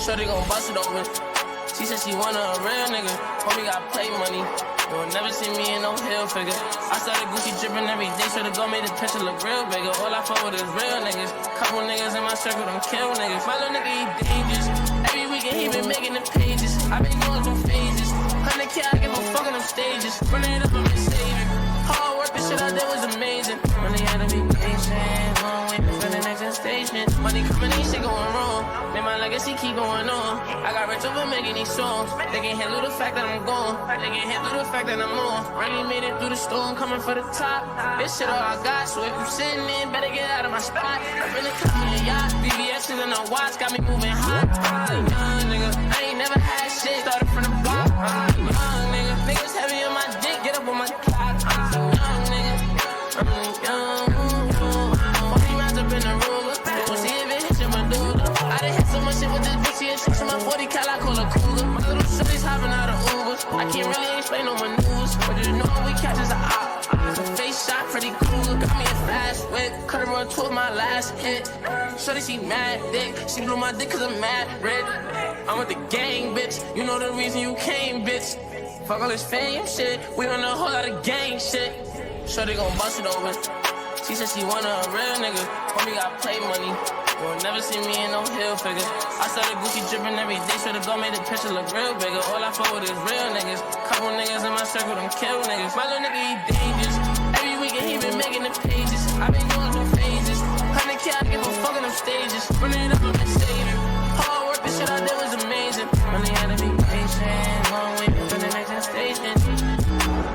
Shorty gon' bust it open. She said she want a real nigga. Homie got play money. You will never see me in no hill figure. I started Gucci dripping every day, so the girl made the picture look real bigger. All I fuck with is real niggas. Couple niggas in my circle don't kill niggas. My little nigga, he dangerous. Every weekend he been making the pages. I been going through phases. 100K, I give a fuck on them stages. Running it up, I'm saving. Hard work, the shit I did was amazing. Money had to be patient. Long way for the next station. Money coming, ain't shit going wrong. Made my legacy keep going on. I got rich over making these songs. They can't handle the fact that I'm gone. They can't handle the fact that I'm on. Running made it through the storm, coming for the top. This shit all I got, so if you sitting in, better get out of my spot. Up in the cut me a yacht. BBS's in the watch, got me moving hot. Young nigga, I ain't never had shit. Started from the block. Young nigga, niggas heavy on my dick, get up on my clock. Young nigga, I'm young. 40 rounds up in the ruler. We'll see if it hits your medulla. I done hit so much shit with this bitch, she a six in my 40 cal, I call her cooler. My little shorty's hopping out of Ubers. I can't really explain no maneuvers, but just know we catch is a op. It's a face shot, Freddy Krueger. Got me a fast whip, cut her on tour my last hit. Shorty, she mad dick. She blew my dick cause I'm mad red. I'm with the gang, bitch. You know the reason you came, bitch. Fuck all this fame shit. We on a whole lot of gang shit. Shorty gon' bust it open. She said she want a real nigga. Homie got play money. You will never see me in no hill figure. I started Gucci dripping every day, so the girl made the picture look real bigger. All I fuck with is real niggas. Couple niggas in my circle don't kill niggas. My little nigga, he dangerous. Every weekend he been making the pages. I been going through phases. 100K, I give a fuck on them stages. Running it up, I'm saving. Hard work, the shit I did was amazing. Money had to be patient. Long way for the next station.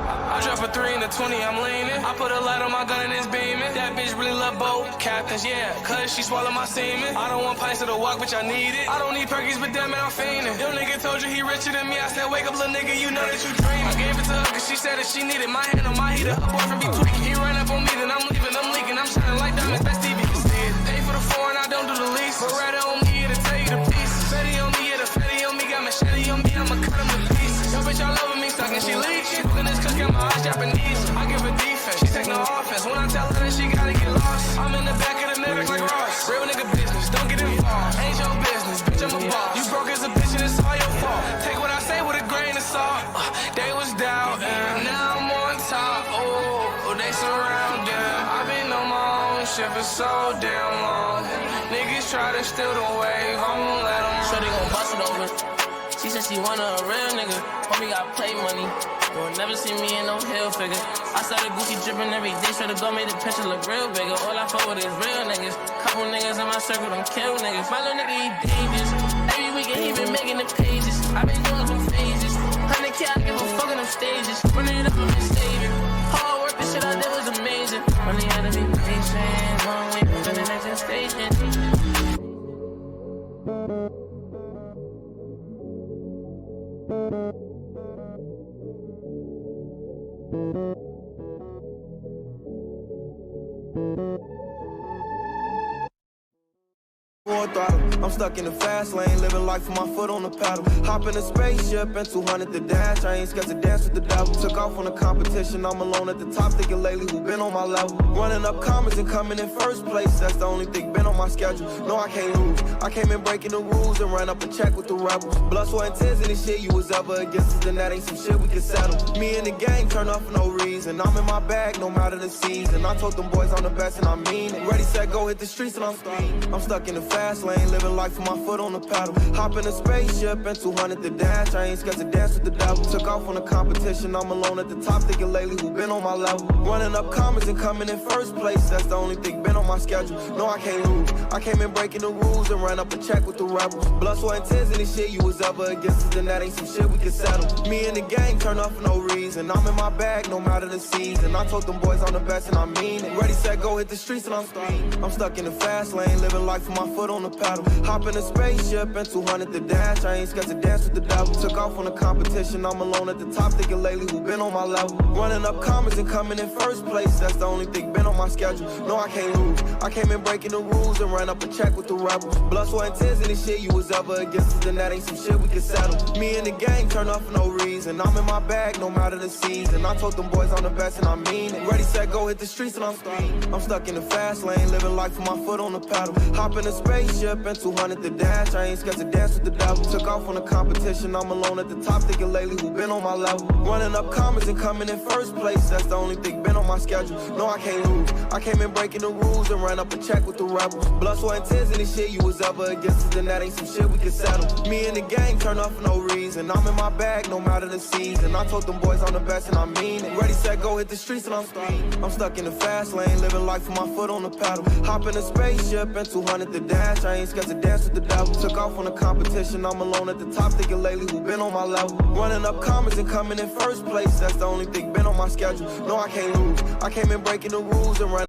I drop a 3 and a 20, I'm leaning. I put a light on my gun and it's beaming. That bitch really love both captains, yeah, cause she swallow my semen. I don't want pints of the walk, bitch, I need it. I don't need perkies, but damn it, I'm fiending. Your nigga told you he richer than me. I said, wake up, little nigga, you know that you dreaming. I gave it to her cause she said that she needed my hand on my heater. Her boyfriend be tweaking. He ran up on me, then I'm leaving, I'm leaking. I'm shining like diamonds, best TV can see it. Pay for the foreign, I don't do the least. But rather on me, to tell you the piece. Fetty on me, yeah, the fatty on me. Got machete on me, I'ma cut him to pieces. Yo, bitch, all over me, sucking, she leaks. She fucking this cookie, my eyes Japanese. I give her defense, she take no offense. When I tell her that she gotta get lost, I'm in the back of the Mavic like Ross. Real nigga business, don't get involved. Ain't your business, bitch, I'm a boss. You broke as a bitch and it's all your fault. Take what I say with a grain of salt. They was doubting, now I'm on top. Oh, they surrounding. I've been on my own shit for so damn long. Niggas try to steal the wave, I won't let them. Shorty gon' bust it open. She said she want a real nigga. Homie got play money. You will never see me in no hill figure. I started Gucci dripping every day, so the girl made the picture look real bigger. All I fuck with is real niggas. Couple niggas in my circle don't kill niggas. My little nigga, he dangerous. Every weekend he been making the pages. I been going through phases. 100K, I give a fuck on them stages. Running it up, I'm saving. Hard work, the shit I did was amazing. Money had to be patient. Long way for the next station. Full throttle. I'm stuck in the fast lane, living life with my foot on the pedal. Hop in a spaceship and 200 the dash. I ain't scared to dance with the devil. Took off on the competition, I'm alone at the top. Thinking lately who been on my level. Running up comments and coming in first place. That's the only thing been on my schedule. No, I can't lose. I came in breaking the rules and ran up a check with the rebels. Blood, sweat, and tears and this shit you was ever against us, then that ain't some shit we can settle. Me and the gang turn up for no reason. I'm in my bag no matter the season. I told them boys I'm the best and I mean it. Ready, set, go, hit the streets and I'm speeding. I'm stuck in the fast lane, living life with my foot on the pedal. Hop in a spaceship and 200 the dash. I ain't scared to dance with the devil. Took off on the competition, I'm alone at the top. Thinking lately who been on my level. Running up comments and coming in first place. That's the only thing been on my schedule. No, I can't lose. I came in breaking the rules and ran up a check with the rebels. Blood, sweat, and tears and this shit you was ever against us, then that ain't some shit we can settle. Me and the gang turn up for no reason. I'm in my bag no matter the season. I told them boys I'm the best and I mean it. Ready, set, go, hit the streets and I'm speeding. I'm stuck in the fast lane, living life with my foot on the pedal. Hop in a spaceship and 200 the dash. I ain't scared to dance with the devil. Took off on the competition, I'm alone at the top. Thinking lately who been on my level. Running up comments and coming in first place. That's the only thing been on my schedule. No, I can't lose. I came in breaking the rules and ran up a check with the rebels. Blood, sweat, and tears and this shit you was ever against us, then that ain't some shit we can settle. Me and the gang turn up for no reason. I'm in my bag no matter the season. I told them boys I'm the best and I mean it. Ready, set, go, hit the streets and I'm speeding. I'm stuck in the fast lane, living life with my foot on the pedal. Hop in a spaceship and 200 the dash. I ain't scared to dance with the devil. Took off on the competition, I'm alone at the top. Thinking lately who been on my level. Running up comments and coming in first place. That's the only thing been on my schedule. No, I can't lose. I came in breaking the rules and ran up a check with the rebels. Blood, sweat, and tears and this shit you was ever against us, then that ain't some shit we can settle. Me and the gang turn up for no reason. I'm in my bag no matter the season. I told them boys I'm the best and I mean it. Ready, set, go, hit the streets and I'm speeding. I'm stuck in the fast lane, living life with my foot on the pedal. Hop in a spaceship and 200 the dash. I ain't scared to dance with the devil. Took off on the competition, I'm alone at the top. Thinking lately who been on my level. Running up comments and coming in first place. That's the only thing been on my schedule. No, I can't lose. I came in breaking the rules and ran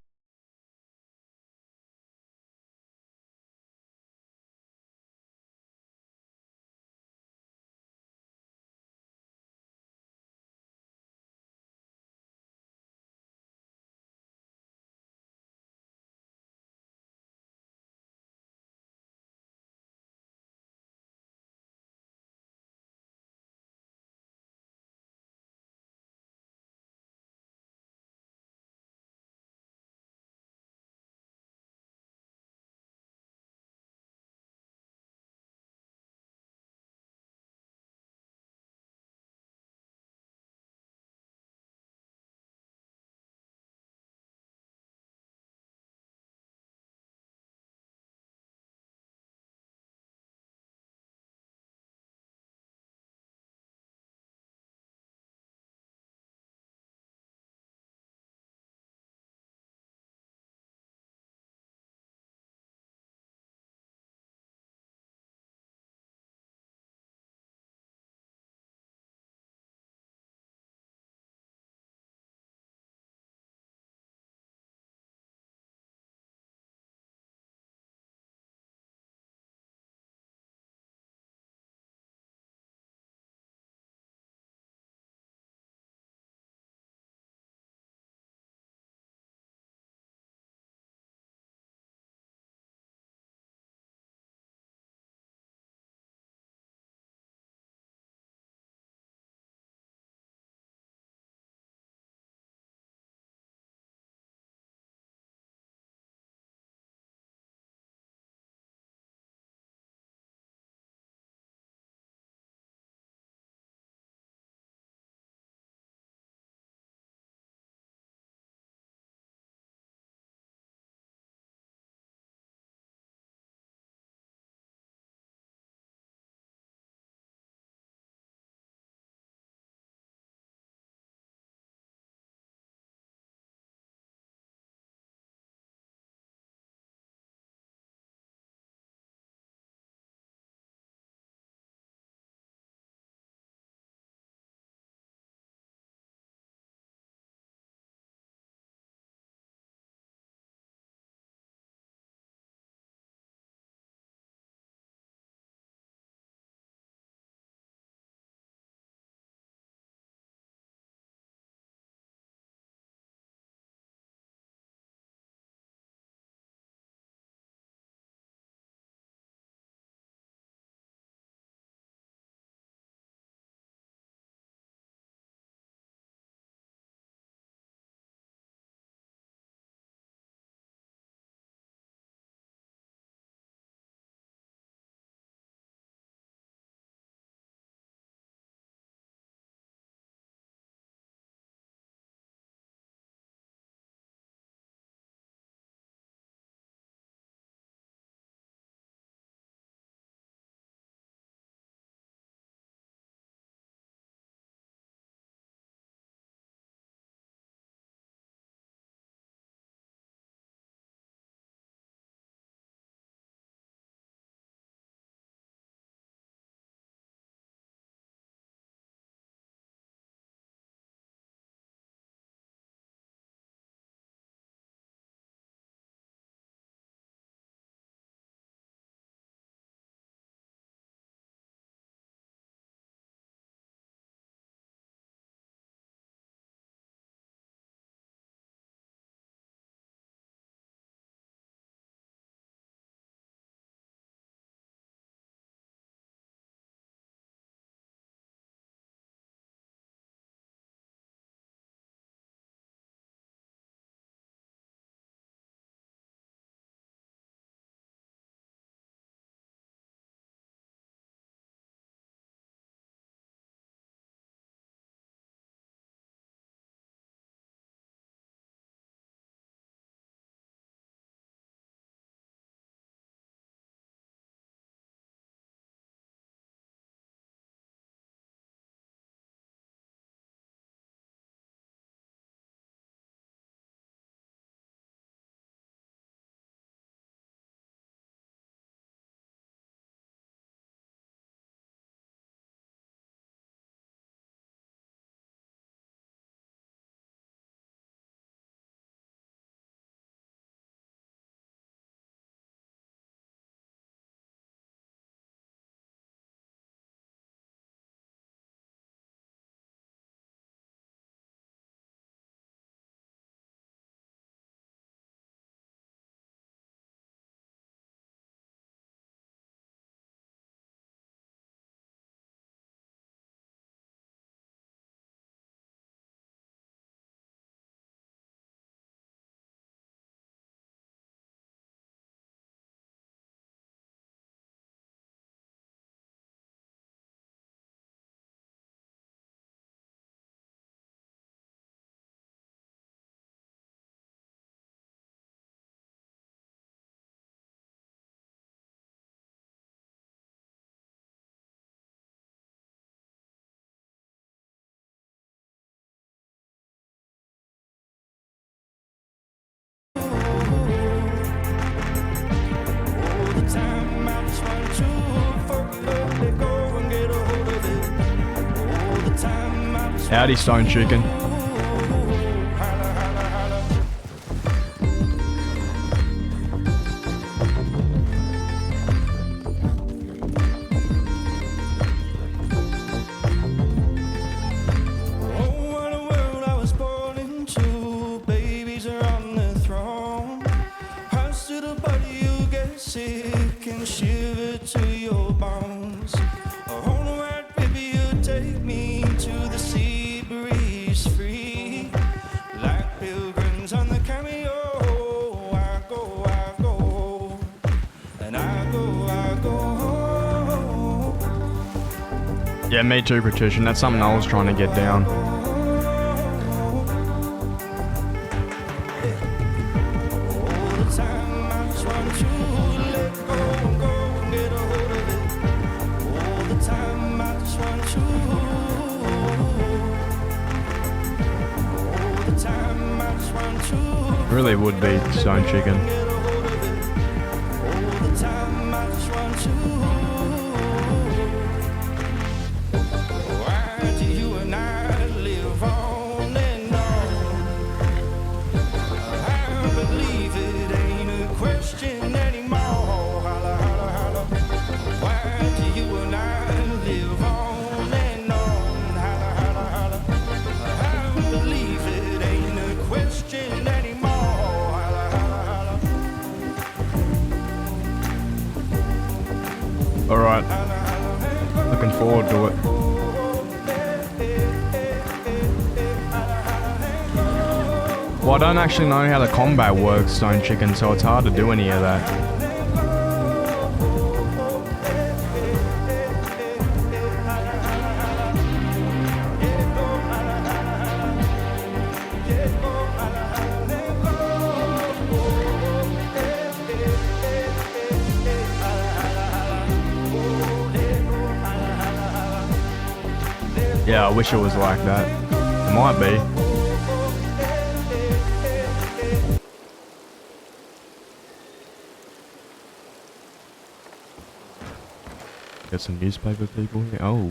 Howdy, Stone Chicken. Yeah, me too, Petition. That's something I was trying to get down. Really would be Stone Chicken. Alright. Looking forward to it. Well, I don't actually know how the combat works, Stone Chicken, so it's hard to do any of that. Yeah, I wish it was like that. It might be. Got some newspaper people here. Oh.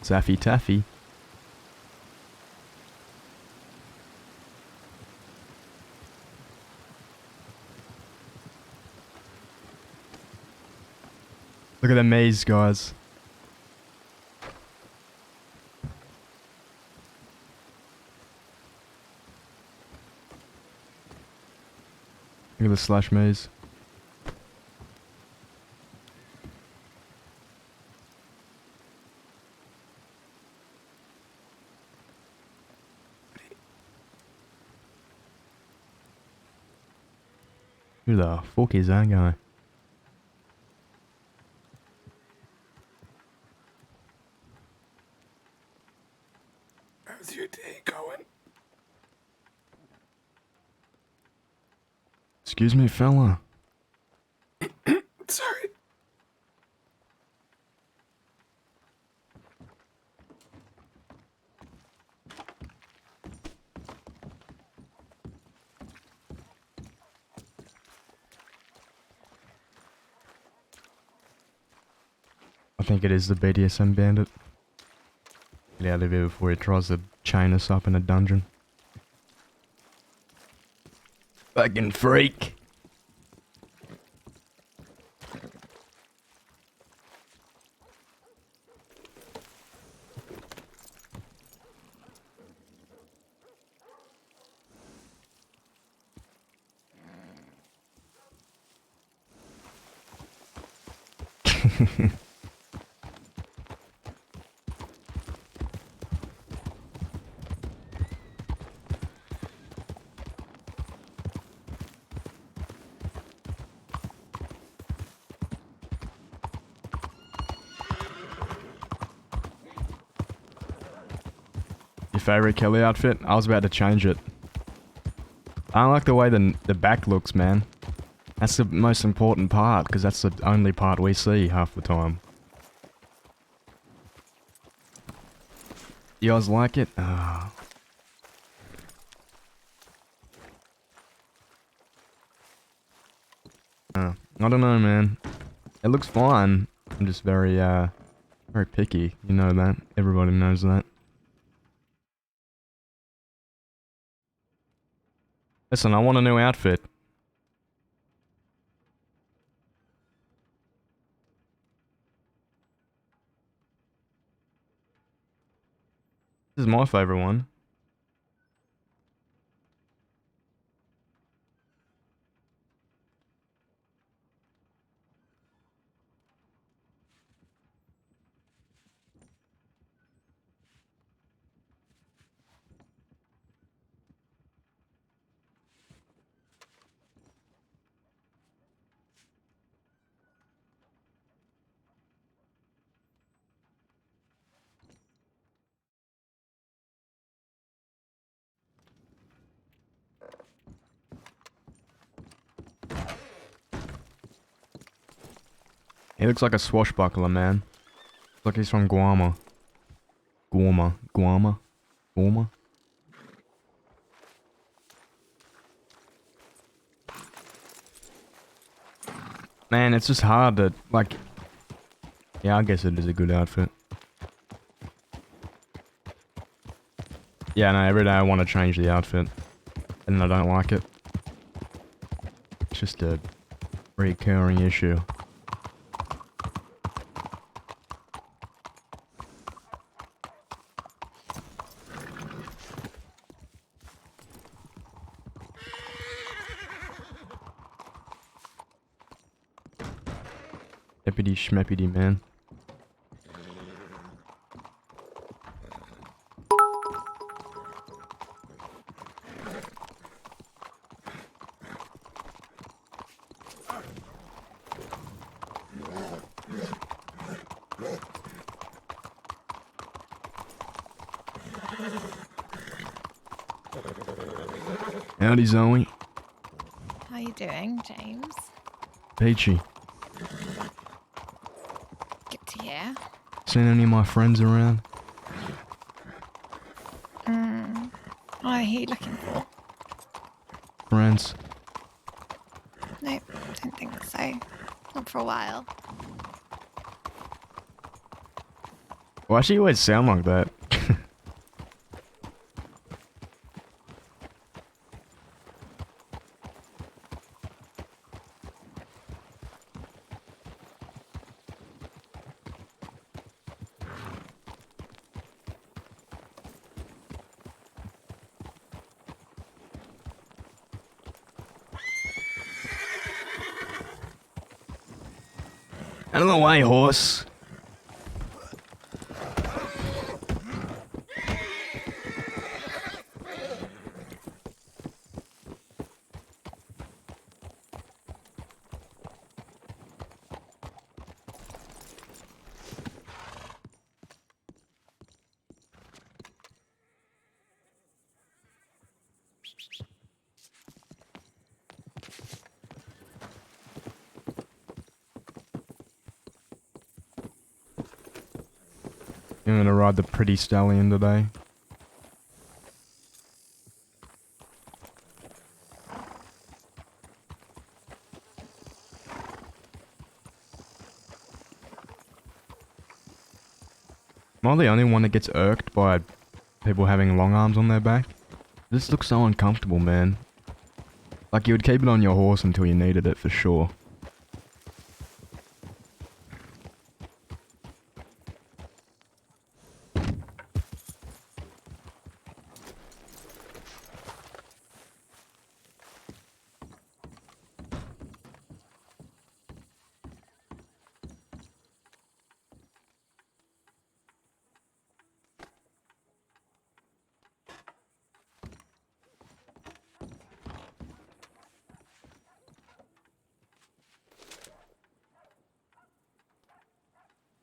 Zaffy Taffy. Look at the maze, guys. Look at the slash maze. Who the fuck is that guy? How's your day going? Excuse me, fella. Sorry. I think it is the BDSM bandit. Get out of here before he tries to chain us up in a dungeon. Fucking freak. Your favorite Kelly outfit? I was about to change it. I don't like the way the back looks, man. That's the most important part, because that's the only part we see half the time. You guys like it? Ah. I don't know, man. It looks fine. I'm just very, very picky. You know that. Everybody knows that. Listen, I want a new outfit. This is my favorite one. He looks like a swashbuckler, man. Looks like he's from Guam. Guam. Man, it's just hard to, like... Yeah, I guess it is a good outfit. Yeah, no, every day I want to change the outfit. And I don't like it. It's just a recurring issue. Eppity schmeppity, man. Howdy, Zoe. How you doing, James? Peachy. Good to hear. Seen any of my friends around? What are you looking for? Friends? Nope, don't think so. Not for a while. Why do you always sound like that? Out of the way, horse. I'm gonna ride the pretty stallion today. Am I the only one that gets irked by people having long arms on their back? This looks so uncomfortable, man. Like you would keep it on your horse until you needed it for sure.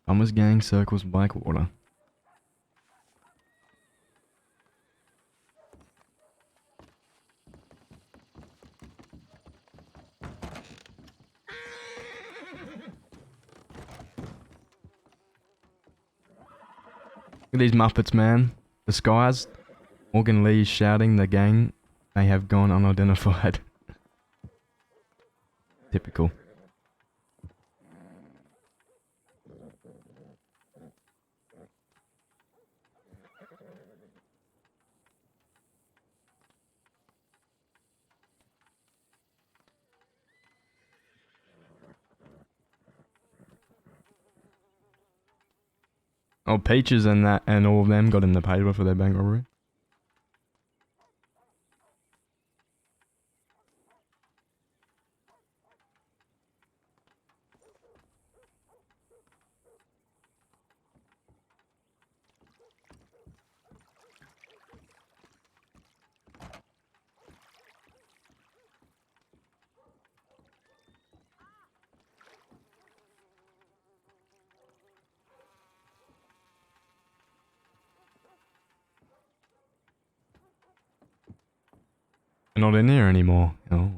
Thomas Gang circles Blackwater. Look at these Muppets, man. Disguised. Morgan Lee is shouting the gang. They have gone unidentified. Typical. Oh, Peaches and that and all of them got in the paper for their bank robbery. They're not in here anymore. Oh.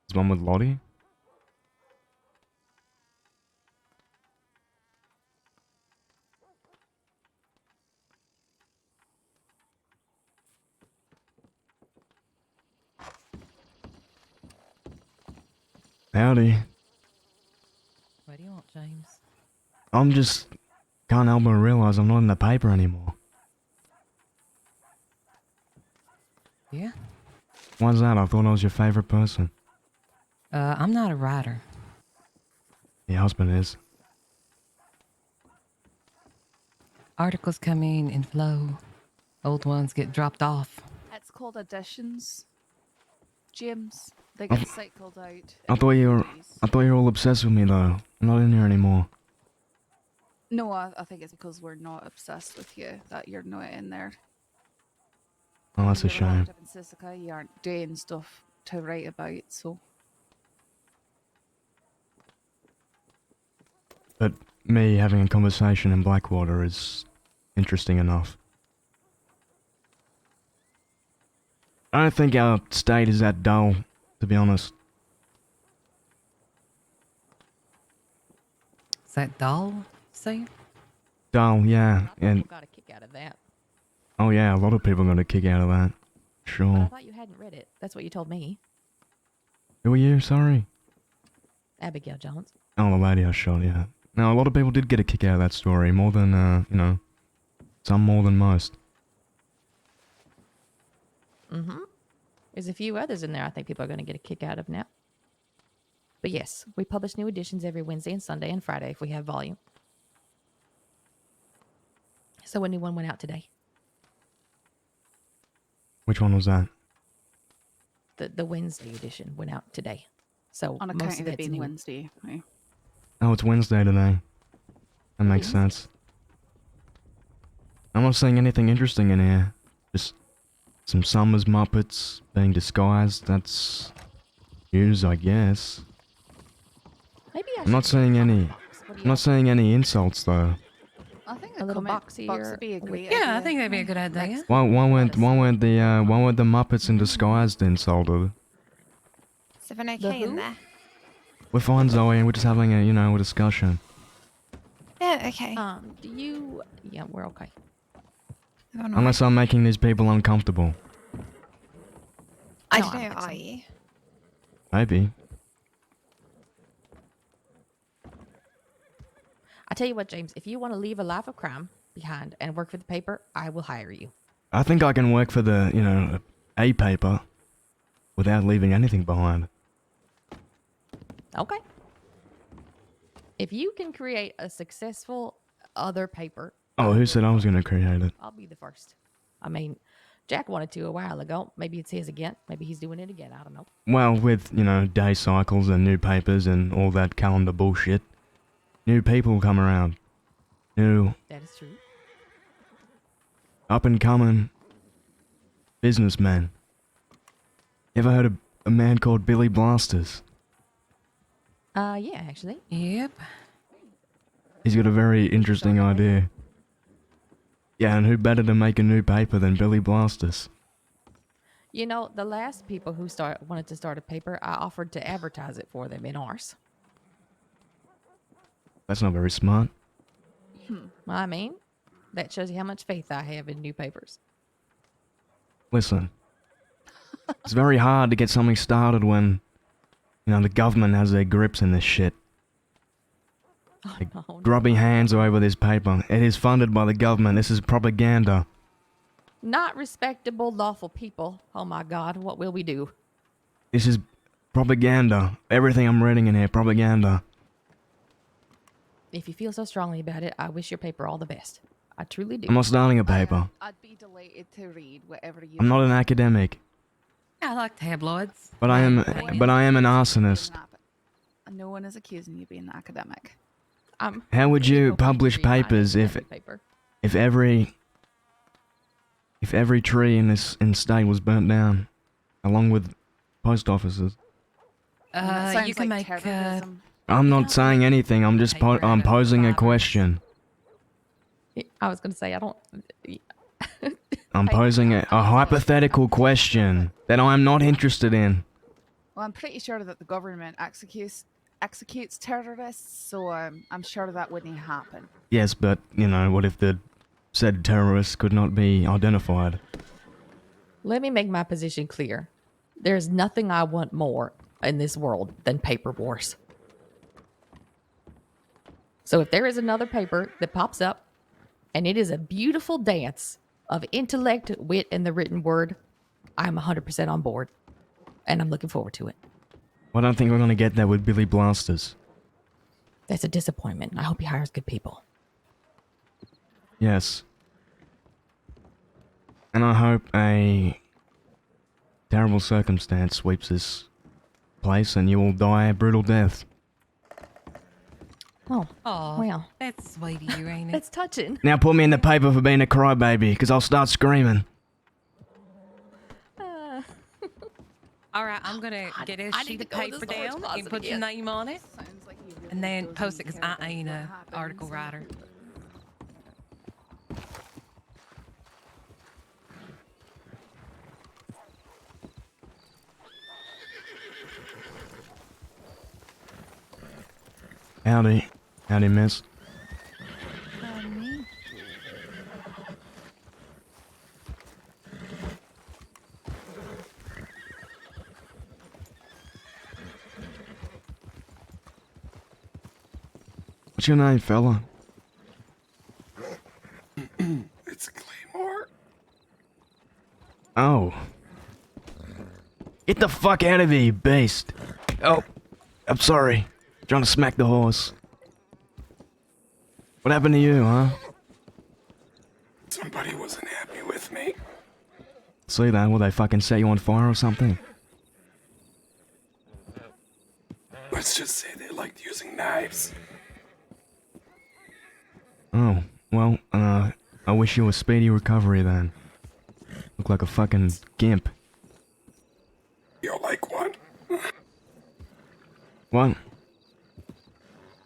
There's one with Lottie. Howdy. What do you want, James? I'm just... Can't help but realize I'm not in the paper anymore. Yeah? Why's that? I thought I was your favorite person. I'm not a writer. Your husband is. Articles come in flow. Old ones get dropped off. It's called additions, James. They get cycled out. I thought you were all obsessed with me though. I'm not in here anymore. No, I think it's because we're not obsessed with you that you're not in there. Oh, that's a You're locked shame. up in Sisika, you aren't doing stuff to write about, so. But me having a conversation in Blackwater is interesting enough. I don't think our state is that dull, to be honest. Is that dull, see? Dull, yeah, and got a kick out of that. oh yeah, a lot of people got a kick out of that. But I Sure. thought you hadn't read it. That's what you told me. Who are you? Sorry. Abigail Jones. Oh, the lady I shot, yeah. Now, a lot of people did get a kick out of that story, more than, you know, some more than most. Mm-hmm. There's a few others in there I think people are going to get a kick out of now. But yes, we publish new editions every Wednesday and Sunday and Friday if we have volume. So a new one went out today. Which one was that? The Wednesday edition went out today. So On most account of of it it's being new. Wednesday. Right? Oh, it's Wednesday today. That makes sense. I'm not seeing anything interesting in here. Just some Summers Muppets being disguised. That's news, I guess. Maybe I I'm not should seeing any. What do I'm you not seeing any insults though. I think A a little comic box box here would be a with- great Yeah, idea. I think that'd be a good idea. Next. Why weren't the Muppets in disguise insulted? Is everyone okay in who? there? We're fine, Zoe, and we're just having a discussion. Yeah, okay. Do you... Yeah, we're okay. Everyone all Unless I'm making these people uncomfortable. right? I No, don't I'm know, fixing are it. you? Maybe. I tell you what, James, if you want to leave a life of crime behind and work for the paper, I will hire you. I think I can work for the, a paper without leaving anything behind. Okay. If you can create a successful other paper, Oh, who said I was going to create it? I'll be the first. I mean, Jack wanted to a while ago. Maybe it's his again. Maybe he's doing it again. I don't know. Well, with, day cycles and new papers and all that calendar bullshit, new people come around. New, That is true. up-and-coming businessmen. Ever heard of a man called Billy Blasters? Yeah, actually. Yep. He's got a very interesting idea. Yeah, and who better to make a new paper than Billy Blasters? You know, the last people who wanted to start a paper, I offered to advertise it for them in ours. That's not very smart. I mean, that shows you how much faith I have in new papers. Listen, it's very hard to get something started when, the government has their grips in this shit. Oh, no. Grubby hands are over this paper. It is funded by the government. This is propaganda. Not respectable, lawful people. Oh my God, what will we do? This is propaganda. Everything I'm reading in here, propaganda. if you feel so strongly about it, I wish your paper all the best. I truly do. I'm not starting a paper. I'd be deleted to read whatever you. I'm not an academic, I like tabloids. but I am an arsonist. No one is accusing you of being an academic. How would you People publish read my papers academic paper. if every tree in state was burnt down, along with post offices? That You sounds can like make. terrorism. I'm not saying anything. I'm just Paper I'm out of posing a violence. question. I was going to say, I don't. I'm posing a hypothetical question that I am not interested in. Well, I'm pretty sure that the government executes terrorists, so I'm sure that wouldn't happen. Yes, but, you know, what if the said terrorists could not be identified? Let me make my position clear. There's nothing I want more in this world than paper wars. So if there is another paper that pops up and it is a beautiful dance of intellect, wit, and the written word, I'm 100% on board. And I'm looking forward to it. Well, I don't think we're going to get that with Billy Blasters. That's a disappointment. I hope he hires good people. Yes. And I hope a terrible circumstance sweeps this place and you will die a brutal death. Oh, Oh, well. that's sweet of you, ain't it? That's touching. Now put me in the paper for being a crybaby, because I'll start screaming. All right, I'm gonna get a I sheet need of to go in the paper storage down closet and put your again. name on it, Sounds like you really and then doesn't post it because care I ain't what a happens. article writer. Howdy. Howdy, miss. Me? What's your name, fella? It's Claymore. Oh. Get the fuck out of here, you beast. Oh, I'm sorry. Trying to smack the horse. What happened to you, huh? Somebody wasn't happy with me. See that? Will they fucking set you on fire or something? Let's just say they liked using knives. Oh, well, I wish you a speedy recovery then. Look like a fucking gimp. You'll like one. What?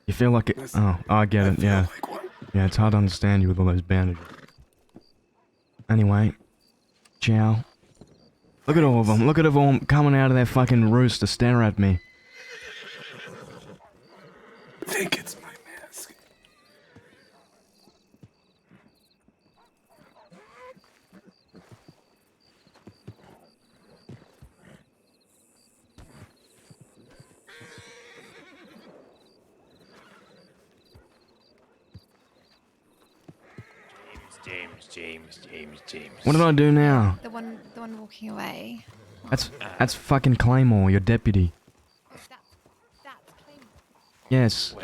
You feel like it? Oh, I get it, yeah. Like one. Yeah, it's hard to understand you with all those bandages. Anyway, ciao. Look at all of them. Look at them all coming out of their fucking roost to stare at me. I think it's my mask. What did I do now? The one walking away. That's fucking Claymore, your deputy. That's Claymore. Yes.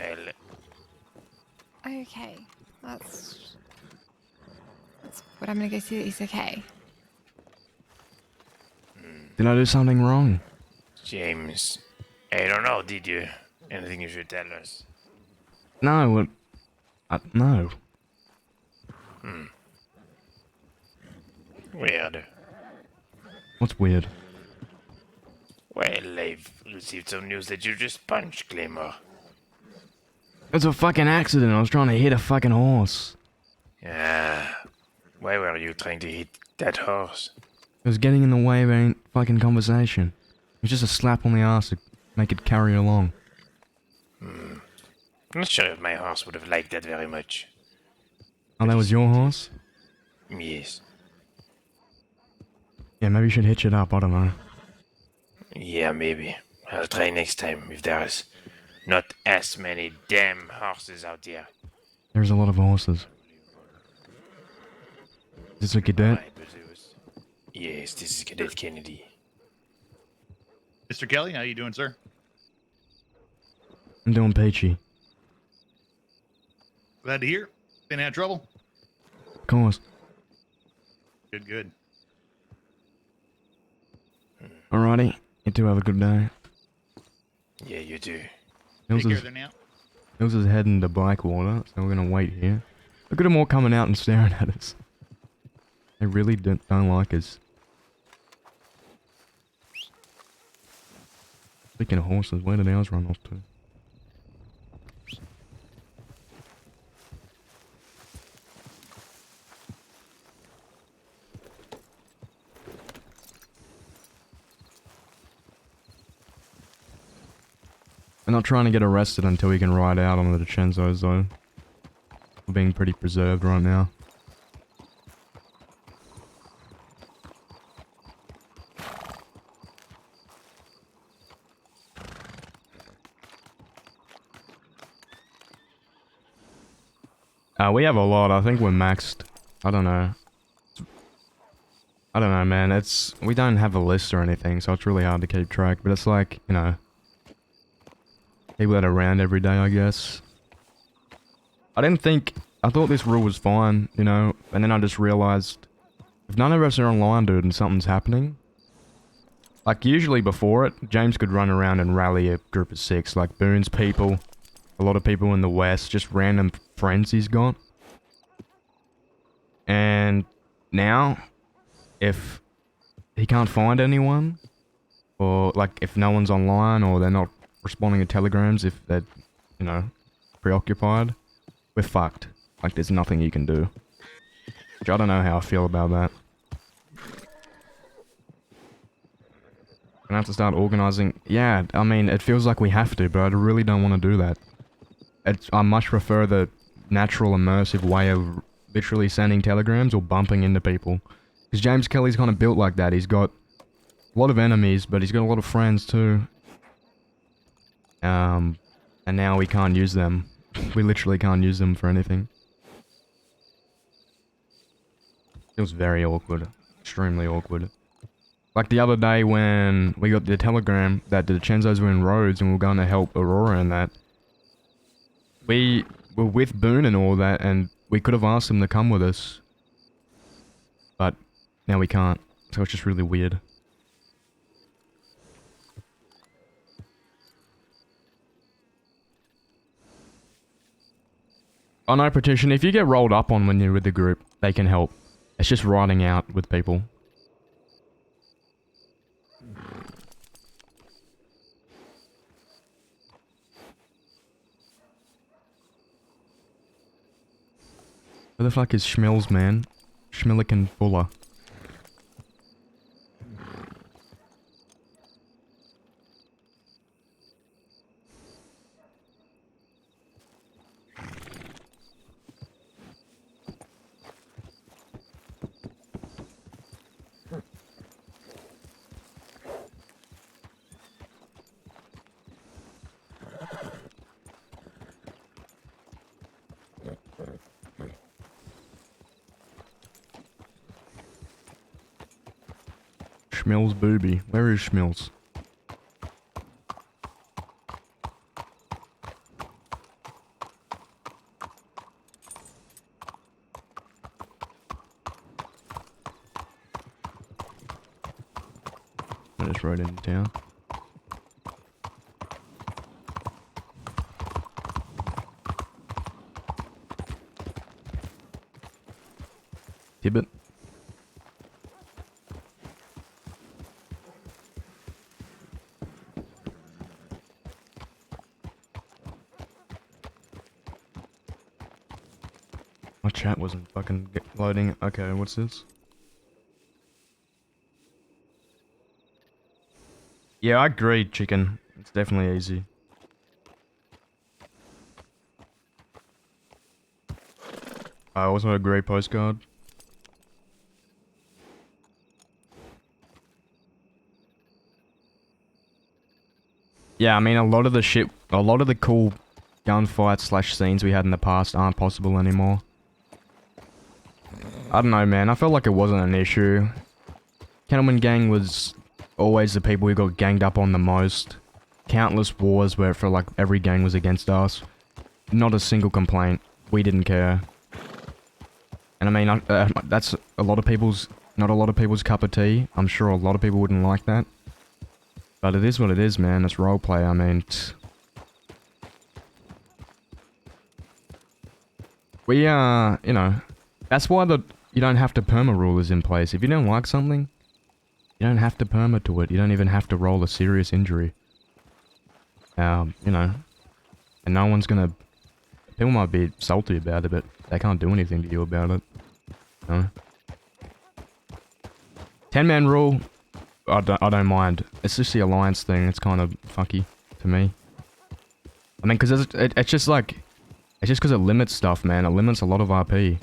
Okay, that's what I'm gonna go see that he's okay. Did I do something wrong? James, I don't know, did you? Anything you should tell us? No, what? No. Weird. What's weird? Well, I've received some news that you just punched Claymore. It's a fucking accident. I was trying to hit a fucking horse. Ah, why were you trying to hit that horse? It was getting in the way of any fucking conversation. It was just a slap on the ass to make it carry along. I'm not sure if my horse would have liked that very much. Oh, that was your horse? Yes. Yeah, maybe you should hitch it up. I don't know. Yeah, maybe. I'll try next time if there's not as many damn horses out there. There's a lot of horses. Is this a cadet? Right, but it was... Yes, this is Cadet Kennedy. Mr. Kelly, how you doing, sir? I'm doing peachy. Glad to hear. Been out of trouble? Of course. Good, good. Alrighty. You two have a good day. Yeah, you do. Take care Hills there now. is heading to Blackwater, so we're gonna wait here. Look at them all coming out and staring at us. They really don't like us. Speaking of horses, where did ours run off to? We're not trying to get arrested until we can ride out on the Dichenzos, though. We're being pretty preserved right now. We have a lot. I think we're maxed. I don't know. I don't know, man. We don't have a list or anything, so it's really hard to keep track. But it's like, you know, people that are around every day, I guess. I thought this rule was fine, you know, and then I just realized if none of us are online, dude, and something's happening, like usually before it, James could run around and rally a group of 6, like Boone's people, a lot of people in the West, just random friends he's got. And now, if he can't find anyone, or like if no one's online, or they're not responding to telegrams, if they're, you know, preoccupied, we're fucked. Like there's nothing you can do. Which I don't know how I feel about that. Gonna have to start organizing. Yeah, I mean, it feels like we have to, but I really don't want to do that. I much prefer the natural, immersive way of literally sending telegrams or bumping into people. Because James Kelly's kind of built like that. He's got a lot of enemies, but he's got a lot of friends too. And now we can't use them. We literally can't use them for anything. It was very awkward. Extremely awkward. Like the other day when we got the telegram that the Dichenzos were in Rhodes and we were going to help Aurora and that. We were with Boone and all that, and we could have asked them to come with us. But now we can't. So it's just really weird. Oh no, Petition, if you get rolled up on when you're with the group, they can help. It's just riding out with people. Where the fuck is Schmills, man? Schmillican Fuller. Schmills booby. Where is Schmills? I just rode into town. Tibbet. My chat wasn't fucking loading. Okay, what's this? Yeah, I agree, chicken. It's definitely easy. I also agree, postcard. Yeah, I mean, a lot of the cool gunfights / scenes we had in the past aren't possible anymore. I don't know, man. I felt like it wasn't an issue. Gentleman Gang was always the people who got ganged up on the most. Countless wars where for like every gang was against us. Not a single complaint. we didn't care. And I mean, that's a lot of people's, not a lot of people's cup of tea. I'm sure a lot of people wouldn't like that. But it is what it is, man. It's roleplay. I mean, we, you know, that's why you don't have to perma rulers in place. If you don't like something, you don't have to perma to it. You don't even have to roll a serious injury. You know, and no one's gonna, people might be salty about it, but they can't do anything to you about it. You know? 10-man rule, I don't mind. It's just the alliance thing. It's kind of fucky to me. I mean, because it's just like, it's just because it limits stuff, man. It limits a lot of RP.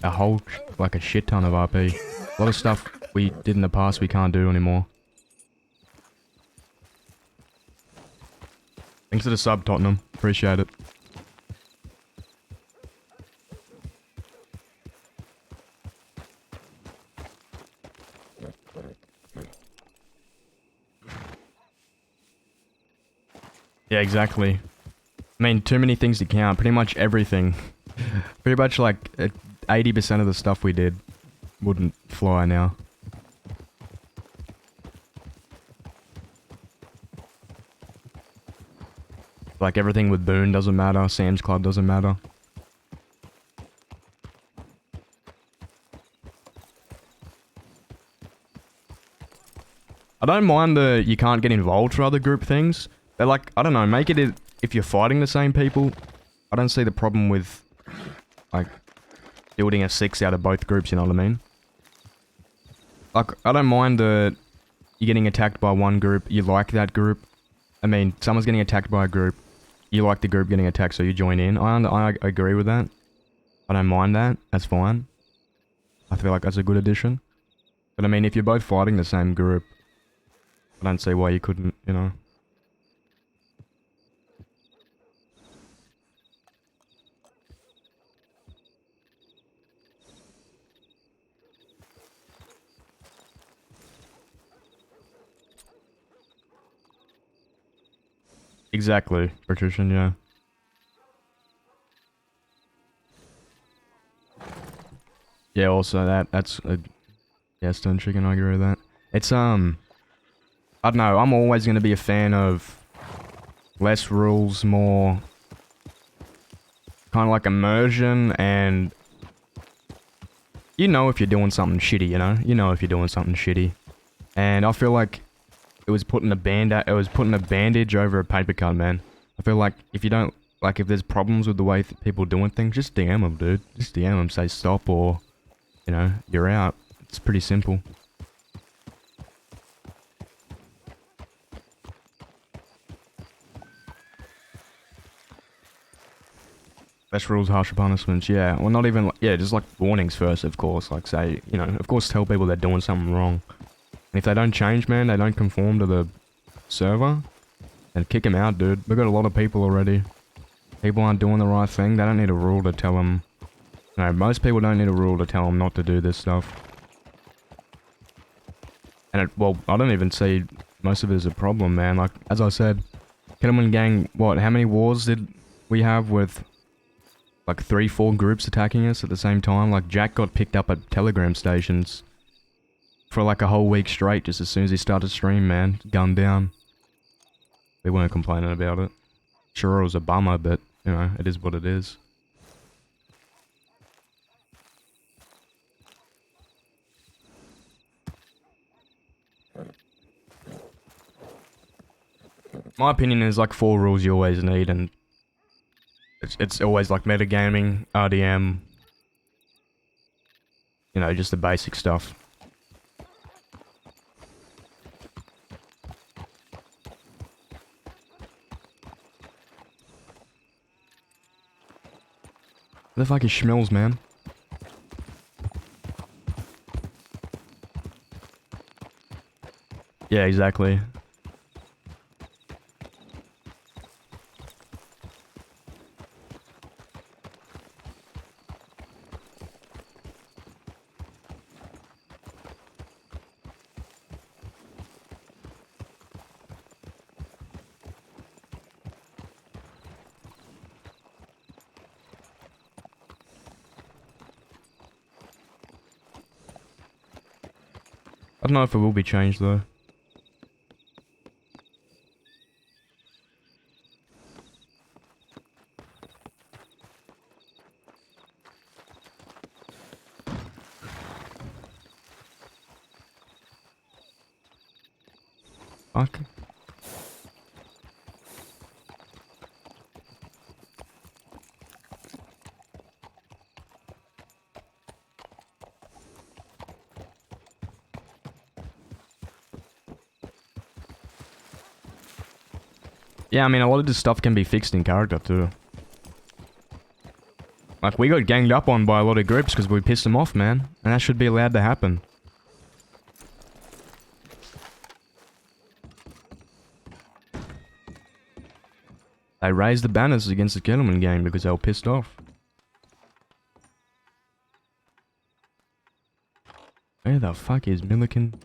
A whole, like a shit ton of RP. A lot of stuff we did in the past we can't do anymore. Thanks to the sub, Tottenham. Appreciate it. Yeah, exactly. I mean, too many things to count. Pretty much everything. Pretty much like 80% of the stuff we did wouldn't fly now. Like everything with Boone doesn't matter. Sam's Club doesn't matter. I don't mind the you can't get involved for other group things. They're like, I don't know, make it if you're fighting the same people. I don't see the problem with, like, building a 6 out of both groups, you know what I mean? Like, I don't mind you're getting attacked by one group, you like that group. I mean, someone's getting attacked by a group, you like the group getting attacked, so you join in. I agree with that. I don't mind that, that's fine. I feel like that's a good addition. But I mean, if you're both fighting the same group, I don't see why you couldn't, you know. Exactly, Patrician, yeah. Yeah, also that's a... Yeah, Stone Chicken, I agree with that. It's, I don't know, I'm always gonna be a fan of less rules, more... kind of like immersion, and... You know if you're doing something shitty, you know? You know if you're doing something shitty. And I feel like it was putting a bandage over a paper cut, man. I feel like if you don't, like, if there's problems with the way people doing things, just DM them, dude. Just DM them, say stop, or, you know, you're out. It's pretty simple. Best rules, harsher punishments, yeah. Well, not even, yeah, just like warnings first, of course. Like, say, you know, of course tell people they're doing something wrong. And if they don't change, man, they don't conform to the server, then kick them out, dude. We've got a lot of people already. People aren't doing the right thing. They don't need a rule to tell them... No, most people don't need a rule to tell them not to do this stuff. And well, I don't even see most of it as a problem, man. Like, as I said, Kettleman Gang, what, how many wars did we have with... like 3-4 groups attacking us at the same time? Like, Jack got picked up at Telegram stations for like a whole week straight, just as soon as he started stream, man. Gunned down. We weren't complaining about it. Sure, it was a bummer, but, you know, it is what it is. My opinion is like 4 rules you always need, and it's always like metagaming, RDM, you know, just the basic stuff. Where the fuck is Schmills, man? Yeah, exactly. I don't know if it will be changed though. Fuck. Yeah, I mean, a lot of this stuff can be fixed in character too. Like, we got ganged up on by a lot of groups because we pissed them off, man. And that should be allowed to happen. They raised the banners against the Gentleman Gang because they were pissed off. Where the fuck is Milliken?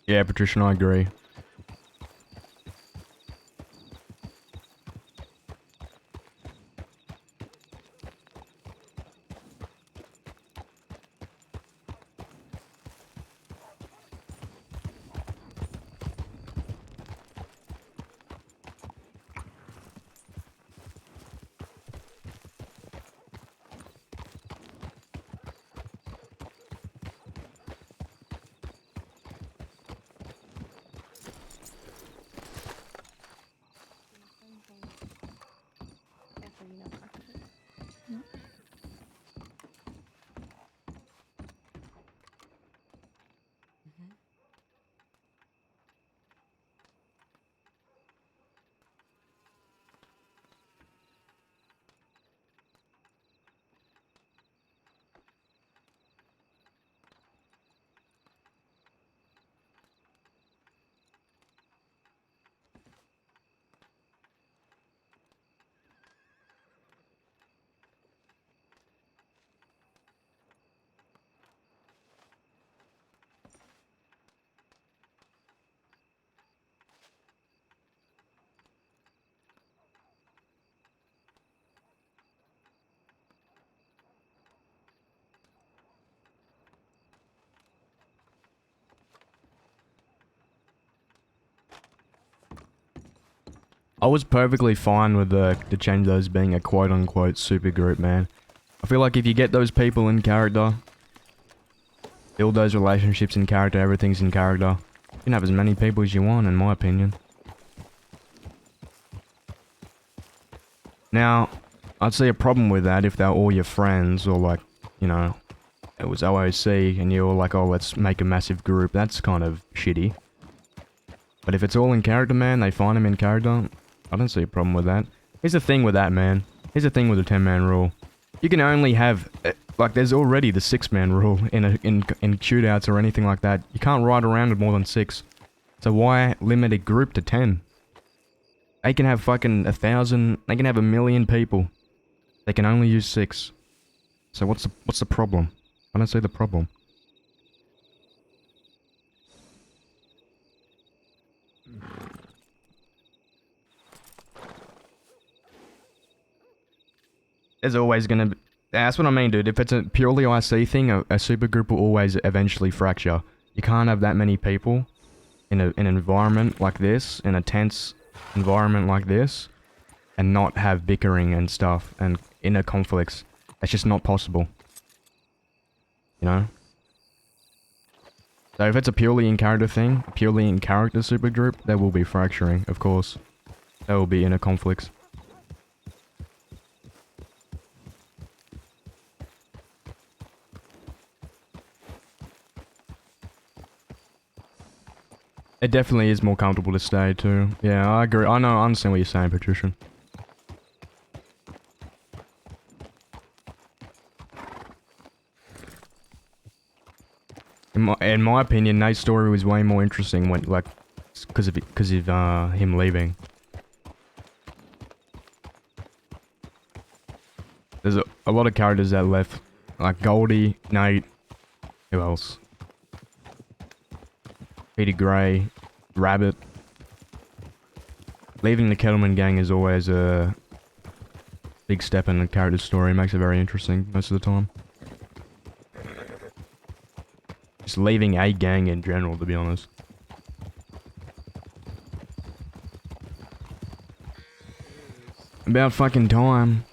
Yeah, Patricia, I agree. I was perfectly fine with the change those being a quote-unquote super group, man. I feel like if you get those people in character, build those relationships in character, everything's in character, you can have as many people as you want, in my opinion. Now, I'd see a problem with that if they're all your friends, or like, you know, it was OOC, and you're like, oh, let's make a massive group. That's kind of shitty. But if it's all in character, man, they find them in character, I don't see a problem with that. Here's the thing with that, man. Here's the thing with the 10-man rule. You can only have, like, there's already the 6-man rule in shootouts or anything like that. You can't ride around with more than 6. So why limit a group to 10? They can have fucking 1,000, they can have 1,000,000 people. They can only use 6. So what's the problem? I don't see the problem. There's always gonna be... That's what I mean, dude. If it's a purely IC thing, a supergroup will always eventually fracture. You can't have that many people in an environment like this, in a tense environment like this, and not have bickering and stuff, and inner conflicts. It's just not possible. You know? So if it's a purely in-character thing, purely in-character supergroup, there will be fracturing, of course. There will be inner conflicts. It definitely is more comfortable to stay too. Yeah, I agree. I know, I understand what you're saying, Patricia. In my opinion, Nate's story was way more interesting when, like, because of him leaving. There's a lot of characters that left, like Goldie, Nate, who else? Peter Gray, Rabbit. Leaving the Kettleman gang is always a big step in the character's story. It makes it very interesting most of the time. Just leaving a gang in general, to be honest. About fucking time.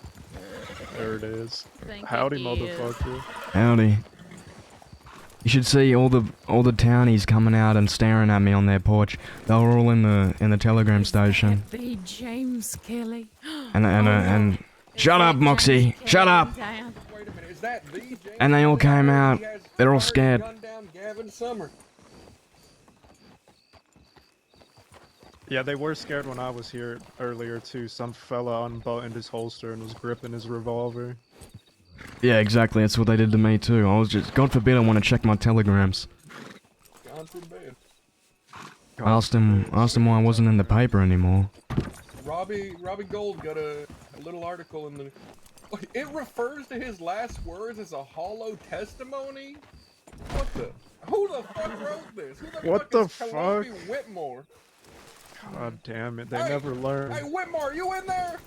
There it is. Howdy, motherfucker. Howdy. You should see all the townies coming out and staring at me on their porch. They were all in the telegram station. The James Kelly. And shut up, Moxie! Shut up! And they all came out. They're all scared. Yeah, they were scared when I was here earlier too. Some fella unbuttoned his holster and was gripping his revolver. Yeah, exactly. That's what they did to me too. I was just, God forbid, I want to check my telegrams. God forbid. I asked him why I wasn't in the paper anymore. Robbie Gold got a little article in the. It refers to his last words as a hollow testimony. What the? Who the fuck wrote this? Who the What fuck the is fuck? Columbia Whitmore? God damn it! They never learn. Hey Whitmore, you in there?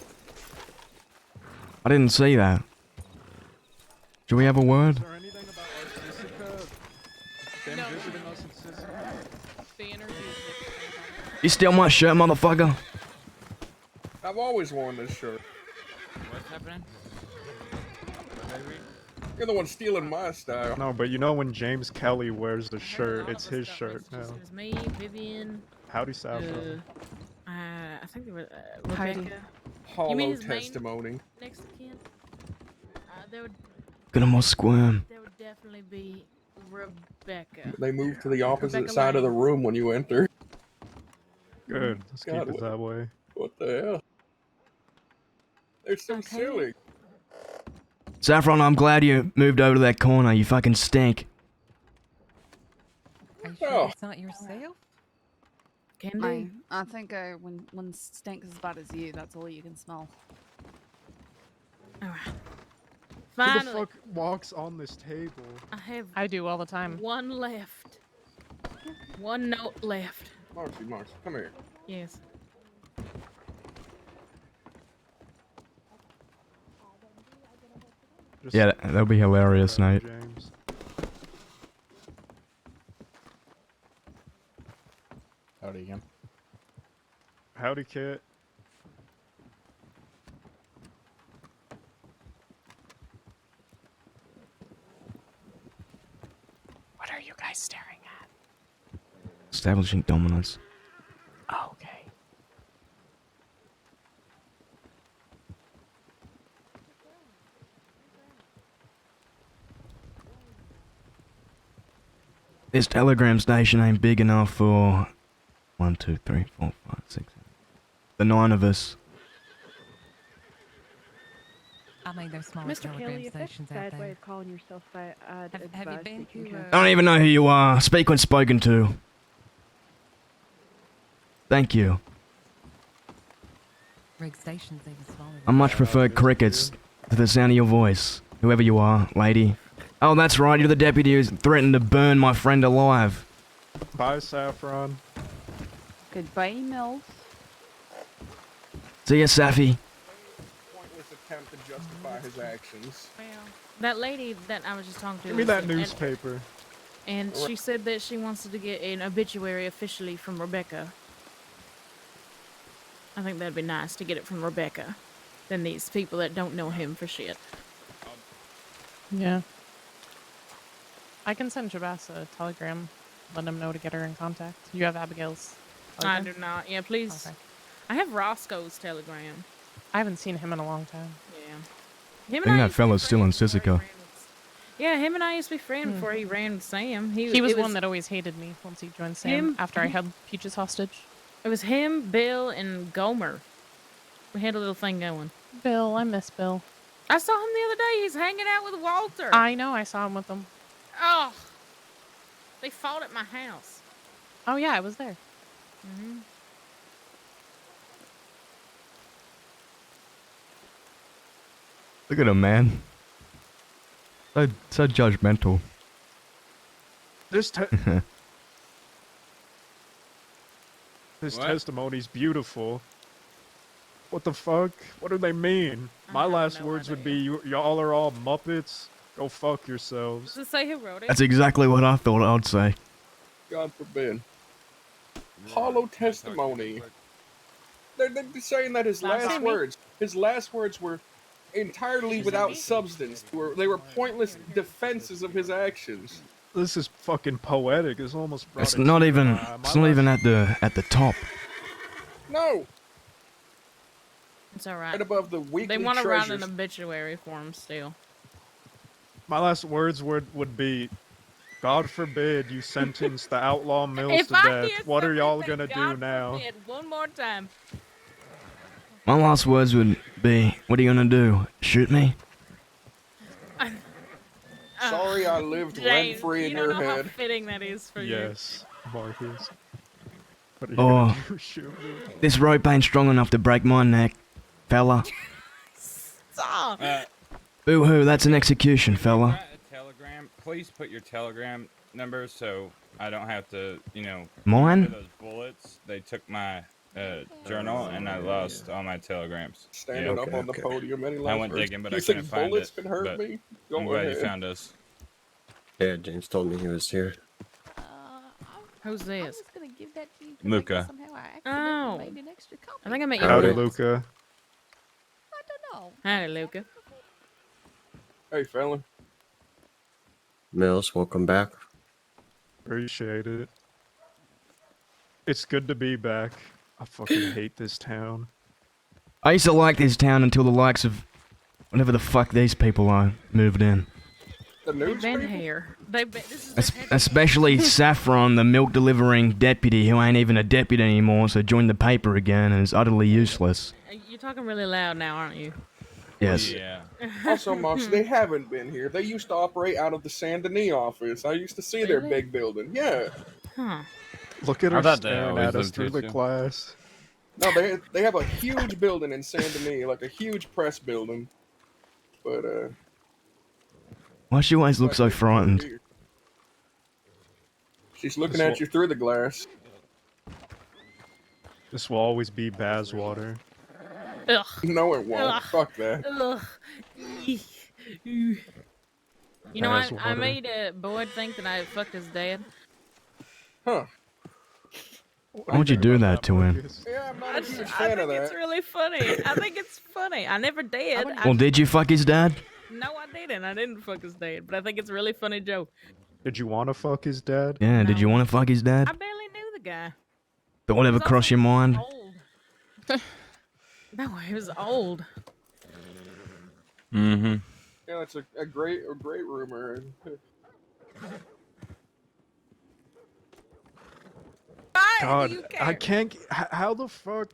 I didn't see that. Do we have a word? Is there anything about Jessica? Them visiting us in Sicily? The interview. You steal my shirt, motherfucker. I've always worn this shirt. What's happening? You're the one stealing my style. No, but you know when James Kelly wears the shirt, it's his shirt now. It was me, Vivian. Howdy, Saffron. I think they were Howdy. Rebecca. Hollow You mean his testimony. Name next to Ken? There would. Gonna more squirm. There would definitely be Rebecca. They moved to the opposite Rebecca side of the Lane. room when you enter. Good. Let's keep God, it that way. What the hell? They're so silly. Saffron, I'm glad you moved over to that corner. You fucking stink. Are you sure Oh. it's not yourself? I think when stinks as bad as you, that's all you can smell. Alright. Who Finally, the fuck walks on this table? I do all the time. One left. One note left. Marcy, come here. Yes. Yeah, that'll be hilarious, Nate. James. Howdy again. Howdy, Kit. What are you guys staring at? Establishing dominance. Oh, okay. This telegram station ain't big enough for 1, 2, 3, 4, 5, 6, 7. The 9 of us. I mean, there's smaller Mr. telegram Kelly, if that's a stations out bad way there. of calling yourself by, Have you advise been that you to, can- I don't even know who you are. Speak when spoken to. Thank you. Rig stations even smaller. I much prefer crickets to the sound of your voice. Whoever you are, lady. Oh, that's right. You're the deputy who's threatened to burn my friend alive. Bye, Saffron. Goodbye, Mills. See ya, Safi. Pointless attempt to justify his actions. Well, that lady that I was just talking to. Give me was that an newspaper. And she said that she wants to get an obituary officially from Rebecca. I think that'd be nice to get it from Rebecca than these people that don't know him for shit. Yeah. I can send Jabas a telegram, let him know to get her in contact. You have Abigail's I telegram? do not. Yeah, please. Okay. I have Roscoe's telegram. I haven't seen him in a long time. Yeah. I Him think that used to be fella's still in friends before Sisica. he ran with- Yeah, him and I used to be friends before he ran with Sam. He was it one that always hated me once he joined Sam Him? after I held Peaches hostage. It was him, Bill, and Gomer. We had a little thing going. Bill, I miss Bill. I saw him the other day. He's hanging out with Walter. I know, I saw him with them. Oh, they fought at my house. Oh yeah, I was there. Mm-hmm. Look at him, man. So judgmental. This this testimony's beautiful. What the fuck? What do they mean? My last words would be, y'all are all Muppets. Go fuck yourselves. Does it say who wrote it? That's exactly what I thought I'd say. God forbid. Hollow testimony. They're saying that his last words were entirely without substance. They were pointless defenses of his actions. This is fucking poetic. It's almost brought It's a not tear to even. my eye. It's not even at the top. No. It's alright. Right above the weekly They want to write an treasures. obituary for him still. My last words would be, God forbid you sentence the outlaw Mills If to I death. hear What are y'all something, gonna do God now? forbid, one more time. My last words would be, "What are you gonna do? Shoot me?" Sorry I lived rent free in you your don't know head. how fitting that is for Yes, Marcus. What are you Or, gonna do? Shoot me? "This rope ain't strong enough to break my neck, fella." Stop. Boo-hoo, that's an execution, fella. A telegram. Please put your telegram number so I don't have to, Mine? for those bullets. They took my journal and I lost all my telegrams. Standing up on the podium any I last went words. digging, but You I couldn't think find bullets it. can hurt but me? I'm Go glad you ahead. found us. Yeah, James told me he was here. Who's this? Luca. Oh. I think I met you. Howdy, once. Luca. Howdy, Luca. Hey, fella. Mills, welcome back. Appreciate it. It's good to be back. I fucking hate this town. I used to like this town until the likes of whatever the fuck these people are moved in. The They've news been people? here. This is Especially Saffron, the milk-delivering deputy who ain't even a deputy anymore, so joined the paper again and is utterly useless. You're talking really loud now, aren't you? Yes. Yeah. Also, Mox, they haven't been here. They used to operate out of the Saint Denis office. I used to see their Really? big building. Yeah. Huh. Look at I her thought they staring always at us lived through here, the too. glass. No, they have a huge building in Saint Denis, like a huge press building. But Why she always look so frightened? she's looking at you through the glass. This will always be Basswater. Ugh. No, it won't. Ugh. Fuck that. Ugh. You know, I Basswater. made Boyd think that I fucked his dad. Huh. Why would you do that to him? Yeah, I'm not I a huge think fan of it's that. really funny. I think it's funny. I never did. Well, did you fuck his dad? No, I didn't. I didn't fuck his dad, but I think it's a really funny joke. Did you want to fuck his dad? Yeah, did you want to fuck his dad? I barely knew the guy. But whatever crossed your mind? Old. No, he was old. Mm-hmm. Yeah, it's a great rumor. God, I can't. How the fuck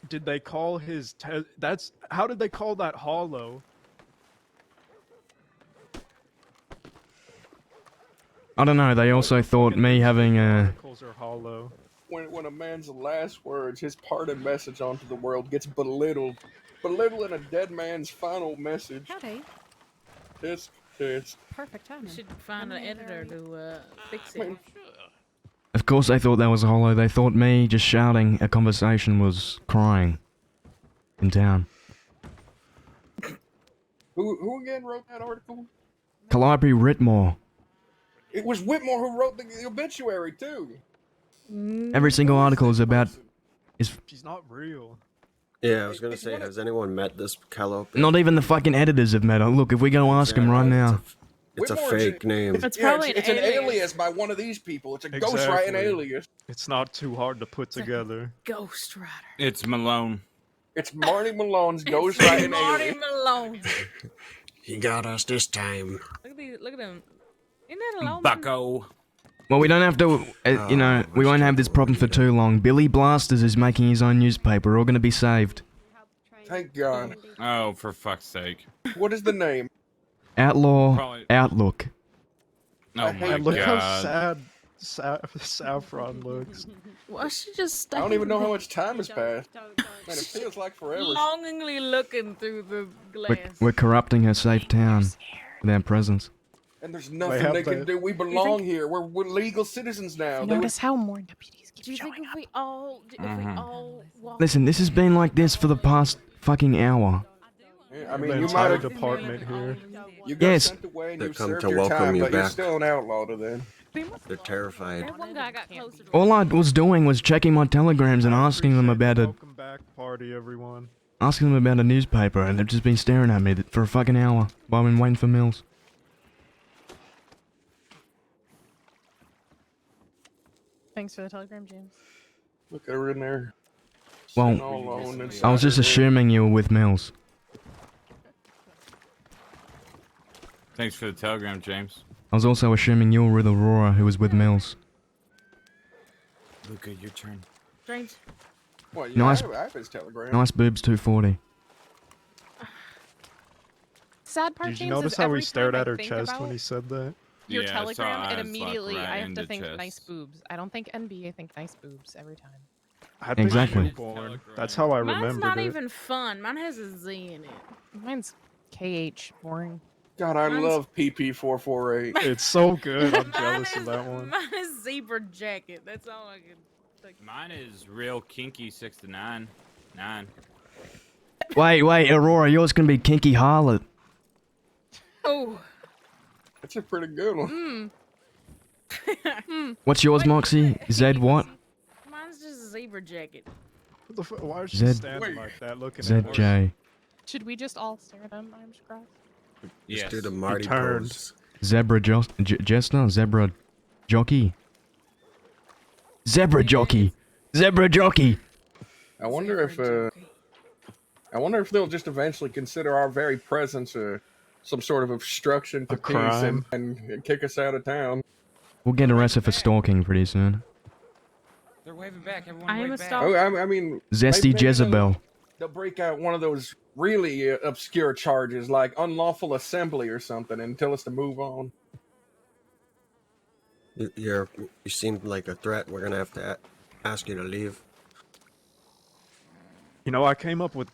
did they call his? That's how did they call that hollow? I don't know, they also thought me having a... Articles are hollow. When a man's last words, his parting message onto the world gets belittled, belittling a dead man's final message. Howdy. Tisk, tisk. Perfect timing. We should find an editor to fix it. Of course they thought that was hollow, they thought me just shouting a conversation was crying in town. Who again wrote that article? Calliope Ritmore. It was Whitmore who wrote the obituary too. Every single article is about... She's not real. Yeah, I was gonna say, has anyone met this Calliope? Not even the fucking editors have met her. Look, if we go ask him right now... It's a Whitmore's fake name. It's an alias by one of these people. It's a ghostwriting alias. It's not too hard to put together. Ghost Rider. It's Malone. It's Marty Malone's ghostwriting Marty alias. Malone. He got us this time. Look at him. Isn't that a long Bucko. Well, we don't have to, you know, we won't have this problem for too long. Billy Blasters is making his own newspaper. We're all gonna be saved. Thank God. Oh, for fuck's sake. What is the name? Outlaw Probably- Outlook. Oh my Look god. how sad Saffron looks. Well, she just. I don't even know how much time has passed. Man, it feels like forever. Longingly looking through the glass. We're corrupting her safe town with our presence. And there's nothing they can do. We belong here. We're legal citizens now. Notice how more deputies keep Do you think showing if we all, walk Listen, this has been like this for the past fucking hour. Yeah, I mean, The you entire might have department here. You got Yes. sent away and They you come served to your welcome time, you but you're back. still an outlaw to them. They're terrified. That one guy got closer to All I was doing was checking my telegrams and asking them about a Welcome back, party, everyone. asking them about a newspaper, and they've just been staring at me for a fucking hour while I've been waiting for Mills. Thanks for the telegram, James. Look at her in there. Well, sitting all alone I inside was just her head. assuming you were with Mills. Thanks for the telegram, James. I was also assuming you were with Aurora, who was with Mills. Luca, your turn. Strange. Well, yeah, Nice, I have his telegram. nice boobs, 240. Sad part, Did you James, notice is how every he stared time at I her think chest about when he said that? your Yeah, I saw telegram, eyes it lock immediately right I have in to the think chest. nice boobs. I don't think NB, I think nice boobs every time. I think Exactly. newborn. That's how I Mine's remembered not it. even fun. Mine has a Z in it. Mine's KH, boring. God, I Mine's- love PP448. It's so good. I'm Mine jealous is, of that one. Mine is zebra jacket. That's all I can think. Mine is real kinky 6 to 9. 9. Wait, Aurora, yours can be Kinky Harlot. Oh. That's a pretty good one. What's yours, Moxie? Zed what? Mine's just a zebra jacket. What the why is she Zed- standing like that looking at us? ZJ. Should we just all stare at him, arms crossed? Just do the Marty turned. pose. Zebra Jester? Zebra Jockey? Zebra Jockey! Zebra Jockey! I wonder if they'll just eventually consider our very presence some sort of obstruction to A peace crime. and kick us out of town. We'll get arrested for stalking pretty soon. They're waving back. Everyone I am a wave back. stalker. Oh, I mean, Zesty maybe Jezebel. they'll break out one of those really obscure charges like unlawful assembly or something and tell us to move on. You seem like a threat. We're gonna have to ask you to leave. You know, I came up with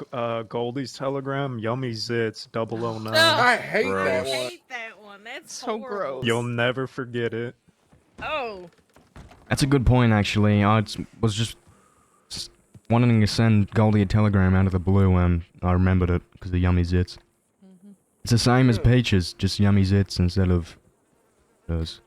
Goldie's telegram, Yummy Zits 009. I hate Gross. that I one. hate that one. That's So horrible. gross. You'll never forget it. Oh. That's a good point, actually. Was just wanting to send Goldie a telegram out of the blue, and I remembered it because of Yummy Zits. It's the same as Peaches, just Yummy Zits instead of those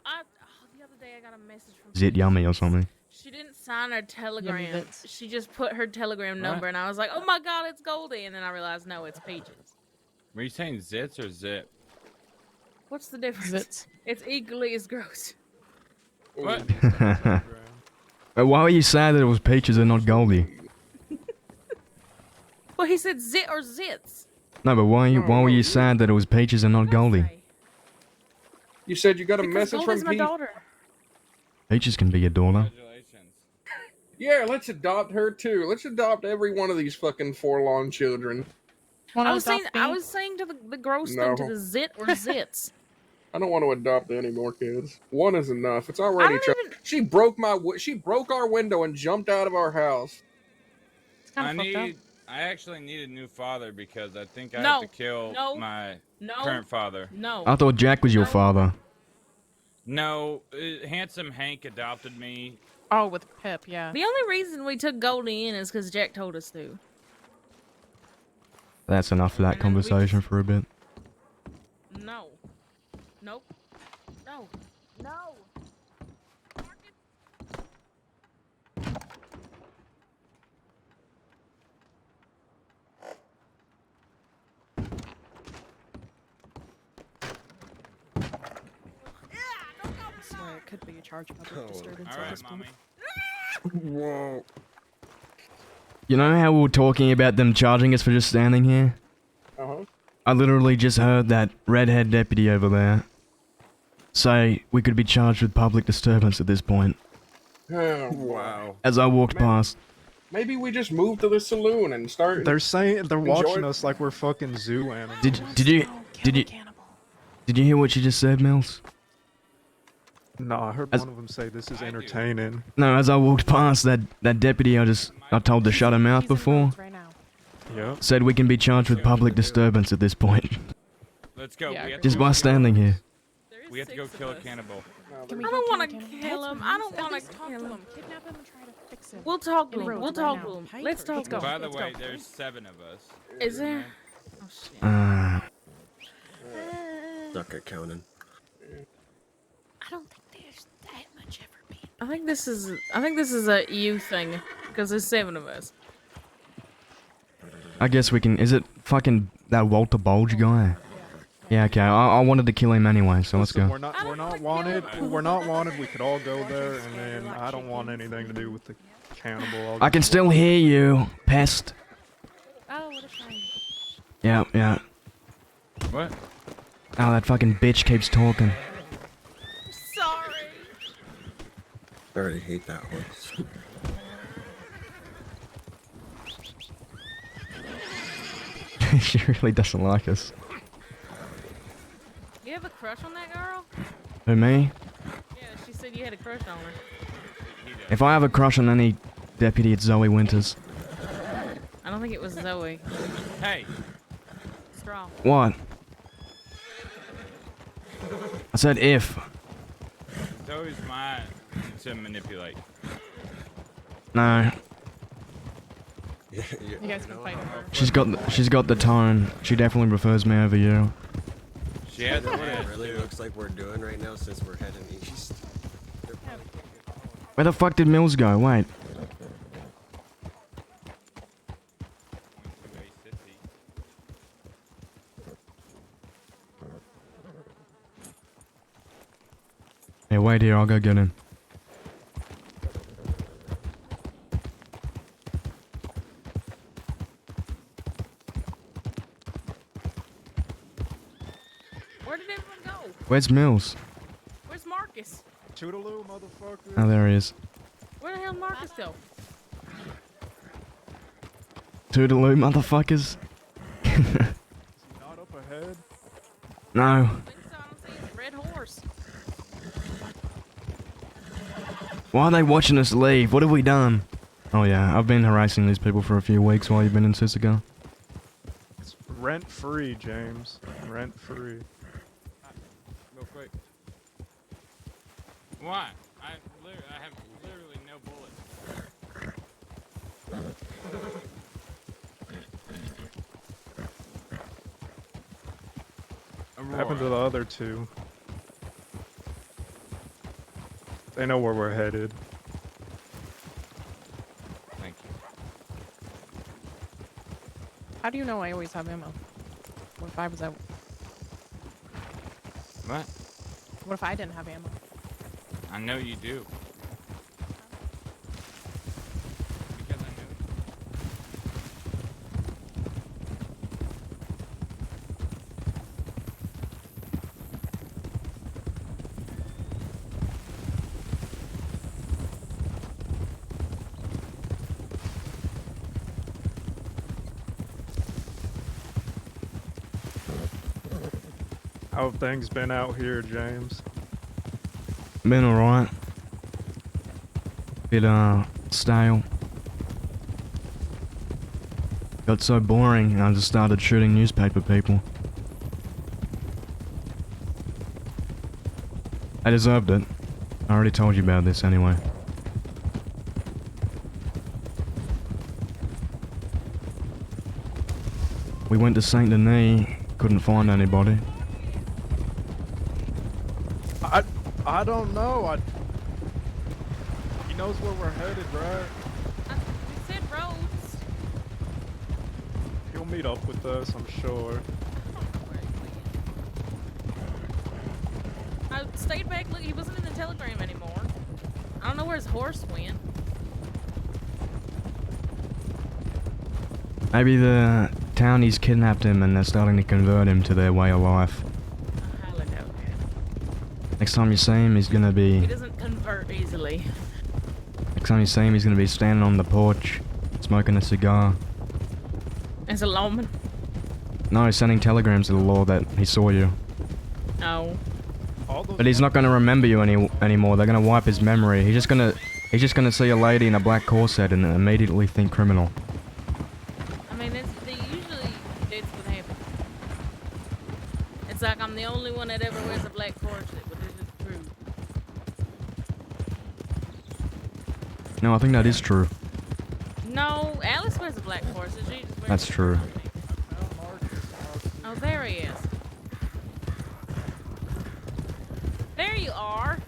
The other day I got a message from Zit Yummy or something. She didn't sign her telegram. bits. She just put her telegram number, and I was like, "Oh my god, it's Goldie!" And then I realized, no, it's Peaches. Were you saying zits or zip? What's the difference? Zits. It's equally as gross. What? Why were you sad that it was Peaches and not Goldie? Well, he said zit or zits. No, but why were you sad that it was Peaches and not Goldie? You said you got a Because message Goldie's from my Pete. daughter. Peaches can be your daughter. Yeah, let's adopt her too. Let's adopt every one of these fucking forlorn children. Wanna I was saying, adopt I me? was saying to the gross No. thing to the zit or zits. I don't want to adopt any more kids. One is enough. It's already. She broke She broke our window and jumped out of our house. I actually need a new father because I think I No. have to kill No. my No. current father. No. I thought Jack was your father. No, handsome Hank adopted me. Oh, with Pip, yeah. The only reason we took Goldie in is because Jack told us to. That's enough for that conversation for a bit. No. Nope. No. No. I swear it could be a charge of public disturbance All at right, this point. mommy. Whoa. You know how we were talking about them charging us for just standing here? Uh-huh. I literally just heard that redhead deputy over there say we could be charged with public disturbance at this point. Wow. As I walked past. Maybe we just move to the saloon and start. They're saying they're watching Enjoy- us like we're fucking zoo animals. Did you hear what you just said, Mills? No, I heard one of them say this is entertaining. No, as I walked past that deputy I told to shut her mouth before, Yeah. said we can be charged with public disturbance at this point. Let's go. Yeah, We have Just to by go standing here. We have to go kill a cannibal. I don't want to kill him. I don't want to kill him. Kidnap him and try to fix him. We'll talk to In him. roads We'll right talk now. to him. Papers. Let's talk to him. By the way, there's 7 of us. Is there? Oh shit. Suck at counting. I don't think there's that much ever been. I think this is a you thing because there's 7 of us. I guess we can. Is it fucking that Walter Bulge guy? Yeah, okay. I wanted to kill him anyway, so let's Listen, go. We're not wanted. We're not wanted. We could all go there, and then I don't want anything to do with the cannibal. I can still hear you, pest. Oh, what a shame. Yeah. What? Oh, that fucking bitch keeps talking. Sorry. I already hate that horse. She really doesn't like us. You have a crush on that girl? Who, me? Yeah, she said you had a crush on her. If I have a crush on any deputy, it's Zoe Winters. I don't think it was Zoe. Hey. Straw. What? I said if. Zoe's mine to manipulate. No. You guys can fight her. She's got the tone. She definitely prefers me over you. She has What it really looks like we're doing right now since we're heading east. Where the fuck did Mills go? Wait. Hey, wait here. I'll go get him. Where did everyone go? Where's Mills? Where's Marcus? Toodaloo, motherfucker. Oh, there he is. Where the hell did Marcus go? Toodaloo, motherfuckers. Not up ahead. No. I think so. I don't see his red horse. Why are they watching us leave? What have we done? Oh yeah, I've been harassing these people for a few weeks while you've been in Sisika. It's rent free, James. Rent free. Real quick. Why? I have literally no bullets. What happened to the other 2? They know where we're headed. Thank you. How do you know I always have ammo? What if I was out? What? What if I didn't have ammo? I know you do. Because I know How have things been out here, James? Been alright. Bit, stale. Got so boring, I just started shooting newspaper people. I deserved it. I already told you about this anyway. We went to Saint Denis, couldn't find anybody. I don't know. He knows where we're headed, right? You said roads. He'll meet up with us, I'm sure. I stayed back. Look, he wasn't in the telegram anymore. I don't know where his horse went. Maybe the townies kidnapped him and they're starting to convert him to their way of life. I highly doubt that. Next time you see him, he's gonna be... He doesn't convert easily. Next time you see him, he's gonna be standing on the porch, smoking a cigar. As a lawman. No, he's sending telegrams to the law that he saw you. Oh. But he's not gonna remember you anymore. They're gonna wipe his memory. He's just gonna see a lady in a black corset and immediately think criminal. I mean, it's what happens. It's like I'm the only one that ever wears a black corset, but this is true. No, I think that is true. No, Alice wears a black corset. She just wears That's true. Oh, there he is. There you are.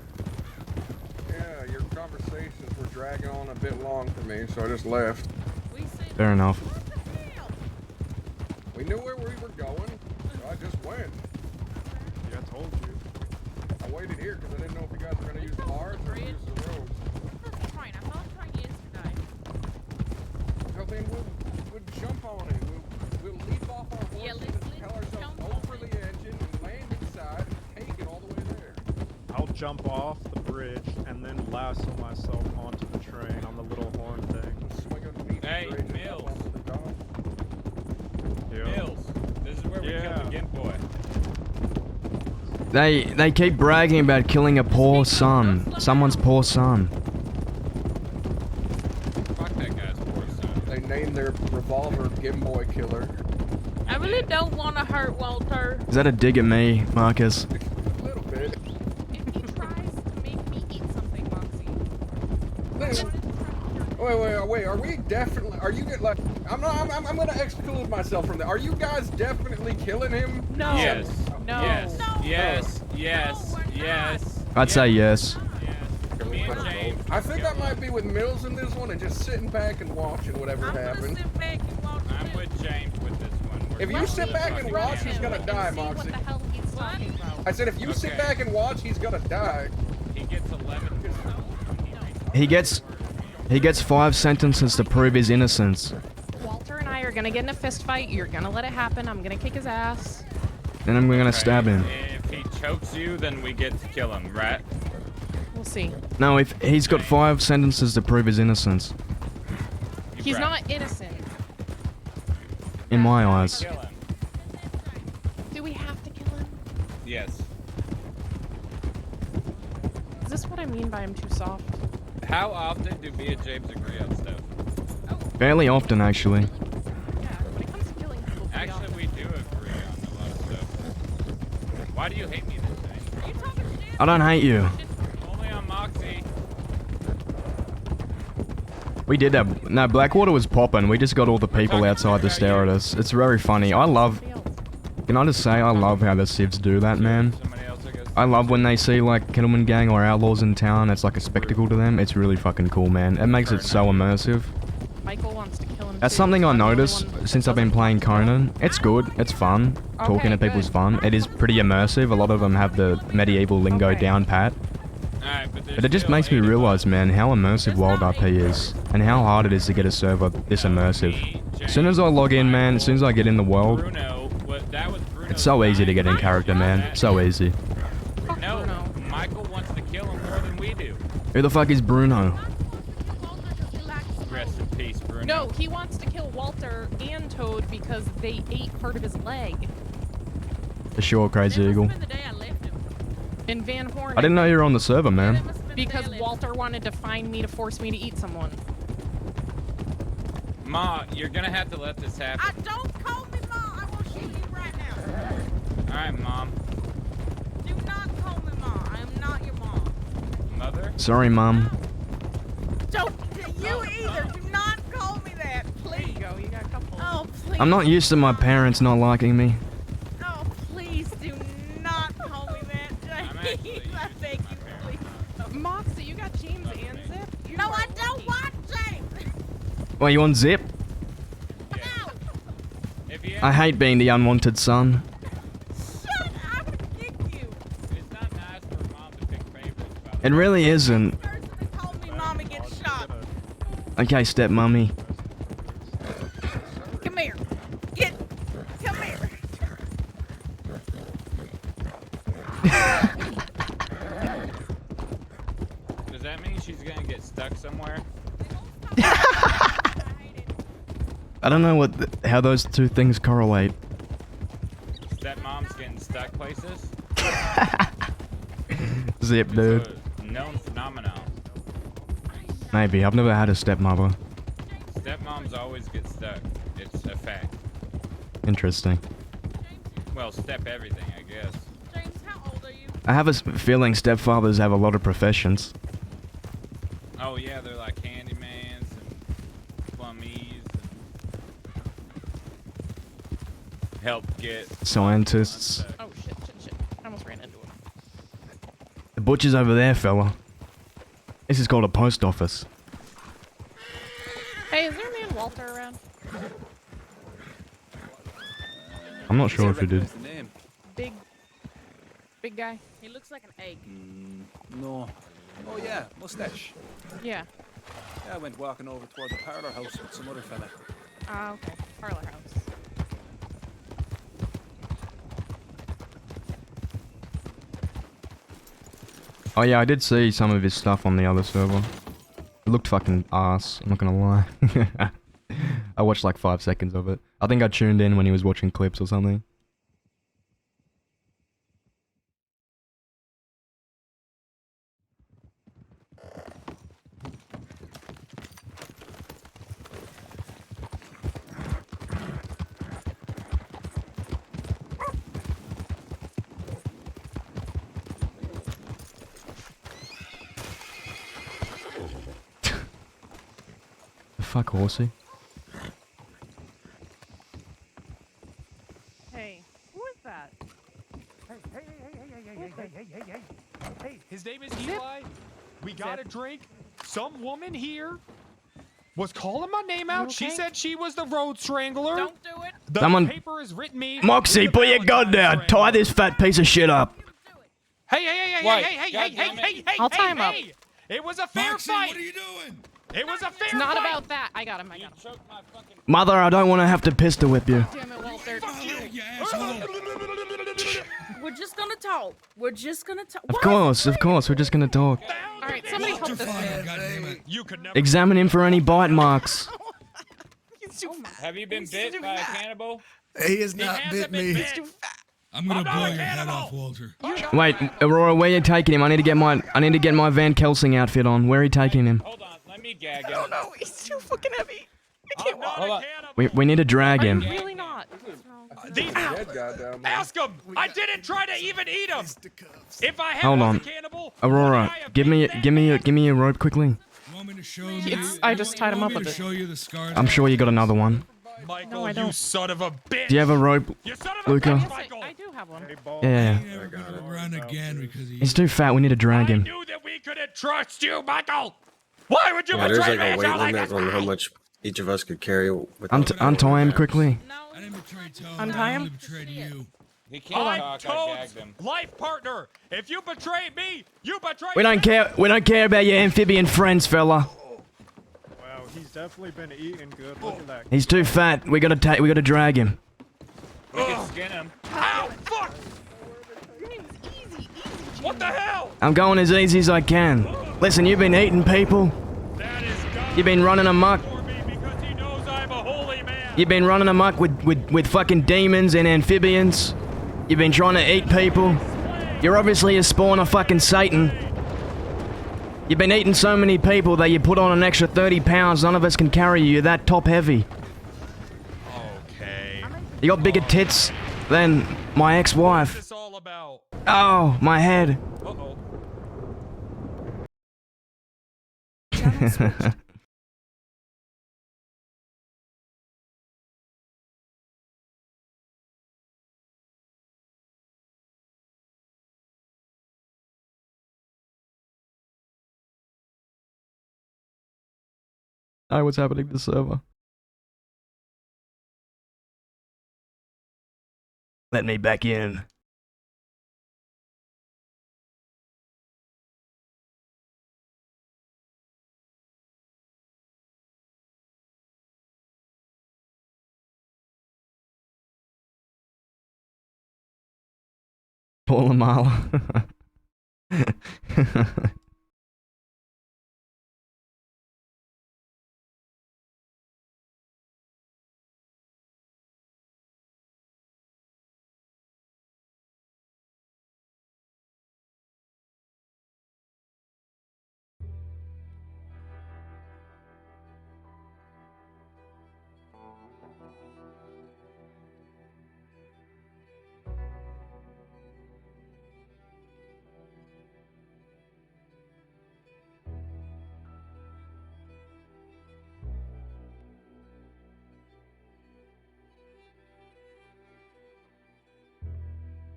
Yeah, your conversations were dragging on a bit long for me, so I just left. Fair enough. We knew where we were going, so I just went. Yeah, I told you. I waited here because I didn't know if you guys were going to use the bars or use the roads. Train. I saw the train yesterday. So then we'll jump on it. We'll leap off our horses and tell ourselves over the engine and land inside and take it all the way there. I'll jump off the bridge and then lasso myself onto the train on the little horn thing. Hey, Mills. Yeah. Mills. This is where we killed the Gimp boy. They keep bragging about killing a poor son. Someone's poor son. Fuck that guy's poor son. They named their revolver Gimboy Killer. I really don't want to hurt Walter. Is that a dig at me, Marcus? A little bit. If he tries to make me eat something, Moxie. Wait, are we definitely, are you get like, I'm gonna exclude myself from that. Are you guys definitely killing him? No. Yes. No. Yes. No. Yes. Yes. Yes. I'd say yes. Me and James. I think I might be with Mills in this one and just sitting back and watching whatever happens. I'm with James with this one. If you sit back and watch, he's gonna die, Moxie. I said if you sit back and watch, he's gonna die. He gets 11. He gets 5 sentences to prove his innocence. Walter and I are gonna get in a fist fight. You're gonna let it happen. I'm gonna kick his ass. Then I'm gonna stab him. If he chokes you, then we get to kill him, right? We'll see. No, if he's got 5 sentences to prove his innocence. He's not innocent. In my eyes. Kill him. Do we have to kill him? Yes. Is this what I mean by I'm too soft? How often do me and James agree on stuff? Fairly often, actually. Yeah, when it comes to killing people, pretty Actually, we do agree on a lot of stuff. Why do you hate me this day? I don't hate you. Only on Moxie. We did have... No, Blackwater was popping. We just got all the people outside to stare at us. It's very funny. I love... Can I just say, I love how the civs do that, man. I love when they see, like, Kittleman Gang or Outlaws in town. It's like a spectacle to them. It's really fucking cool, man. It makes it so immersive. Michael wants to kill him. That's something I noticed since I've been playing Conan. It's good. It's fun. Talking to people's fun. It is pretty immersive. A lot of them have the medieval lingo down pat. But it just makes me realize, man, how immersive WildRP is. And how hard it is to get a server this immersive. As soon as I log in, man, as soon as I get in the world, it's so easy to get in character, man. So easy. No, Michael wants to kill him more than we do. Who the fuck is Bruno? Rest in peace, Bruno. No, he wants to kill Walter and Toad because they ate part of his leg. For sure, Crazy Eagle. In Van Horn. I didn't know you were on the server, man. Because Walter wanted to find me to force me to eat someone. Ma, you're gonna have to let this happen. Don't call me Mom. I will shoot you right now. Alright, Mom. Do not call me Mom. I am not your mom. Mother? Sorry, Mom. Don't you either. Do not call me that, please. There you go. You got a couple. Oh, please. I'm not used to my parents not liking me. Oh, please do not call me that, James. I beg you, please. Moxie, you got James and Zip? No, I don't want James. Well, you want Zip? I hate being the unwanted son. Shut up. I'm gonna kick you. It's not nice for Mom to pick favorites. It really isn't. Call me Mom and get shot. Okay, stepmommy. Come here. Come here. Does that mean she's gonna get stuck somewhere? I don't know how those two things correlate. Stepmom's getting stuck places? Zip, dude. It's a known phenomenon. Maybe. I've never had a stepmother. Stepmoms always get stuck. It's a fact. Interesting. Well, step everything, I guess. James, how old are you? I have a feeling stepfathers have a lot of professions. Oh yeah, they're like handymans and plummies and help get Scientists. Oh shit. I almost ran into him. The butcher's over there, fella. This is called a post office. Hey, is there a man Walter around? I'm not sure if you did. Big guy. He looks like an egg. No. Oh yeah, mustache. Yeah. Yeah, I went walking over toward the parlor house with some other fella. Ah, okay. Parlor house. Oh yeah, I did see some of his stuff on the other server. It looked fucking ass, I'm not gonna lie. I watched like 5 seconds of it. I think I tuned in when he was watching clips or something. Fuck horsey. Hey, who is that? Hey, his name is Eli. We got a drink. Some woman here was calling my name out. She said she was the road strangler. Don't do it. The Someone- paper has written me. Moxie, put your gun down! Tie this fat piece of shit up! Hey! I'll tie him up. It was a fair fight. What are you doing? It was a fair It's not fight. about that. I got him. Mother, I don't want to have to pistol whip you. Damn it, Walter. We're just gonna talk. We're just gonna talk. Of course, we're just gonna talk. All right, somebody help this man. You could never. Examine him for any bite marks. Have you been bit by a cannibal? He has not bit me. I'm gonna blow your head off, Walter. Wait, Aurora, where you taking him? I need to get my Van Helsing outfit on. Where are you taking him? Hold on, let me gag him. No, he's too fucking heavy. I can't walk. Hold on. We need to drag him. Really not. Dead guy down there. Ask him. I didn't try to even eat him. If I had Hold was on. a cannibal, Aurora, give me a rope quickly. Want me to show you? I just tied him up with it. Show you the scar. I'm sure you got another one. Michael, No, I don't. you son of a bitch. Do you have a rope, You son of a Luca? bitch, Yes, Michael. I do have one. Yeah. He's never gonna run again because He's too fat. We need to drag I him. knew that we couldn't trust you, Michael. Why would you Yeah, there's betray like a me? weight You're like limit on how much each of us could carry. Untie him quickly. I didn't betray Tony. Untie I him? only betrayed you. He can't I'm talk, I Toad's gagged him. life partner. If you betray me, you betray We don't care. We don't care about your amphibian friends, fella. Wow, he's definitely been eating good. Look at that. He's too fat. We gotta drag him. We can skin him. Ow, fuck! What the hell? I'm going as easy as I can. Listen, you've been eating people. That is God You've been running amok. for me because he knows I'm a holy man. You've been running amok with fucking demons and amphibians. You've been trying to eat people. You're obviously a spawn of fucking Satan. You've been eating so many people that you put on an extra 30 pounds. None of us can carry you. You're that top heavy. Okay. You got bigger tits than my ex-wife. What's this all about? Oh, my head. Uh-oh. Oh, what's happening to the server? Let me back in. Paul Amala.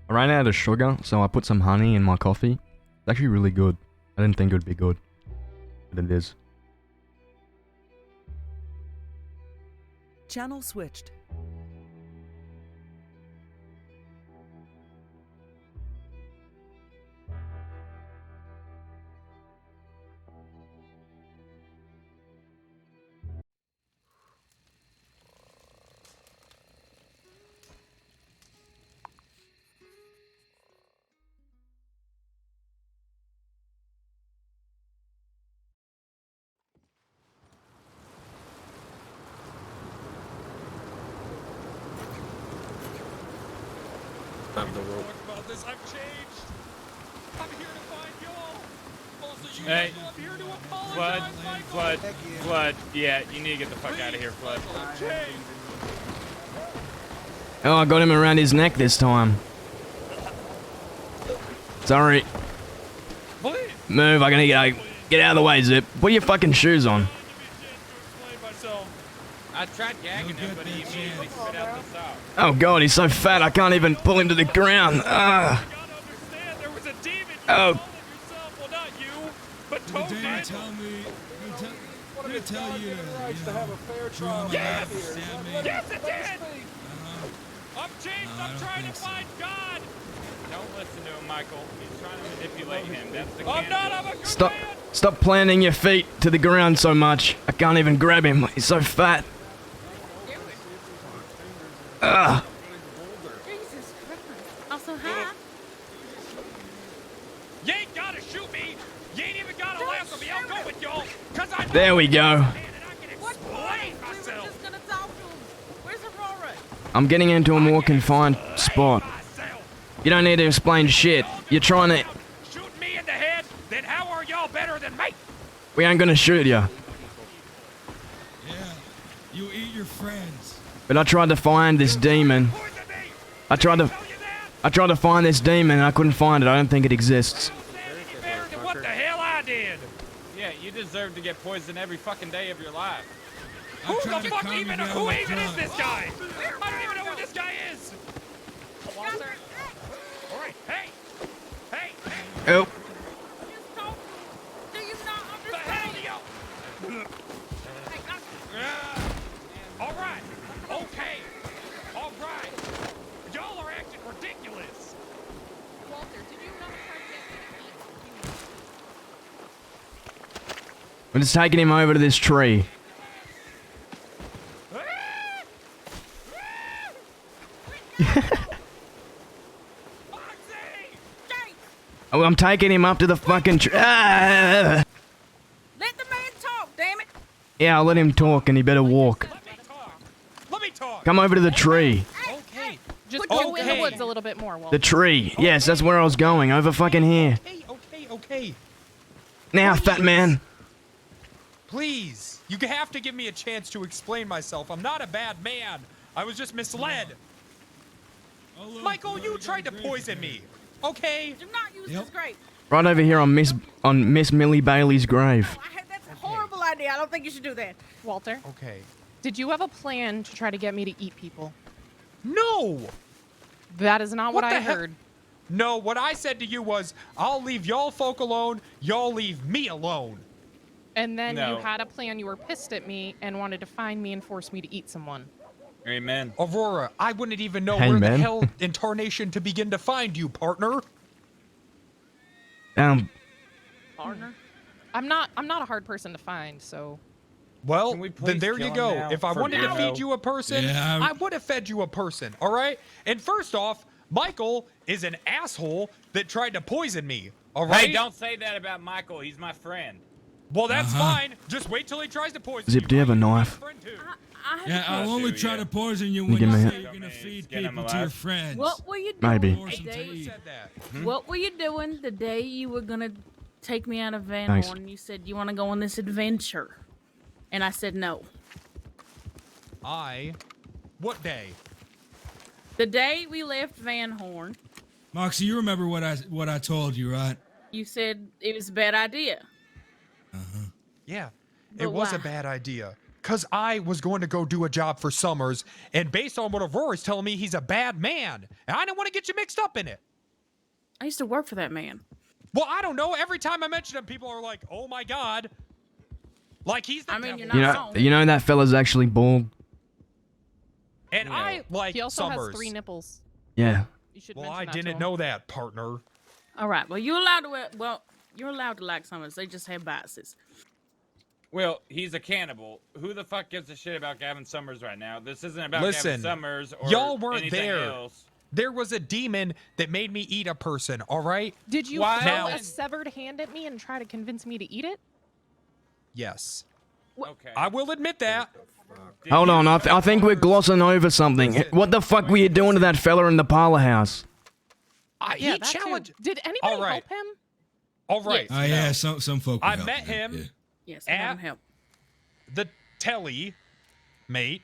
I ran out of sugar, so I put some honey in my coffee. It's actually really good. I didn't think it would be good, but it is. Channel switched. Have the rope. Talk about this. I've changed. I'm here to find y'all. Also, you Hey, Michael, I'm here to Flood, apologize, Michael. Flood, yeah, you need to get the fuck out of here, Flood. I've changed. Oh, I got him around his neck this time. Sorry. Please. Move, I gotta get out of the way, Zip. Put your fucking shoes on. I tried gagging him, but he immediately spit out the sock. Oh god, he's so fat I can't even pull him to the ground. Ah. Oh. But Didn't tell me. Didn't tell you to draw my Yes! stab me. Yes, it did! I'm changed. I'm trying to find God. Don't listen to him, Michael. He's trying to manipulate him. That's the I'm not. I'm a good Stop planting your feet to the ground so much. I can't even grab him. He's so fat. Ugh. Jesus Christ. Also, hi. You ain't gotta shoot me. You ain't even gotta laugh at me. I'll go with y'all. Cause I There we go. explain myself. Just gonna talk to him. Where's Aurora? I'm getting into a more confined spot. You don't need to explain shit. You're trying to... Shoot me in the head. Then how are y'all better than me? We ain't gonna shoot you. Yeah, you eat your friends. But I tried to find this demon. I tried to find this demon and I couldn't find it. I don't think it exists. What the hell I did? Yeah, you deserve to get poisoned every fucking day of your life. Who the fuck even? Who even is this guy? I don't even know who this guy is. Walter. All right, hey, hey, hey. Oh. Do you not The hell do you? All right, okay, all right. Y'all are acting ridiculous. Walter, did you not try to get me? We're just taking him over to this tree. Oh, I'm taking him up to the fucking tree. Ah! Let the man talk, damn it. Yeah, I'll let him talk and he better walk. Let me talk. Come over to the tree. Okay. Just go in the woods a little bit more, Walter. The tree. Yes, that's where I was going. Over fucking here. Okay. Now, fat man. Please, you have to give me a chance to explain myself. I'm not a bad man. I was just misled. Michael, you tried to poison me. Okay. Do not use this grape. Right over here on Miss Millie Bailey's grave. That's a horrible idea. I don't think you should do that. Walter. Okay. Did you have a plan to try to get me to eat people? No. That is not what I the heard. No, what I said to you was, I'll leave y'all folk alone. Y'all leave me alone. And then No. you had a plan. You were pissed at me and wanted to find me and force me to eat someone. Amen. Aurora, I wouldn't even know Hey, where man. the hell in tarnation to begin to find you, partner. Partner? I'm not a hard person to find, so. Well, Can we then please there kill you him go. now If I for wanted to now? feed you a person, Yeah, I would have fed you a person, all right? And first off, Michael is an asshole that tried to poison me, all right? Hey, don't say that about Michael. He's my friend. Well, that's fine. Just wait till he tries to poison Zip, do you have a knife? Yeah, I'll only try to poison you Can you when give you me a say hit? you're gonna feed Skin him people to your alive. friends. What were you doing? Maybe. Force them to Dave? eat. What were you doing the day you were gonna take me out of Van Thanks. Horn? You said you want to go on this adventure, and I said no. What day? The day we left Van Horn, Moxie, you remember what I told you, right? you said it was a bad idea. Yeah, But it was why? a bad idea. because I was going to go do a job for Summers, and based on what Aurora's telling me, he's a bad man, and I didn't want to get you mixed up in it. I used to work for that man. Well, I don't know. Every time I mention him, people are like, "Oh my god!" Like he's the devil. You're not wrong. You know that fella's actually bald. And I like He also Summers. has 3 nipples. Yeah. You should Well, mention I that to didn't him. know that, partner. All right. Well, you're allowed to. You're allowed to like Summers. They just have biases. Well, he's a cannibal. Who the fuck gives a shit about Gavin Summers right now? This isn't about Listen, Gavin Summers or y'all weren't anything there. else. There was a demon that made me eat a person, all right? Did you Why? throw Now- a severed hand at me and try to convince me to eat it? Yes. Okay. I will admit that. Hold on, I think we're glossing over something. What the fuck were you doing to that fella in the parlor house? Yeah, He that too. challenged. Did anybody All right. help him? All right. Oh yeah, some folk. I will help met man, him yeah. Yes, I have at help. the telly, mate.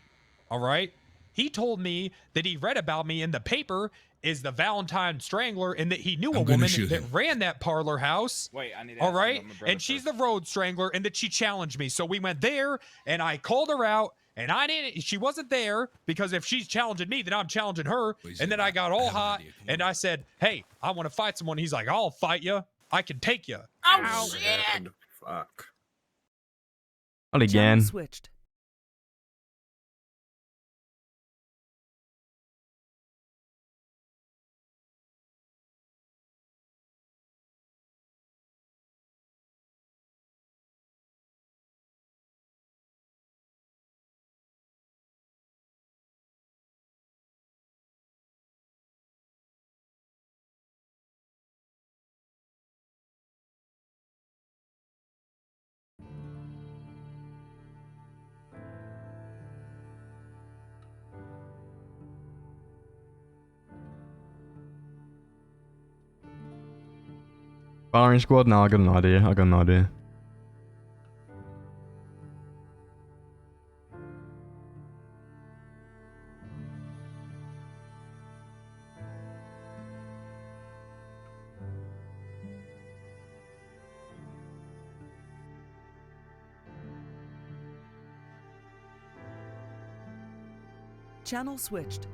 All right. He told me that he read about me in the paper as the Valentine Strangler and that he knew a I'm gonna woman shoot that him. ran that parlor house. Wait, I need to All ask right. about my brother And she's first. the Road Strangler and that she challenged me. So we went there and I called her out and I didn't, she wasn't there because if she's challenging me, then I'm challenging her. And then I got all hot and I said, "Hey, I want to fight someone." He's like, "I'll fight you. I can take you." Oh shit! Fuck. Not again. Switched. Firing squad? No, I got an idea. Channel switched.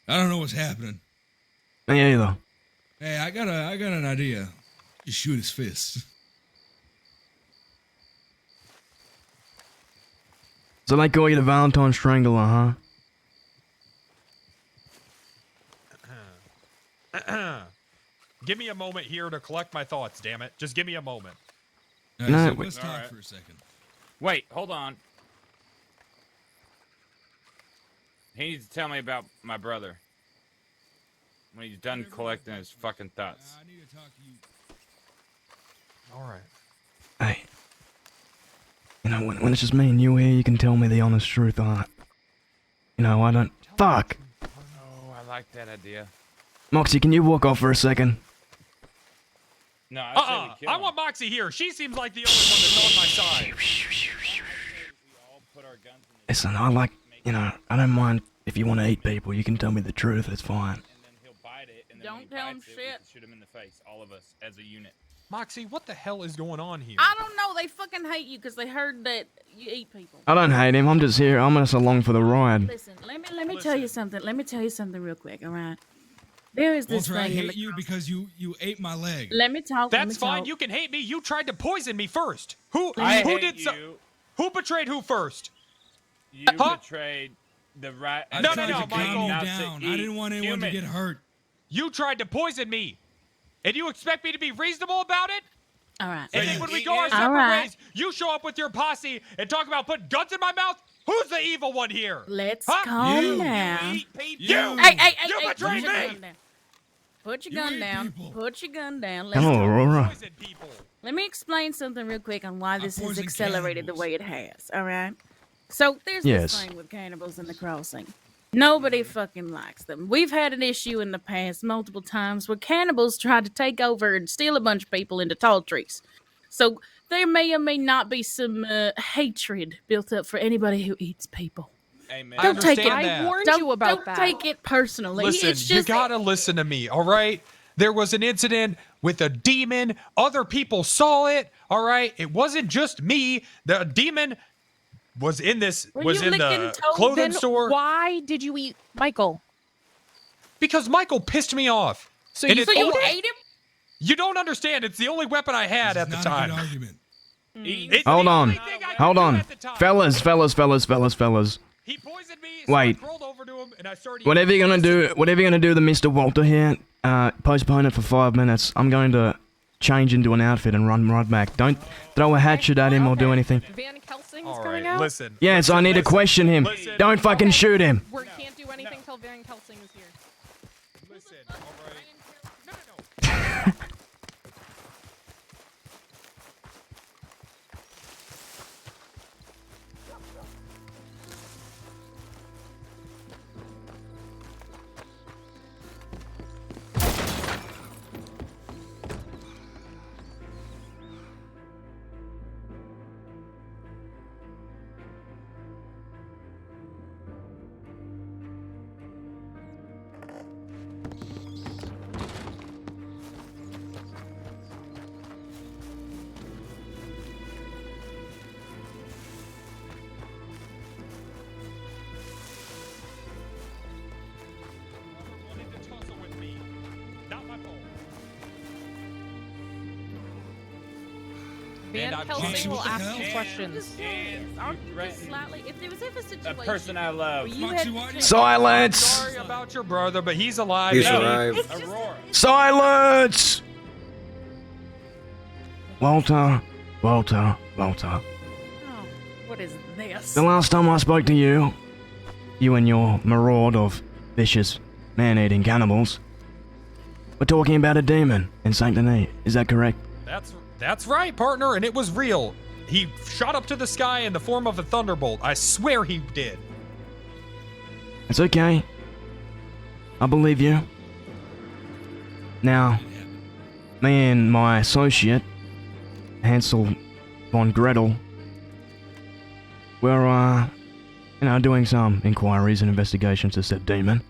I don't know what's happening. Me either. Hey, I got an idea. Just shoot his fist. So they call you the Valentine Strangler, huh? Give me a moment here to collect my thoughts, damn it. Just give me a moment. No, so let's talk Alright. for a second. Wait, hold on. He needs to tell me about my brother. When he's done collecting his fucking thoughts. I need to talk to you. All right. Hey. You know, when it's just me and you here, you can tell me the honest truth, alright? You know, I don't... Fuck! Oh, I like that idea. Moxie, can you walk off for a second? No, I say we kill I him. want Moxie here. She seems like the only one that's on my side. Listen, I like... You know, I don't mind if you want to eat people. You can tell me the truth, it's fine. Don't tell him shit. Shoot him in the face, all of us, as a unit. Moxie, what the hell is going on here? I don't know. They fucking hate you because they heard that you eat people. I don't hate him, I'm just here. I'm just along for the ride. Listen, let me tell you something. Let me tell you something real quick. All right. There is this Walter, I thing. in hate the you because you ate my leg. Let me talk. That's fine. You can hate me. You tried to poison me first. Who I hate did so? you. Who betrayed who first? You betrayed the right. I No, tried no, to Michael. calm you Not to down. I eat didn't want anyone to human. get hurt. You tried to poison me, and you expect me to be reasonable about it? All right. And then when we go our All separate right. ways, you show up with your posse and talk about putting guns in my mouth? Who's the evil one here? Let's Huh? calm You. down. You. Hey, You hey, betrayed put your me. gun down. Put your gun down. Put your gun down. Hello, Aurora. Let me explain something real quick on why this has accelerated the way it has, all right? So there's Yes. this thing with cannibals in the crossing. Nobody fucking likes them. We've had an issue in the past multiple times where cannibals tried to take over and steal a bunch of people into tall trees. So there may or may not be some hatred built up for anybody who eats people. Hey, man. Don't take it. I warned you about that. Don't take it personally. Listen, it's you just gotta listen to me, all right? There was an incident with a demon. Other people saw it, all right? It wasn't just me. The demon was in this, was in the clothing Then store. Why did you eat Michael? Because Michael pissed me off. So And you it's ate only- him? You don't understand. It's the only weapon I had at the time. argument. It's Hold the on. only thing I Hold could do on. at the time. Fellas. He poisoned me, so Wait. I crawled over to him and I started Whatever you're gonna do, to Mr. Walter here, postpone it for 5 minutes. I'm going to change into an outfit and run right back. Don't throw a hatchet at him or do anything. Van Helsing's All coming right, out? listen. Yes, I need to question him. Don't fucking shoot him. We can't do anything till Van Helsing is here. Listen, all right. No. Van And Helsing will ask you questions. Aren't you just slightly? If there was ever a situation A person I love. where you had to take- Silence! Sorry about your brother, but he's alive. He's now. alive. It's just- Aurora. Silence! Walter. Oh, what is this? The last time I spoke to you, you and your maraud of vicious, man-eating cannibals, were talking about a demon in Saint Denis. Is that correct? That's right, partner, and it was real. He shot up to the sky in the form of a thunderbolt. I swear he did. It's okay. I believe you. Now, me and my associate, Hansel von Gretel, were, doing some inquiries and investigations to said demon.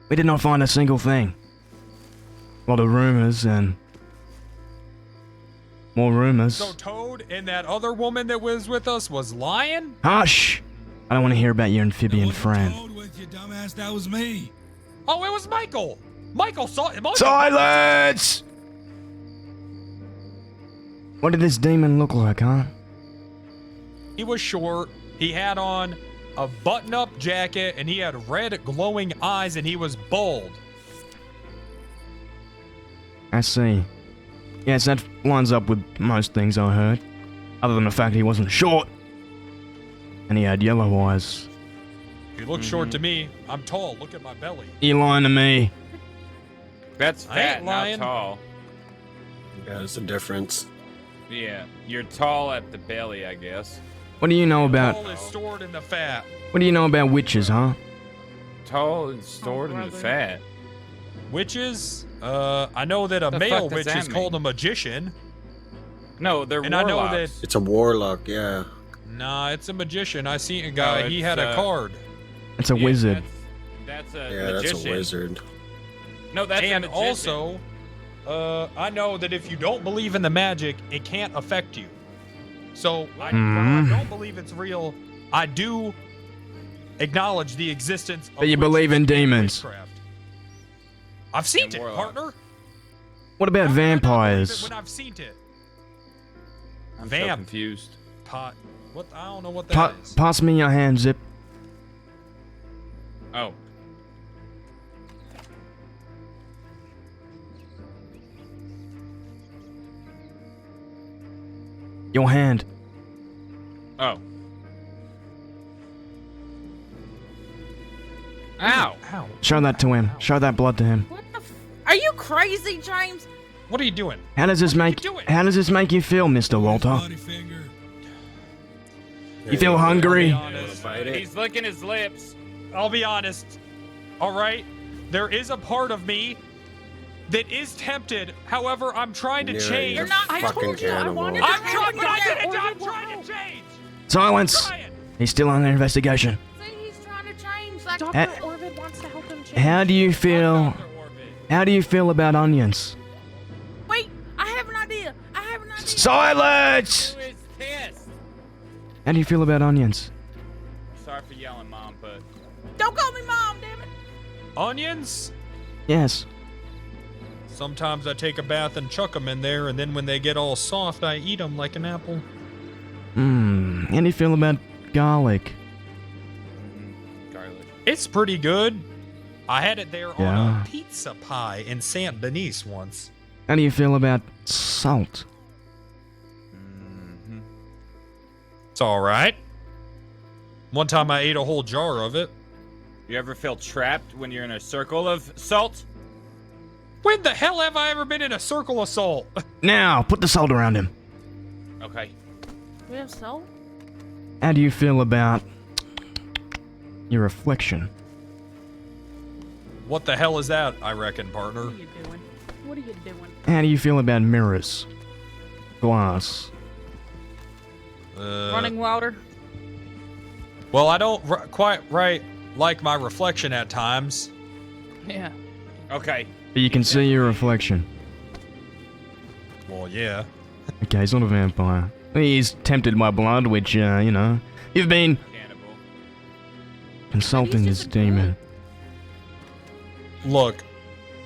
We did not find a single thing. A lot of rumors and more rumors. So Toad and that other woman that was with us was lying? Hush! I don't want to hear about your amphibian friend. With you, dumbass. That was me. Oh, it was Michael. Michael saw it. Silence! What did this demon look like, huh? He was short. He had on a button-up jacket, and he had red glowing eyes, and he was bald. I see. Yes, that lines up with most things I heard. Other than the fact he wasn't short. And he had yellow eyes. He looked short to me. I'm tall. Look at my belly. You lying to me. That's I ain't fat, not lying. tall. Yeah, there's a difference. Yeah, you're tall at the belly, I guess. What do you know about... Tall is stored in the fat. What do you know about witches, huh? Tall and stored in the fat. Witches? I know that a The male fuck does witch that is called a magician. No, they're And warlocks. I know that... It's a warlock, yeah. Nah, it's a magician. I seen a guy. No, he it's, had a card. It's a wizard. That's a Yeah, magician. that's a wizard. No, that's And a magician. also, I know that if you don't believe in the magic, it can't affect you. So, while I don't believe it's real, I do acknowledge the existence of But you believe in demons. witchcraft. I've seen it, partner. What about vampires? When I've seen it. I'm so Vamp. confused. Pot. What? I don't know what that is. Pass me your hand, Zip. Oh. Your hand. Oh. Ow. Ow. Show that to him. Show that blood to him. What the? crazy, James? What are you doing? How does this make you feel, Mr. Walter? You feel hungry? He's licking his lips. I'll be honest. All right? There is a part of me that is tempted. However, I'm trying to change. You're not. I told you I wanted to I'm trying to change. Silence! He's still under investigation. See, he's trying to change. Like, Dr. Orvid wants to help him change. How do you feel? How do you feel about onions? wait, I have an idea. I have an idea. Silence! Who is pissed? How do you feel about onions? Sorry for yelling, Mom, but Don't call me mom, damn it. Onions? Yes. Sometimes I take a bath and chuck them in there, and then when they get all soft, I eat them like an apple. How do you feel about garlic? garlic. It's pretty good. I had it there Yeah. on a pizza pie in Saint Denis once. How do you feel about salt? It's all right. One time I ate a whole jar of it. You ever feel trapped when you're in a circle of salt? When the hell have I ever been in a circle of salt? Now, put the salt around him. Okay. We have salt? How do you feel about your reflection? What the hell is that, I reckon, partner? What are you doing? What are you doing? How do you feel about mirrors? Glass. Running water? Well, I don't quite like my reflection at times. Yeah. Okay. But you can see your reflection. Well, yeah. Okay, he's not a vampire. He's tempted by blood, which, you know, you've been consulting this demon. Look,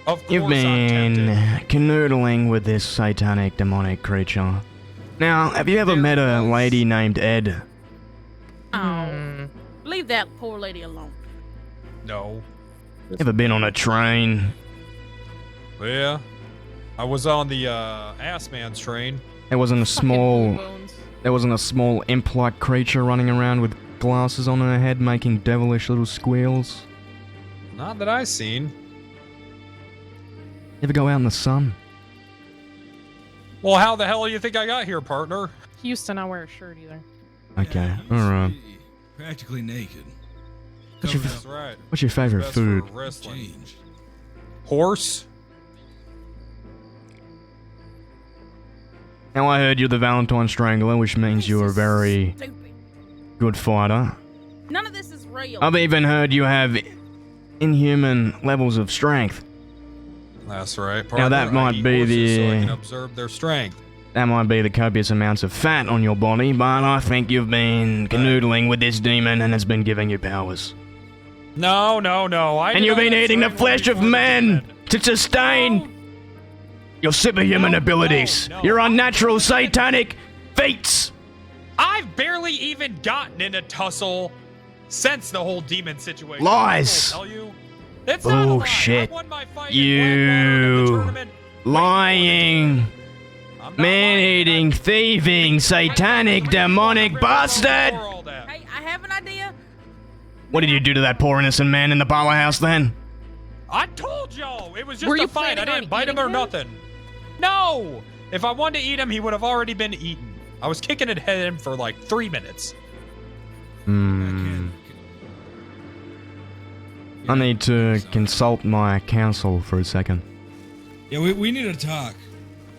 of course You've been I'm tempted. canoodling with this satanic demonic creature. Now, have you ever met a lady named Ed? Oh. Leave that poor lady alone. No. Ever been on a train? Yeah. I was on the Ass Man's train. There wasn't a small imp-like creature running around with glasses on her head making devilish little squeals? Not that I seen. Ever go out in the sun? Well, how the hell do you think I got here, partner? He used to not wear a shirt either. Okay, alright. Practically naked. What's your, That's right. what's your favorite Best food? for wrestling. Horse? Now I heard you're the Valentine Strangler, which means you're a very good fighter. None of this is real. I've even heard you have inhuman levels of strength. That's right, partner. Now that I might eat be horses so I can the observe their strength. that might be the copious amounts of fat on your body, but I think you've been canoodling with this demon and it's been giving you powers. No. And you've been eating the flesh of men to sustain your superhuman abilities. Your unnatural satanic feats. I've barely even gotten in a tussle since the whole demon situation. Lies. I will tell you. That's not a lie. Bullshit. I won my fight in Blackwater in the You tournament. lying, man-eating, thieving, satanic, demonic bastard! Hey, I have an idea. What did you do to that poor innocent man in the parlor house then? I told y'all it was just Were a you fight. I planning on didn't bite him or eating him? nothing. No. If I wanted to eat him, he would have already been eaten. I was kicking it at him for like 3 minutes. I need to consult my counsel for a second. Yeah, we need to talk.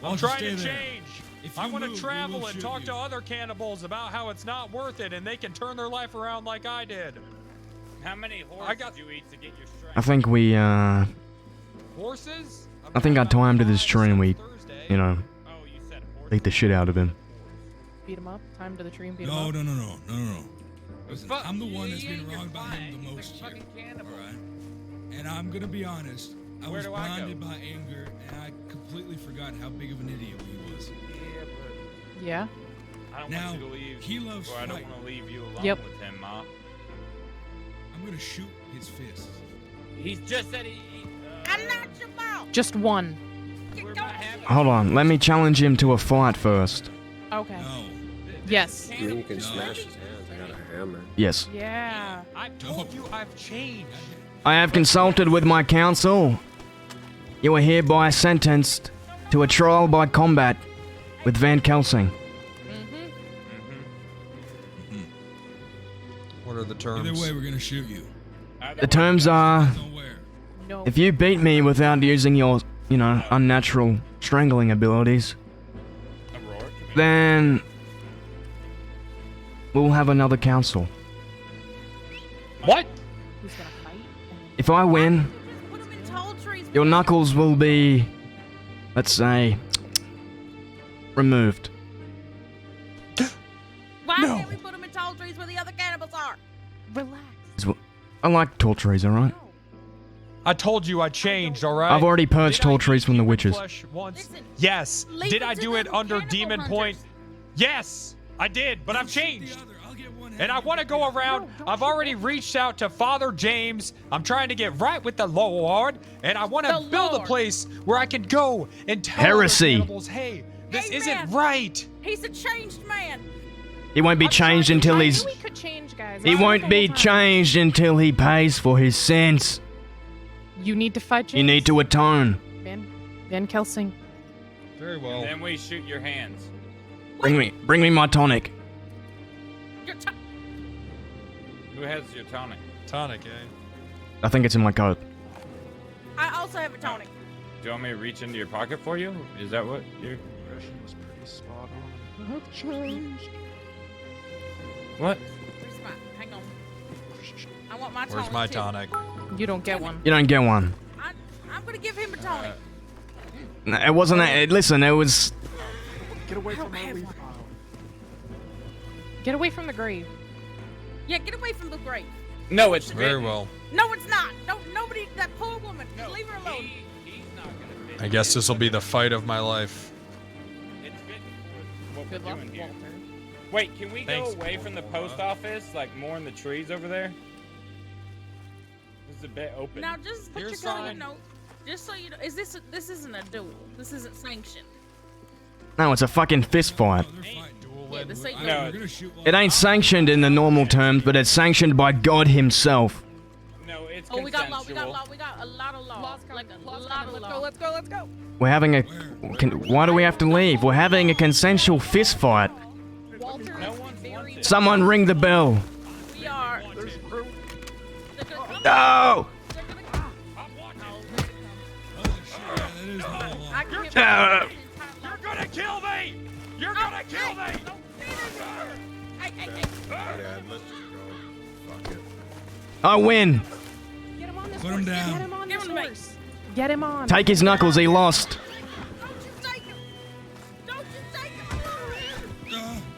Why I'm don't you trying stay to there? change. If I you want to move, we travel will and shoot talk you. to other cannibals about how it's not worth it and they can turn their life around like I did. How many horses did you eat to get your strength? I think we, Horses? I think I tie him to this tree and we, you know, beat the shit out of him. Beat him up. Tie him to the tree and beat him No. up. Listen, I'm the one that's been wronged by him the most here. Alright? And I'm gonna be honest, I Where was do I go? blinded by anger and I completely forgot how big of an idiot he was. Yeah. I don't Now, want you to leave. he loves or I don't fight. want to leave you alone Yep. with him, Ma. I'm gonna shoot his fist. He's just said he. I'm not your mom. Just one. Hold on, let me challenge him to a fight first. Okay. No. Yes. I mean, you can smash his hands. I got a hammer. Yes. Yeah. I told you I've changed. I have consulted with my counsel. You are hereby sentenced to a trial by combat with Van Helsing. What are the terms? Either way, we're gonna shoot you. The terms are, if you beat me without using your, unnatural strangling abilities, then we'll have another council. What? If I win, your knuckles will be, let's say, removed. Why can't we put them in tall trees where the other cannibals are? Relax. I like tall trees, alright? I told you I changed, alright? I've already purged tall trees from the witches. Once? Yes. Did I do it under Demon Point? Yes, I did, but I've changed. And I want to go around. I've already reached out to Father James. I'm trying to get right with the Lord, and I want to build a place where I can go and tell Heresy. other cannibals, hey, this isn't right. He's a changed man. He won't be changed until he's... We could change, guys. He won't be changed until he pays for his sins. You need to fight James. You need to atone. Van Helsing. Very well. And then we shoot your hands. Bring me my tonic. Who has your tonic? Tonic, eh? I think it's in my coat. I also have a tonic. Do you want me to reach into your pocket for you? Is that what you're... was pretty spot on. I've changed. What? Where's mine? Hang on. I want my tonic. Where's my too. tonic? You don't get one. You don't get one. I'm gonna give him a tonic. No, it wasn't that. Listen, it was... Get away from my leaf. Get away from the grave. Yeah, get away from the grave. No, it's very well. No, it's not. No, nobody. That poor woman. Leave her alone. I guess this will be the fight of my life. It's fit for what Good we're luck, doing here. Walter. Wait, can we Thanks. go away from the post office, like more in the trees over there? This is a bit open. Now, just put Here's your gun in fine. your note. Just so you know, this isn't a duel. This isn't sanctioned. No, it's a fucking fist fight. Yeah, this ain't No, It ain't sanctioned in the normal terms, but it's sanctioned by God himself. no, it's Oh, we got law. consensual. We got a lot of law. Like a lot of law. Let's go. We're having a... Why do we have to leave? We're having a consensual fist fight. Walter No one's wanted. Someone ring the bell. We are. No! You're gonna kill me! You're gonna kill me! Yeah, let's just go. Fuck it. I win. Get him on this Put horse. him down. Get him on Give this him to me. horse. Get him on. Take his knuckles, he lost.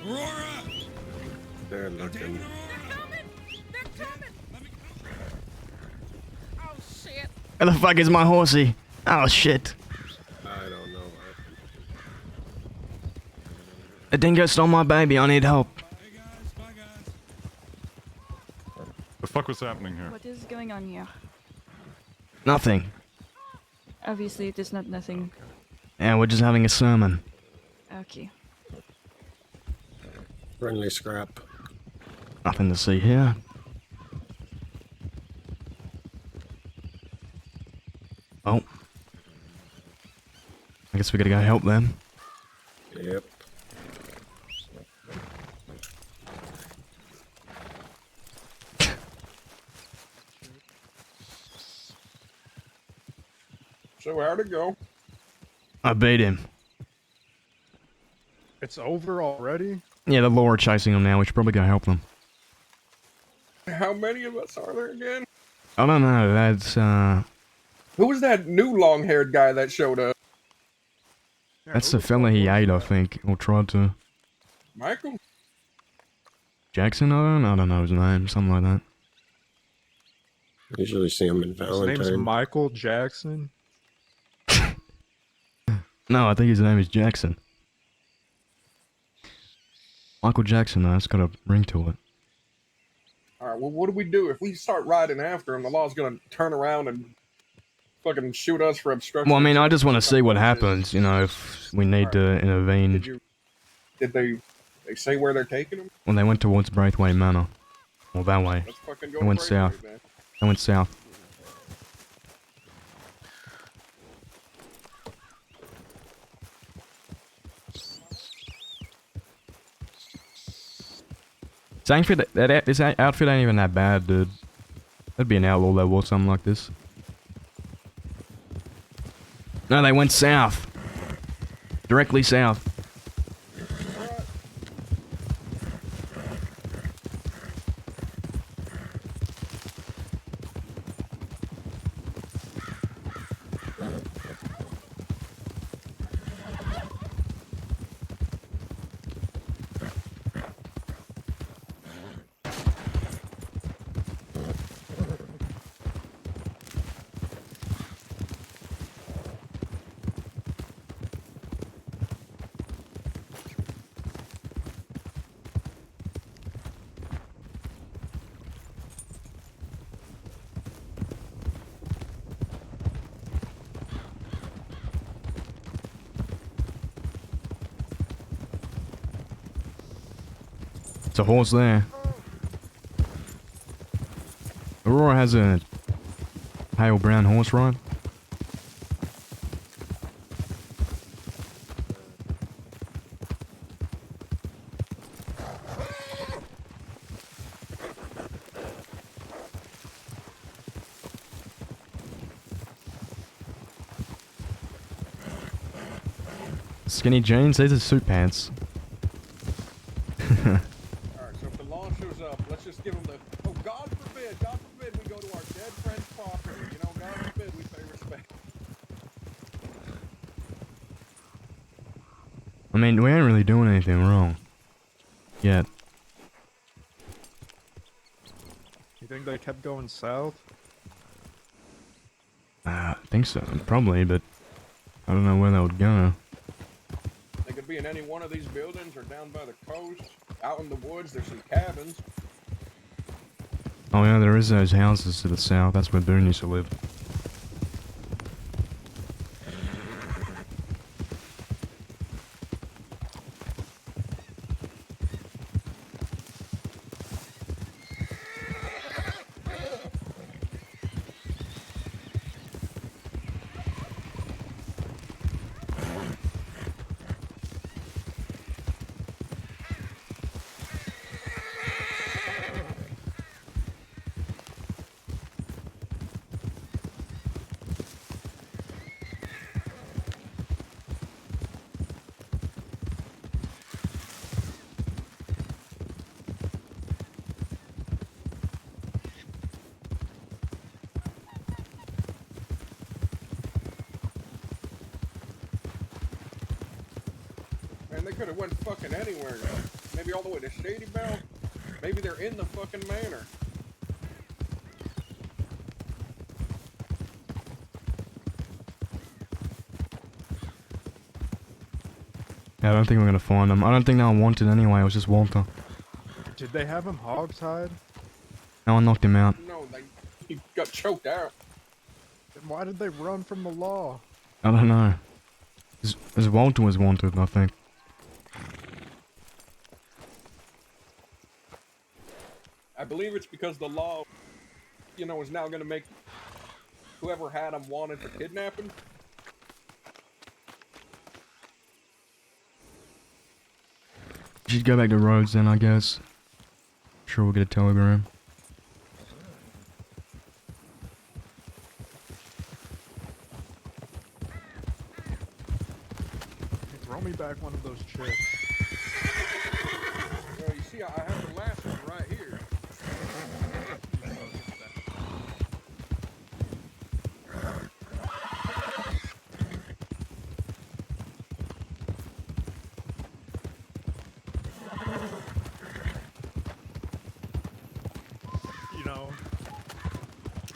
Aurora! They're looking. Oh shit. Where the fuck is my horsey? Oh shit. I don't know. The dingo stole my baby, I need help. The fuck was happening here? What is going on here? Nothing. Obviously, it is not nothing. Yeah, we're just having a sermon. Okay. Friendly scrap. Nothing to see here. Oh. I guess we gotta go help them. Yep. So how'd it go? I beat him. It's over already? Yeah, the law are chasing him now. We should probably go help them. How many of us are there again? I don't know. That's Who was that new long-haired guy that showed up? that's the fella he ate, I think, or tried to. Michael? Jackson, I don't know his name, something like that. Usually see him in His Valentine. name's Michael Jackson. No, I think his name is Jackson. Michael Jackson, though, it's got a ring to it. Alright, well, what do we do? If we start riding after him, the law's gonna turn around and fucking shoot us for obstruction. Well, I mean, I just want to see what happens, you know, if we need to intervene. Did they say where they're taking him? Well, they went towards Braithwaite Manor. Well, that way. Let's fucking go They went Braithwaite, south. man. They went south. This outfit ain't even that bad, dude. That'd be an outlaw that wore something like this. No, they went south. Directly south. It's a horse there. Aurora has a pale brown horse, right? Skinny jeans, these are suit pants. Alright, so if the law shows up, let's just give them the... Oh, God forbid we go to our dead friend's property. You know, God forbid we pay respect. I mean, we ain't really doing anything wrong. Yet. You think they kept going south? I think so, probably, but I don't know where they would go. They could be in any one of these buildings or down by the coast. Out in the woods, there's some cabins. Oh yeah, there is those houses to the south. That's where Boone used to live. Man, they could have went fucking anywhere. Maybe all the way to Shady Belle. Maybe they're in the fucking manor. Yeah, I don't think we're gonna find them. I don't think they were wanted anyway. It was just Walter. Did they have him hogtied? No one knocked him out. No, he got choked out. Then why did they run from the law? I don't know. As Walter was wanted, I think. I believe it's because the law, you know, is now going to make whoever had him wanted for kidnapping. We should go back to Rhodes then, I guess. Sure, we'll get a telegram. Hey, throw me back one of those chips. Well, you see, I have the last one right here. You know,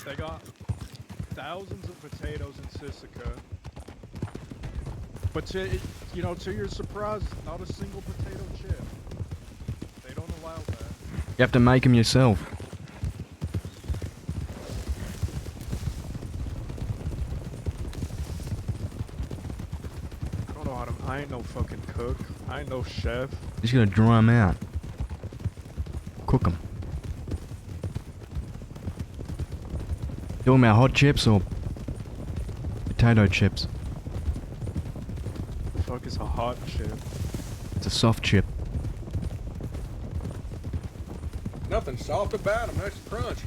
they got thousands of potatoes in Sisika. But you know, to your surprise, not a single potato chip. They don't allow that. You have to make them yourself. I don't know how to. I ain't no fucking cook. I ain't no chef. You just gotta dry them out. Cook them. You talking about hot chips or potato chips? The fuck is a hot chip? It's a soft chip. nothing soft about them. Nice and crunch.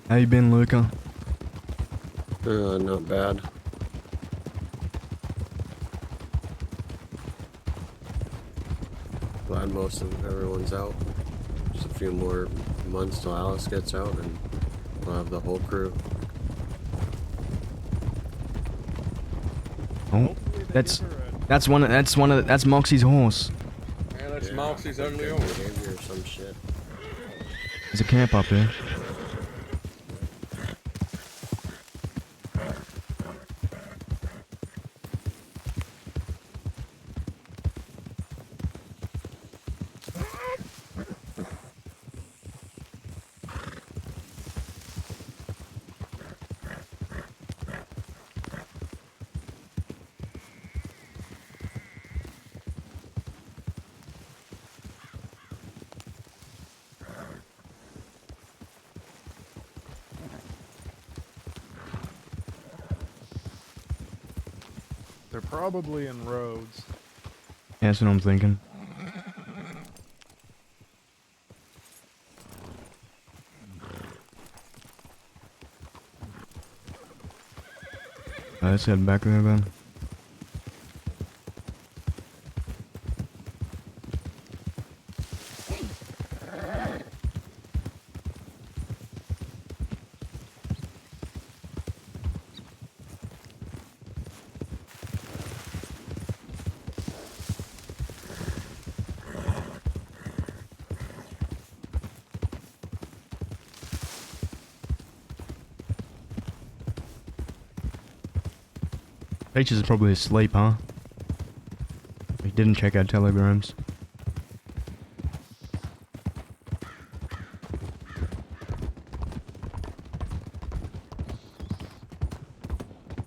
How you been, Luca? Not bad. Glad most of everyone's out. Just a few more months till Alice gets out, and we'll have the whole crew. Oh, that's Moxie's horse. Yeah, that's Moxie's ugly horse. Behavior or some shit. There's a camp up there. They're probably in roads. Yeah, that's what I'm thinking. Let's head back there then. Peaches is probably asleep, huh? We didn't check our telegrams.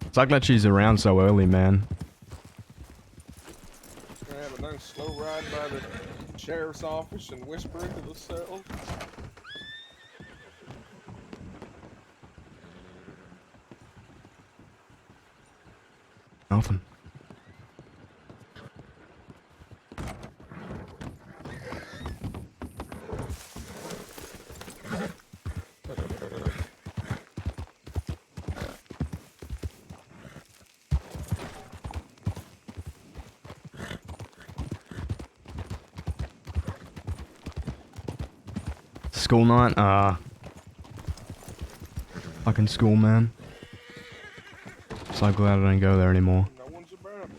It's like that she's around so early, man. Gonna have a nice slow ride by the sheriff's office and whisper into the cell. Nothing. School night? Fucking school, man. So glad I don't go there anymore. No one's about.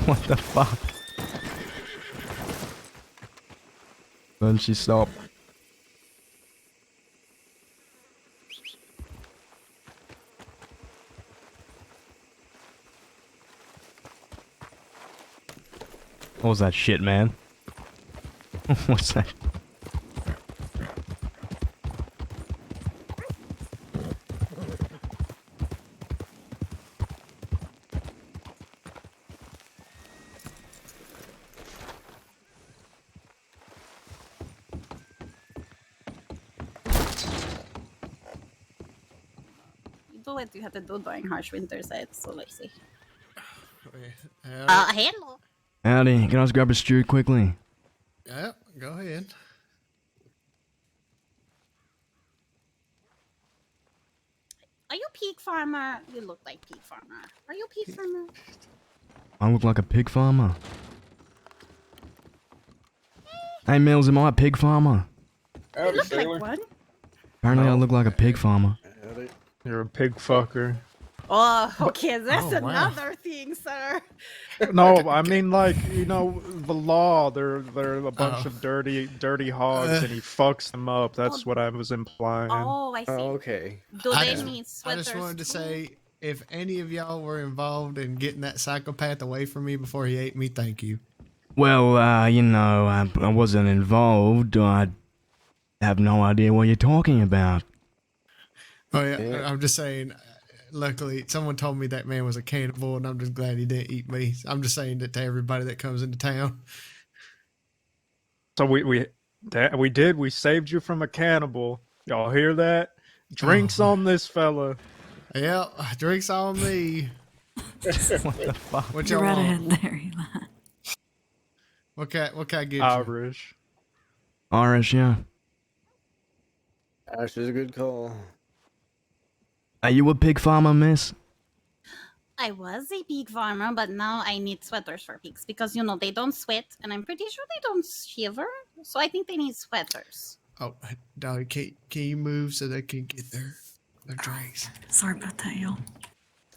What the fuck? Then she stopped. What was that shit, man? What's that? Do what you have to do during harsh winters, it's so lazy. Hello. Howdy, can I just grab a stew quickly? Yeah, go ahead. Are you Pig Farmer? You look like Pig Farmer. Are you Pig Farmer? I look like a pig farmer. Hey Mills, am I a pig farmer? You Howdy, look sailor. like one. Apparently, I look like a pig farmer. Howdy. You're a pig fucker. Oh, okay, that's Oh, wow. another thing, sir. No, I mean like the law. They're a bunch Oh. of dirty hogs, and he fucks them up. That's what I was implying. Oh, I see. Okay. Do I they just- need I sweaters? just wanted to too? say, if any of y'all were involved in getting that psychopath away from me before he ate me, thank you. Well, you know, I wasn't involved. I have no idea what you're talking about. Oh yeah, I'm just saying. Luckily, someone told me that man was a cannibal, and I'm just glad he didn't eat me. I'm just saying that to everybody that comes into town. So we saved you from a cannibal. Y'all hear that? Drinks on this fella. Yeah, drinks on me. What the fuck? What You're y'all right want? ahead there, Eli. What can I get you? Irish. Irish, yeah. Ash is a good call. Are you a pig farmer, miss? I was a pig farmer, but now I need sweaters for pigs because you know they don't sweat, and I'm pretty sure they don't shiver. So I think they need sweaters. Oh, dog, can you move so they can get their drinks? Sorry about that, y'all.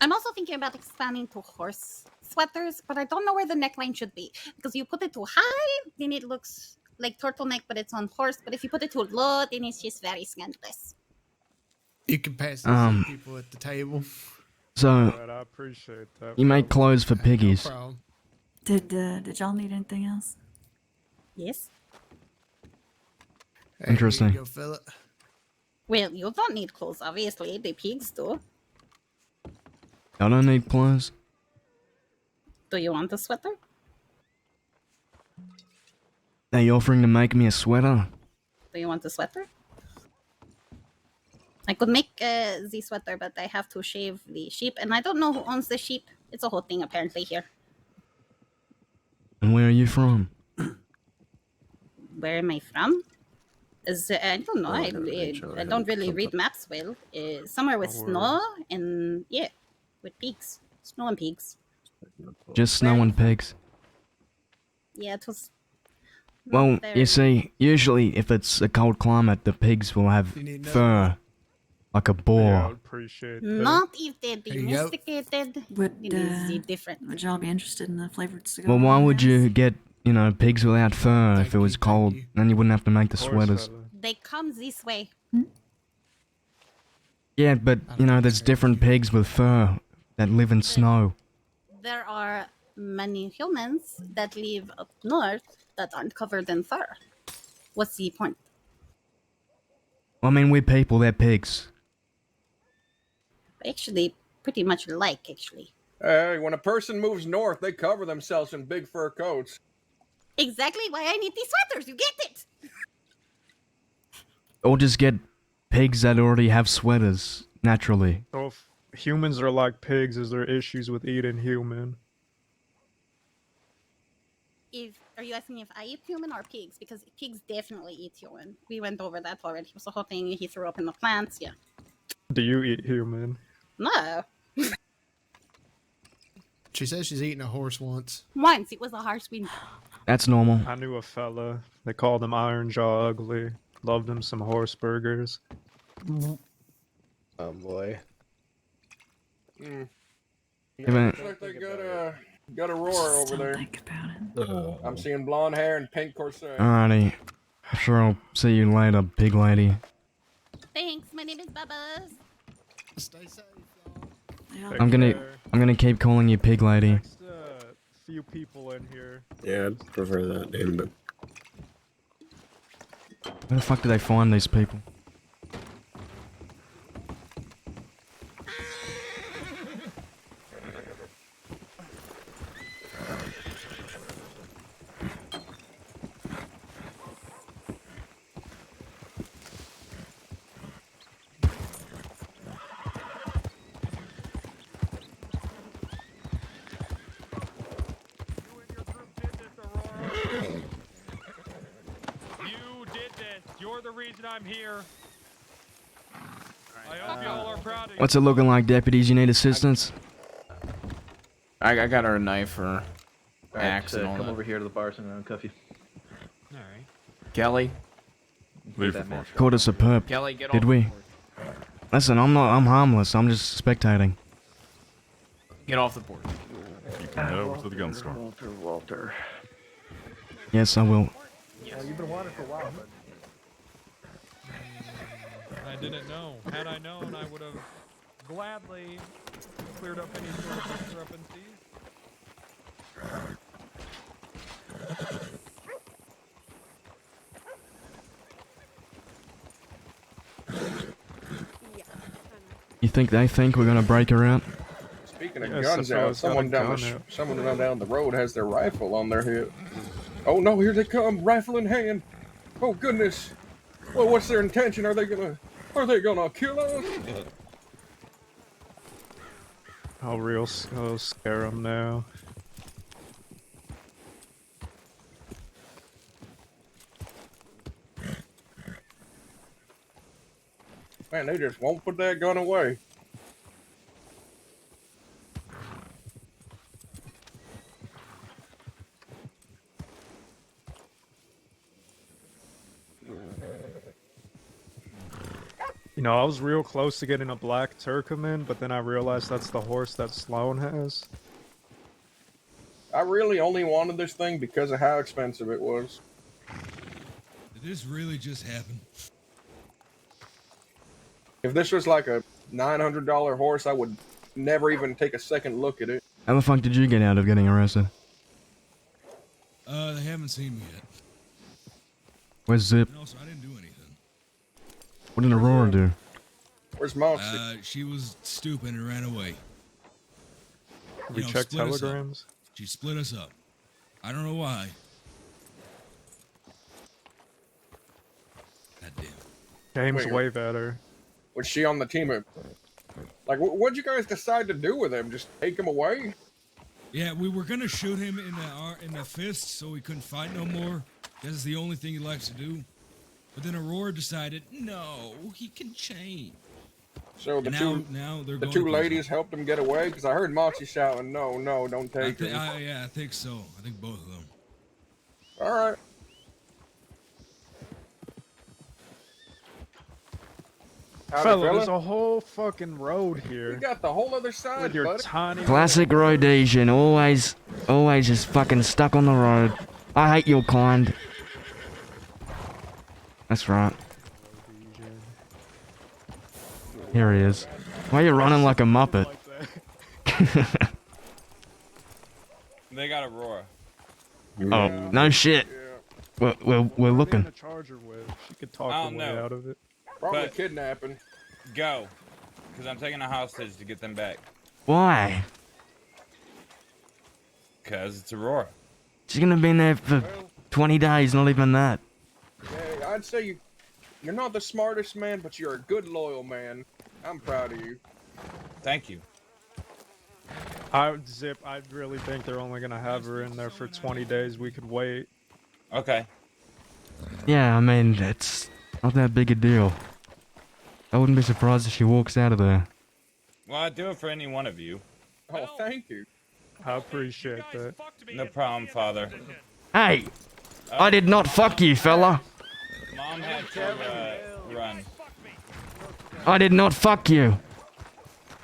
I'm also thinking about expanding to horse sweaters, but I don't know where the neckline should be because you put it too high, then it looks like turtleneck, but it's on horse. But if you put it too low, then it's just very scandalous. You can pass this to Um, people at the table. So, Alright, I appreciate that. you make clothes for piggies. No problem. Did y'all need anything else? Yes. Hey, Interesting. here you go, fella. Well, you don't need clothes, obviously. The pigs do. I don't need clothes. Do you want a sweater? Are you offering to make me a sweater? Do you want a sweater? I could make the sweater, but I have to shave the sheep, and I don't know who owns the sheep. It's a whole thing apparently here. And where are you from? Where am I from? I don't know. I I don't really read maps well. Somewhere with snow and yeah, with pigs. Snow and pigs. Just snow and pigs. Yeah, it was. Well, very- you see, usually if it's a cold climate, the pigs will have fur. Like a Yeah, I boar. would appreciate that. Not if they're There you go. domesticated. Would It is different. would y'all be interested in the flavored cigar? Well, why would guys? you get, you know, pigs without fur if it was Thank cold? you. Then you wouldn't have to make the Of course, sweaters. fella. They come this way. Yeah, but, you know, there's different pigs with fur that live in snow. There are many humans that live up north that aren't covered in fur. What's the point? I mean, we're people, they're pigs. Actually, pretty much alike, actually. Hey, when a person moves north, they cover themselves in big fur coats. Exactly why I need these sweaters, you get it? Or just get pigs that already have sweaters, naturally. So if humans are like pigs, is there issues with eating human? Are you asking if I eat human or pigs? Because pigs definitely eat human. We went over that already. It was the whole thing. He threw up in the plants, yeah. Do you eat human? No. She says she's eaten a horse once. Once, it was a harsh wind. That's normal. I knew a fella. They called him Iron Jaw Ugly. Loved him some horse burgers. Oh boy. Mm. Hey, man. Looks like they got a roar over there. Think about it. I'm seeing blonde hair and pink corset. Alrighty. I'm sure I'll see you later, pig lady. Thanks, my name is Bubba's. Stay safe, Yeah. Take I'm care. gonna keep calling you pig lady. Next, few people in here. Yeah, I'd prefer that name, but Where the fuck do they find these people? You did this. You're the reason I'm here. I hope you all are proud of you. What's it looking like, deputies? You need assistance? I got her a knife or axe and all come that. over here to the bar so I'm gonna cuff you. Alright. Kelly, Leave the porch. Called us a perp. Kelly, get Did off we? the porch. Listen, I'm harmless. I'm just spectating. Get off the porch. You can head over to the gun store. Walter. Yes, I will. Well, you've been wanting for a while, but... I didn't know. Had I known, I would have gladly cleared up any sort of discrepancies. You think they think we're gonna break her out? Speaking of Yeah, guns out, someone got a gun out. someone down the road has their rifle on their hip. Oh no, here they come, rifle in hand. Oh goodness. Well, what's their intention? Are they gonna kill us? I'll scare them now. Man, they just won't put that gun away. You know, I was real close to getting a black Turkoman, but then I realized that's the horse that Sloan has. I really only wanted this thing because of how expensive it was. Did this really just happen? If this was like a $900 horse, I would never even take a second look at it. How the fuck did you get out of getting arrested? They haven't seen me yet. Where's Zip? And also, I didn't do anything. What did Aurora do? Where's Moxie? She was stupid and ran away. We checked split us up. telegrams. She split us up. I don't know why. God damn. James Wait, wave at her. Was she on the team? Like, what'd you guys decide to do with him? Just take him away? Yeah, we were gonna shoot him in the fist so he couldn't fight no more. That's the only thing he likes to do. But then Aurora decided, no, he can change. So the And now they're the going two to ladies helped him get away? Because I heard Moxie shouting, no, no, don't take him. Yeah, I think so. I think both of them. All right. Howdy, Fella, fella. there's a whole fucking road here. We got the whole other side, With your buddy. tiny... Classic Rhodesian, always just fucking stuck on the road. I hate your kind. That's right. Here he is. Why are you running like a muppet? They got Aurora. Oh, no shit. We're looking. The charger with. She could talk I her don't way know. out of it. Probably But- kidnapping. Go. Because I'm taking a hostage to get them back. Why? Because it's Aurora. She's gonna be in there for 20 days, not even that. Yeah, I'd say you're not the smartest man, but you're a good, loyal man. I'm proud of you. Thank you. Zip, I really think they're only gonna have her in there for 20 days. We could wait. Okay. Yeah, I mean, it's not that big a deal. I wouldn't be surprised if she walks out of there. Well, I'd do it for any one of you. Oh, thank you. I appreciate that. No problem, Father. Hey! I did not fuck you, fella. Mom had to run. I did not fuck you.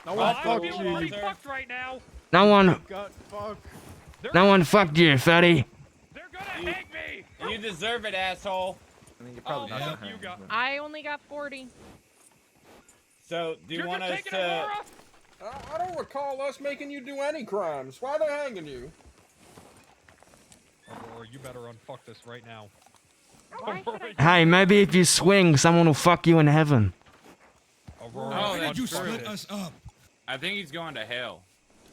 No one fucked you. Fucked right now. No one. Gut fuck. No one fucked you, fatty. You deserve it, asshole. I mean, you're probably not gonna have her. I only got 40. So, do you want us to... I don't recall us making you do any crimes. Why are they hanging you? Aurora, you better unfuck this right now. Hey, maybe if you swing, someone will fuck you in heaven. Aurora, Oh, Why did you that's true. split us up? I think he's going to hell.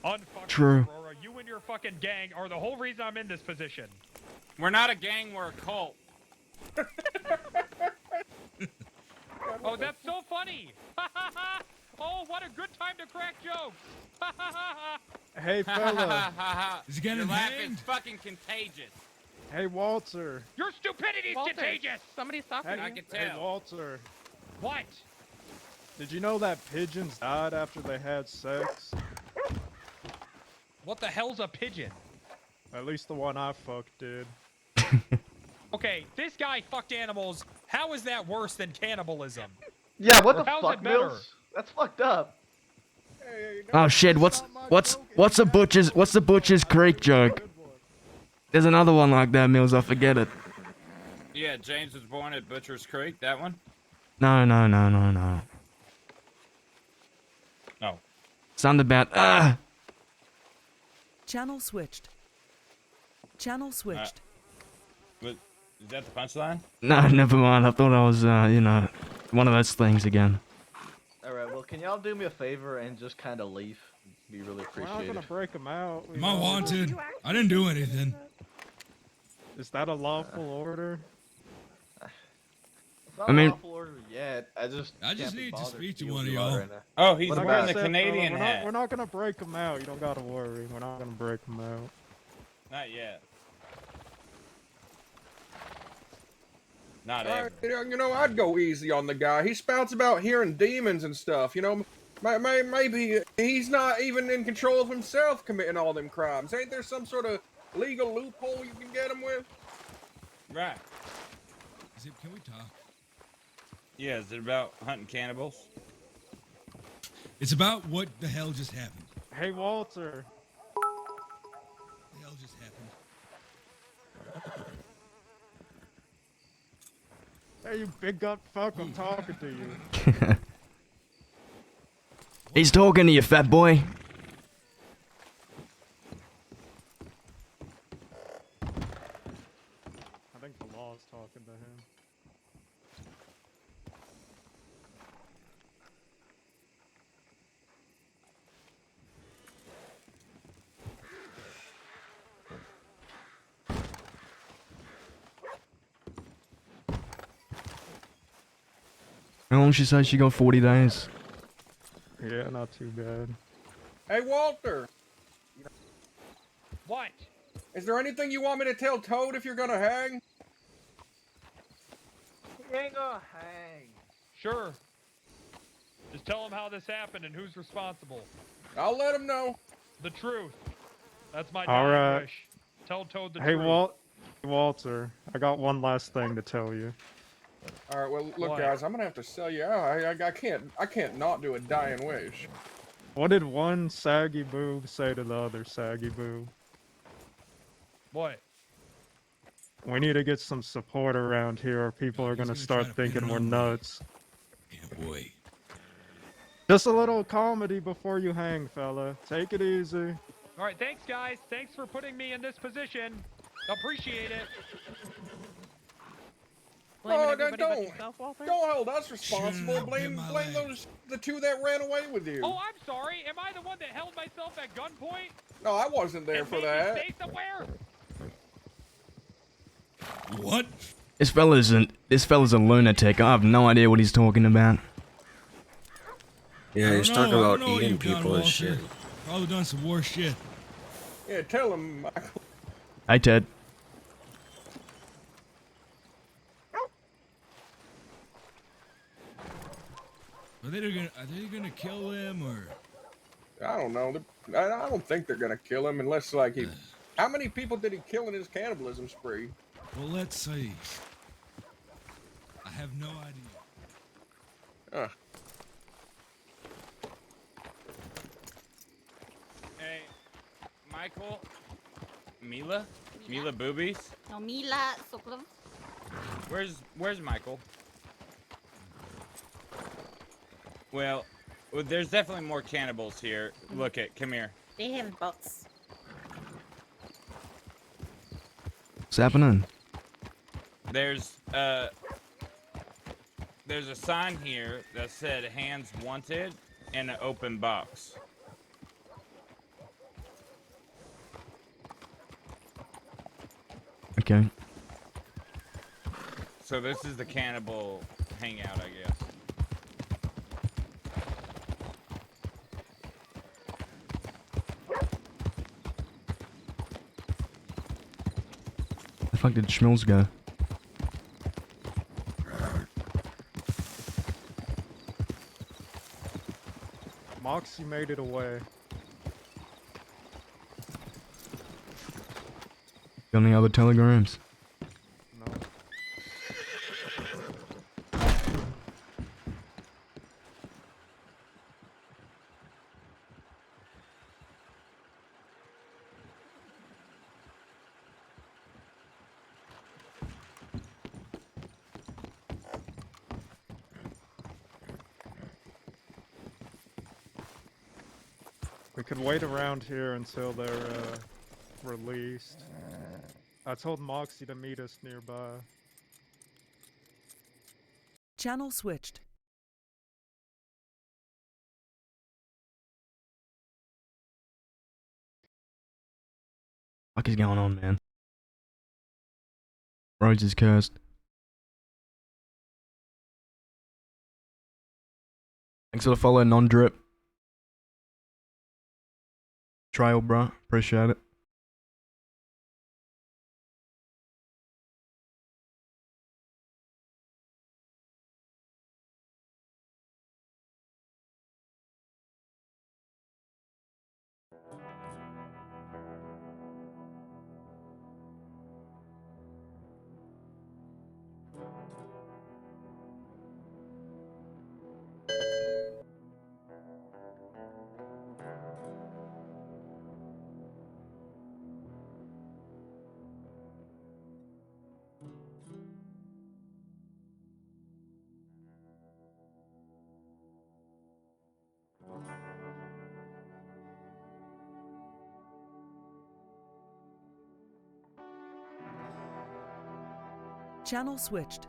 Unfuck True. this, Aurora. You and your fucking gang are the whole reason I'm in this position. We're not a gang, we're a cult. Oh, that's so funny. Oh, what a good time to crack jokes. Hey, fella. Is he getting Your laugh is hanged? fucking contagious. Hey, Walter. Your stupidity is Walter, contagious. somebody's talking Hey, to I you. can hey, tell. Walter. What? Did you know that pigeons died after they had sex? What the hell's a pigeon? At least the one I fucked did. Okay, this guy fucked animals How is that worse than cannibalism? Yeah, what Or the how's fuck, it better? Mills? That's fucked up. Oh shit! What's the butcher's creek joke? There's another one like that, Mills. I forget it. Yeah, James was born at Butcher's Creek. That one. No. Oh. Something about Channel switched. Channel switched. Is that the punchline? No, never mind. I thought I was one of those things again. Alright, well, can y'all do me a favor and just kind of leave? Be really We're not appreciated. gonna break them out. Am I wanted? I didn't do anything. Is that a lawful order? It's not I mean- a lawful order yet. I just need to bothered speak to deal one with of you lot y'all. right now. Oh, he's Like wearing I the said, Canadian fella, hat. We're not gonna break them out. You don't gotta worry. We're not gonna break them out. Not yet. Not Alright, ever. you know, I'd go easy on the guy. He spouts about hearing demons and stuff. You know, maybe he's not even in control of himself committing all them crimes. Ain't there some sort of legal loophole you can get him with? Right. Can we talk? Yeah, is it about hunting cannibals? It's about what the hell just happened. Hey, Walter. What the hell just happened? Hey, you big gut fuck, I'm talking to you. He's talking to you, fat boy. I think the law's talking to him. How long she say she got? 40 days. Yeah, not too bad. Hey, Walter. What? Is there anything you want me to tell Toad if you're gonna hang? He ain't gonna hang. Sure. Just tell him how this happened and who's responsible. I'll let him know. The truth. That's my All dying right. wish. Tell Toad the Hey, truth. Walter, I got one last thing to tell you. All right, well, look, What? guys, I'm gonna have to sell you out. I can't not do a dying wish. What did one saggy boob say to the other saggy boob? What? We need to get some support around here or people are gonna start thinking we're nuts. Yeah, boy. Just a little comedy before you hang, fella. Take it easy. All right, thanks, guys. Thanks for putting me in this position. Appreciate it. Blaming Oh, everybody but don't yourself, Walter? hold us responsible. Shouldn't Blame have bit my those the two that ran away with you. Oh, I'm sorry. Am I the one that held myself at gunpoint? No, I wasn't there and for made me that. stay somewhere? What? This fella's a lunatic. I have no idea what he's talking about. Yeah, he's talking I about don't know what eating you've done, people and Walter. shit. Probably done some worse shit. Yeah, tell him, Michael. Hey, Ted. Are they gonna kill him or? I don't know. I don't think they're gonna kill him unless, like, he. How many people did he kill in his cannibalism spree? Well, let's see. I have no idea. Hey, Michael. Mila Boobies. No, Mila Sokolov. Where's Michael? Well, there's definitely more cannibals here. Look it. Come here. They have boats. What's happening? There's a sign here that said "Hands Wanted" and an open box. Okay. So this is the cannibal hangout, I guess. The fuck did Schmills go? Moxie made it away. Got any other telegrams? No. could wait around here until they're released. I told Moxie to meet us nearby. Channel switched. What is going on, man? Rhodes is cursed. Thanks for the follow, non-drip. Trail, bro. Appreciate it. Channel switched.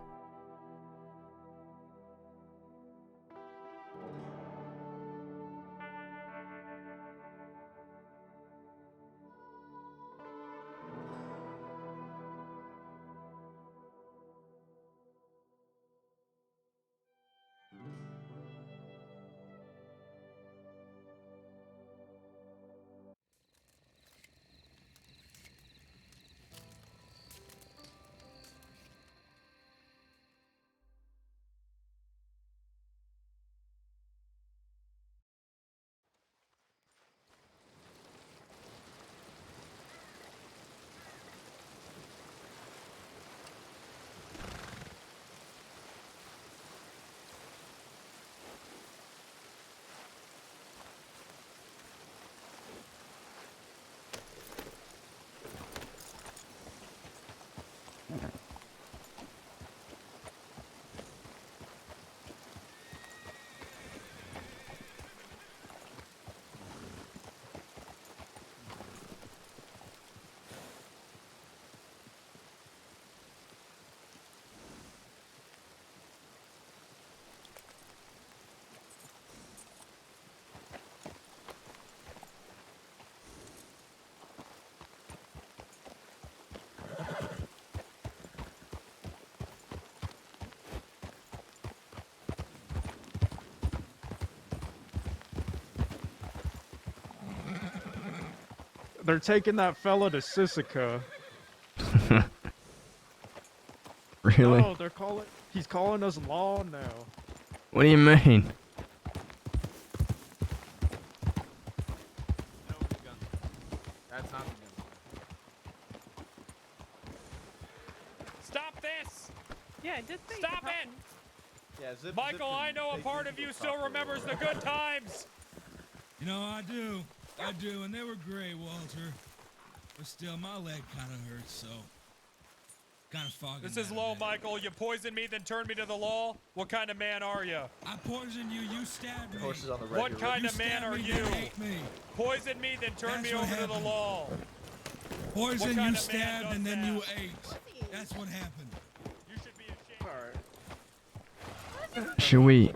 They're taking that fella to Sisika. Really? No, he's calling us law now. What do you mean? That's not the gun. Stop this! Yeah, I did say. Stop it! Yeah, Zip. Michael, I know a part of you still remembers the good times. You know, I do, and they were great, Walter. But still, my leg kind of hurts, so kind of foggy. This is low, Michael. You poisoned me, then turned me to the law. What kind of man are you? I poisoned you. You stabbed me. Horses on the What kind of man are you? Me. Poisoned me, then turned me over to the law. Poison, What kind you of man stabbed, does and then you that? ate. That's what happened. You should be ashamed. Should we? He's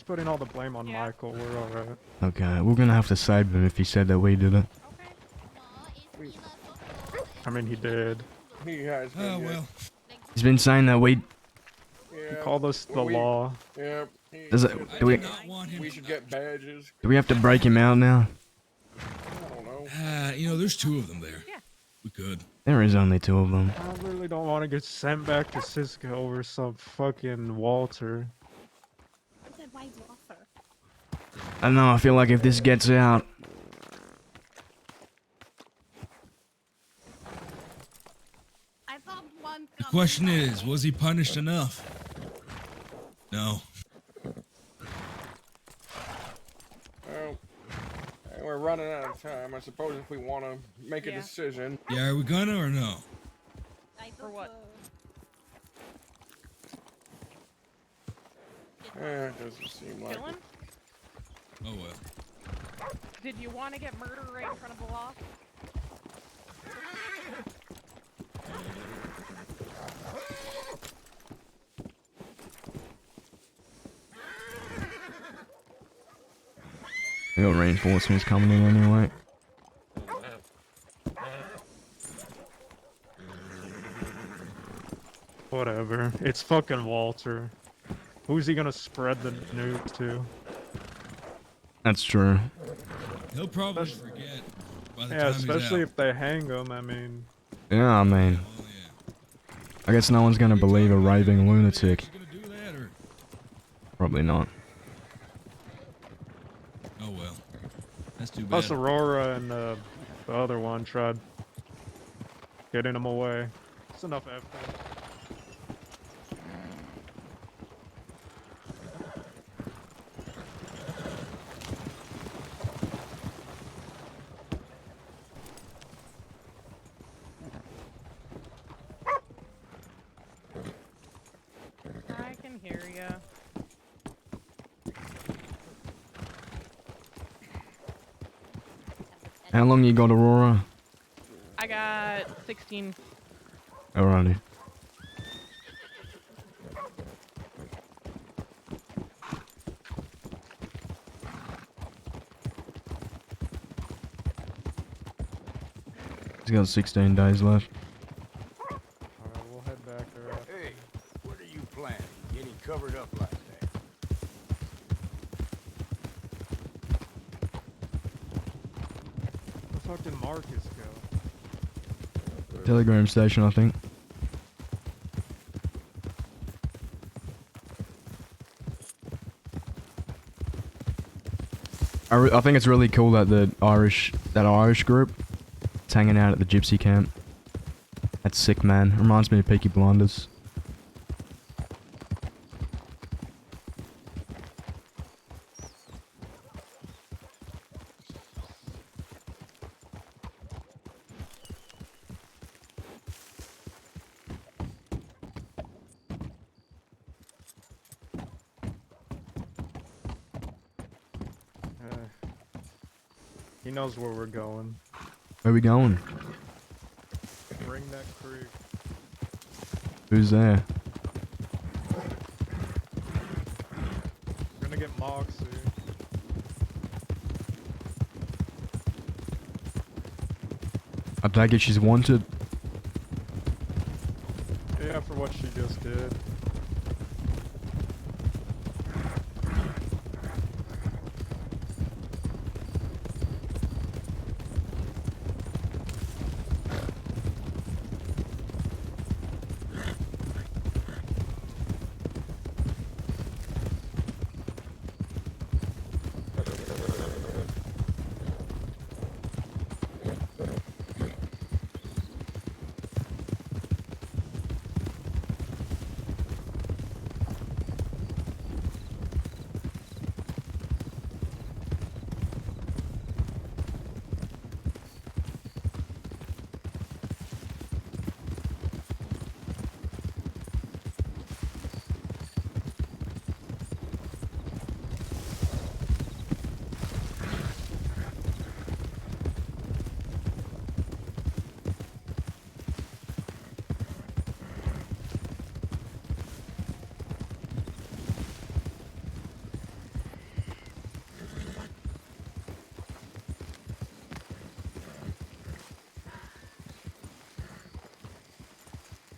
putting all the blame on Michael. We're alright. Okay, we're gonna have to save him if he said that we did it. I mean, he did. He has been. Oh well. He's been saying that we. He called us the law. Yeah. Does it? Do we? We should get badges. Do we have to break him out now? I don't know. You know, there's two of them there. Yeah. We could. There is only two of them. I really don't want to get sent back to Cisco over some fucking Walter. I don't know, I feel like if this gets out... The question is, was he punished enough? No. Well, we're running out of time. I suppose if we want to make a decision. Yeah, are we gonna or no? For what? It doesn't seem like Kill him? Oh well. Did you want to get murder right in front of the law? We got reinforcements coming in anyway. Whatever. It's fucking Walter. Who's he gonna spread the news to? That's true. He'll probably forget by the Yeah, time he's especially out. if they hang him, I mean. Yeah, I mean, I guess no one's gonna believe a raving lunatic. Do that or Probably not. oh well, that's too bad. Plus Aurora and the other one tried getting him away. It's enough effort. I can hear ya. How long you got, Aurora? I got 16. Alrighty. He's got 16 days left. Alright, we'll head back there. Hey, what are you planning? Getting covered up like that? Where the fuck did Marcus go? Telegram station, I think. I think it's really cool that that Irish group is hanging out at the gypsy camp. That's sick, man. Reminds me of Peaky Blinders. He knows where we're going. Where we going? Ring that creek. Who's there? We're gonna get Moxie. I take it she's wanted. Yeah, for what she just did.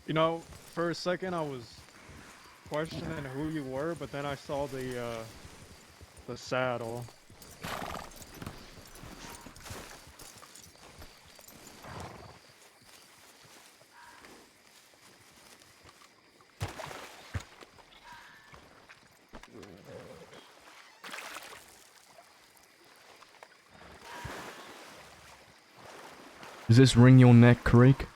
You know, for a second I was questioning who you were, but then I saw the saddle. Is this Ring Your Neck Creek?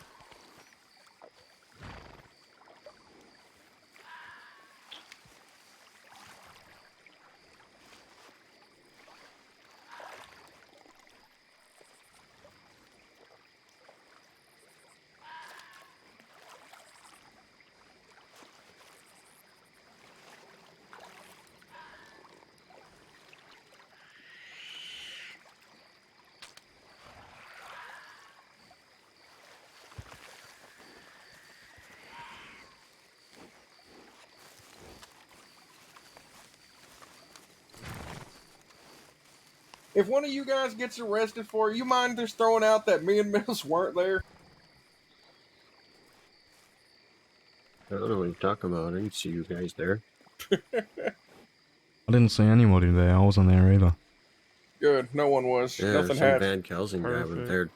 If one of you guys gets arrested for it, you mind just throwing out that me and Mills weren't there? I don't know what you're talking about. I didn't see you guys there. I didn't see anybody there. I wasn't there either. Good, no one was. Yeah, Nothing some had. Van Kelsing guy was Perfect. there.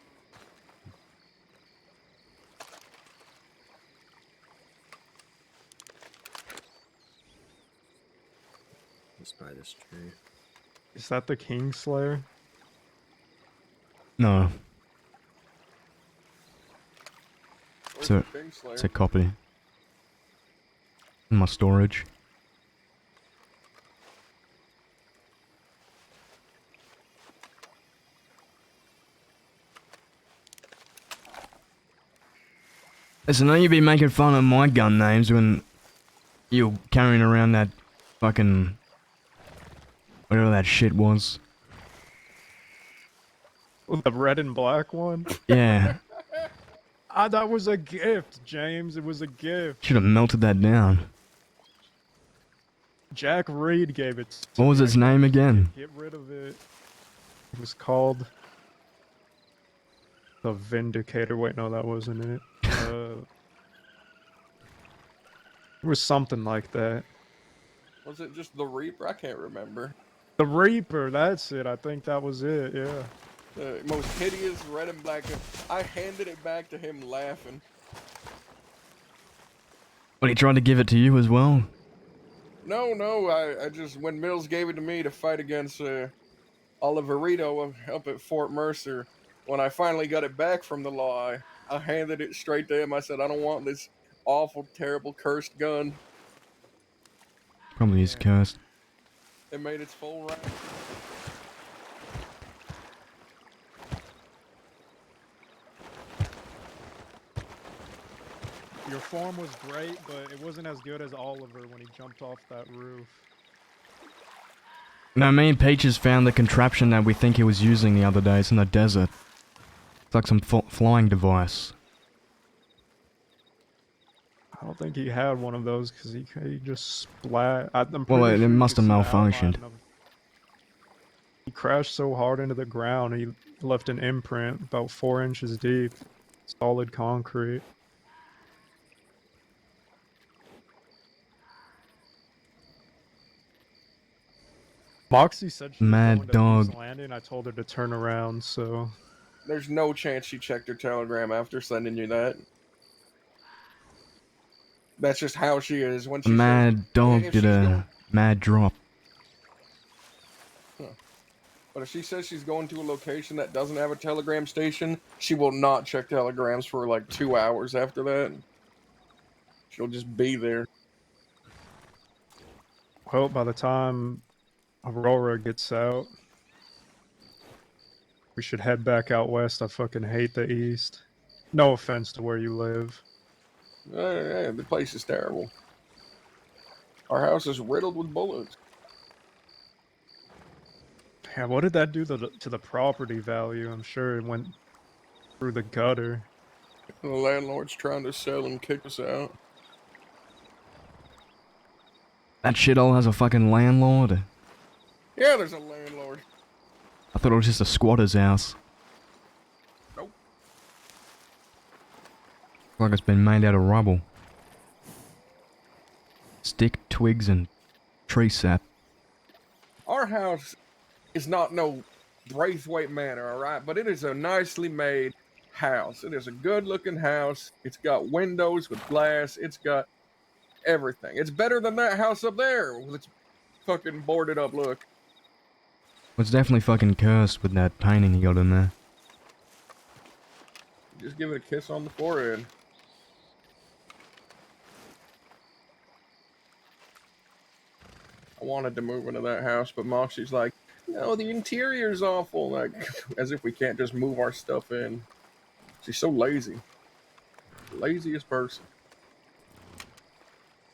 Just by this tree. Is that the Kingslayer? No. Where's It's a, the Kingslayer? it's a copy. In my storage. Listen, don't you be making fun of my gun names when you're carrying around that fucking... whatever that shit was. The red and black one? Yeah. Ah, that was a gift, James. It was a gift. Should have melted that down. Jack Reed gave it to What was me. its name again? Get rid of it. It was called the Vindicator. Wait, no, that wasn't it. It was something like that. Was it just the Reaper? I can't remember. The Reaper, that's it. I think that was it, yeah. The most hideous red and black. I handed it back to him laughing. Well, he tried to give it to you as well? No, I just, when Mills gave it to me to fight against Oliverito up at Fort Mercer, when I finally got it back from the law, I handed it straight to him. I said, I don't want this awful, terrible, cursed gun. Probably is cursed. It made its full round. Your form was great, but it wasn't as good as Oliver when he jumped off that roof. No, me and Peaches found the contraption that we think he was using the other day. It's in the desert. It's like some flying device. I don't think he had one of those because he just splat. Well, it must have malfunctioned. He crashed so hard into the ground, he left an imprint about 4 inches deep. Solid concrete. Moxie said she was Mad going to dog. East Landing. I told her to turn around, so... There's no chance she checked her telegram after sending you that. That's just how she is. When she Mad dog if did she's a going- mad drop. But if she says she's going to a location that doesn't have a telegram station, she will not check telegrams for like 2 hours after that. She'll just be there. Well, by the time Aurora gets out, we should head back out west. I fucking hate the east. No offense to where you live. The place is terrible. Our house is riddled with bullets. Yeah, what did that do to the property value? I'm sure it went through the gutter. The landlord's trying to sell and kick us out. That shithole has a fucking landlord. Yeah, there's a landlord. I thought it was just a squatter's house. Nope. Like it's been made out of rubble. Stick, twigs, and tree sap. Our house is not no Braithwaite Manor, alright? But it is a nicely made house. It is a good looking house. It's got windows with glass. It's got everything. It's better than that house up there with its fucking boarded up look. It's definitely fucking cursed with that painting you got in there. Just give it a kiss on the forehead. I wanted to move into that house, but Moxie's like, no, the interior's awful. Like, as if we can't just move our stuff in. She's so lazy. Laziest person.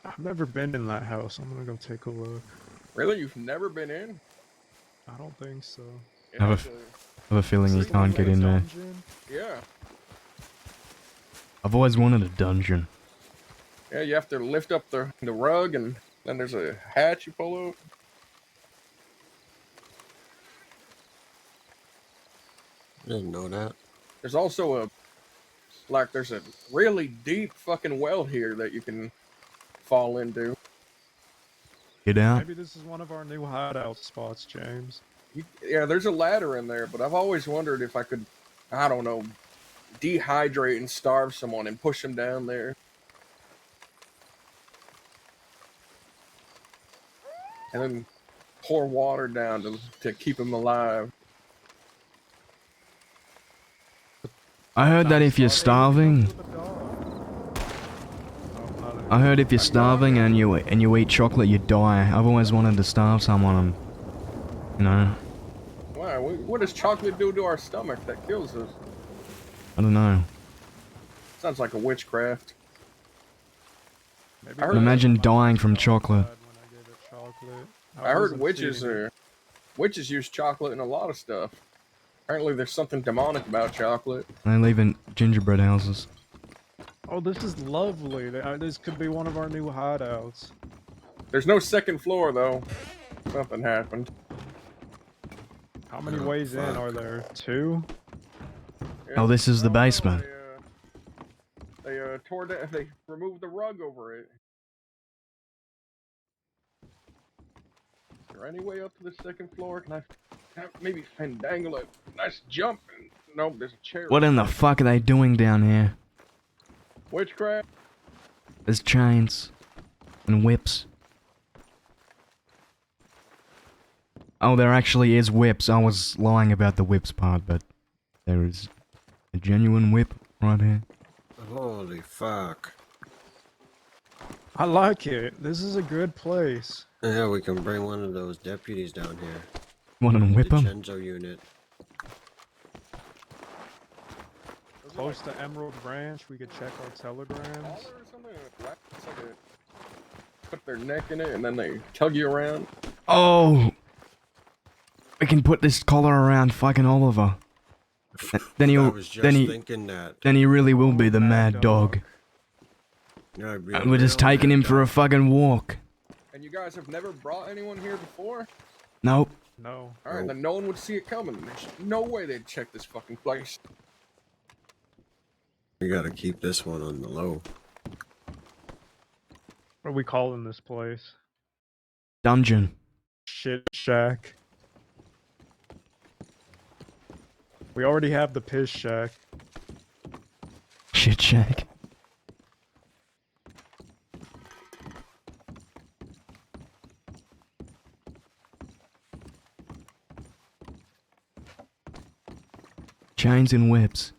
I've never been in that house. I'm gonna go take a look. Really? You've never been in? I don't think so. I have a feeling you can't get in there. Yeah. I've always wanted a dungeon. Yeah, you have to lift up the rug, and then there's a hatch you pull up. Didn't know that. There's also there's a really deep fucking well here that you can fall into. Get out. Maybe this is one of our new hideout spots, James. Yeah, there's a ladder in there, but I've always wondered if I could, I don't know, dehydrate and starve someone and push them down there. And then pour water down to keep them alive. I heard that if you're starving, I heard if you're starving and you eat chocolate, you die. I've always wanted to starve someone, and you know. Wow, what does chocolate do to our stomach that kills us? I don't know. Sounds like a witchcraft. But imagine dying from chocolate. I heard witches use chocolate in a lot of stuff. Apparently there's something demonic about chocolate. They live in gingerbread houses. Oh, this is lovely. This could be one of our new hideouts. There's no second floor though. Something happened. How many ways in are there? 2? Oh, this is the basement. They tore down. They removed the rug over it. Is there any way up to the second floor? Can I maybe fandangle a nice jump? Nope, there's a chair. What in the fuck are they doing down here? Witchcraft. There's chains and whips. Oh, there actually is whips. I was lying about the whips part, but there is a genuine whip right here. Holy fuck. I like it. This is a good place. Yeah, we can bring one of those deputies down here. Want to whip the him? Chenzo unit. Close to Emerald Branch, we could check our telegrams. Put their neck in it and then they tug you around. Oh! We can put this collar around fucking Oliver. Then he really will be the mad dog. Yeah, And we're just taking him for a fucking walk. And you guys have never brought anyone here before? Nope. No. Alright, then no one would see it coming. There's no way they'd check this fucking place. We gotta keep this one on the low. What are we calling this place? Dungeon. Shit shack. We already have the piss shack. Shit shack. Chains and whips.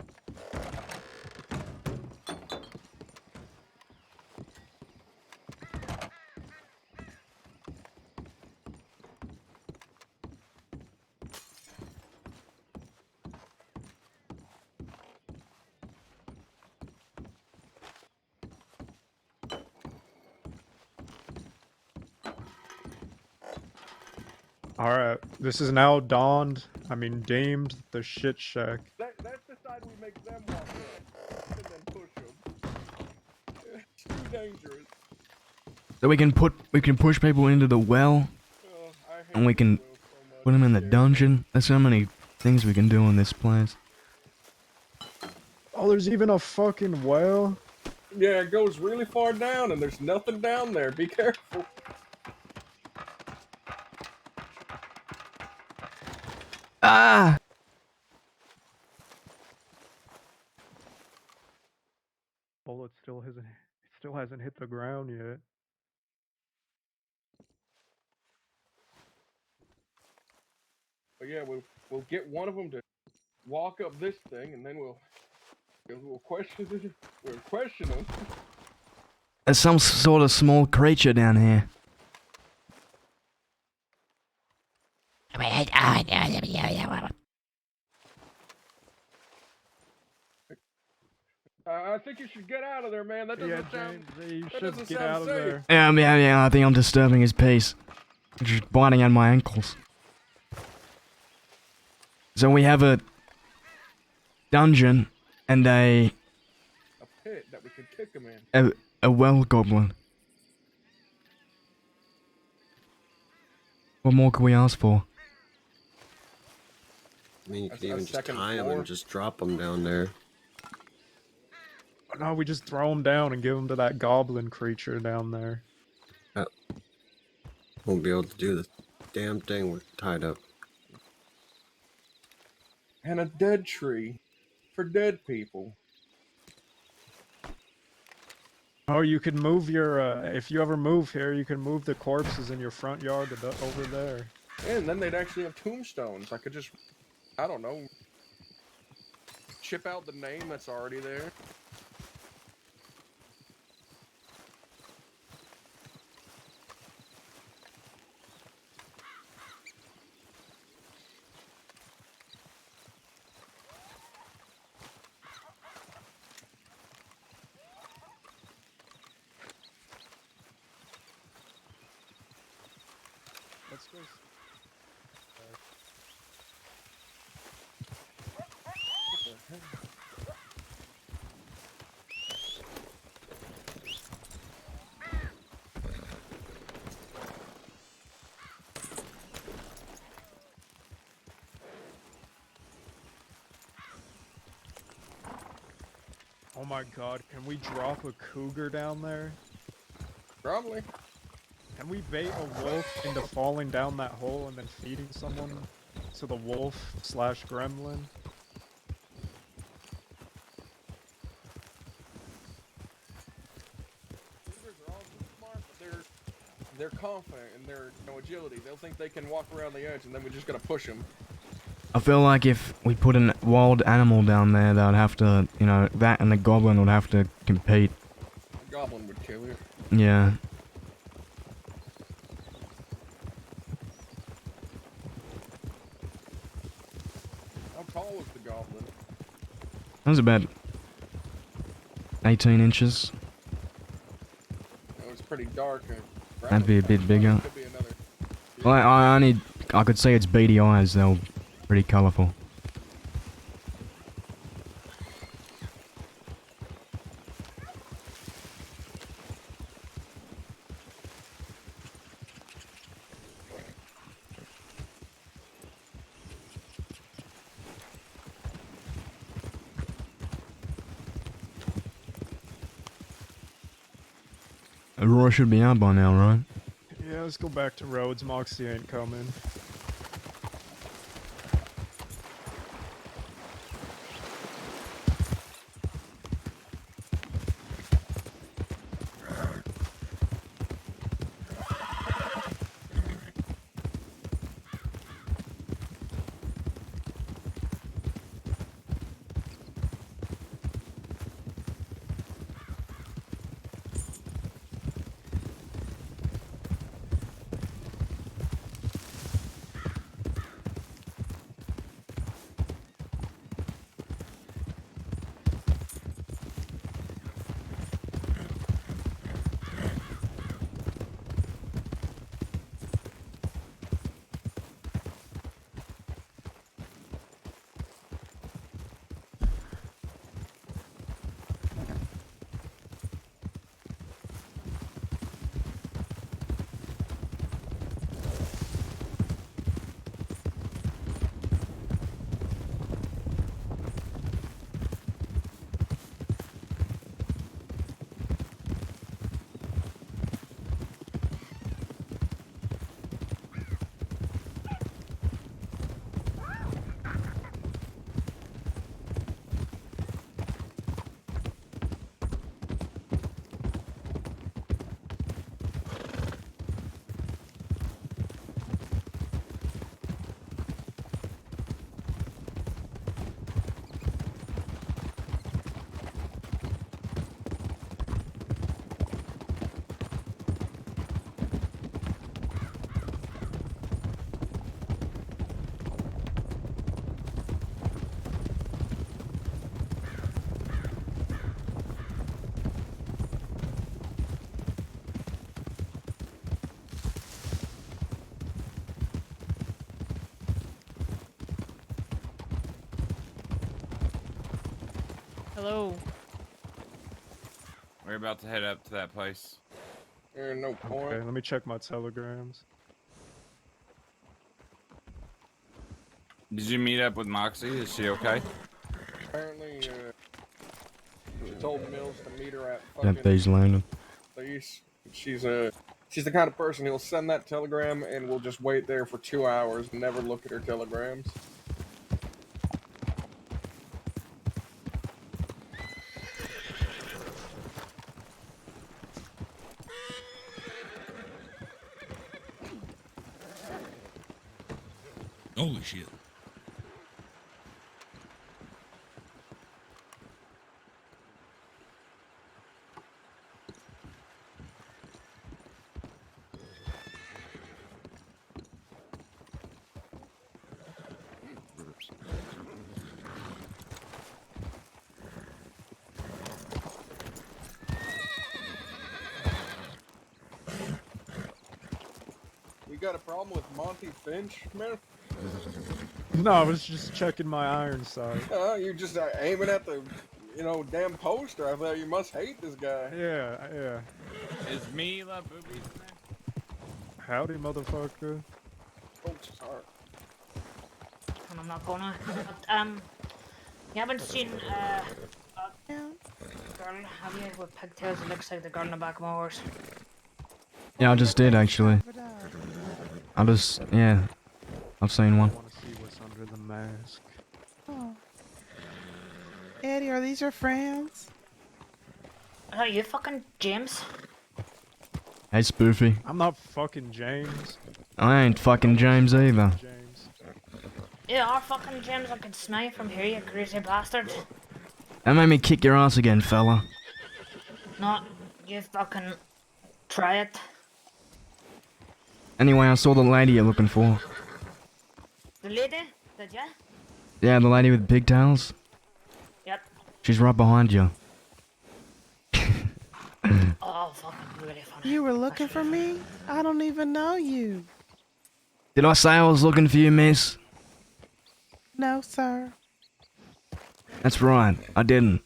Alright, this is now deemed the shit shack. That's the side we make them walk up and then push them. It's too dangerous. So we can push people into the well, and we can put them in the dungeon. There's so many things we can do in this place. Oh, there's even a fucking well? Yeah, it goes really far down and there's nothing down there. Be careful. Ah! Bullet still hasn't hit the ground yet. But yeah, we'll get one of them to walk up this thing, and then we'll question them. There's some sort of small creature down here. I think you should get out of there, man. That doesn't sound. You that should doesn't get sound out of safe. there. Yeah, I think I'm disturbing his peace. Just biting on my ankles. So we have a dungeon and A pit that we could kick him in. a well goblin. What more can we ask for? I mean, you A- could a even just second tie them floor? and just drop them down there. No, we just throw them down and give them to that goblin creature down there. Won't be able to do the damn thing with tied up. And a dead tree for dead people. Oh, you could move your, if you ever move here, you can move the corpses in your front yard to over there. And then they'd actually have tombstones. I could just, I don't know, chip out the name that's already there. Let's go. Oh my god, can we drop a cougar down there? Probably. Can we bait a wolf into falling down that hole and then feeding someone to the wolf slash gremlin? Cougars are also smart, but they're confident in their agility. They'll think they can walk around the edge, and then we just gotta push them. I feel like if we put a wild animal down there, they'd have to, you know, that and the goblin would have to compete. The goblin would kill you. Yeah. How tall was the goblin? That was about 18 inches. It was pretty dark. That'd be a bit bigger. Could be another. Well, I could see its beady eyes, they were pretty colourful. Aurora should be out by now, right? Yeah, let's go back to Rhodes. Moxie ain't coming. Hello. We're about to head up to that place. There's no point. Okay, let me check my telegrams. Did you meet up with Moxie? Is she okay? Apparently, she told Mills to meet her at That they's landing. police. She's the kind of person who'll send that telegram and will just wait there for 2 hours and never look at her telegrams. Holy shit. You got a problem with Monty Finch, man? No, I was just checking my iron sight. You're just aiming at the, damn poster. I thought you must hate this guy. Yeah. Is Mila Boobies in there? Howdy, motherfucker. Oh, sorry. And I'm not gonna. But, you haven't seen a girl, have you, with pigtails that looks like the girl in the back of my horse? Yeah, I just did actually. Yeah, I've seen one. I want to see what's under the mask. Oh. Eddie, are these your friends? Are you fucking James? Hey, Spoofy. I'm not fucking James. I ain't fucking James either. James. You are fucking James. I can smell you from here, you crazy bastard. That made me kick your ass again, fella. No, you fucking try it. Anyway, I saw the lady you're looking for. The lady? Did ya? Yeah, the lady with pigtails. Yep. She's right behind you. Oh, fucking really funny. You were looking for me? I don't even know you. Did I say I was looking for you, miss? No, sir. That's right, I didn't.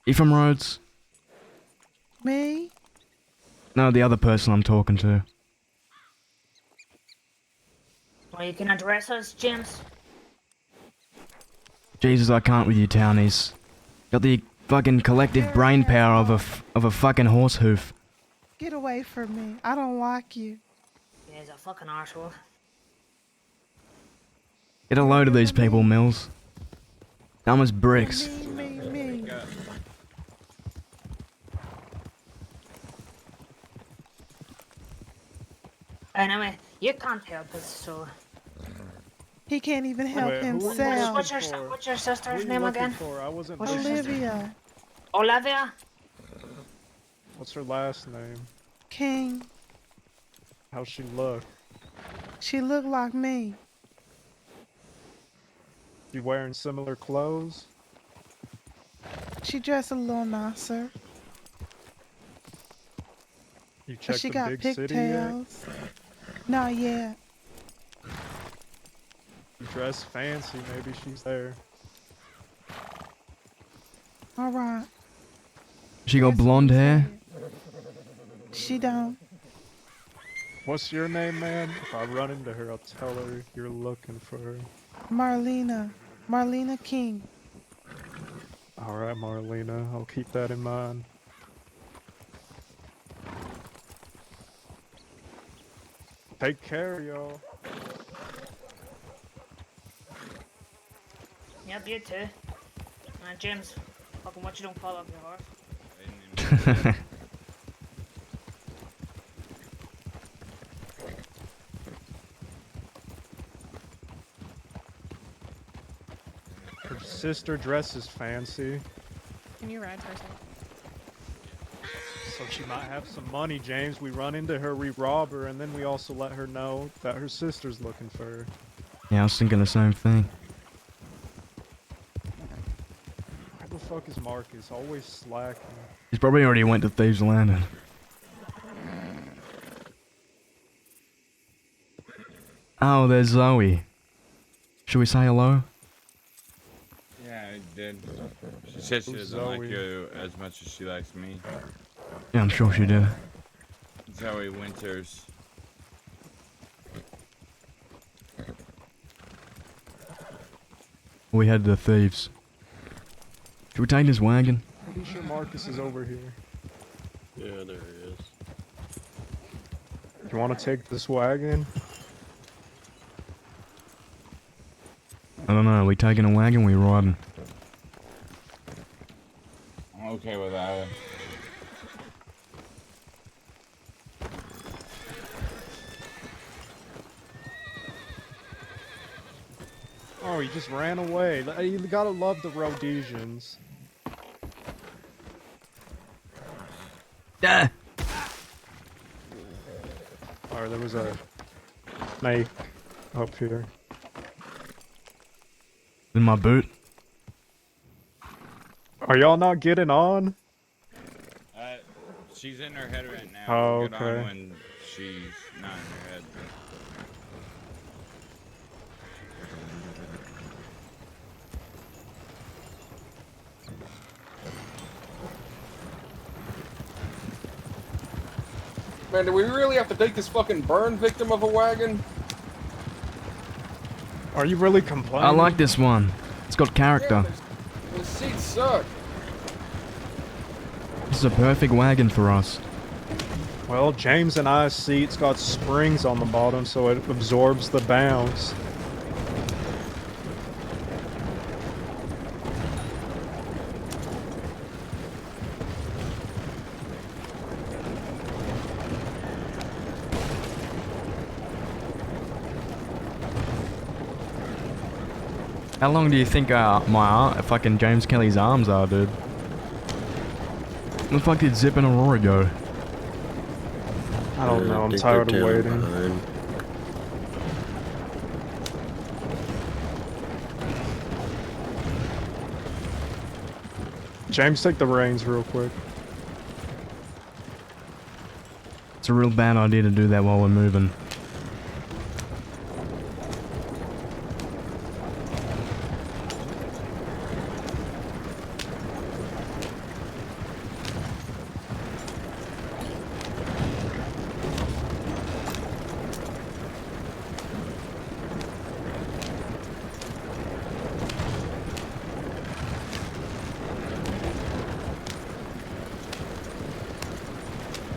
You from Rhodes? Me? No, the other person I'm talking to. Well, you can address us, James. Jesus, I can't with you townies. Got the fucking collective brain power of a fucking horse hoof. Get away from me. I don't like you. Yeah, he's a fucking arsehole. Get a load of these people, Mills. Dumb as bricks. Me. Anyway, you can't help us, so... He can't even help Wait, himself. What's your sister's Who name you looking again? for? I wasn't What's your listening. Olivia. Olivia? What's her last name? King. How's she look? She looked like me. You wearing similar clothes? She dressed a little nicer. You But checked she the got big city yet? pigtails. Not yet. You dress fancy, maybe she's there. Alright. She got blonde hair? She don't. What's your name, man? If I run into her, I'll tell her you're looking for her. Marlena. Marlena King. Alright, Marlena, I'll keep that in mind. Take care, y'all. Yep, you too. James, fucking watch you don't fall off your horse. Her sister dresses fancy, Can you ride for a second? so she might have some money, James. We run into her, we rob her, and then we also let her know that her sister's looking for her. Yeah, I was thinking the same thing. Where the fuck is Marcus? Always slacking. He's probably already went to Thieves Landing. Oh, there's Zoe. Should we say hello? Yeah, I did. She said she Who's doesn't like Zoe? you as much as she likes me. Yeah, I'm sure she did. Zoe Winters. We had the thieves. Should we take this wagon? Pretty sure Marcus is over here. Yeah, there he is. You want to take this wagon? I don't know. We taking a wagon? We riding? I'm okay with that. Oh, he just ran away. You gotta love the Rhodesians. Ah! Or there was a snake up here. In my boot. Are y'all not getting on? She's in her head right now. Oh, We'll get on okay. when she's not in her head. Man, do we really have to take this fucking burn victim of a wagon? Are you really complaining? I like this one. It's got character. Yeah, the seats suck. This is a perfect wagon for us. Well, James and I's seat's got springs on the bottom, so it absorbs the bounce. How long do you think fucking James Kelly's arms are, dude? Where the fuck did Zip and Aurora go? I don't know, I'm think tired of they're down waiting. behind. James, take the reins real quick. It's a real bad idea to do that while we're moving.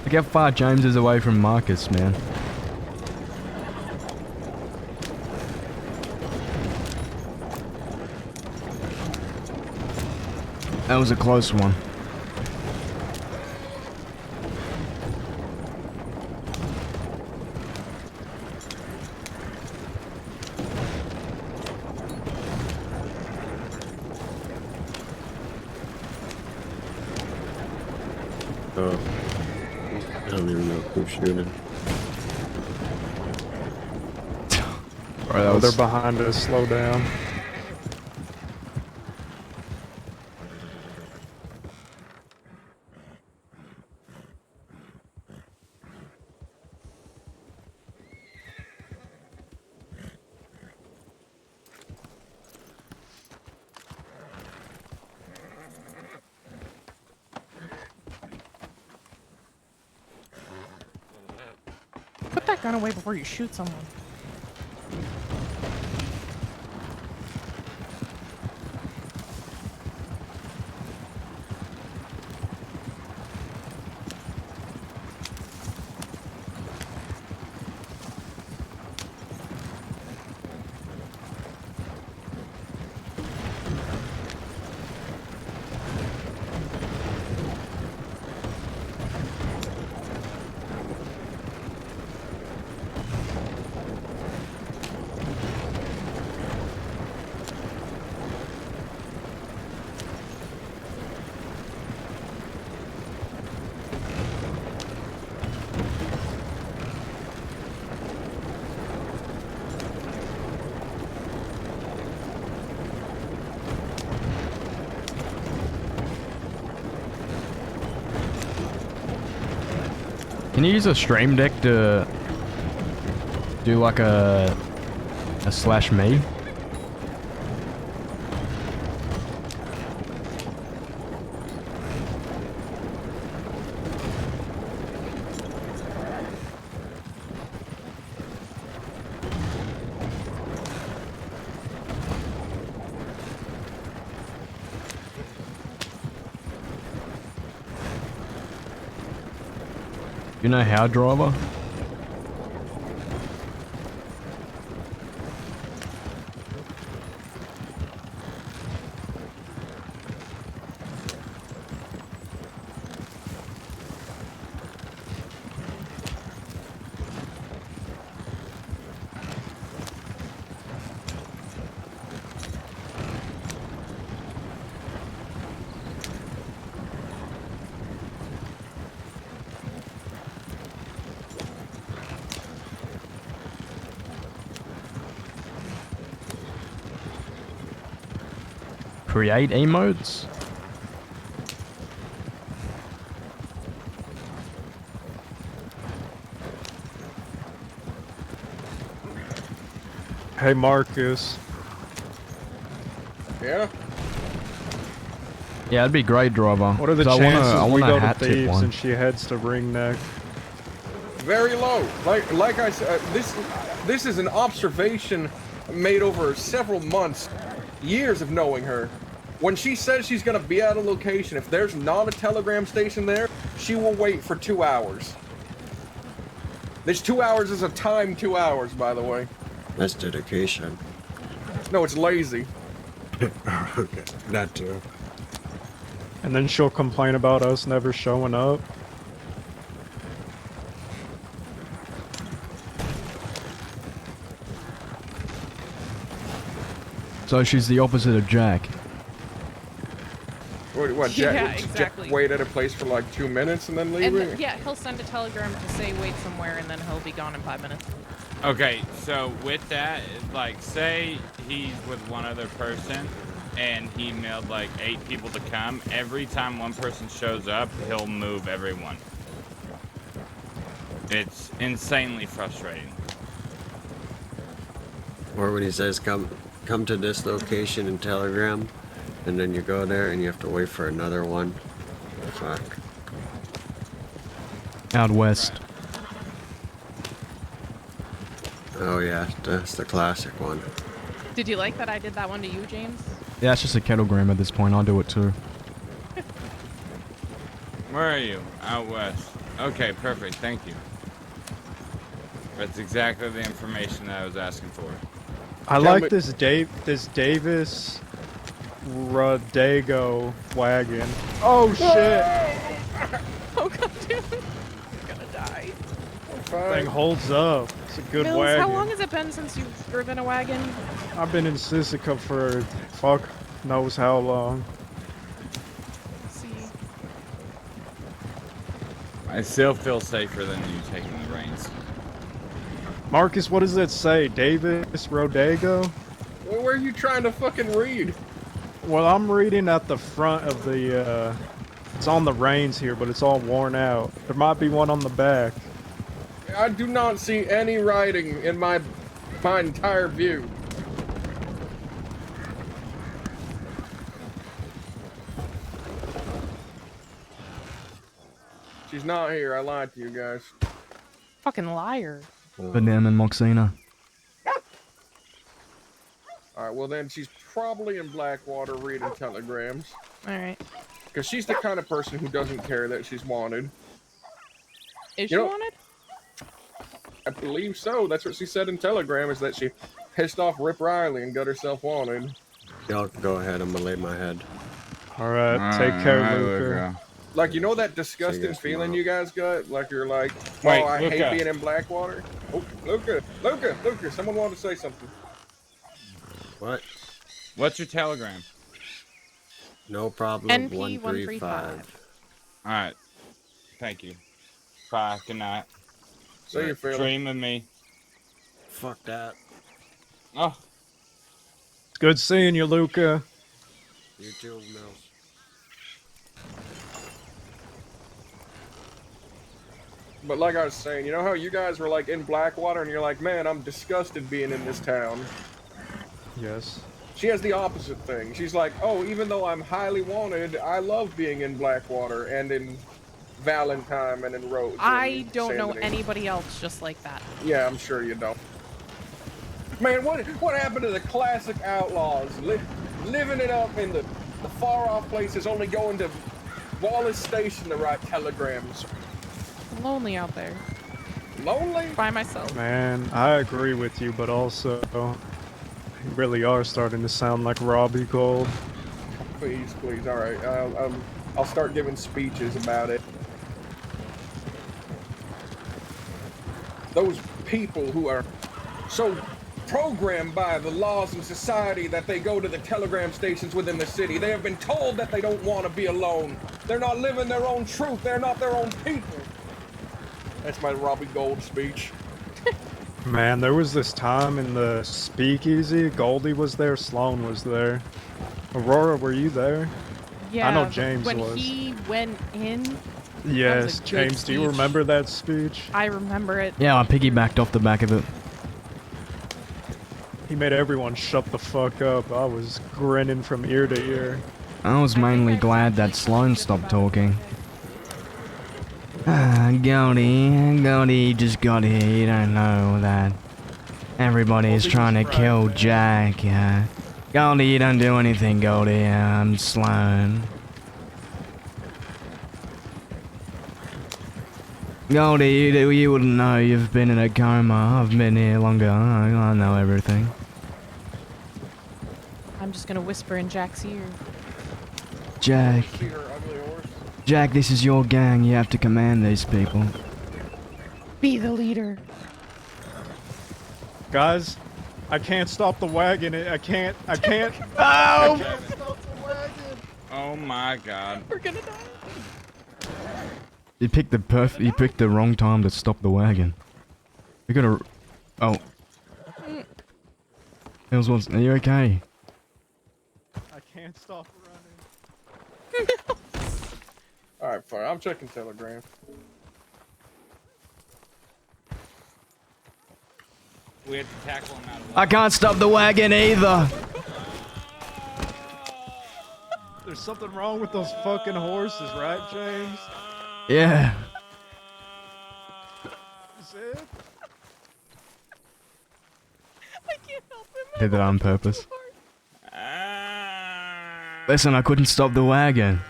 Look how far James is away from Marcus, man. That was a close one. Oh. I don't even know who's shooting. Oh, they're behind us. Slow down. Put that gun away before you shoot someone. Can you use a stream deck to do like a slash me? You know how, driver? Create emotes? Hey, Marcus. Yeah? Yeah, it'd be great, driver. What are the 'Cause chances I we want go a to hat tip Thieves one. and she heads to Ringneck? Very low. Like I said, this is an observation made over several months, years of knowing her. When she says she's gonna be at a location, if there's not a telegram station there, she will wait for 2 hours. This 2 hours is a timed 2 hours, by the way. That's dedication. No, it's lazy. Okay, that too. And then she'll complain about us never showing up. So she's the opposite of Jack. What, Jack, Yeah, Jack exactly. wait at a place for like 2 minutes and then leave And it? yeah, he'll send a telegram to say wait somewhere, and then he'll be gone in 5 minutes. Okay, so with that, like, say he's with one other person, and he mailed like 8 people to come. Every time one person shows up, he'll move everyone. It's insanely frustrating. Or when he says come to this location in Telegram, and then you go there and you have to wait for another one. Fuck. Out west. Oh yeah, that's the classic one. Did you like that I did that one to you, James? Yeah, it's just a kettlegram at this point. I'll do it too. Where are you? Out west. Okay, perfect. Thank you. That's exactly the information that I was asking for. I like this Davis Rodego wagon. Oh shit! Oh god, dude. I'm gonna die. Thing holds up. It's a good Mills, wagon. how long has it been since you've driven a wagon? I've been in Sisica for fuck knows how long. Let's see. I still feel safer than you taking the reins. Marcus, what does that say? Davis Rodego? Well, where are you trying to fucking read? Well, I'm reading at the front of the, it's on the reins here, but it's all worn out. There might be one on the back. I do not see any writing in my entire view. She's not here. I lied to you guys. Fucking liar. Banana and Moxina. Alright, well then she's probably in Blackwater reading telegrams. Alright. Because she's the kind of person who doesn't care that she's wanted. Is You she know- wanted? I believe so. That's what she said in telegram, is that she pissed off Rip Riley and got herself wanted. Y'all go ahead, I'm gonna lay my head. Alright, take care, Luca. Like, you know that disgusting guys feeling tomorrow. you guys got? Like, you're like, oh, Wait, I Luca. hate being in Blackwater? Oh, Luca, someone wanted to say something. What? What's your telegram? No problem. NP 135. Alright. Thank you. Bye. Good night. Say your feeling. Dream of me. Fuck that. Oh. It's good seeing you, Luca. You too, Mills. But like I was saying, you know how you guys were like in Blackwater and you're like, man, I'm disgusted being in this town. Yes. She has the opposite thing. She's like, oh, even though I'm highly wanted, I love being in Blackwater and in Valentine and in Rhodes. I and don't know Sanity. anybody else just like that. Yeah, I'm sure you don't. Man, what happened to the classic outlaws? Living it up in the far-off places, only going to Wallace Station to write telegrams. Lonely out there. Lonely? By myself. Man, I agree with you, but also, you really are starting to sound like Robbie Gold. Please, please. All right. I'll start giving speeches about it. Those people who are so programmed by the laws and society that they go to the telegram stations within the city. They have been told that they don't want to be alone. They're not living their own truth. They're not their own people. That's my Robbie Gold speech. Man, there was this time in the speakeasy, Goldie was there, Sloan was there. Aurora, were you there? Yeah, I know James when was. he went in. Yes, good James, do you speech. remember that speech? I remember it. Yeah, I piggybacked off the back of it. He made everyone shut the fuck up. I was grinning from ear to ear. I was mainly glad that Sloan stopped talking. Goldie, you just got here, you don't know that. Everybody's trying to kill Jack, yeah. Goldie, you don't do anything, Goldie, I'm Sloan. Goldie, you wouldn't know, you've been in a coma, I've been here longer, I know everything. I'm just gonna whisper in Jack's ear. Jack. Jack, this is your gang, you have to command these people. Be the leader. Guys, I can't stop the wagon. I can't. Oh! Oh my god. We're gonna die. You picked the wrong time to stop the wagon. We gotta... Oh. Hills wants... Are you okay? I can't stop running. All right, fine. I'm checking Telegram. We have to tackle him out of I can't stop the wagon either! There's something wrong with those fucking horses, right, James? Yeah. Is it? I can't help him. Did that on purpose. Listen, I couldn't stop the wagon.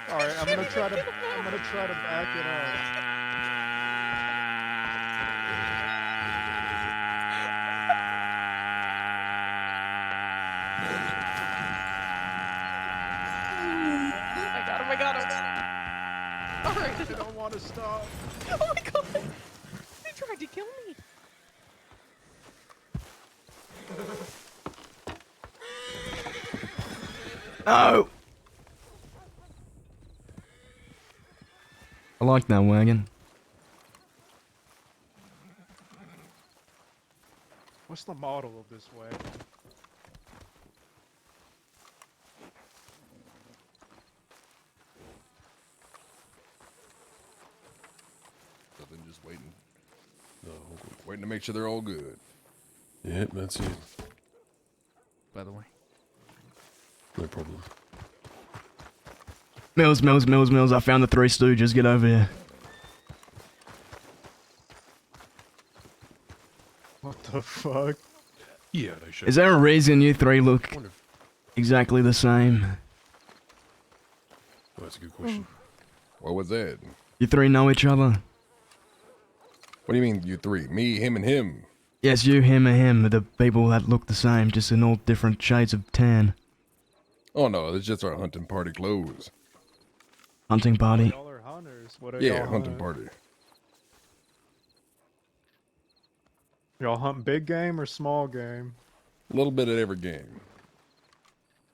Alright, I'm gonna try to back it up. Oh my god, Alright. I don't want to stop. Oh my god. They tried to kill me. No! I like that wagon. What's the model of this wagon? Nothing, just waiting. No, waiting to make sure they're all good. Yep, that's it. By the way. No problem. Mills, I found the Three Stooges, get over here. What the fuck? Yeah, they should. Is there a reason you three look exactly the same? Oh, that's a good question. What was that? You three know each other? What do you mean, you three? Me, him, and him? Yes, you, him, and him are the people that look the same, just in all different shades of tan. Oh no, it's just our hunting party clothes. Hunting party? Y'all are hunters. What are Yeah, y'all hunting party. Y'all hunt big game or small game? A little bit of every game.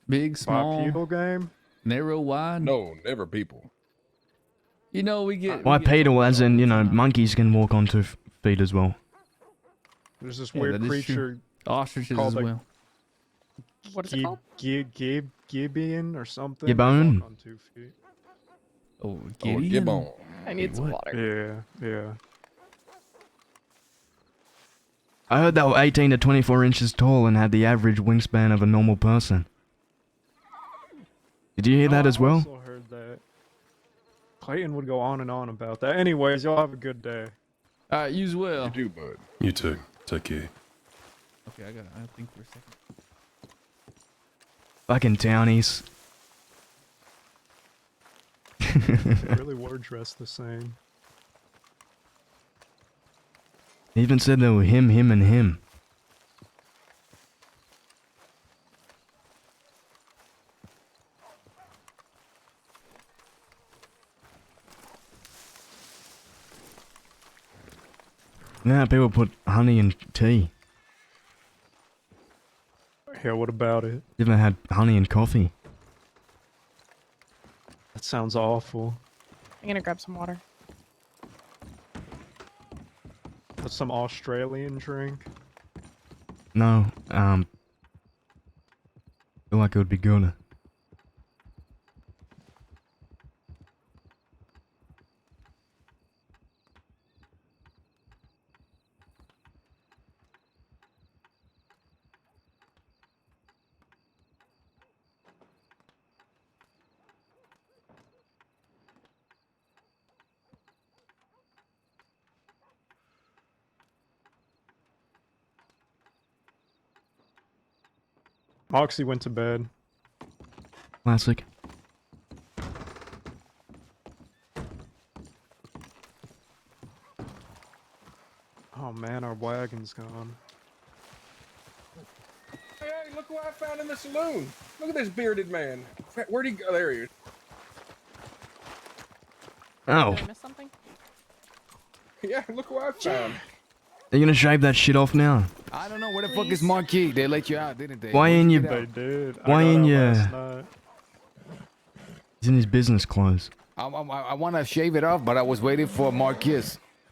Big, small, Bipedal game? narrow, wide. No, never people. You know, we get. Bipedal, as in, you know, monkeys can walk on 2 feet as well. There's this Yeah, weird that is true. creature. Ostriches called as a well. What is it called? Gibeon or something. Gibbon? Walk on 2 feet. Oh, Gideon? Gibbon. I need some water. Yeah. I heard they were 18 to 24 inches tall and had the average wingspan of a normal person. Did you hear that as I well? also heard that. Clayton would go on and on about that. Anyways, y'all have a good day. Alright, you as well. You too, bud. You too. Take care. Okay, I think for a second. Fucking townies. They really were dressed the same. He even said they were him, and him. Now people put honey in tea. Yeah, what about it? You ever had honey in coffee? That sounds awful. I'm gonna grab some water. That's some Australian drink. No, feel like it would be good. Moxie went to bed. Classic. Oh man, our wagon's gone. Hey, look who I found in the saloon. Look at this bearded man. Where'd he go? There he is. Oh. Did I miss something? Yeah, look who I found. Are you gonna shave that shit off now? I don't know where the fuck is Marquis. They let you out, didn't they? Why Where'd in you your... get They did. Why in your... last night. He's in his business clothes. I want to shave it off, but I was waiting for Marquis.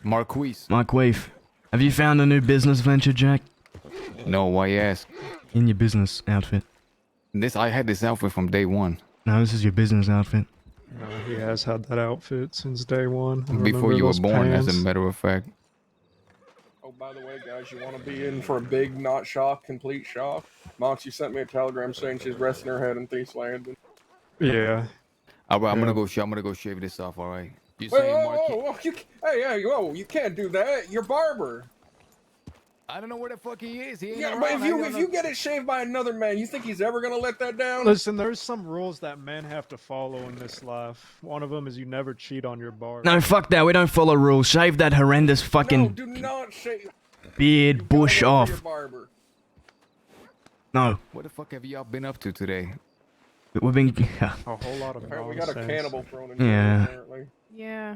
Mike Weef. Have you found a new business venture, Jack? No, why you ask? In your business outfit. I had this outfit from day one. No, this is your business outfit. No, he has had that outfit since day one. I Before remember you were those born, as a pants. matter of fact. Oh, by the way, guys, you want to be in for a big, not shock, complete shock? Moxie sent me a telegram saying she's resting her head in Thief's Landing. Yeah. All right, I'm Yeah. gonna go shave this off. All right. You Wait, saying whoa, Marquis? whoa, whoa, hey, whoa, you can't do that. You're barber. I don't know where the fuck he is. He ain't Yeah, around. but I if don't know. you get it shaved by another man, you think he's ever gonna let that down? Listen, there's some rules that men have to follow in this life. One of them is you never cheat on your barber. No, fuck that. We don't follow rules. Shave that horrendous fucking No, do not shave. beard bush Your off. barber. No. What the fuck have y'all been up to today? We've been... A whole lot of Apparently, we got a nonsense. cannibal thrown in Yeah. jail, apparently. Yeah.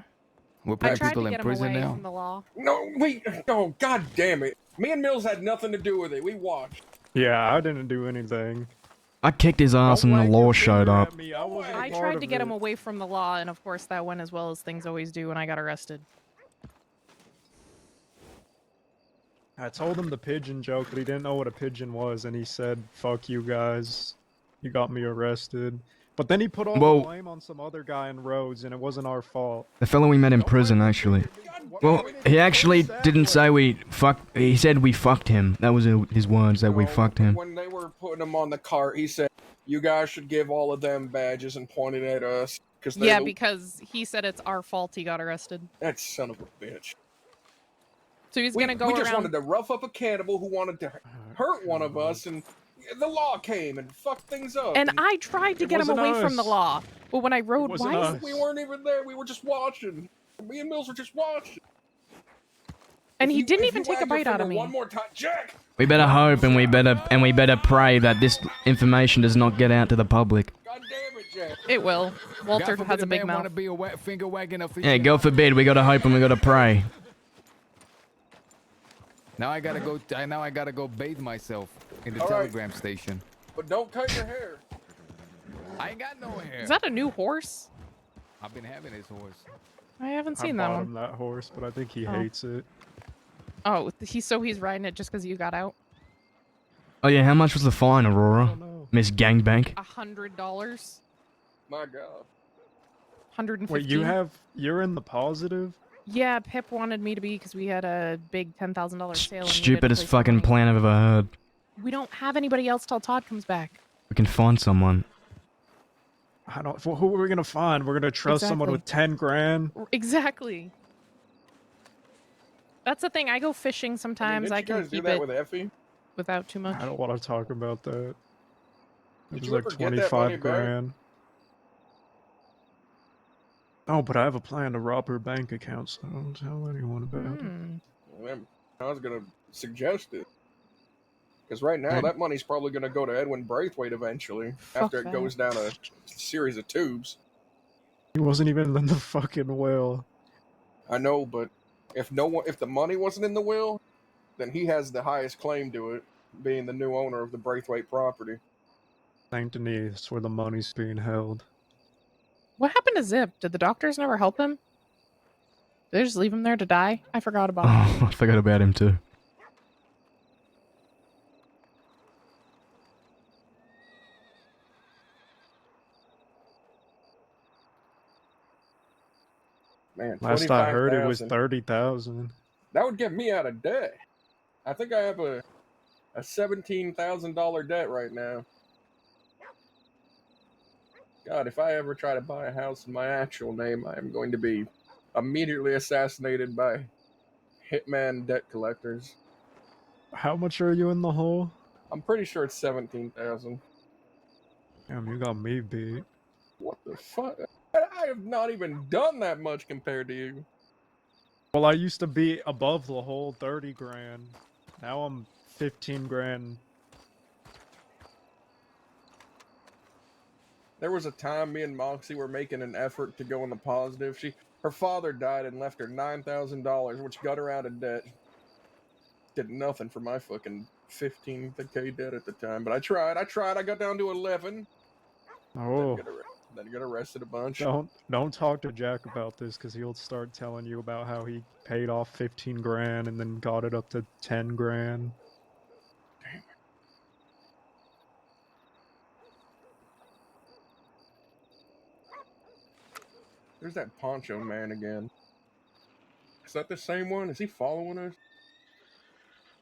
We're I putting tried people to in get him prison away now. from the law. No, wait. Oh, god damn it. Me and Mills had nothing to do with it. We watched. Yeah, I didn't do anything. I kicked his ass and the law showed up. I tried to get him away from the law, and of course that went as well as things always do, and I got arrested. I told him the pigeon joke, but he didn't know what a pigeon was, and he said, "Fuck you guys, you got me arrested." But then he put all Well- the blame on some other guy in Rhodes, and it wasn't our fault. The fellow we met in prison, actually. Well, he actually didn't say we fucked... He said we fucked him. That was his words, that we fucked him. When they were putting him on the cart, he said, "You guys should give all of them badges," and pointed at us. Yeah, because he said it's our fault he got arrested. That son of a bitch. So he's gonna go We around. just wanted to rough up a cannibal who wanted to hurt one of us, and the law came and fucked things up. And I tried to get him away from the law, but when I rode, why? We weren't even there. We were just watching. Me and Mills were just watching. And he didn't If even you take a wag your bite out of finger me. One more time, Jack. We better hope and we better pray that this information does not get out to the public. God damn it, Jack. It will. Walter God has a forbid big man mouth. wanna be a finger wagging of Yeah, God forbid. We gotta hope and we gotta pray. Now I gotta go. Now I gotta go bathe myself in the All right. telegram station. But don't cut your hair. I ain't got no hair. Is that a new horse? I've been having this horse. I haven't I seen that bought one. him that horse, but I think he Oh. hates it. Oh, he's riding it just because you got out. Oh yeah, how much was the fine, Aurora? Miss Gangbank? $100. My God. 150. Wait, you're in the positive? Yeah, Pip wanted me to be because we had a big $10,000 sale. and needed a Stupidest place to fucking money. plan I've ever heard. We don't have anybody else till Todd comes back. We can find someone. I don't. Who are we gonna find? We're gonna trust someone Exactly. with 10 grand. Exactly. That's the thing. I go fishing sometimes. Didn't I you can guys do keep that it with Effie? without too much. I don't want to talk about that. It Did was you like ever get that money 25 back? grand. Oh, but I have a plan to rob her bank account, so don't tell anyone about it. Well, I was gonna suggest it. Because right now, Right. that money's probably going to go to Edwin Braithwaite eventually, after it that. goes down a series of tubes. He wasn't even in the fucking will. I know, but if the money wasn't in the will, then he has the highest claim to it, being the new owner of the Braithwaite property. St. Denis, where the money's being held. What happened to Zip? Did the doctors never help him? Did they just leave him there to die? I forgot about him. Oh, I forgot about him too. Man, Last I heard, it was 25,000. 30,000. That would get me out of debt. I think I have a $17,000 debt right now. God, if I ever try to buy a house in my actual name, I am going to be immediately assassinated by hitman debt collectors. How much are you in the hole? I'm pretty sure it's 17,000. Damn, you got me beat. What the fuck? I have not even done that much compared to you. Well, I used to be above the hole 30 grand. Now I'm 15 grand. There was a time me and Moxie were making an effort to go in the positive. Her father died and left her $9,000, which got her out of debt. Did nothing for my fucking 15K debt at the time, but I tried. I got down to 11. Oh. Then got arrested a bunch. Don't talk to Jack about this, because he'll start telling you about how he paid off 15 grand and then got it up to 10 grand. Damn. There's that Poncho man again. Is that the same one? Is he following us?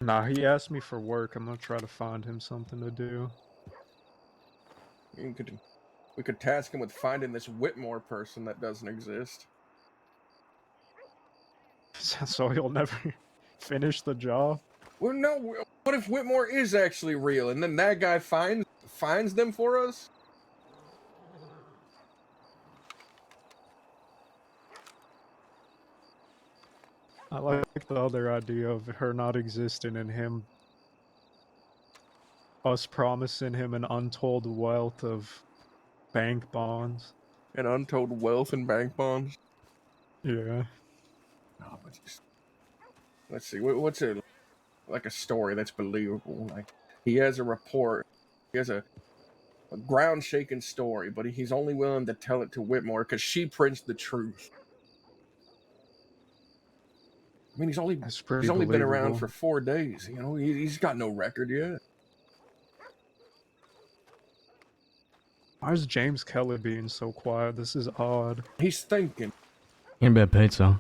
Nah, he asked me for work. I'm gonna try to find him something to do. We could task him with finding this Whitmore person that doesn't exist. So he'll never finish the job? Well, no. What if Whitmore is actually real, and then that guy finds them for us? I like the other idea of her not existing and him... us promising him an untold wealth of bank bonds. An untold wealth in bank bonds? Yeah. No, but let's see. What's a story that's believable? Like, he has a report. He has a ground-shaking story, but he's only willing to tell it to Whitmore because she prints the truth. I mean, he's only been around for 4 days. You know, he's got no record yet. Why is James Kelly being so quiet? This is odd. He's thinking. Getting about pizza.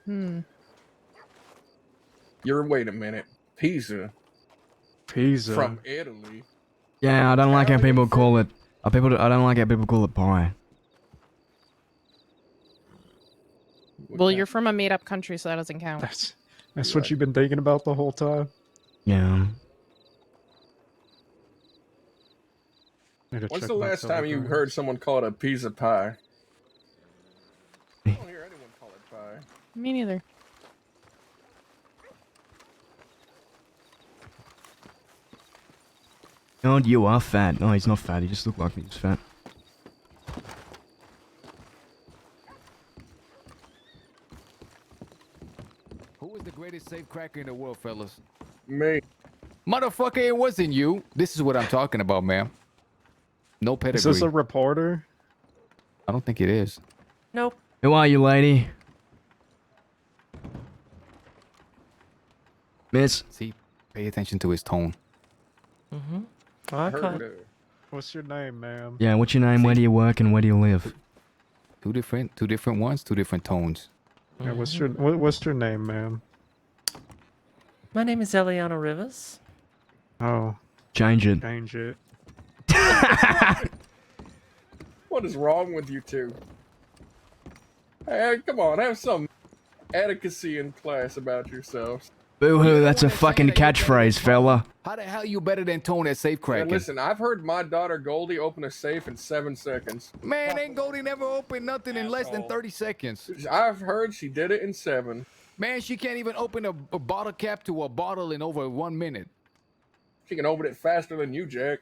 Wait a minute. Pizza. Pizza. From Italy. Yeah, I don't like how people call it. I don't like how people call it pie. Well, you're from a made-up country, so that doesn't count. That's what you've been thinking about the whole time? Yeah. When's the last time you heard someone call it a pizza pie? I don't hear anyone call it pie. Me neither. God, you are fat. No, he's not fat. He just looked like he was fat. Who is the greatest safe cracker in the world, fellas? Me. Motherfucker, it wasn't you. This is what I'm talking about, man. No pedigree. Is this a reporter? I don't think it is. Nope. Who are you, lady? Miss? See, pay attention to his tone. Mm-hmm. Okay. What's your name, ma'am? Yeah, what's your name? Where do you work and where do you live? Two different ones, two different tones. Yeah, what's your name, ma'am? My name is Eliana Rivers. Oh. Change it. Change it. What is wrong with you two? Hey, come on, have some etiquette in class about yourselves. Boo-hoo, that's a fucking catchphrase, fella. How the hell you better than Tone at safe Yeah, cracking? listen, I've heard my daughter Goldie open a safe in 7 seconds. Man, ain't Goldie never opened nothing in less than 30 seconds. I've heard she did it in 7. Man, she can't even open a bottle cap to a bottle in over 1 minute. She can open it faster than you, Jack.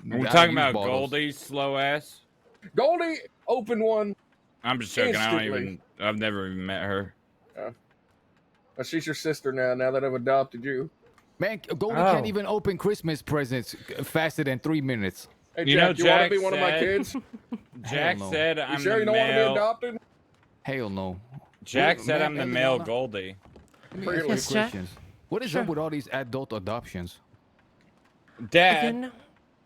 We're talking about Goldie's slow ass. Goldie opened one. I'm just joking. Instantly. I've never even met her. But she's your sister now that I've adopted you. Man, Goldie can't even open Christmas presents faster than 3 minutes. Hey, Jack, you want to be one of my kids? Jack said You I'm sure the you don't want to be male. adopted? Hell no. Jack Well, said man, I'm the man, male man, Goldie. Let me ask you Yes, Jack. questions. What is up with all these adult adoptions? Dad. Again?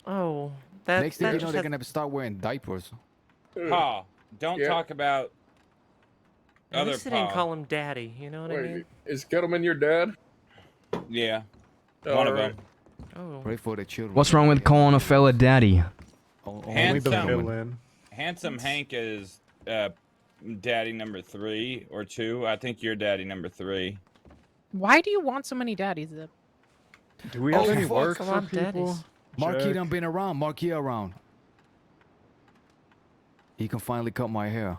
Oh, that. Next thing that you know, just they're has- gonna start wearing diapers. Pa, don't talk about At other least they didn't Pa. call him Daddy. You know what I mean? Is Kettleman your dad? Yeah, All one of right. them. Oh. Pray for the children. What's wrong with calling a fella daddy? Only the villain. Handsome Hank is daddy number 3 or 2. I think you're daddy number 3. Why do you want so many daddies, Zip? Do we have any fuck, work come for on, people? daddies. Marquis Jack? done been around. Marquis around. He can finally cut my hair.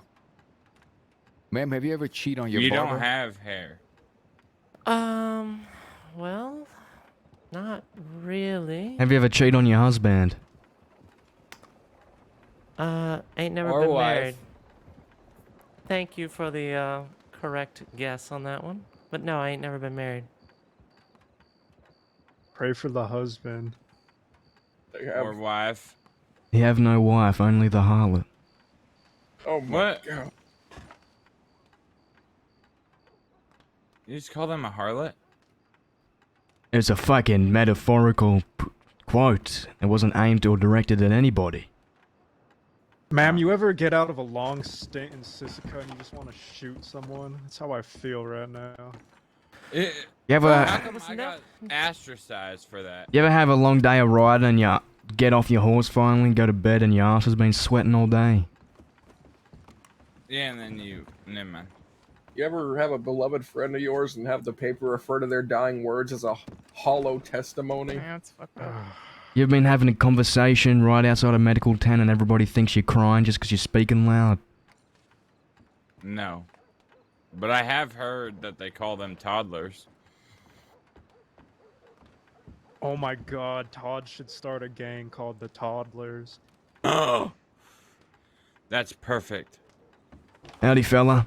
Ma'am, have you ever cheated on your You barber? don't have hair. Well, not really. Have you ever cheated on your husband? Ain't never Or been wife. married. Thank you for the correct guess on that one. But no, I ain't never been married. Pray for the husband. Or wife. You have no wife, only the harlot. Oh my What? god. You just call them a harlot? It's a fucking metaphorical quote. It wasn't aimed or directed at anybody. Ma'am, you ever get out of a long stint in Sisika and you just want to shoot someone? That's how I feel right now. You ever, How come I got ostracized for that? you ever have a long day of riding and you get off your horse finally, go to bed and your ass has been sweating all day? Yeah, and then you... Never mind. You ever have a beloved friend of yours and have the paper refer to their dying words as a hollow testimony? That's fucked up. You've been having a conversation right outside a medical tent and everybody thinks you're crying just because you're speaking loud. No. But I have heard that they call them toddlers. Oh my god, Todd should start a gang called the Toddlers. Oh! That's perfect. Howdy, fella.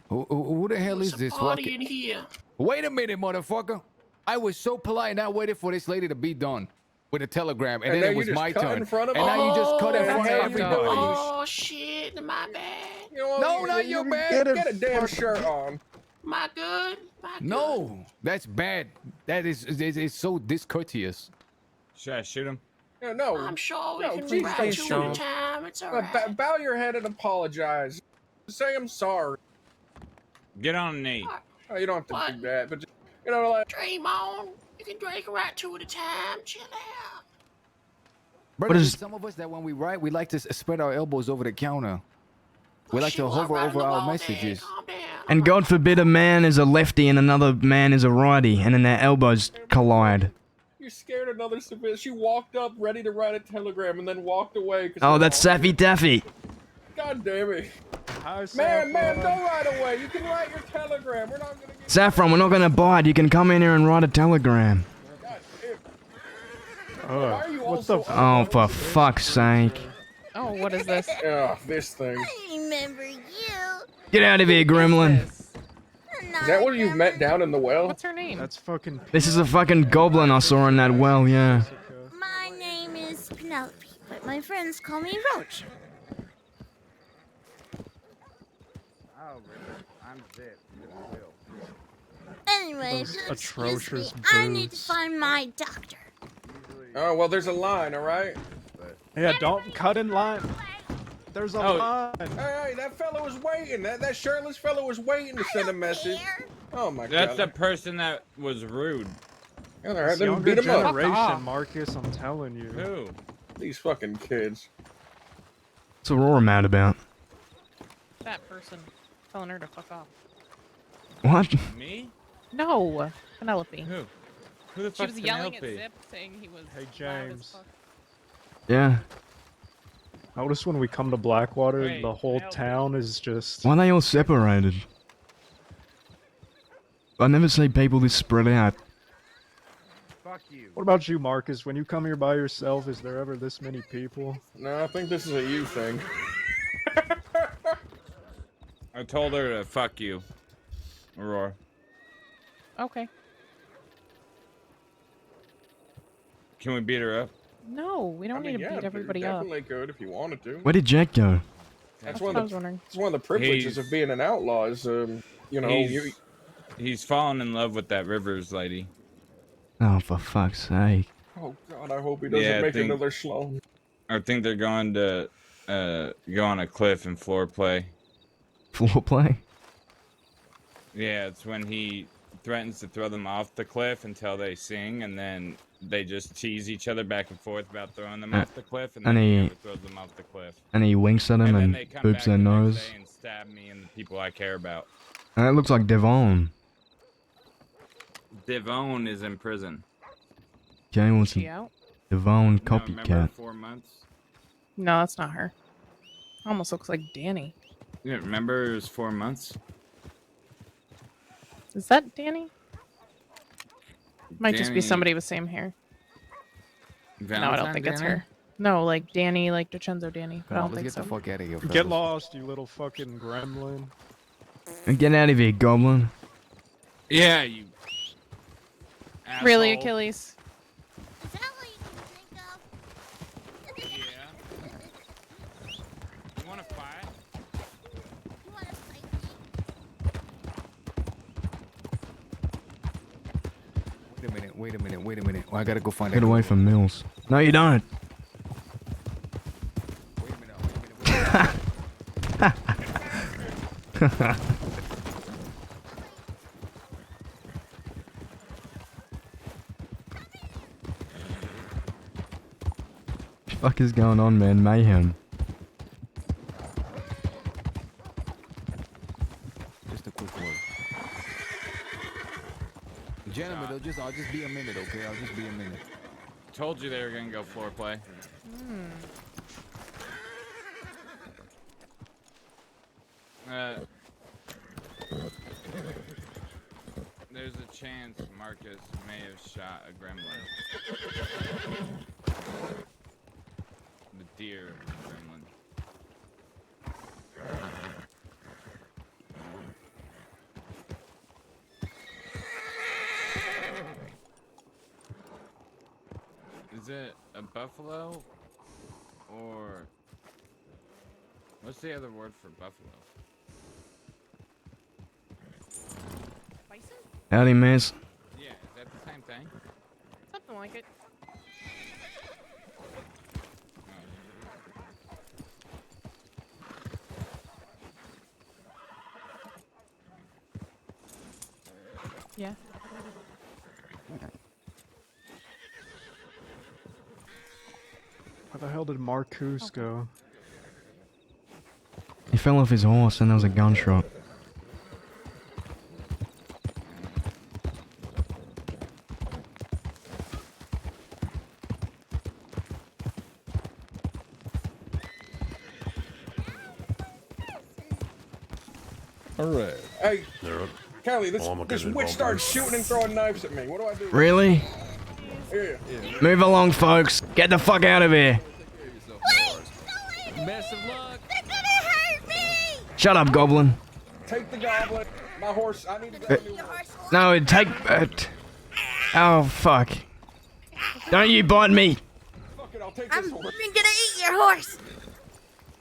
Who the hell is this? Party in here. Wait a minute, motherfucker. I was so polite and I waited for this lady to be done with a telegram, and And then now it was you just my cut turn. in front of and now you just cut in Oh, front of hell everybody. Oh shit, my bad. You know what? No, not your bad. Get a damn shirt on. My good. No, that's bad. That is so discourteous. Should I shoot him? Yeah, no. I'm sure we No, can please ride don't you shoot in him. time. It's alright. Bow your head and apologize. Say I'm sorry. Get on a knee. Oh, you don't have to do that, but just, you know, like. Dream on. You can drink right two at a time. Chill out. Brother, there's some of us that when we write, we like to spread our elbows over the counter. We like to hover over our messages. And God forbid a man is a lefty and another man is a righty, and then their elbows collide. You scared another civilian. She walked up ready to write a telegram and then walked away. Oh, that's Saffy Taffy. God damn it. Man, don't write away. You can write your telegram. We're not gonna get. Saffron, we're not gonna bite. You can come in here and write a telegram. Why are you what also? Oh, for fuck's sake. Oh, what is this? Yeah, this thing. Remember you. Get out of here, gremlin. Is that what you've met down in the well? What's her name? That's fucking. This is a fucking goblin I saw in that well, yeah. My name is Penelope, but my friends call me Roach. I'm Zip. Anyway, Those excuse me, atrocious I need to boobs. find my doctor. Oh well, there's a line, all right. Yeah, don't cut in line. There's a line. Hey, that fellow was waiting. That shirtless fellow was waiting to send a message. Oh my That's the god. person that was rude. All right, This then younger beat him up. generation, Marcus, I'm telling you. Who? These fucking kids. What's Aurora mad about? That person telling her to fuck off. What? Me? No, Penelope. Who? Who the She fuck's was yelling Penelope? at Zip, saying he was Hey, loud as James. fuck. Yeah. Notice when we come to Blackwater, Wait, the whole Penelope. town is just... Why are they all separated? I never see people this spread out. Fuck you. What about you, Marcus? When you come here by yourself, is there ever this many people? No, I think this is a you thing. I told her to fuck you, Aurora. Okay. Can we beat her up? No, we don't need to beat everybody up. Definitely could if you wanted to. Where did Jack go? That's what one I of was wondering. it's one of the privileges of being an outlaw. Is you know He's fallen in love with that Rivers lady. Oh, for fuck's sake. Oh God, I hope he doesn't make another Sloan. I think they're going to go on a cliff and floor play. Floor play? Yeah, it's when he threatens to throw them off the cliff until they sing, and then they just tease each other back and forth about throwing them off the cliff, and then he never throws them off the cliff. And he winks at him then and they come boops back their the next nose. day and stab me and the people I care about. And it looks like Devon. Devon is in prison. Okay, what's She out? Devon No, remember copycat. 4 months? No, that's not her. Almost looks like Danny. Yeah, remember it was 4 months? Is that Danny? Might just be Danny- somebody with same hair. No, I don't Valentine think it's Danny? her. No, like Danny, like DiCenzo Danny. But I Come on, don't let's think get so. the fuck out of here. Get fellas. lost, you little fucking gremlin. And get out of here, goblin. Yeah, you. Really, asshole. Achilles? You wanna fight? Wait a minute. Well, I gotta go find Get that away girl. from Mills. No, you don't. Fuck is going on, man? Mayhem. Just a quick word. Gentlemen, I'll just be a minute, okay? I'll just be a minute. Told you they were gonna go floor play. There's a chance Marcus may have shot a gremlin. The deer gremlin. Is it a buffalo or what's the other word for buffalo? Bison? Howdy, miss. Yeah, is that the same thing? Something like it. Yeah. Where the hell did Marcus go? He fell off his horse and there was a gunshot. All right. Hey, They're up. Kelly, this Oh, I'm this getting witch involved started in- shooting and throwing knives at me. What do I do? Really? Yeah. Move along, folks. Get the fuck out of here. Best of luck. Shut up, goblin. Take the goblin. My horse. I need to get a new horse. No, take... oh, fuck. Don't you bite me. Fuck it, I'll take I'm this horse. gonna eat your horse.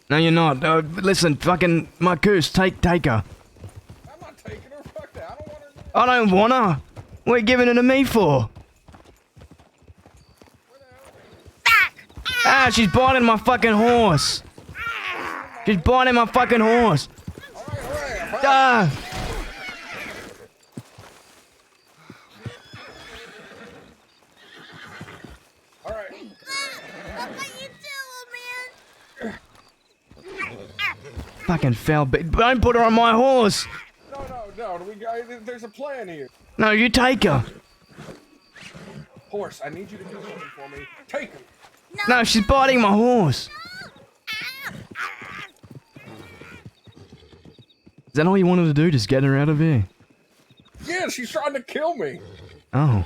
No, you're not. Listen, fucking Marcus, take her. I'm not taking her. Fuck that. I don't want her. I don't want her. What are you giving her to me for? Ah, she's biting my fucking horse. She's biting my fucking horse. Ah! All right. Fucking foul bitch. Don't put her on my horse. No. around. There's a plan here. No, you take her. Horse, I need you to do something for me. Take him. No, she's biting my horse. Is that all you wanted to do? Just get her out of here? Yeah, she's trying to kill me. Oh. Well,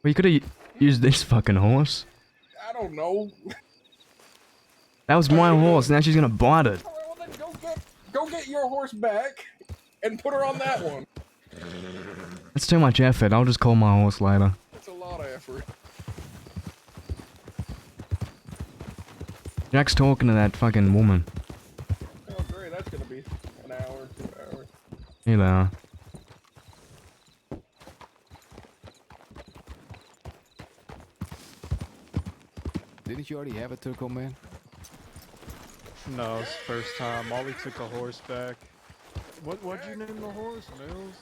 you could have used this fucking horse. I don't know. That was my horse. Now she's gonna bite it. Well, then go get your horse back and put her on that one. That's too much effort. I'll just call my horse later. That's a lot of effort. Jack's talking to that fucking woman. Oh, great. That's gonna be an hour, 2 hours. Here they are. Didn't you already have a turtle, man? No, it's the first time. Ollie took a horse back. What'd you name the horse, Mills?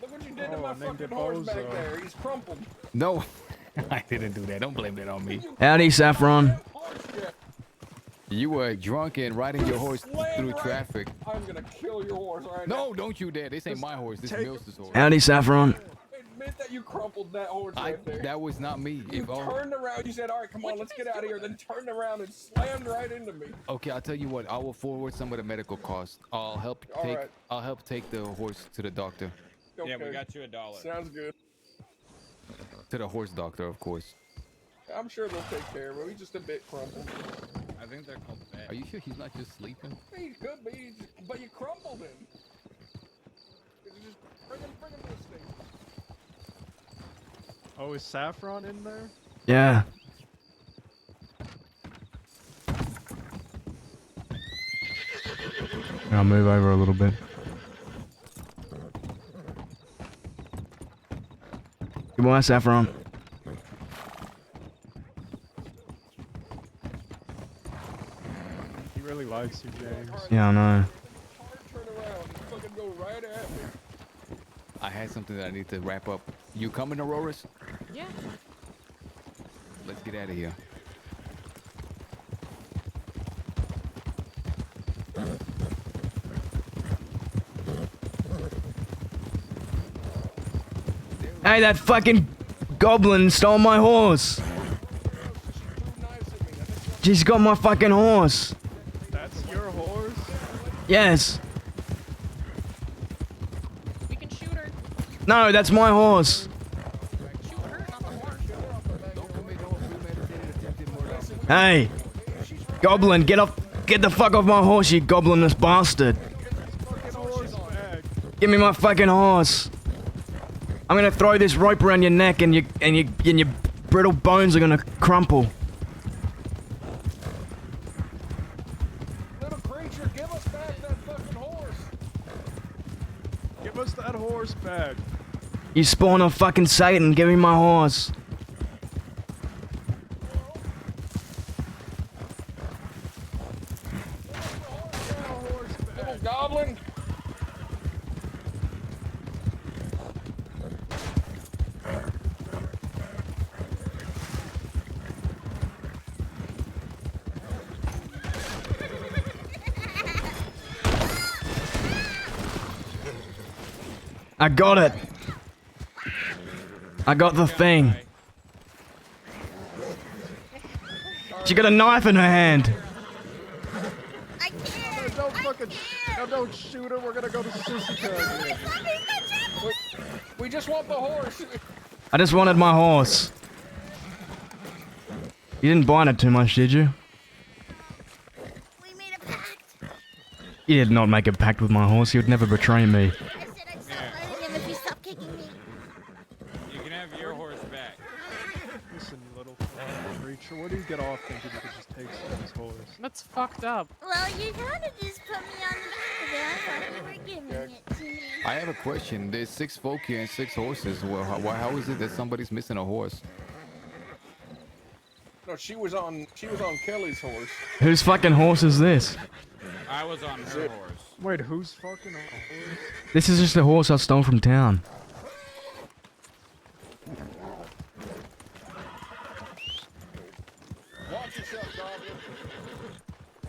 Look what you did to Oh, my I named fucking it horse back Bozo. there. He's crumpled. No, I didn't do that. Don't blame that on me. Howdy, Saffron. You were drunk and riding your horse through traffic. I'm gonna kill your horse right now. No, don't you dare. This ain't my horse. This is Mills' horse. Howdy, Saffron. Admit that you crumpled that horse right there. That was not me. You turned around. You said, "All right, come on, let's get out of here." Then turned around and slammed right into me. Okay, I'll tell you what. I will forward some of the medical costs. I'll help All take. right. I'll help take the horse to the doctor. Yeah, we Okay. got you $1. Sounds good. To the horse doctor, of course. I'm sure they'll take care of him. He's just a bit crumpled. I think they're called vet. Are you sure he's not just sleeping? He could be, but you crumpled him. Just bring him to the station. Oh, is Saffron in there? Yeah. I'll move over a little bit. Goodbye, Saffron. He really likes you, James. Yeah, I know. Turn around. You fucking go right at me. I had something that I need to wrap up. You coming, Auroras? Yeah. Let's get out of here. Hey, that fucking goblin stole my horse. She's got my fucking horse. That's your horse? Yes. We can shoot her. No, that's my horse. Shoot her, not the horse. Hey, goblin, get the fuck off my horse, you goblinous bastard. Give me my fucking horse. I'm gonna throw this rope around your neck and your brittle bones are gonna crumple. Little creature, give us back that fucking horse. Give us that horse back. You spawn of fucking Satan, give me my horse. Little goblin. I got it. I got the thing. She got a knife in her hand. Don't shoot her. We're gonna go to Sissy. We just want the horse. I just wanted my horse. You didn't bite it too much, did you? You did not make a pact with my horse. He would never betray me. You can have your horse back. Listen, you little creature. Where do you get off thinking you could just take someone's horse? That's fucked up. Well, you kind of just put me on the back of it. I thought you were giving it to me. I have a question. There's 6 folk here and 6 horses. Well, how is it that somebody's missing a horse? No, she was on Kelly's horse. Whose fucking horse is this? I was on her horse. Wait, who's fucking on a horse? This is just a horse I stole from town. Watch yourself, goblin.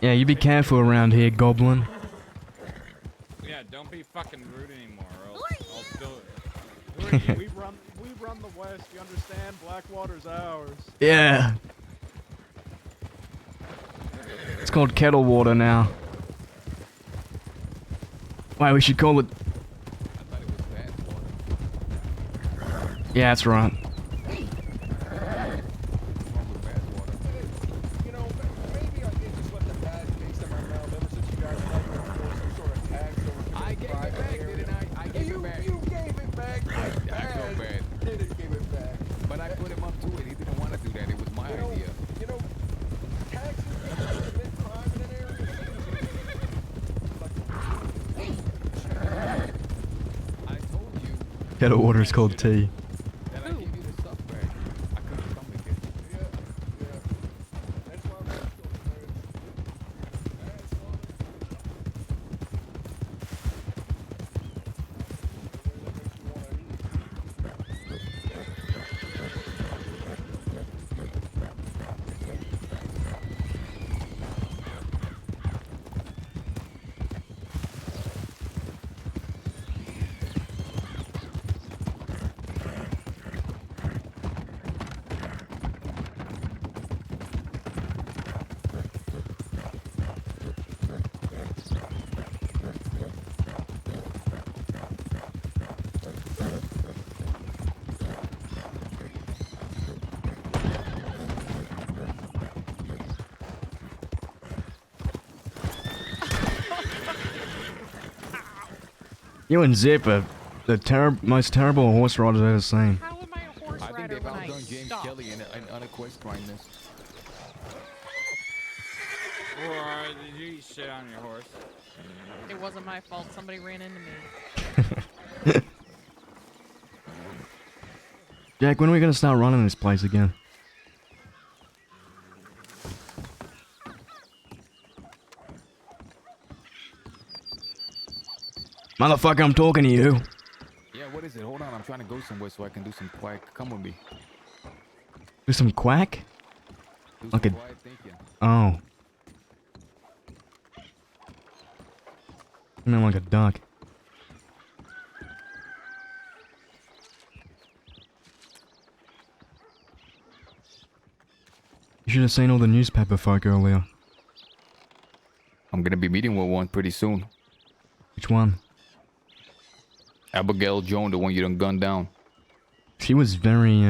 Yeah, you be careful around here, goblin. Yeah, don't don't be fucking rude anymore, or else I'll still. Who are you? We run the West. You understand? Blackwater's ours. Yeah. It's called kettle water now. Wait, we should call it. Yeah, that's right. You know, maybe I did just let the bad taste in my mouth ever since you guys tried to enforce some sort of tax over to the private area. I gave it back. You gave it back. I felt bad. Didn't give it back. But I put him up to it. He didn't want to do that. It was my idea. You know, taxes commit crime in an area. I told you. Kettle water is called tea. That I gave you the stuff back. I couldn't stomach it. That's why I'm still You and Zip are the most terrible horse riders I've ever seen. How am I a horse I think rider they've when I outdone James stop? Kelly in unequestrianness. Or did you eat shit on your horse? It wasn't my fault. Somebody ran into me. Jack, when are we gonna start running this place again? Motherfucker, I'm talking to you. Yeah, what is it? Hold on, I'm trying to go somewhere so I can do some quack. Come with me. Do some quack? Do Like some a... quiet thinking. Oh. I mean like a duck. You should have seen all the newspaper folk earlier. I'm gonna be meeting with one pretty soon. Which one? Abigail Jones, the one you done gunned down. She was very,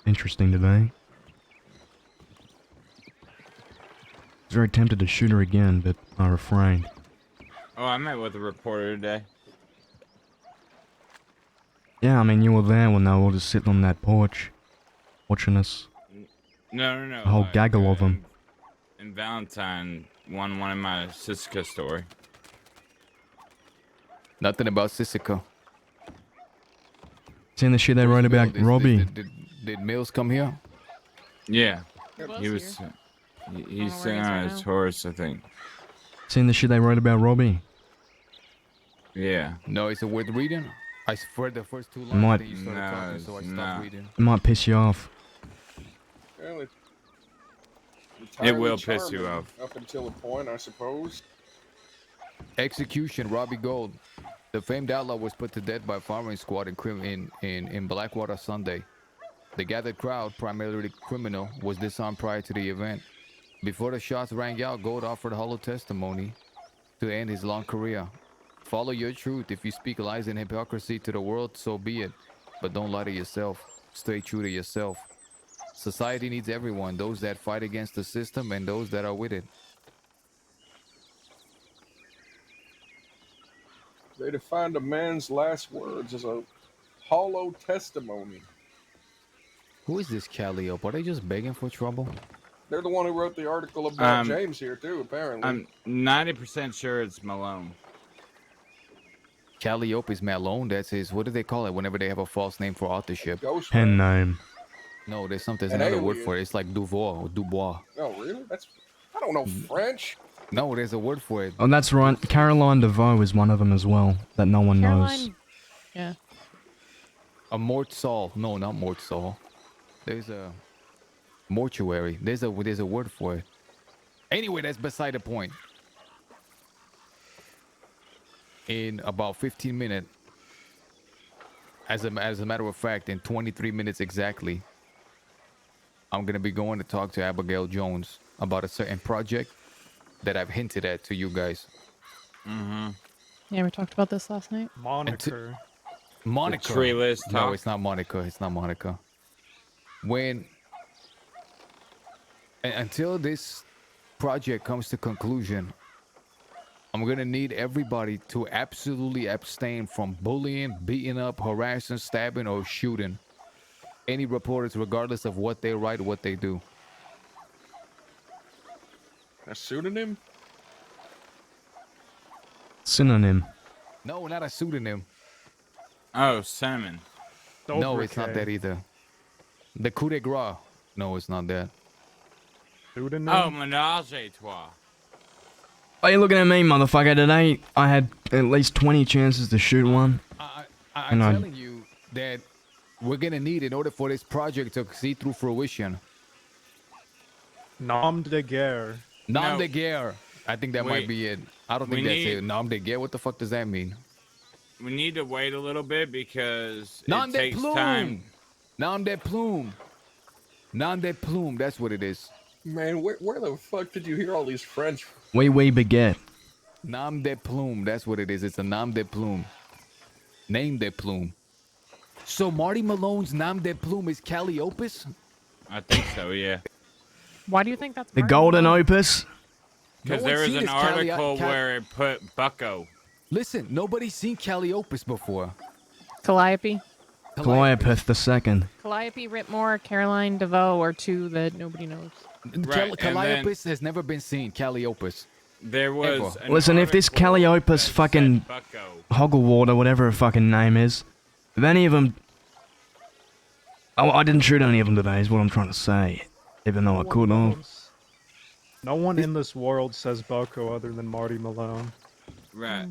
interesting today. I was very tempted to shoot her again, but I refrained. Oh, I met with a reporter today. Yeah, I mean, you were there when they were all just sitting on that porch, watching us. No. A whole gaggle of them. And Valentine won my Siska story. Nothing about Sissica. Seen the shit they wrote about Robbie. Did Mills come here? Yeah. He was He's know sitting where he is on right his now. horse, I think. Seen the shit they wrote about Robbie. Yeah. No, is it worth reading? I read the first two lines, Might- then you started talking, so I stopped reading. It might piss you off. Well, It will entirely piss you charming off. Up until a point, I suppose. Execution, Robbie Gold. The famed outlaw was put to death by a firing squad in Blackwater Sunday. The gathered crowd, primarily criminal, was disarmed prior to the event. Before the shots rang out, Gold offered hollow testimony to end his long career. Follow your truth. If you speak lies and hypocrisy to the world, so be it. But don't lie to yourself. Stay true to yourself. Society needs everyone, those that fight against the system and those that are with it. They defined a man's last words as a hollow testimony. Who is this Calliope? Are they just begging for trouble? They're the one who wrote the article about Um, James here, too, apparently. I'm 90% sure it's Malone. Calliope's Malone, that's his, what do they call it whenever they have a false name for authorship? Ghost Pen name. No, there's something, An another word alien. for it. It's like Dubois or Dubois. Oh, really? I don't know French. No, there's a word for it. Oh, that's right. Caroline DeVoe is one of them as well, that no one knows. Caroline. Yeah. A mort saul. No, not mort saul. There's a mortuary. There's a word for it. Anyway, that's beside the point. in about 15 minutes. As a matter of fact, in 23 minutes exactly, I'm gonna be going to talk to Abigail Jones about a certain project that I've hinted at to you guys. Mm-hmm. Yeah, we talked about this last night. Moniker. Monica. tree list No, talk? it's not Monica. It's not Monica. Until this project comes to conclusion, I'm gonna need everybody to absolutely abstain from bullying, beating up, harassing, stabbing, or shooting any reporters, regardless of what they write or what they do. A pseudonym? Synonym. No, not a pseudonym. Oh, cinnamon. No, it's not that either. The coup de grace. No, it's not that. Pseudonym? Oh, menage a trois. Are you looking at me, motherfucker? Today, I had at least 20 chances to shoot one. I'm telling you that we're gonna need, in order for this project to see through fruition. Nom de guerre. Nom de guerre. I think that might We- be it. I don't think we that's need- it. Nom de guerre. What the fuck does that mean? We need to wait a little bit because Nom it de takes plume. time. Nom de plume. Nom de plume. That's what it is. Man, where the fuck did you hear all these French? We baguette. Nom de plume. That's what it is. It's a nom de plume. Name de plume. So Marty Malone's nom de plume is Calliope? I think so, yeah. Why do you think that's The Martin golden Malone? opus. Because No there one's was seen an this article where it put Bucko. Listen, nobody's seen Calliope before. Calliope? Calliope II. Calliope, Ritmore, Caroline DeVoe are two that nobody knows. Right, and Calliope then- has never been seen. Calliope. There was an Listen, if this Calliope fucking Hoggleward or whatever her fucking name is, if any of them... Oh, I didn't shoot any of them today, is what I'm trying to say. Even though I could have. No one in this world says Bucko other than Marty Malone. Right.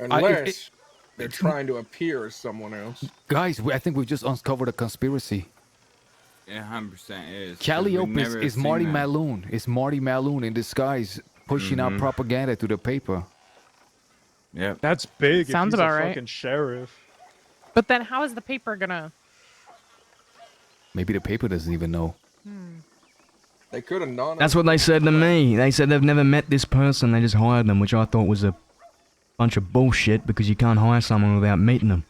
Unless they're trying to appear as someone else. Guys, I think we've just uncovered a conspiracy. It 100% is. 'cause we've Calliope never is seen Marty that. Maloon. It's Marty Maloon in disguise, pushing out propaganda to the paper. Yep. That's big. Sounds if he's about a right. Fucking sheriff. But then how is the paper gonna... Maybe the paper doesn't even know. They could have known. That's what they said to me. They said they've never met this person, they just hired them, which I thought was a bunch of bullshit because you can't hire someone without meeting them.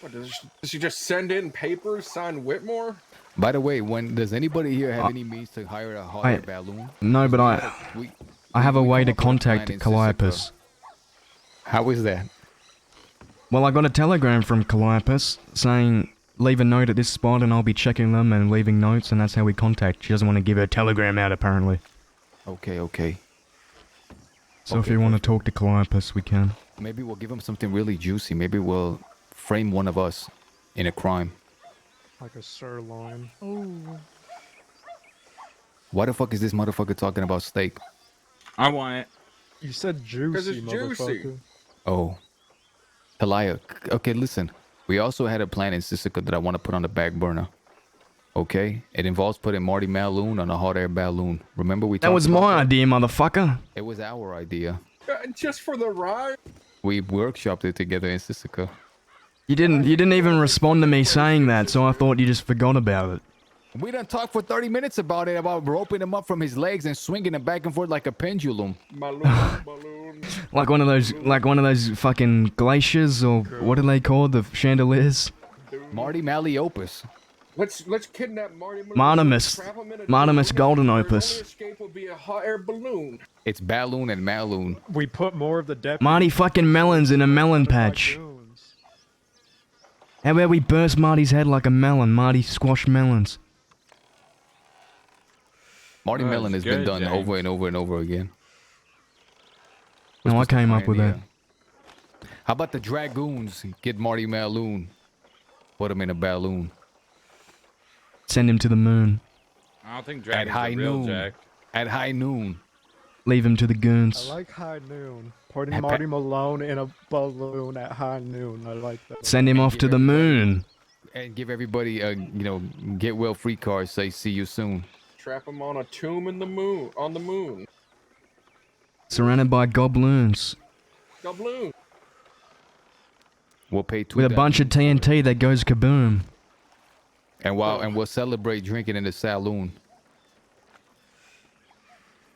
What, does she just send in papers signed Whitmore? By the way, does anybody here have any means to hire a hot air balloon? No, but I have a way to come up with a plan contact in Calliope. How is that? Well, I got a telegram from Calliope saying, leave a note at this spot and I'll be checking them and leaving notes, and that's how we contact. She doesn't want to give her telegram out, apparently. Okay. So if you want to talk to Calliope, we can. Maybe we'll give him something really juicy. Maybe we'll frame one of us in a crime. Like a sirloin. Ooh. Why the fuck is this motherfucker talking about steak? I want it. You said juicy, it's juicy. motherfucker. Oh. Talia. Okay, listen. We also had a plan in Sisica that I want to put on the back burner. Okay? It involves putting Marty Maloon on a hot air balloon. Remember we talked That was about my that? idea, motherfucker. It was our idea. Just for the ride? We workshopped it together in Sisica. You didn't even respond to me saying that, so I thought you just forgot about it. We done talked for 30 minutes about it, about roping him up from his legs and swinging him back and forth like a pendulum. Balloon. Like one of those fucking glaciers, or what are they called? The chandeliers? Marty Maliopus. Let's kidnap Marty Malone. Martimus. trap him in a Martimus balloon, Golden and Opus. Our only escape will be a hot air balloon. It's Balloon and Maloon. We put more of the deputies. Marty fucking Melons in a melon patch. How about we burst Marty's head like a melon? Marty squash melons. Marty Oh, Mellon has that's been good, done James. over and over and over again. No, I came up with that. Pioneer. How about the Dragoons? Get Marty Maloon. Put him in a balloon. Send him to the moon. I don't think At Dragon's high a real noon. Jack. At high noon. Leave him to the I goons. like high noon. Putting Marty Malone in a balloon at high noon. I like that. Send him off to the moon. And give everybody a, get well free card. Say, see you soon. Trap him on a tomb in the moon. On the moon. Surrounded by gobloons. Gobloon. We'll pay two. With a bunch of TNT that goes kaboom. And we'll celebrate drinking in the saloon.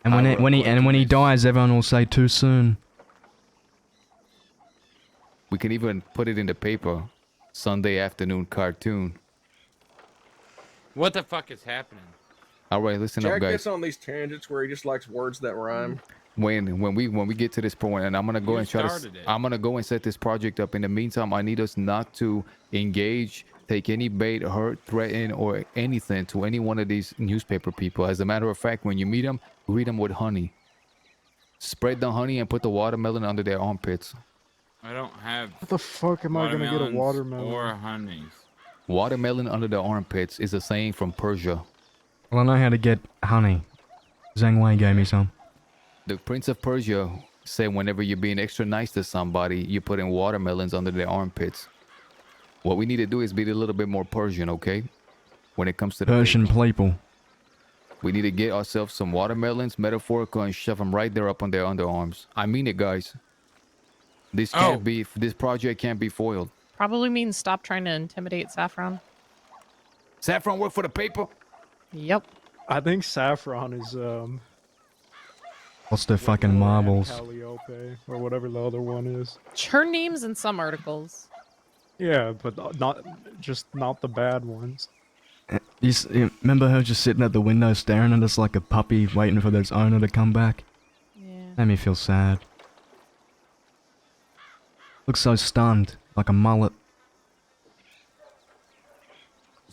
And when he dies, everyone will say too soon. We can even put it in the paper. Sunday afternoon cartoon. What the fuck is happening? All right, listen Jack up, guys. gets on these tangents where he just likes words that rhyme. When we get to this point, and I'm gonna go You and try to, started it. I'm gonna go and set this project up. In the meantime, I need us not to engage, take any bait, hurt, threaten, or anything to any one of these newspaper people. As a matter of fact, when you meet them, greet them with honey. Spread the honey and put the watermelon under their armpits. I don't have. What the fuck am I gonna get a watermelons watermelon? or honeys? Watermelon under the armpits is a saying from Persia. Well, I know how to get honey. Zhang Wei gave me some. The Prince of Persia said whenever you're being extra nice to somebody, you put in watermelons under their armpits. What we need to do is be a little bit more Persian, okay? When it comes to the Persian people. we need to get ourselves some watermelons, metaphorical, and shove them right there up on their underarms. I mean it, guys. This can't be. This project can't be foiled. Probably means stop trying to intimidate Saffron. Saffron work for the paper? Yep. I think Saffron is What's the fucking marbles? Calliope or whatever the other one is. Her name's in some articles. Yeah, but not the bad ones. You remember her just sitting at the window staring at us like a puppy waiting for its owner to come back? Yeah. Made me feel sad. Looks so stunned, like a mullet.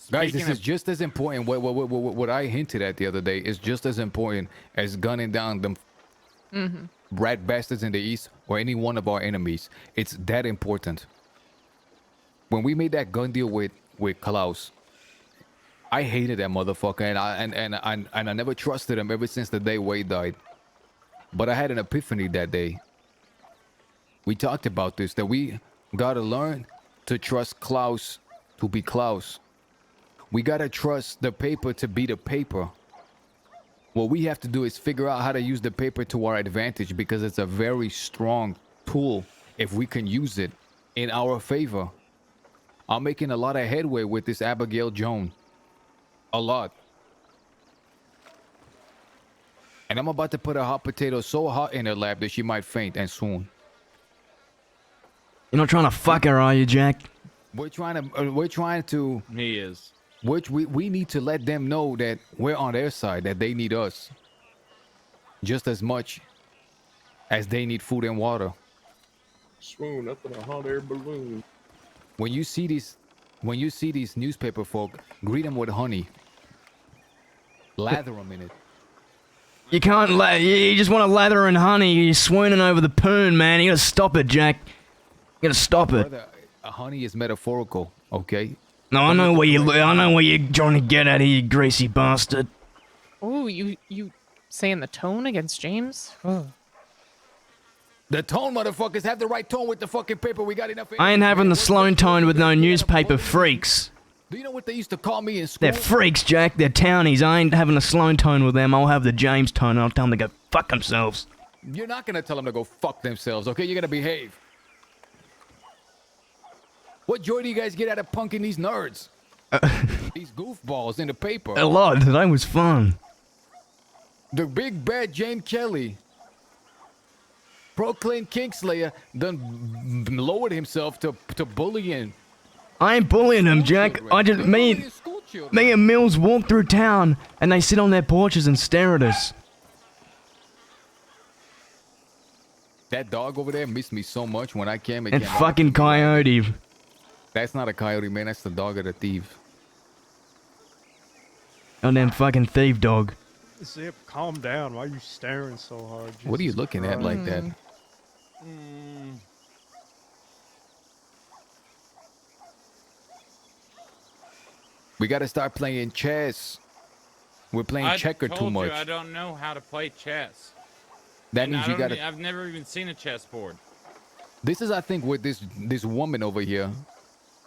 Guys, this is just as important. What I hinted at the other day is just as important as gunning down them rat bastards in the east or any one of our enemies. It's that important. When we made that gun deal with Klaus, I hated that motherfucker, and I never trusted him ever since the day Wade died. But I had an epiphany that day. We talked about this, that we gotta learn to trust Klaus to be Klaus. We gotta trust the paper to be the paper. What we have to do is figure out how to use the paper to our advantage, because it's a very strong tool if we can use it in our favor. I'm making a lot of headway with this Abigail Jones. A lot. And I'm about to put a hot potato so hot in her lap that she might faint, and soon. You're not trying to fuck her, are you, Jack? We're trying to. He is. Which we need to let them know that we're on their side, that they need us just as much as they need food and water. Swoon up in a hot air balloon. When you see these newspaper folk, greet them with honey. Lather them in it. You can't you just want to lather in honey. You're swooning over the poon, man. You gotta stop it, Jack. You gotta stop it. Brother, honey is metaphorical, okay? No, I know what you're trying to get at here, you greasy bastard. Oh, you saying the tone against James? Oh. The tone, motherfuckers, have the right tone with the fucking paper. We got enough. I ain't having the Sloan tone with no newspaper freaks. Do you know what they used to call me in school? They're freaks, Jack. They're townies. I ain't having a Sloan tone with them. I'll have the James tone, and I'll tell them to go fuck themselves. You're not gonna tell them to go fuck themselves, okay? You're gonna behave. What joy do you guys get out of punking these nerds? These goofballs in the paper. A lot. Today was fun. The big bad Jane Kelly, proclaimed Kingslayer, done lowered himself to bullying. I ain't bullying them, Jack. I just me and Mills walk through town, and they sit on their porches and stare at us. That dog over there missed me so much when I came. And fucking coyote. That's not a coyote, man. That's the dog of the thief. Oh, damn fucking thief dog. Zip, calm down. Why are you staring so hard? What are you Jesus looking at like that? Christ. We gotta start playing chess. We're playing checker too much. I don't know how to play chess. That And means you gotta. I've never even seen a chessboard. This is, I think, what this woman over here,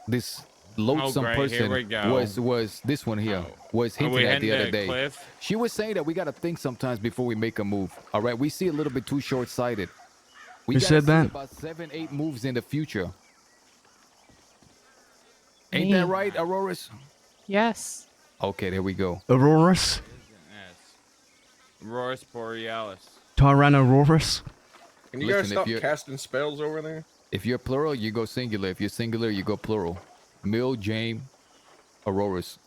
this loathsome great, person, here we go. was this one here was Are we hinting at the heading other to a day. cliff? She was saying that we gotta think sometimes before we make a move. All right, we see a little bit too short-sighted. We Who gotta said see that? About 7-8 moves in the future. Ain't that right, Auroras? Yes. Okay, there we go. Auroras? Yes. Aurorus Borealis. Tyrannosaurus? Can you guys Listen, stop casting spells over there? If you're plural, you go singular. If you're singular, you go plural. Mill, James, Auroras.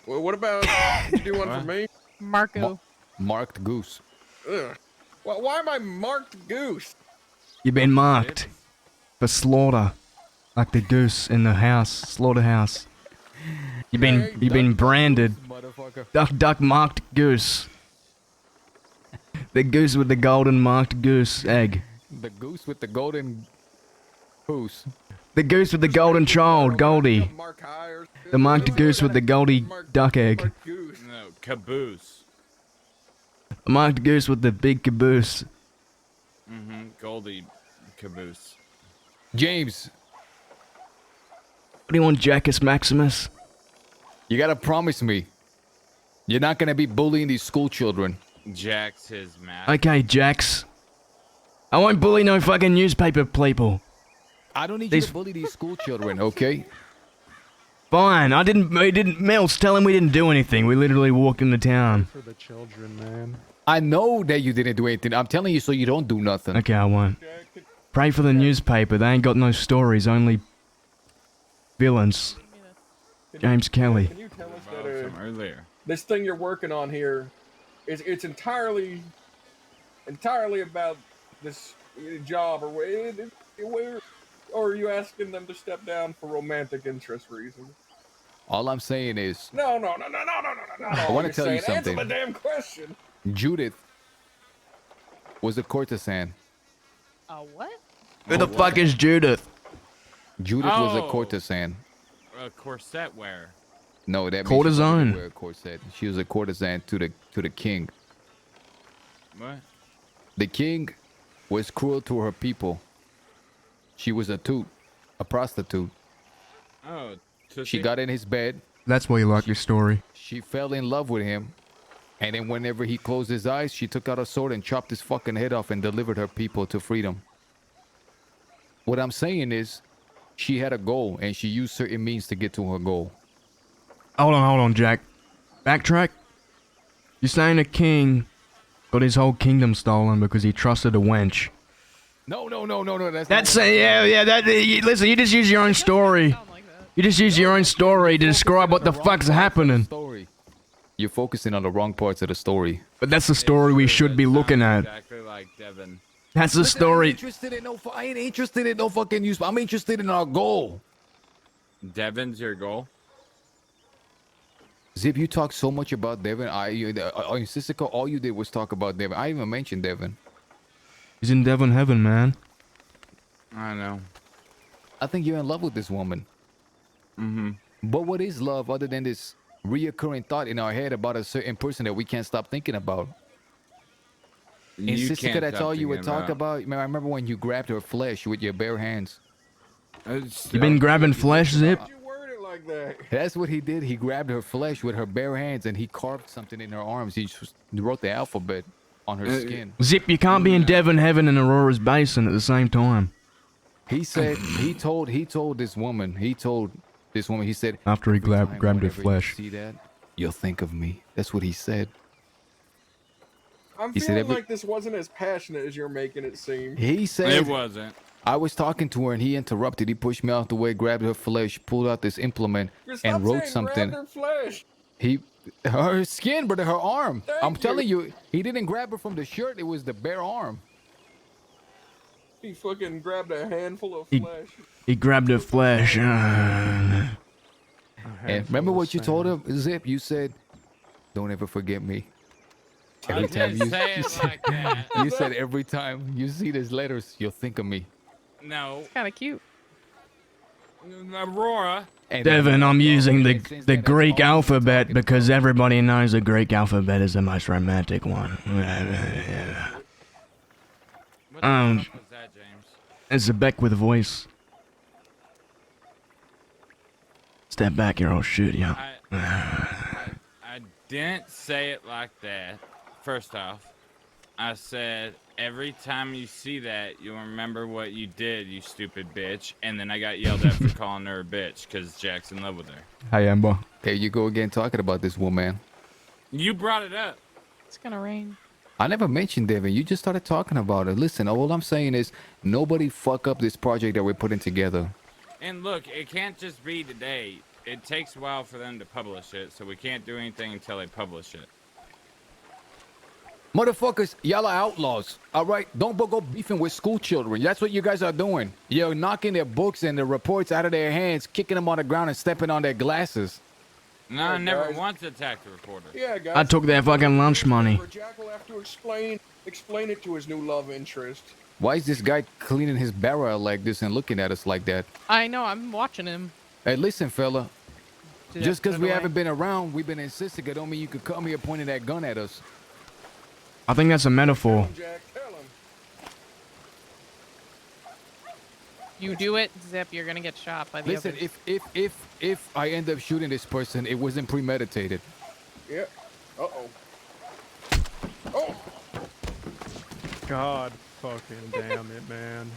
Well, what about, did you do one for me? Marco. Marked goose. Ugh. Why am I marked goose? You've been marked for slaughter, like the goose in the house, slaughterhouse. You've been branded. Duck marked goose. The goose with the golden marked goose egg. The goose with the golden goose. The goose with the golden child, Goldie. The marked goose with the Goldie duck egg. No, caboose. The marked goose with the big caboose. Mm-hmm. Goldie caboose. James. What do you want, Jackus Maximus? You gotta promise me. You're not gonna be bullying these school children. Jax his math. Okay, Jax. I won't bully no fucking newspaper people. I don't need you to bully these school children, okay? Fine, Mel's tell him we didn't do anything. We literally walked into town. For the children, man. I know that you didn't do anything. I'm telling you so you don't do nothing. Okay, I won't. Pray for the newspaper. They ain't got no stories, only villains. James Kelly. Can you tell us that Some earlier. this thing you're working on here it's entirely about this job, or are you asking them to step down for romantic interest reasons? All I'm saying is, No. I want to tell you something. Answer the damn question. Judith was a courtesan. What? Who the fuck is Judith? Judith was a Oh. courtesan. A corset wearer. No, that means Courtesan. she didn't wear a corset. She was a courtesan to the king. What? The king was cruel to her people. She was a prostitute. Oh, She got in his bed. That's why you like your story. She fell in love with him. And then whenever he closed his eyes, she took out a sword and chopped his fucking head off and delivered her people to freedom. What I'm saying is, she had a goal and she used certain means to get to her goal. Hold on, Jack. Backtrack. You're saying a king got his whole kingdom stolen because he trusted a wench. No. That's listen, you just use your own story. You just use your own story to describe what the fuck's happening. You're focusing on the wrong parts of the story. But that's the story we should be looking at. Exactly like Devin. That's the story. I ain't interested in no fucking news. I'm interested in our goal. Devin's your goal? Zip, you talk so much about Devin. In Sissika, all you did was talk about Devin. I even mentioned Devin. He's in Devon heaven, man. I know. I think you're in love with this woman. Mm-hmm. But what is love other than this reoccurring thought in our head about a certain person that we can't stop thinking about? In Sissika, that's all you would talk about. Man, I remember when you grabbed her flesh with your bare hands. You been grabbing flesh, Zip? Like that. That's what he did. He grabbed her flesh with her bare hands and he carved something in her arms. He just wrote the alphabet on her skin. Zip, you can't be in Devon heaven and Aurora's basin at the same time. He said, he told this woman, he said, after he grabbed her whenever flesh. You see that? You'll think of me. That's what he said. I'm He said feeling every- like this wasn't as passionate as you're making it seem. He said It wasn't. I was talking to her and he interrupted. He pushed me out the way, grabbed her flesh, pulled out this implement, and wrote something. Grab her flesh. Her skin, but her arm. I'm Thank telling you, he didn't grab her from the shirt. It was the bare arm. He fucking grabbed a handful of He- flesh. He grabbed her flesh. And remember what you told her, Zip? You said, "Don't ever forget me." Every time didn't say it like that. you said every time you see these letters, you'll think of me. No. Kind of cute. Aurora. Devon, I'm using the Greek alphabet because everybody knows the Greek alphabet is the most romantic one. What the fuck was that, James? It's a Beck with a voice. Step back here, I'll shoot you. I didn't say it like that. First off, I said, every time you see that, you'll remember what you did, you stupid bitch. And then I got yelled at for calling her a bitch because Jack's in love with her. Hey, Amber. There you go again talking about this woman. You brought it up. It's gonna rain. I never mentioned Devin. You just started talking about it. Listen, all I'm saying is nobody fuck up this project that we're putting together. And look, it can't just be today. It takes a while for them to publish it, so we can't do anything until they publish it. Motherfuckers, y'all are outlaws. All right? Don't go beefing with school children. That's what you guys are doing. You're knocking their books and the reports out of their hands, kicking them on the ground and stepping on their glasses. No, I never once attacked the reporter. Yeah, guys. I took their fucking lunch money. Jack will have to explain it to his new love interest. Why is this guy cleaning his barrel like this and looking at us like that? I know, I'm watching him. Hey, listen, fella. Did Just I put because it we away? haven't been around, we've been insisting, it don't mean you could come here pointing that gun at us. I think that's a metaphor. Jack, tell him. You do it, Zip, you're gonna get shot by the Listen, others. if I end up shooting this person, it wasn't premeditated. Yeah. Uh-oh. Oh! God fucking damn it, man.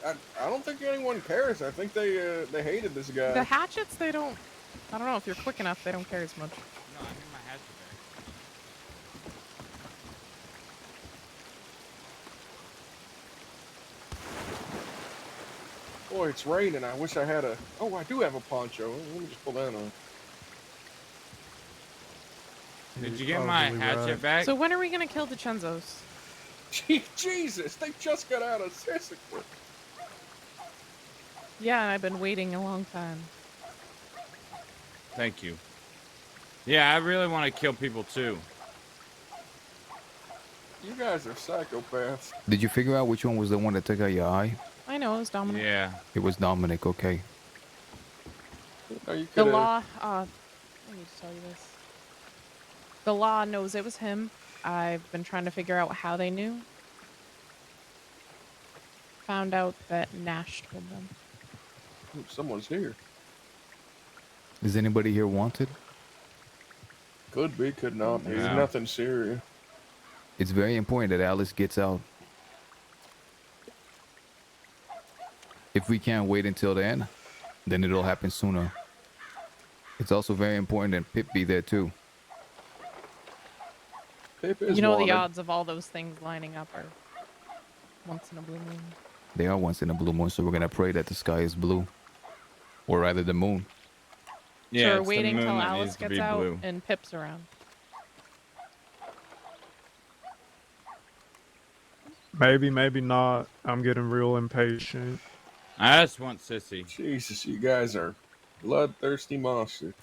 I don't think anyone cares. I think they hated this guy. The hatchets, they don't... I don't know, if you're quick enough, they don't care as much. No, I need my hatchet back. Boy, it's raining. I wish I had a... Oh, I do have a poncho. Let me just pull that on. Did you get my hatchet back? So when are we gonna kill DiCenzo's? Jesus, they just got out of Sissy. Yeah, I've been waiting a long time. Thank you. Yeah, I really want to kill people too. You guys are psychopaths. Did you figure out which one was the one that took out your eye? I know, it was Dominic. Yeah. It was Dominic, okay. Oh, you The could've- law, I need to tell you this. The law knows it was him. I've been trying to figure out how they knew. Found out that Nash told them. Ooh, someone's here. Is anybody here wanted? Could be, could not be. Yeah. Nothing serious. It's very important that Alice gets out. If we can't wait until then it'll happen sooner. It's also very important that Pip be there too. Pip is You know, the wanted. odds of all those things lining up are once in a blue moon. They are once in a blue moon, so we're gonna pray that the sky is blue. Or rather the moon. Yeah, So it's we're the waiting moon till that Alice needs to gets be out blue. and Pip's around. Maybe, maybe not. I'm getting real impatient. I just want Sissy. Jesus, you guys are bloodthirsty monsters.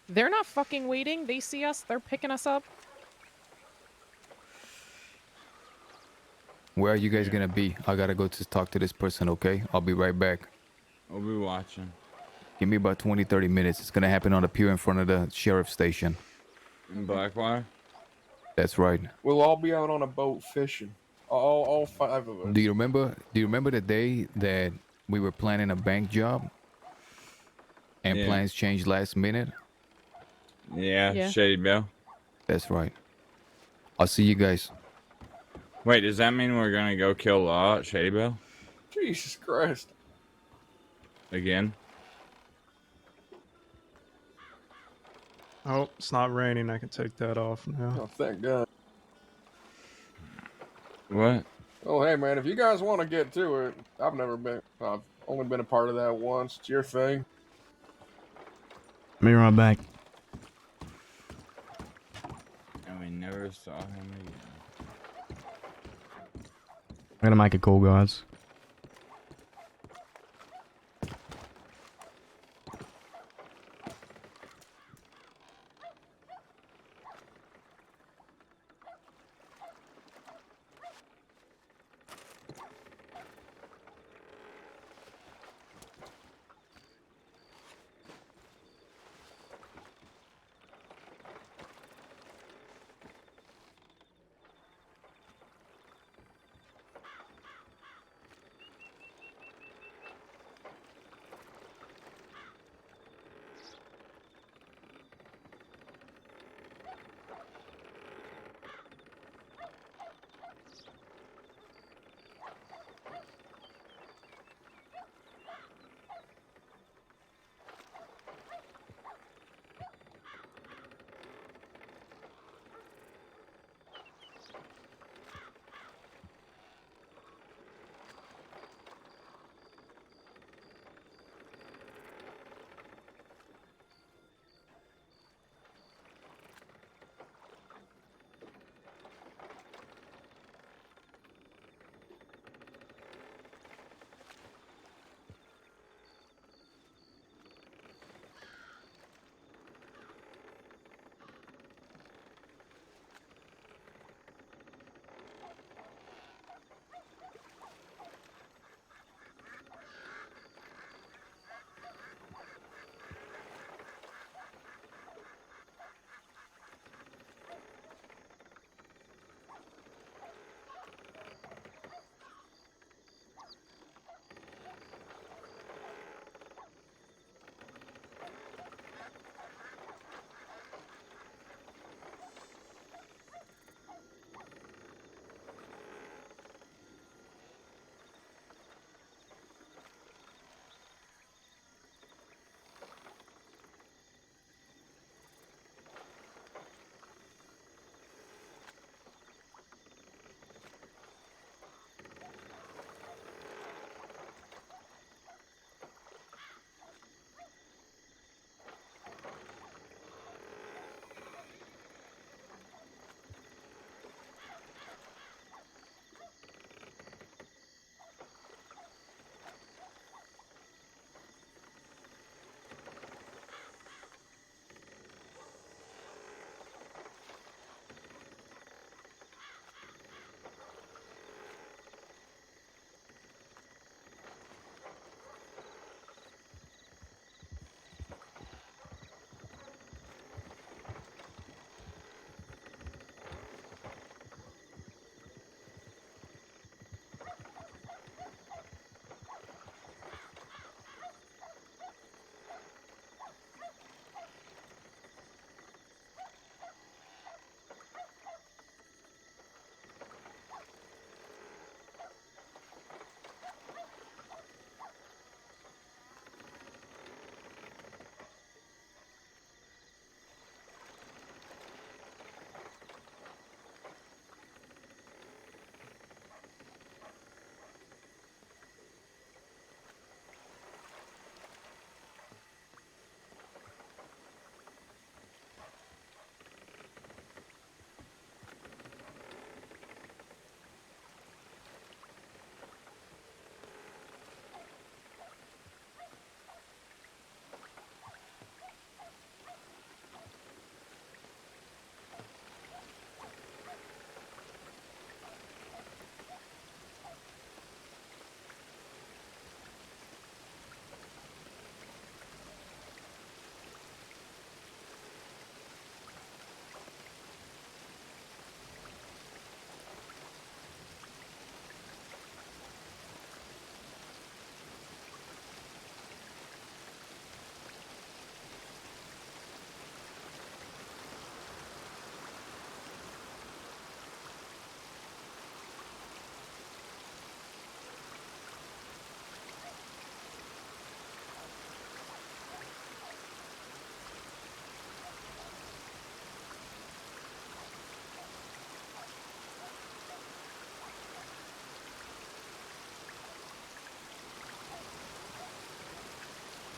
They're not fucking waiting. They see us. They're picking us up. Where are you guys gonna be? I gotta go to talk to this person, okay? I'll be right back. We'll be watching. Give me about 20-30 minutes. It's gonna happen on the pier in front of the sheriff's station. In Blackwater? That's right. We'll all be out on a boat fishing. All five of us. Do you remember the day that we were planning a bank job? And Yeah. plans changed last minute? Yeah, Shady Bell. That's right. I'll see you guys. Wait, does that mean we're gonna go kill Law at Shady Bell? Jesus Christ. Again? Oh, it's not raining. I can take that off now. Oh, thank God. What? Oh, hey, man, if you guys want to get to it, I've only been a part of that once. It's your thing. Be right back. And we never saw him again. I'm gonna make a call, guys.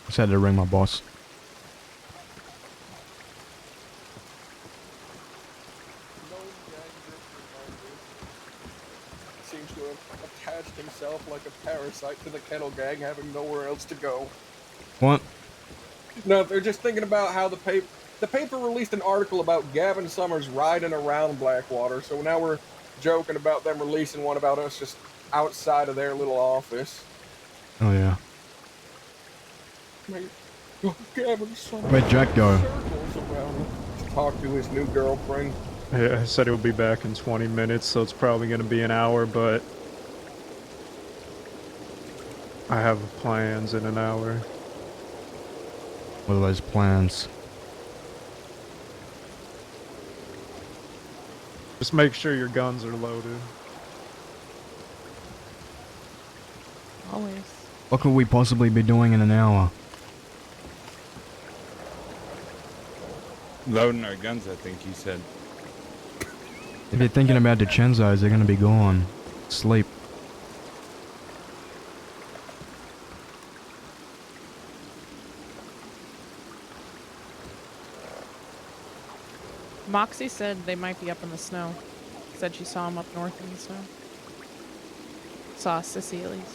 Just had to ring my boss. Seems to have attached himself like a parasite to the Kettle Gang, having nowhere else to go. What? No, they're just thinking about how the paper released an article about Gavin Summers riding around Blackwater, so now we're joking about them releasing one about us just outside of their little office. Oh yeah. Gavin Summers. Where'd Jack go? Circles around him. To talk to his new girlfriend. Yeah, I said he'll be back in 20 minutes, so it's probably going to be an hour, but I have plans in an hour. What are those plans? Just make sure your guns are loaded. Always. What could we possibly be doing in an hour? Loading our guns, I think he said. If you're thinking about DiCenzo's, they're gonna be gone. Sleep. Moxie said they might be up in the snow. Said she saw him up north in the snow. Saw Sissy at least.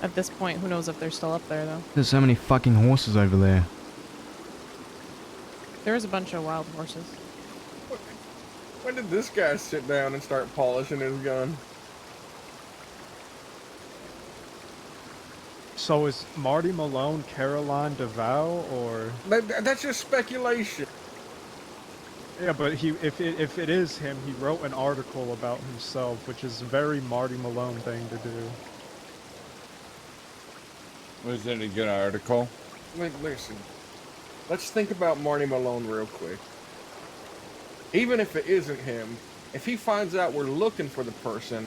At this point, who knows if they're still up there, though. There's so many fucking horses over there. There's a bunch of wild horses. When did this guy sit down and start polishing his gun? So is Marty Malone Caroline DeVoe, or? That's just speculation. Yeah, but if it is him, he wrote an article about himself, which is a very Marty Malone thing to do. Was it a good article? Listen, let's think about Marty Malone real quick. Even if it isn't him, if he finds out we're looking for the person,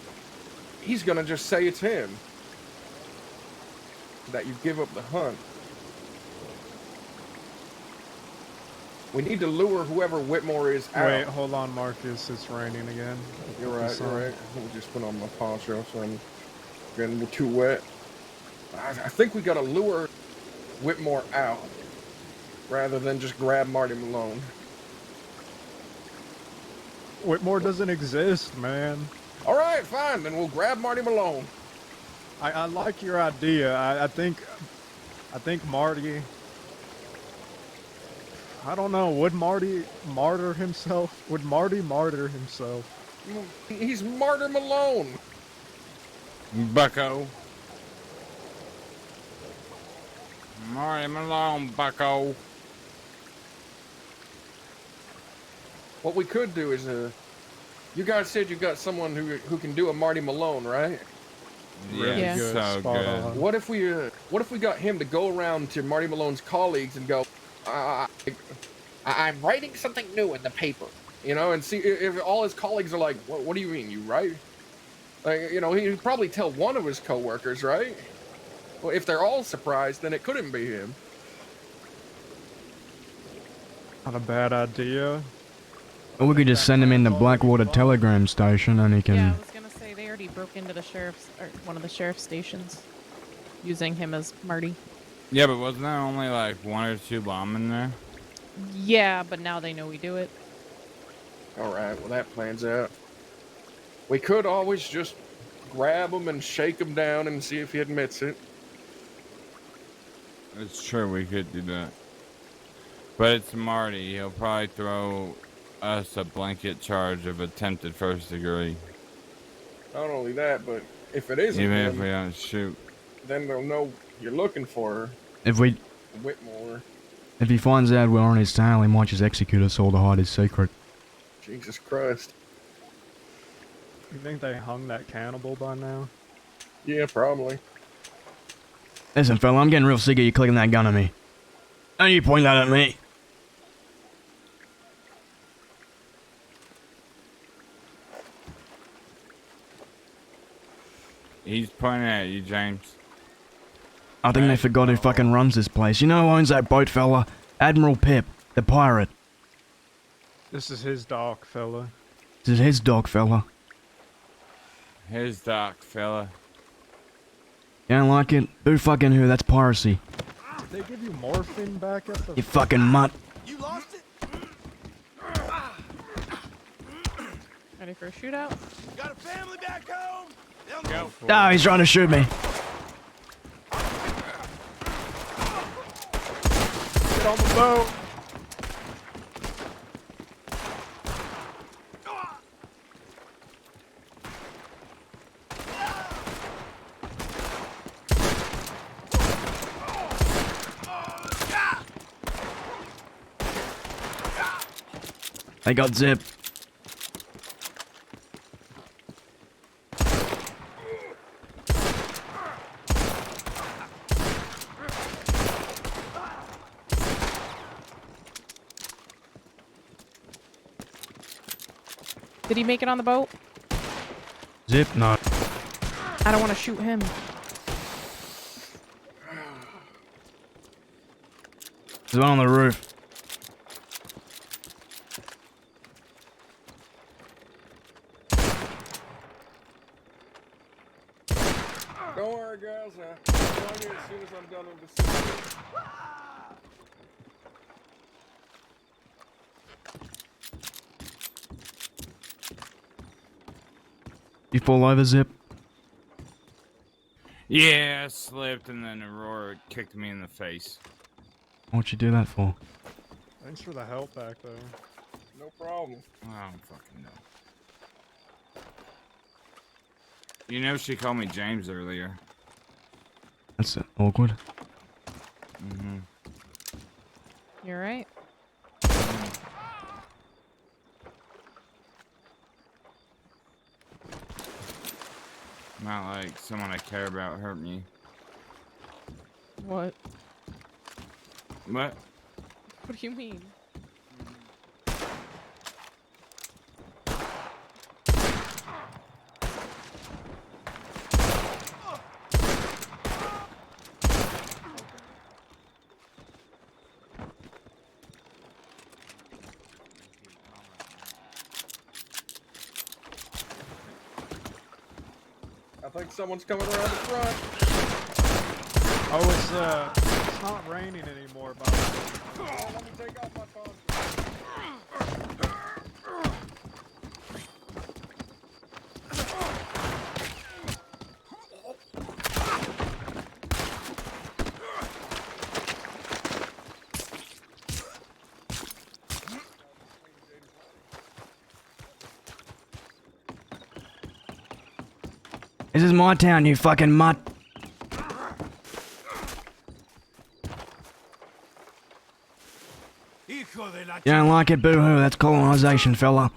he's gonna just say it's him. That you give up the hunt. We need to lure whoever Whitmore is out. Wait, hold on, Marcus. It's raining again. You're right, you're right. Let me just put on my poncho so I'm getting too wet. I think we gotta lure Whitmore out rather than just grab Marty Malone. Whitmore doesn't exist, man. All right, fine. Then we'll grab Marty Malone. I like your idea. I think Marty. I don't know. Would Marty martyr himself? Would Marty martyr himself? He's Martyr Malone. Bucko. Marty Malone, Bucko. What we could do is, you guys said you got someone who can do a Marty Malone, right? Yeah, good, so spot good. on. What if we got him to go around to Marty Malone's colleagues and go, I'm writing something new in the paper, you know, and see if all his colleagues are like, what do you mean, you write? Like, you know, he'd probably tell one of his coworkers, right? Well, if they're all surprised, then it couldn't be him. Not a bad idea. Or we could just send him in the Blackwater telegram station and he can... Yeah, I was gonna say they already broke into the sheriff's or one of the sheriff's stations, using him as Marty. Yeah, but wasn't there only like one or two lawmen there? Yeah, but now they know we do it. All right, well, that plans out. We could always just grab him and shake him down and see if he admits it. It's true, we could do that. But it's Marty. He'll probably throw us a blanket charge of attempted first degree. Not only that, but if it isn't Even him, if we don't shoot. then they'll know you're looking for her. If Whitmore. he finds out we're on his tail, he might just execute us all to hide his secret. Jesus Christ. You think they hung that cannibal by now? Yeah, probably. Listen, fella, I'm getting real sick of you clicking that gun at me. Don't you point that at me. He's pointing at you, James. I think they forgot who fucking runs this place. You know who owns that boat, fella? Admiral Pip, the pirate. This is his dock, fella. This is his dog, fella. His dock, fella. You don't like it? Boo fucking who, that's piracy. Did they give you morphine back at the... You fucking mutt. You lost it? Ready for a shootout? Got a family back home? Go. Oh, he's trying to shoot me. Get on the boat! They got Zip. Did he make it on the boat? Zip, no. I don't want to shoot him. There's one on the roof. Don't worry, guys. I'll join you as soon as I'm done with the system. You fall over, Zip? Yeah, I slipped and then Aurora kicked me in the face. What'd you do that for? Thanks for the help back there. No problem. I don't fucking know. You know she called me James earlier. That's awkward. Mm-hmm. You're right. Not like someone I care about hurt me. What? What? What do you mean? I think someone's coming around the front. Oh, it's not raining anymore, by the way. Oh, let me take off my phone. This is my town, you fucking mutt. You don't like it, boo-hoo, that's colonization, fella.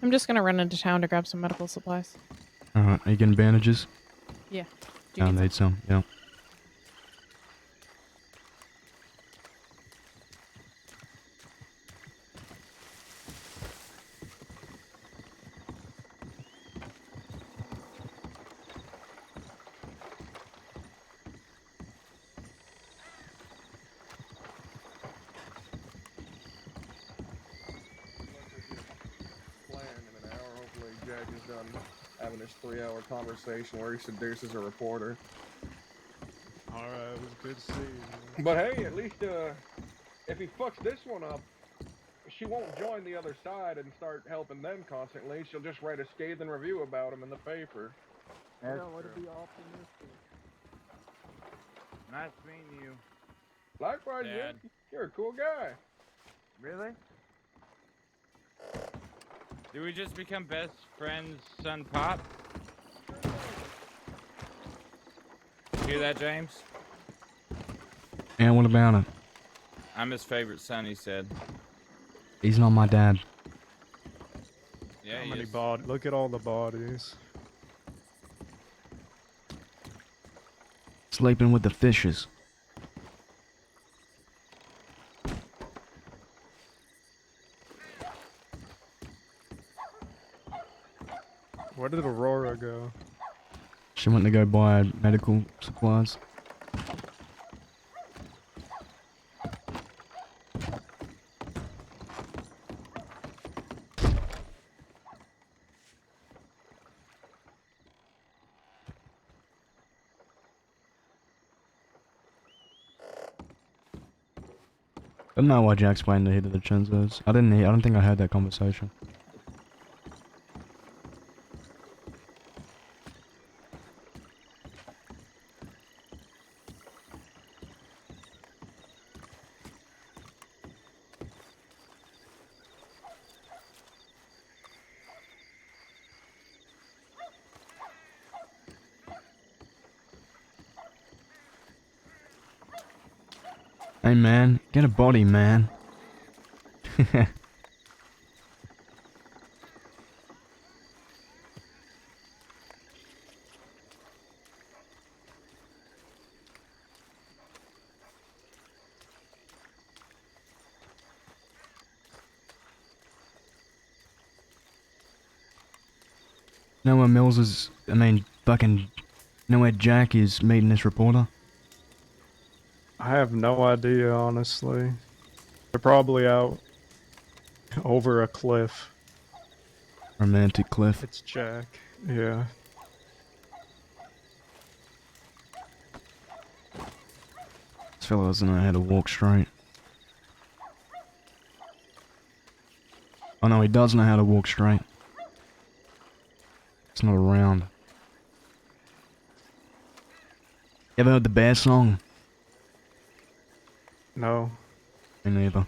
I'm just gonna run into town to grab some medical supplies. Alright, are you getting bandages? Yeah. Do you I need need some, yeah. Blackjack is done having his 3-hour conversation where he seduces a reporter. Alright, it was good to see you. But hey, at least if he fucks this one up, she won't join the other side and start helping them constantly. She'll just write a scathing review about him in the paper. That's true. Nice meeting you. Likewise, Dad. you're a cool guy. Really? Do we just become best friends, son pop? Hear that, James? And what about it? I'm his favorite son, he said. He's not my dad. Yeah, How he many is. bodies? Look at all the bodies. Sleeping with the fishes. Where did Aurora go? She went to go buy medical supplies. I don't know why Jack's playing the hit of the Chinzos. I don't think I heard that conversation. Hey man, get a body, man. Know where Mills is, know where Jack is meeting this reporter? I have no idea, honestly. They're probably out over a cliff. Romantic cliff. It's Jack. Yeah. This fella doesn't know how to walk straight. Oh no, he does know how to walk straight. It's not around. You ever heard the Bear song? No. Me neither.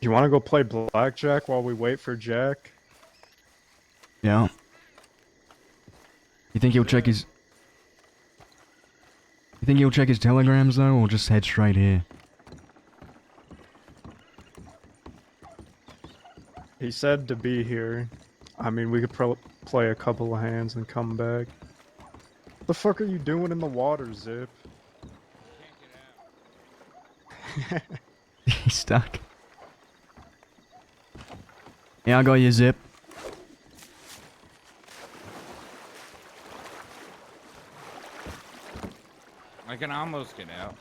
You want to go play blackjack while we wait for Jack? Yeah. You think he'll check his... You think he'll check his telegrams though, or just head straight here? He said to be here. I mean, we could play a couple of hands and come back. What the fuck are you doing in the water, Zip? He's stuck. Yeah, I got you, Zip. I can almost get out.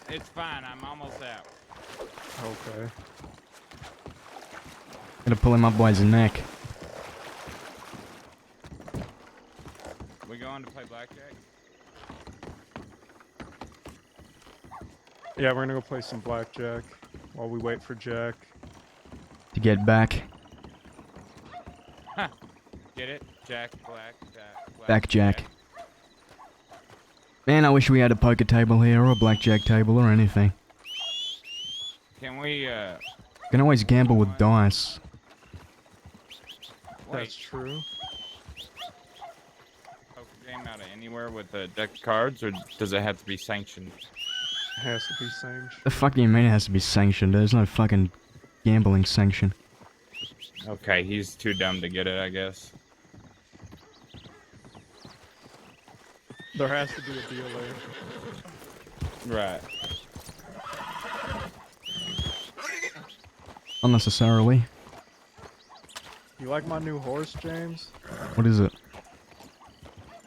It's fine, I'm almost out. Okay. Gotta pull him up by his neck. We going to play blackjack? Yeah, we're gonna go play some blackjack while we wait for Jack. To get back. Huh. Get it? Jack, Back Jack. Man, I wish we had a poker table here, or a blackjack table, or anything. Can we, You can always gamble with dice. That's true. Poker game out of anywhere with a deck of cards, or does it have to be sanctioned? It has to be sanctioned. The fuck do you mean it has to be sanctioned? There's no fucking gambling sanction. Okay, he's too dumb to get it, I guess. There has to be a deal there. Right. Unnecessarily. You like my new horse, James? What is it?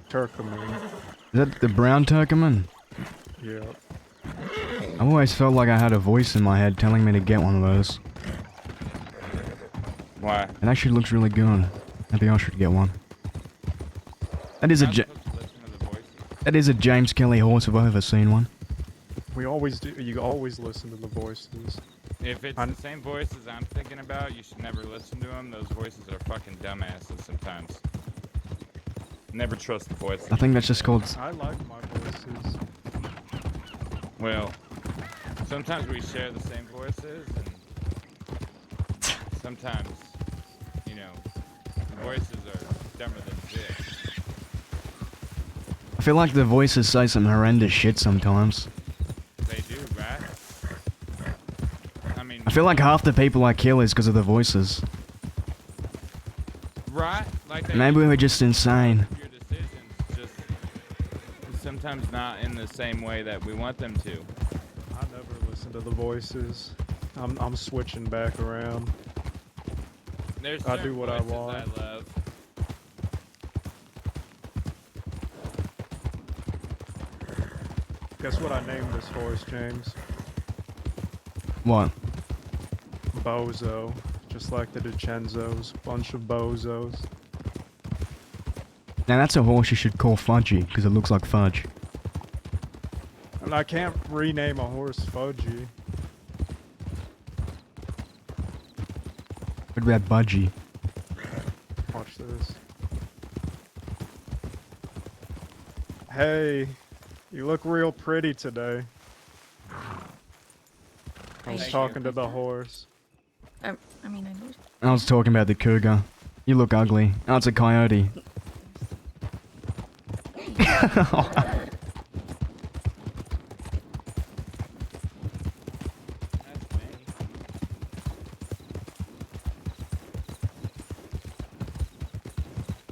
Turcoman. Is that the brown Turkoman? Yeah. I always felt like I had a voice in my head telling me to get one of those. Why? It actually looks really good. Maybe I should get one. That is that is a James Kelly horse if I've ever seen one. We always do. You always listen to the voices. If it's the same voices I'm thinking about, you should never listen to them. Those voices are fucking dumbasses sometimes. Never trust the voice. I think that's just called... I like my voices. Well, sometimes we share the same voices, and sometimes, you know, the voices are dumber than shit. I feel like the voices say some horrendous shit sometimes. They do, right? I mean... I feel like half the people I kill is because of the voices. Right? Like Maybe we're just insane. your decisions just sometimes not in the same way that we want them to. I never listen to the voices. I'm switching back around. There's I do certain what I voices want. I love. Guess what I named this horse, James? What? Bozo. Just like the DiCenzos. Bunch of bozos. Now that's a horse you should call Fudgy, because it looks like fudge. And I can't rename a horse Fudgy. What about Budgie? Watch this. Hey, you look real pretty today. I was Thank talking you. to the horse. I mean, I know. I was talking about the cougar. You look ugly. Oh, it's a coyote.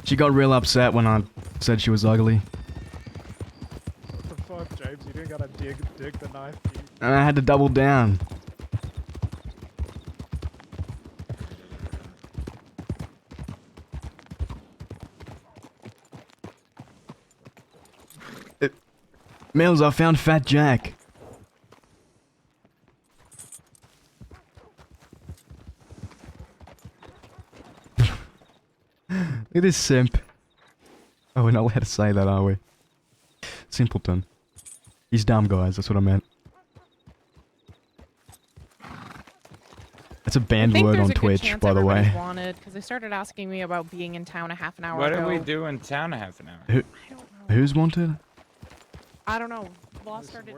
She got real upset when I said she was ugly. What the fuck, James? You didn't gotta dig the knife deep. And I had to double down. Mills, I found Fat Jack. Look at this simp. Oh, we're not allowed to say that, are we? Simpleton. He's dumb, guys. That's what I meant. That's a banned word on Twitch, by the way. Wanted because they started asking me about being in town a half an hour What ago. did we do in town a half an hour? Who's wanted? I don't know. Law started.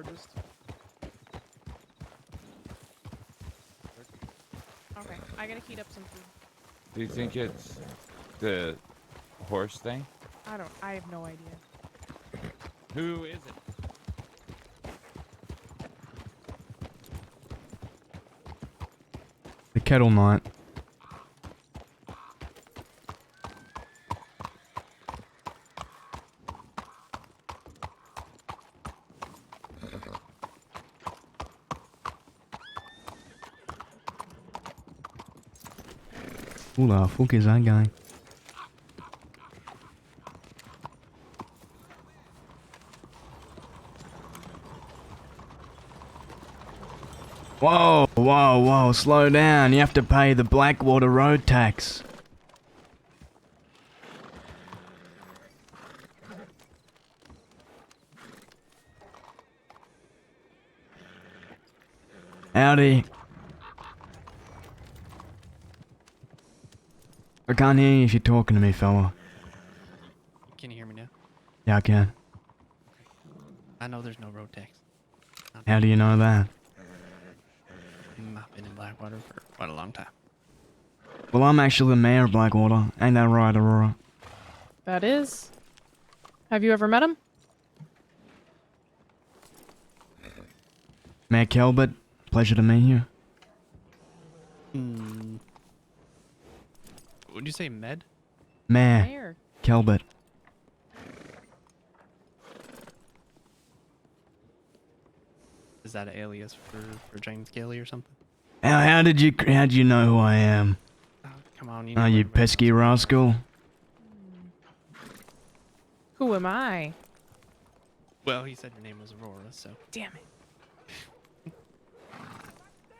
Okay, I gotta heat up some food. Do you think it's the horse thing? I have no idea. Who is it? The Kettle Knight. Who the fuck is that guy? Whoa, whoa, whoa, slow down. You have to pay the Blackwater road tax. Howdy. I can't hear you if you're talking to me, fella. Can you hear me now? Yeah, I can. I know there's no road tax. How do you know that? I've been in Blackwater for quite a long time. Well, I'm actually the mayor of Blackwater. Ain't that right, Aurora? That is. Have you ever met him? Mayor Kelbert, pleasure to meet you. Would you say med? Mayor Kelbert. Is that an alias for James Kelly or something? How'd you know who I am? Come on, Oh, you pesky rascal. Who am I? Well, he said your name was Aurora, so. Damn it.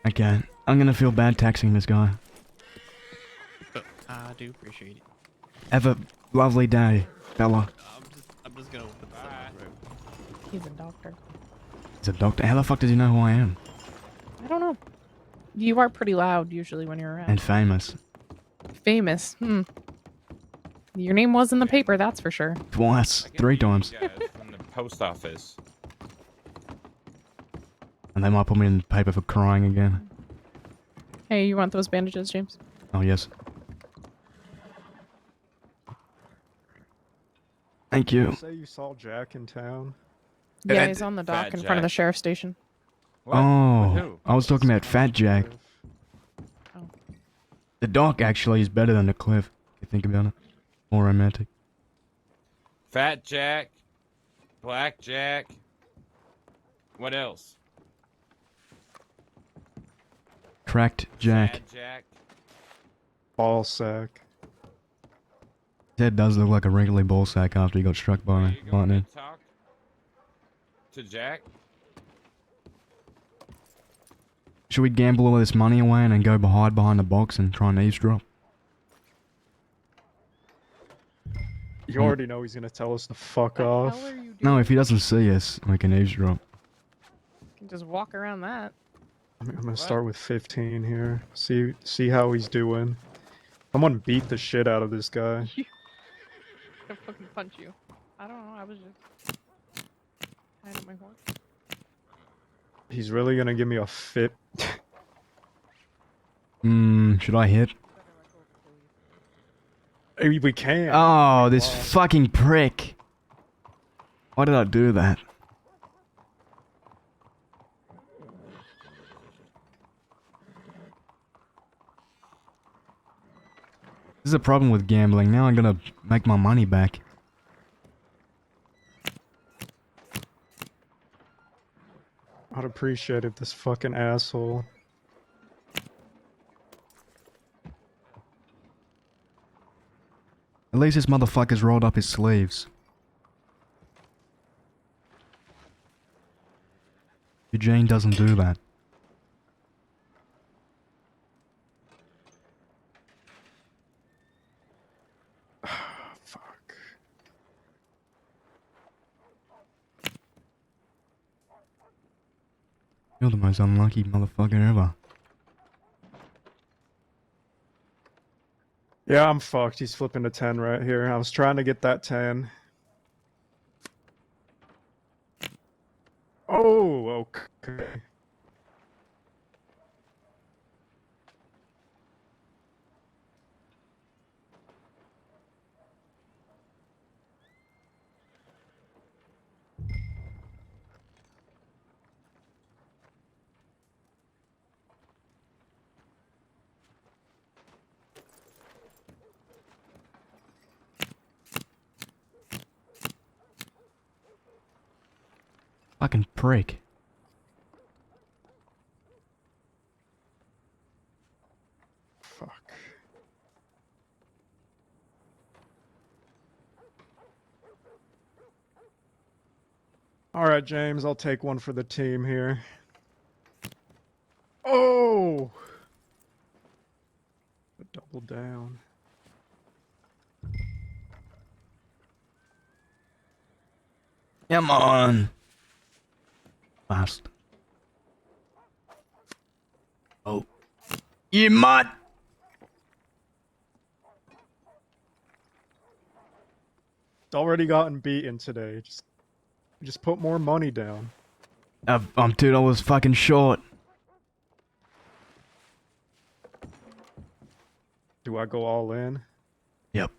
Okay, I'm gonna feel bad taxing this guy. But I do appreciate it. Have a lovely day, fella. I'm just gonna put this up the road. He's a doctor. He's a doctor. How the fuck does he know who I am? I don't know. You are pretty loud usually when you're around. And famous. Famous. Your name was in the paper, that's for sure. Twice. 3 times. You guys from the post office. And they might put me in the paper for crying again. Hey, you want those bandages, James? Oh, yes. Thank you. Say you saw Jack in town. Yeah, he's on the dock in front of the sheriff's station. Oh, I was talking about Fat Jack. Oh. The dock actually is better than the cliff, if you think about it. More romantic. Fat Jack, Black Jack. What else? Cracked Jack. Sad Jack. Ball sack. His head does look like a wrinkly ball sack after he got struck by lightning. Talk to Jack. Should we gamble all this money away and then go hide behind the box and try and eavesdrop? You already know he's gonna tell us to fuck off. No, if he doesn't see us, we can eavesdrop. You can just walk around that. I'm gonna start with 15 here. See how he's doing. Someone beat the shit out of this guy. I'll fucking punch you. I don't know, I was just... I had my horse. He's really gonna give me a fit. Should I hit? We can. Oh, this fucking prick. Why did I do that? This is a problem with gambling. Now I'm gonna make my money back. I'd appreciate it, this fucking asshole. At least this motherfucker's rolled up his sleeves. Eugene doesn't do that. Fuck. You're the most unlucky motherfucker ever. Yeah, I'm fucked. He's flipping a 10 right here. I was trying to get that 10. Oh, okay. Fucking prick. Fuck. Alright, James, I'll take one for the team here. Oh! Double down. Come on. Fast. Oh. You mutt! It's already gotten beaten today. Just put more money down. I'm $2 fucking short. Do I go all in? Yep.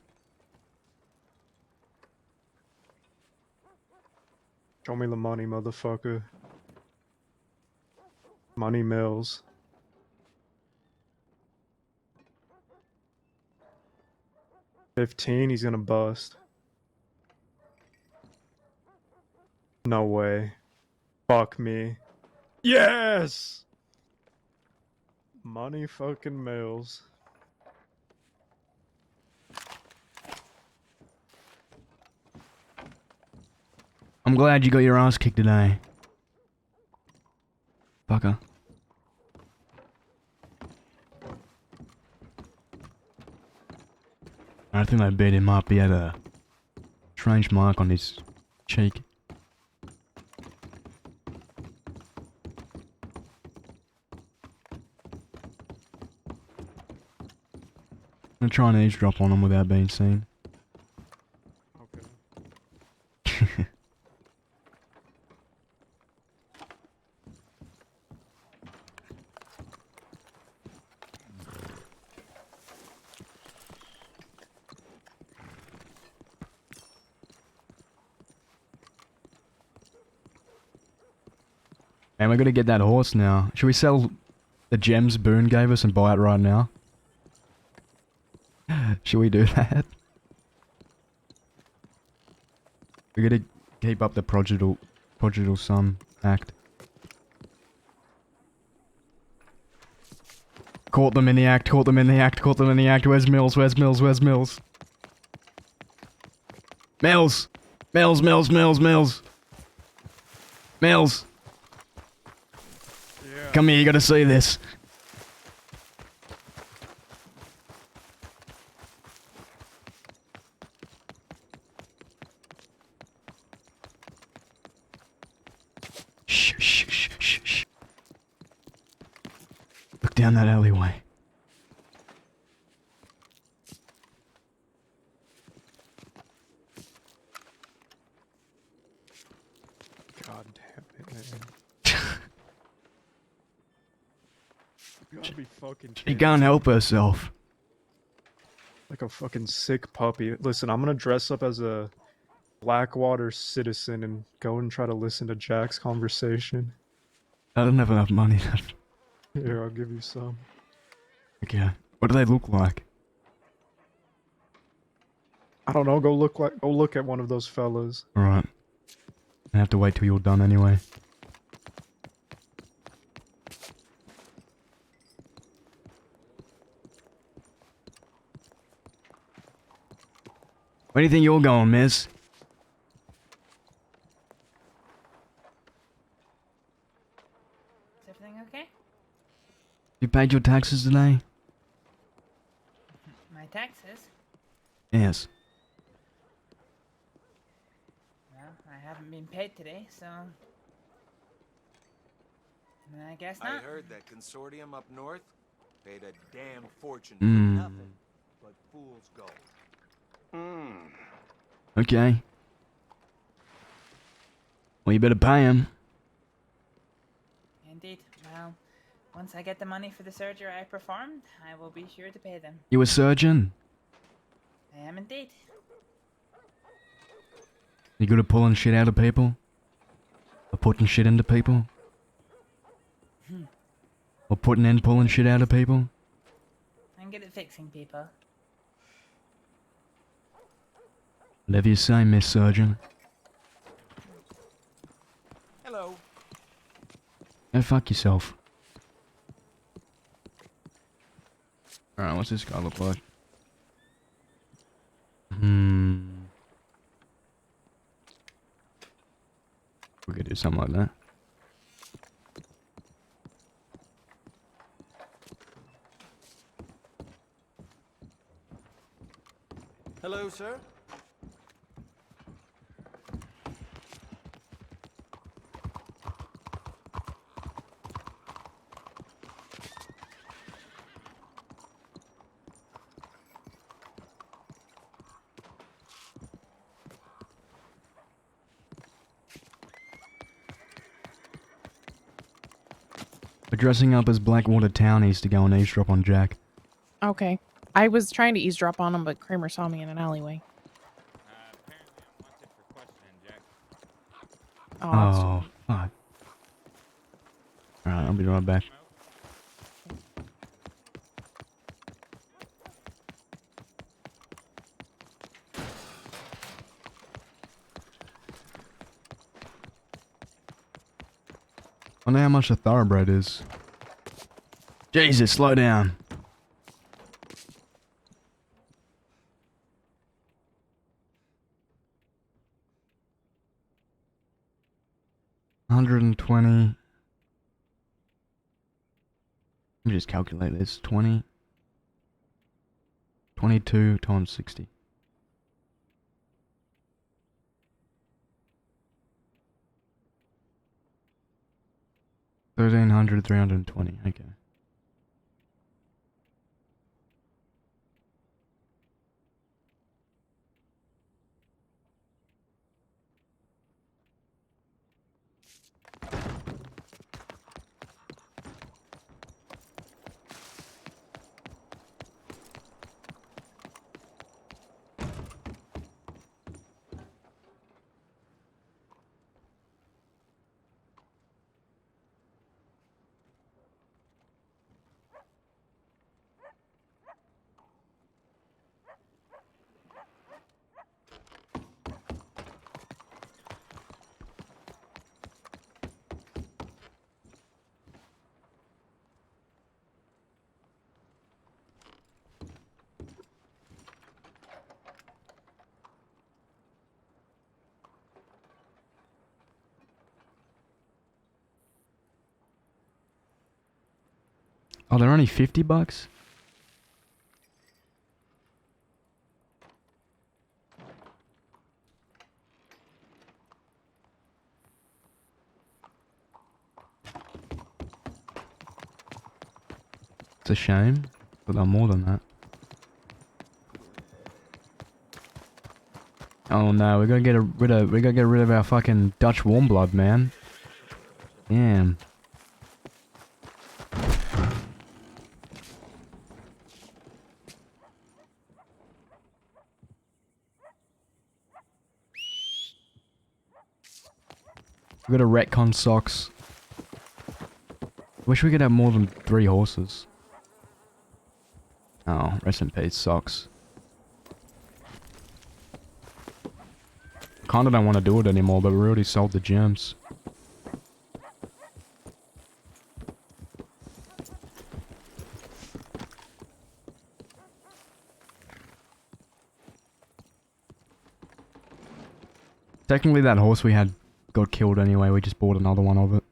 Show me the money, motherfucker. Money Mills. $15, he's gonna bust. No way. Fuck me. Yes! Money fucking Mills. I'm glad you got your ass kicked today. Fucker. I think they beat him up. He had a strange mark on his cheek. I'm gonna try and eavesdrop on him without being seen. Okay. Man, we're gonna get that horse now. Should we sell the gems Boone gave us and buy it right now? Should we do that? We're gonna keep up the prodigal son act. Caught them in the act, caught them in the act, caught them in the act. Where's Mills? Where's Mills? Where's Mills? Mills! Mills, Mills, Mills, Mills! Mills! Yeah. Come here, you gotta see this. Shh, shh, shh, shh, shh. Look down that alleyway. God damn it, man. You gotta be fucking She kidding can't me. help herself. Like a fucking sick puppy. Listen, I'm gonna dress up as a Blackwater citizen and go and try to listen to Jack's conversation. I don't have enough money left. Here, I'll give you some. Okay. What do they look like? I don't know, go look at one of those fellas. Alright. I have to wait till you're done anyway. Where do you think you're going, miss? Is everything okay? You paid your taxes today? My taxes? Yes. Well, I haven't been paid today, so I guess not. I heard that consortium up north paid a damn fortune Hmm. for nothing but fool's gold. Okay. Well, you better pay him. Indeed. Well, once I get the money for the surgery I performed, I will be sure to pay them. You a surgeon? I am indeed. You good at pulling shit out of people? Or putting shit into people? Or putting and pulling shit out of people? I'm good at fixing people. Whatever you say, Miss Surgeon. Hello. Go fuck yourself. Alright, what's this guy look like? We could do something like that. Hello, sir. We're dressing up as Blackwater townies to go and eavesdrop on Jack. Okay. I was trying to eavesdrop on him, but Kramer saw me in an alleyway. Oh, fuck. Alright, I'll be right back. I wonder how much a thoroughbred is. Jesus, slow down. $120. Let me just calculate this. 20 22 times 60. 1,300, 320. Okay. Oh, they're only $50? It's a shame, but they're more than that. Oh no, we gotta get rid of our fucking Dutch warm blood, man. Damn. We got a retcon socks. Wish we could have more than 3 horses. Oh, rest in peace, socks. Kinda don't want to do it anymore, but we already sold the gems. Technically that horse we had got killed anyway, we just bought another one of it.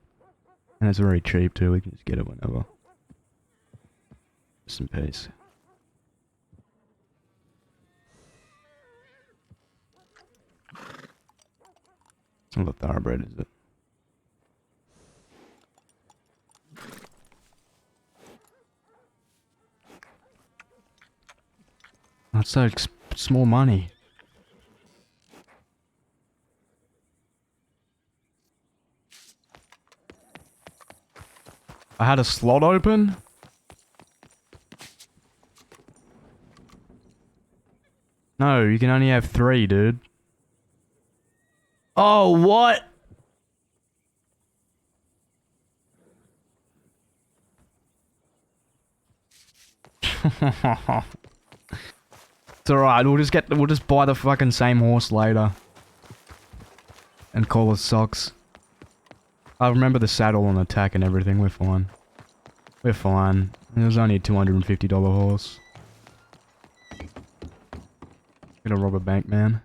And it's very cheap too, we can just get it whenever. Rest in peace. It's not a thoroughbred, is it? That's so small money. I had a slot open? No, you can only have 3, dude. Oh, what? It's alright, we'll just buy the fucking same horse later. And call it socks. I remember the saddle and attack and everything, we're fine. We're fine. It was only a $250 horse. Gonna rob a bank, man.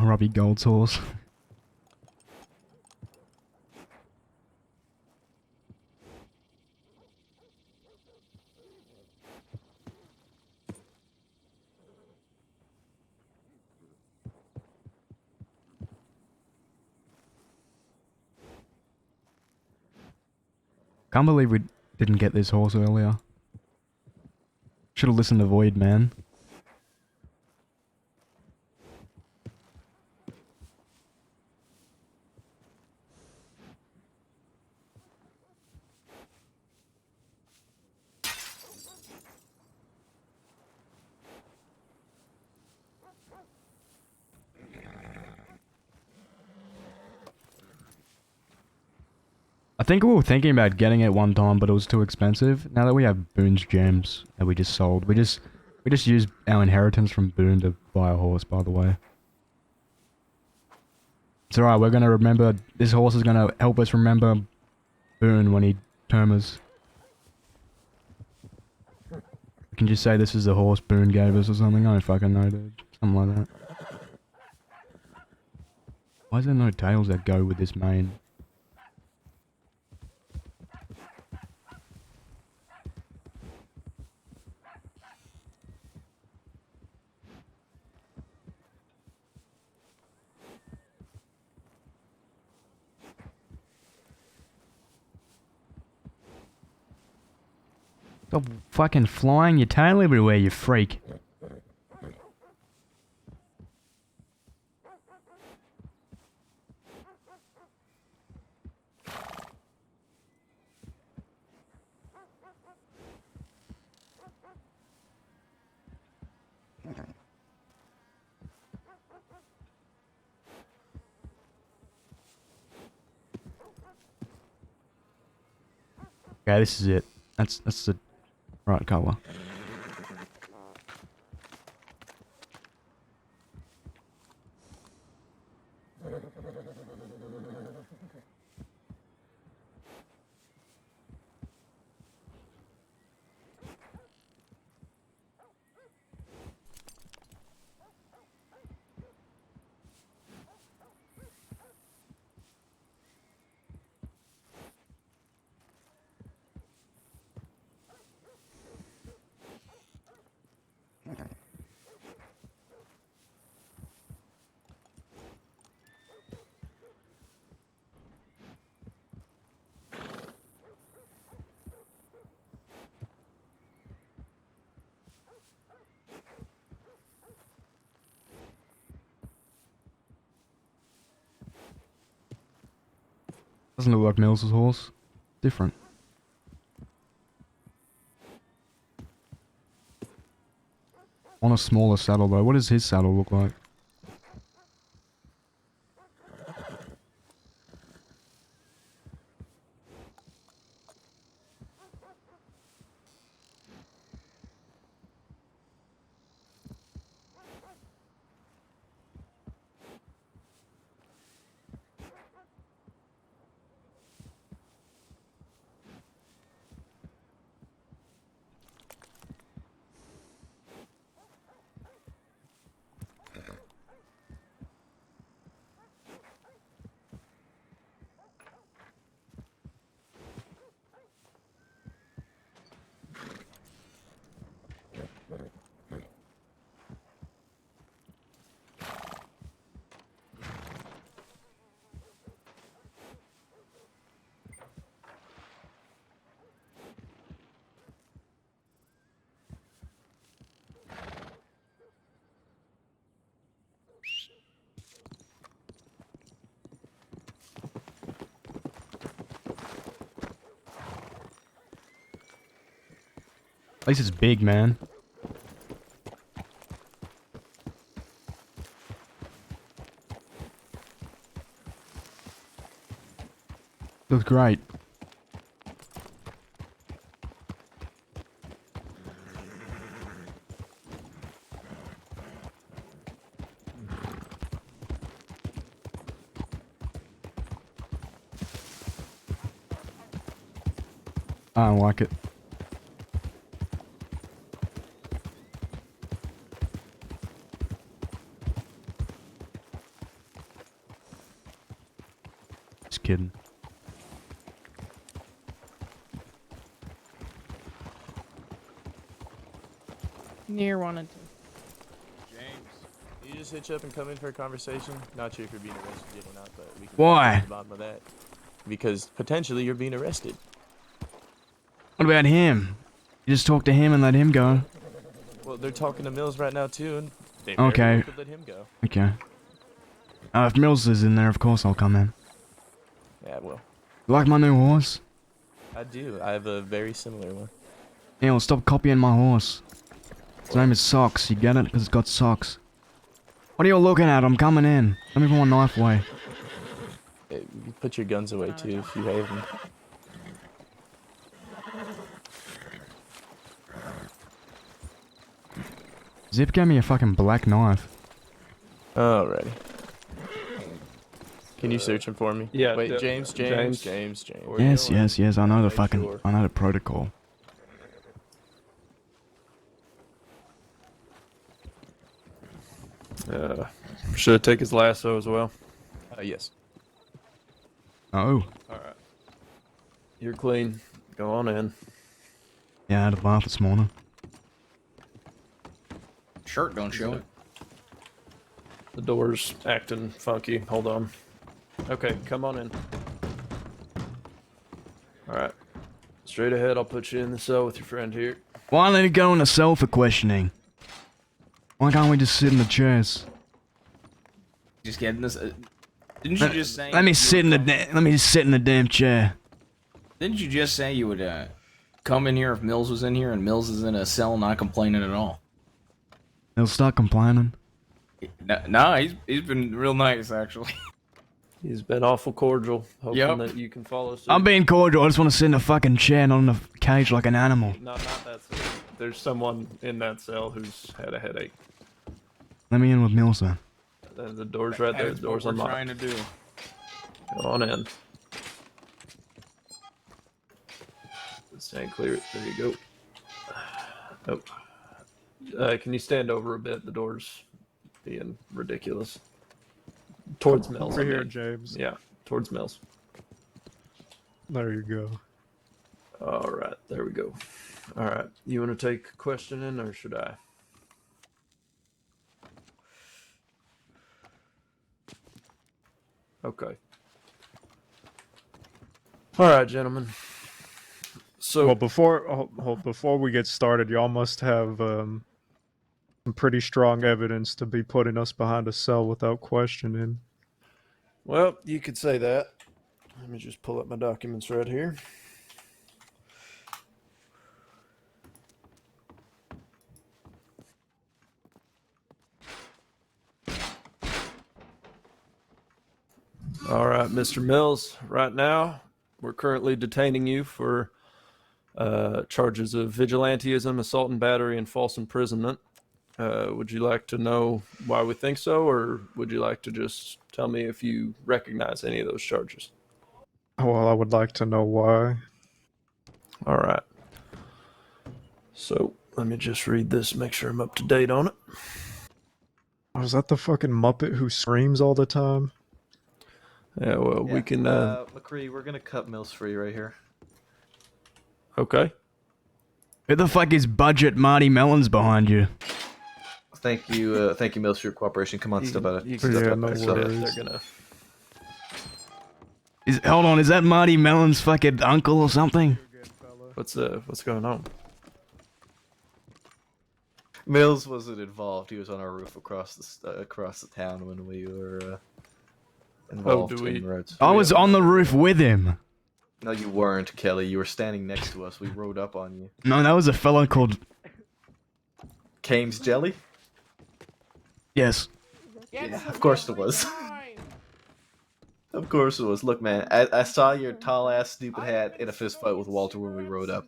Robbie Gold's horse. Can't believe we didn't get this horse earlier. Should have listened to Void, man. I think we were thinking about getting it one time, but it was too expensive. Now that we have Boone's gems that we just sold, we just used our inheritance from Boone to buy a horse, by the way. It's alright, we're gonna remember, this horse is gonna help us remember Boone when he termers. We can just say this is the horse Boone gave us or something, I don't fucking know, dude. Something like that. Why is there no tails that go with this mane? Stop fucking flying your tail everywhere, you freak. Okay, this is it. That's the right color. Doesn't look like Mills' horse. Different. On a smaller saddle though. What does his saddle look like? At least it's big, man. Looks great. I don't like it. Just kidding. Near wanted to. James, you just hitch up and come in for a conversation? Not sure if you're being arrested yet or not, but we can Why? get to the bottom of that. Because potentially you're being arrested. What about him? You just talk to him and let him go. Well, they're talking to Mills right now too, and they Okay. very well could let him go. Okay. If Mills is in there, of course I'll come in. Yeah, well, You like my new horse? I do. I have a very similar one. Yeah, well, stop copying my horse. His name is Socks, you get it? Because it's got socks. What are you looking at? I'm coming in. Let me put my knife away. You put your guns away too if you have them. Zip gave me a fucking black knife. Alrighty. Can you search him for me? Yeah. Wait, James. Yes. I know the Make fucking. sure. I know the protocol. Should I take his lasso as well? Yes. Oh. Alright. You're clean. Go on in. Yeah, I had a bath this morning. Shirt don't show it. The door's acting funky. Hold on. Okay, come on in. Alright. Straight ahead, I'll put you in the cell with your friend here. Why let it go in the cell for questioning? Why can't we just sit in the chairs? Just getting this. Didn't you just say? Let me sit in the let me just sit in the damn chair. Didn't you just say you would come in here if Mills was in here, and Mills is in a cell not complaining at all? He'll start complaining. No, he's been real nice actually. He's been awful cordial, hoping that you can follow suit. I'm being cordial. I just want to sit in a fucking chair, not in a cage like an animal. Not that cell. There's someone in that cell who's had a headache. Let me in with Mills then. The door's right there. The door's what we're unlocked. trying to do. Go on in. Stand clear. There you go. Nope. Can you stand over a bit? The door's being ridiculous. Towards Mills. Over I here, mean. James. Yeah, towards Mills. There you go. All right, there we go. All right, you want to take questioning or should I? Okay. All right, gentlemen. So, well, before we get started, y'all must have some pretty strong evidence to be putting us behind a cell without questioning. well, you could say that. Let me just pull up my documents right here. All right, Mr. Mills, right now, we're currently detaining you for charges of vigilantism, assault and battery, and false imprisonment. Would you like to know why we think so, or would you like to just tell me if you recognize any of those charges? Well, I would like to know why. All right. So, let me just read this, make sure I'm up to date on it. Oh, is that the fucking Muppet who screams all the time? Yeah, well, we can... McCree, we're gonna cut Mills free right here. Okay. Who the fuck is Budget Marty Melons behind you? Thank you, Mills, for your cooperation. Come on, step out. You can step up. They're gonna... Hold on, is that Marty Melons' fucking uncle or something? What's going on? Mills wasn't involved. He was on our roof across the town when we were involved in riots. I was on the roof with him. No, you weren't, Kelly. You were standing next to us. We rode up on you. No, that was a fellow called... Kane's Jelly? Yes. Yeah, of course it was. Of course it was. Look, man, I saw your tall-ass stupid hat in a fist fight with Walter when we rode up.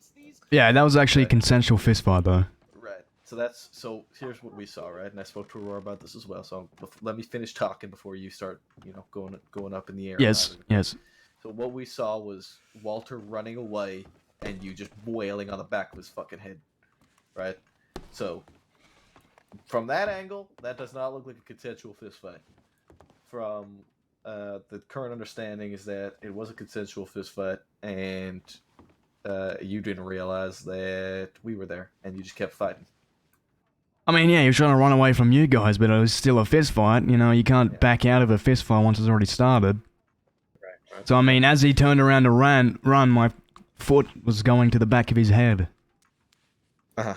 Yeah, that was actually a consensual fistfight, though. Right. So here's what we saw, right? And I spoke to Aurora about this as well. So let me finish talking before you start, going up in the air. Yes, yes. So what we saw was Walter running away and you just wailing on the back of his fucking head, right? So from that angle, that does not look like a consensual fist fight. From the current understanding is that it was a consensual fist fight, and you didn't realize that we were there, and you just kept fighting. I mean, yeah, he was trying to run away from you guys, but it was still a fist fight. You know, you can't back out of a fist fight once it's already started. Right. So, I mean, as he turned around to run, my foot was going to the back of his head. Uh-huh.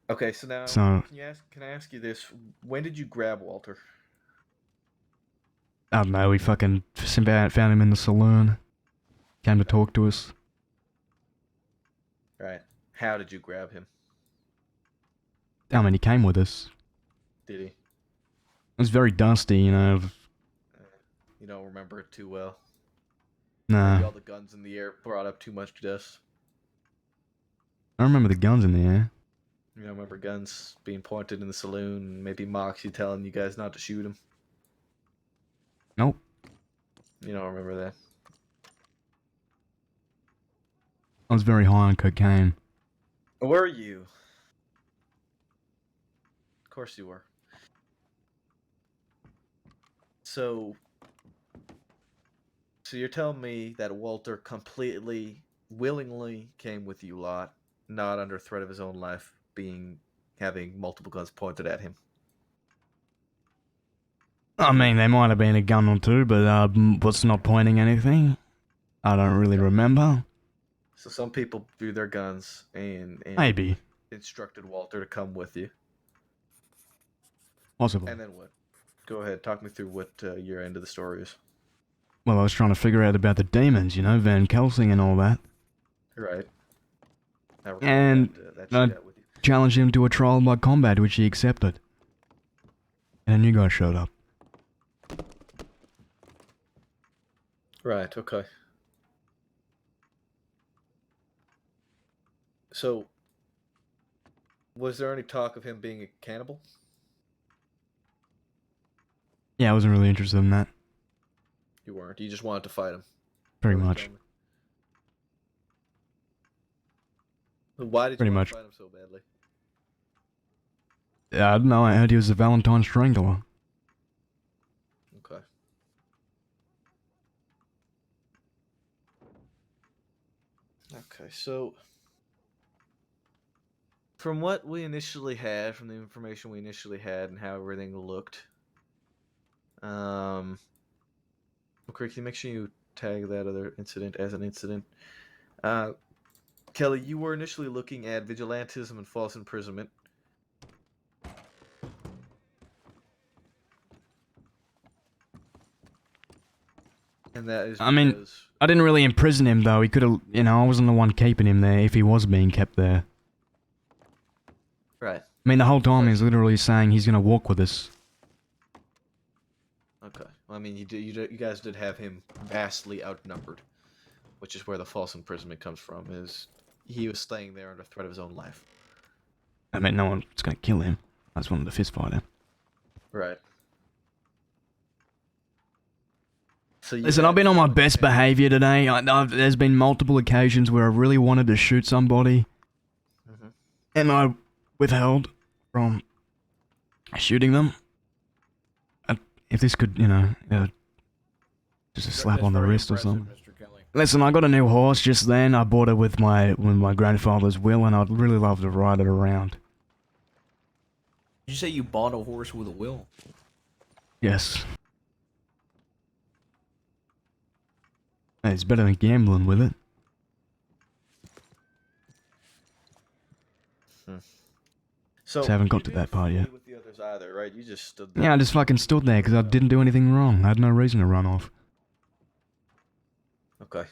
Okay, so now, So- can I ask you this? When did you grab Walter? I don't know, we fucking found him in the saloon. Came to talk to us. Right. How did you grab him? I mean, he came with us. Did he? It was very dusty, you know. You don't remember it too well. Nah. Maybe all the guns in the air brought up too much dust. I remember the guns in the air. You know, remember guns being pointed in the saloon, and maybe Moxie telling you guys not to shoot him. Nope. You don't remember that? I was very high on cocaine. Were you? Of course you were. So you're telling me that Walter completely, willingly came with you lot, not under threat of his own life, having multiple guns pointed at him. I mean, there might have been a gun or two, but what's not pointing anything? I don't really remember. So some people drew their guns and Maybe. instructed Walter to come with you. Possibly. And then what? Go ahead, talk me through what your end of the story is. Well, I was trying to figure out about the demons, you know, Van Helsing and all that. Right. And I challenged him to a trial by combat, which he accepted. And then you guys showed up. Right, okay. So, was there any talk of him being a cannibal? Yeah, I wasn't really interested in that. You weren't. You just wanted to fight him. Pretty much. Why did Pretty you want much. to fight him so badly? Yeah, I don't know, I heard he was a Valentine Strangler. Okay. Okay, so from what we initially had, from the information we initially had and how everything looked, okay, can you make sure you tag that other incident as an incident? Kelly, you were initially looking at vigilantism and false imprisonment. And that is I mean, I didn't really imprison him though, he could've, you know, I wasn't the one keeping him there if he was being kept there. Right. I mean, the whole time he's literally saying he's gonna walk with us. Okay. Well, I mean, you guys did have him vastly outnumbered, which is where the false imprisonment comes from. Is he was staying there under threat of his own life? I mean, no one was gonna kill him. I just wanted to fist fight him. Right. So Listen, I've been on my best behavior today. There's been multiple occasions where I really wanted to shoot somebody, and I withheld from shooting them. If this could, you know, just a slap on the wrist or something. Listen, I got a new horse just then. I bought it with my grandfather's will, and I'd really love to ride it around. Did you say you bought a horse with a will? Yes. Hey, it's better than gambling with it. So Just haven't got to that part yet. with the others either, right? You just stood there. Yeah, I just fucking stood there because I didn't do anything wrong. I had no reason to run off. Okay.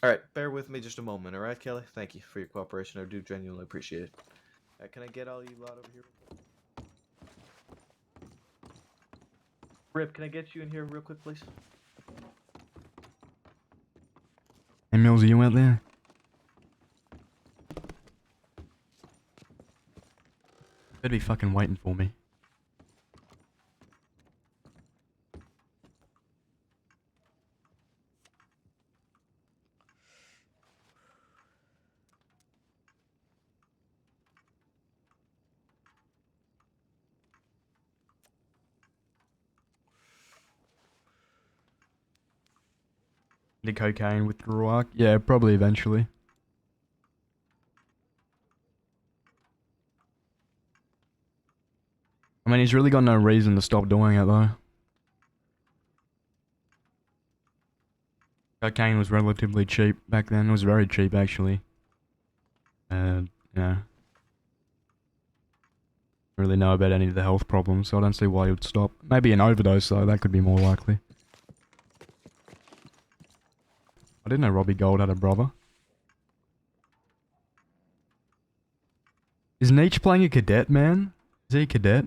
All right, bear with me just a moment, all right, Kelly? Thank you for your cooperation. I do genuinely appreciate it. Can I get all you lot over here? Rip, can I get you in here real quick, please? Hey, Mills, are you out there? Better be fucking waiting for me. The cocaine withdrawal? Yeah, probably eventually. I mean, he's really got no reason to stop doing it, though. Cocaine was relatively cheap back then. It was very cheap, actually. Yeah. Don't really know about any of the health problems, so I don't see why he would stop. Maybe an overdose, though. That could be more likely. I didn't know Robbie Gold had a brother. Is Nietzsche playing a cadet, man? Is he a cadet?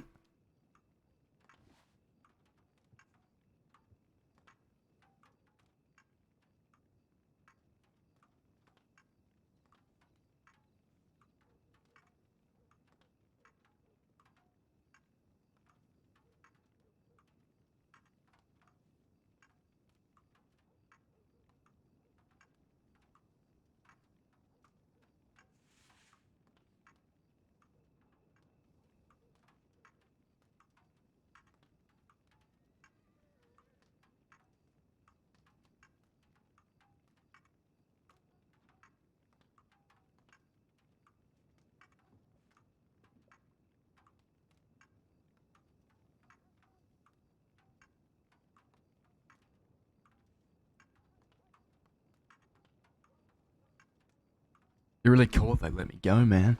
You're really cool if they let me go, man.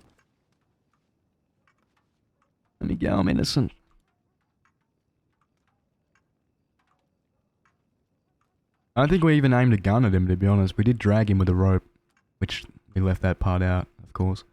Let me go, I'm innocent. I don't think we even aimed a gun at him, to be honest. We did drag him with a rope, which we left that part out, of course.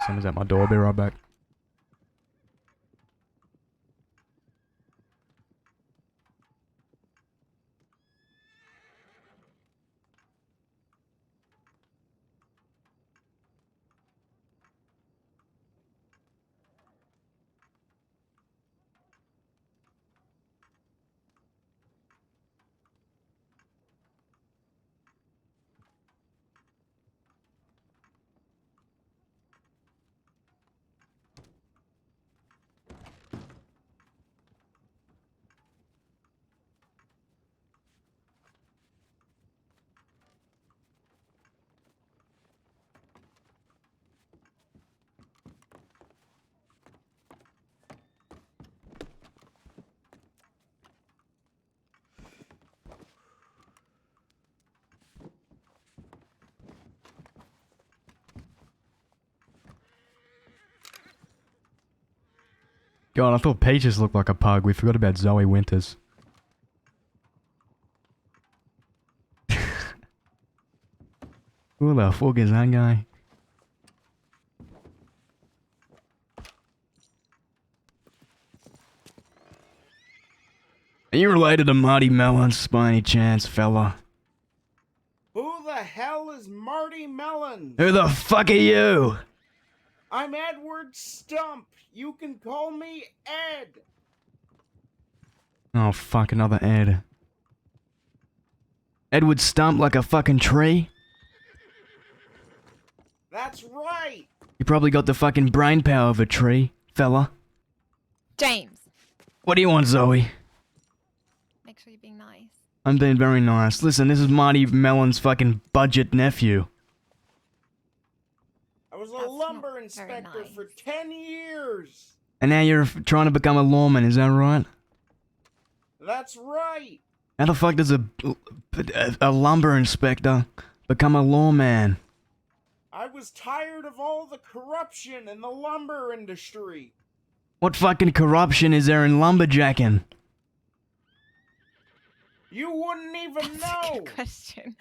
Someone's at my door, I'll be right back. God, I thought Peaches looked like a pug. We forgot about Zoe Winters. Who the fuck is that guy? Are you related to Marty Melons by any chance, fella? Who the hell is Marty Mellon? Who the fuck are you? I'm Edward Stump. You can call me Ed. Oh fuck, another Ed. Edward Stump like a fucking tree? That's right. You probably got the fucking brain power of a tree, fella. James, What do you want, Zoe? make sure you're being nice. I'm being very nice. Listen, this is Marty Mellon's fucking budget nephew. I was a lumber inspector for 10 years. And now you're trying to become a lawman, is that right? That's right. How the fuck does a lumber inspector become a lawman? I was tired of all the corruption in the lumber industry. What fucking corruption is there in lumberjacking? You wouldn't even know. Good question.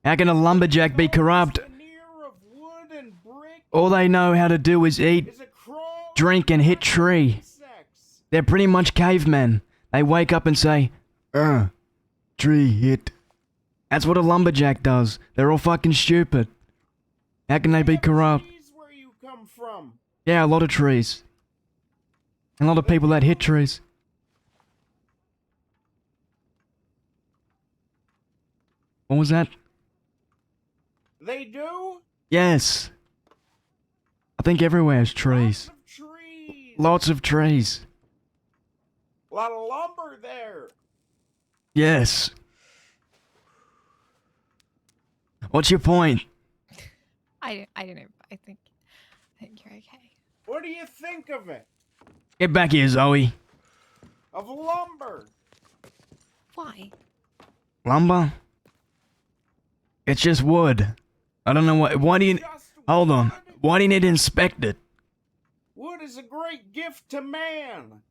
How can a lumberjack be corrupt? All they know how to do is eat, drink, and hit tree. They're pretty much cavemen. They wake up and say, tree hit. That's what a lumberjack does. They're all fucking stupid. How can they be corrupt? Where you come from? Yeah, a lot of trees. And a lot of people that hit trees. What was that? They do? Yes. I think everywhere is trees. Lots of trees. A lot of lumber there. Yes. What's your point? I don't know. I think you're okay. What do you think of it? Get back here, Zoe. Of lumber. Why? Lumber? It's just wood. I don't know why do you... Hold on. Why do you need to inspect it? Wood is a great gift to man.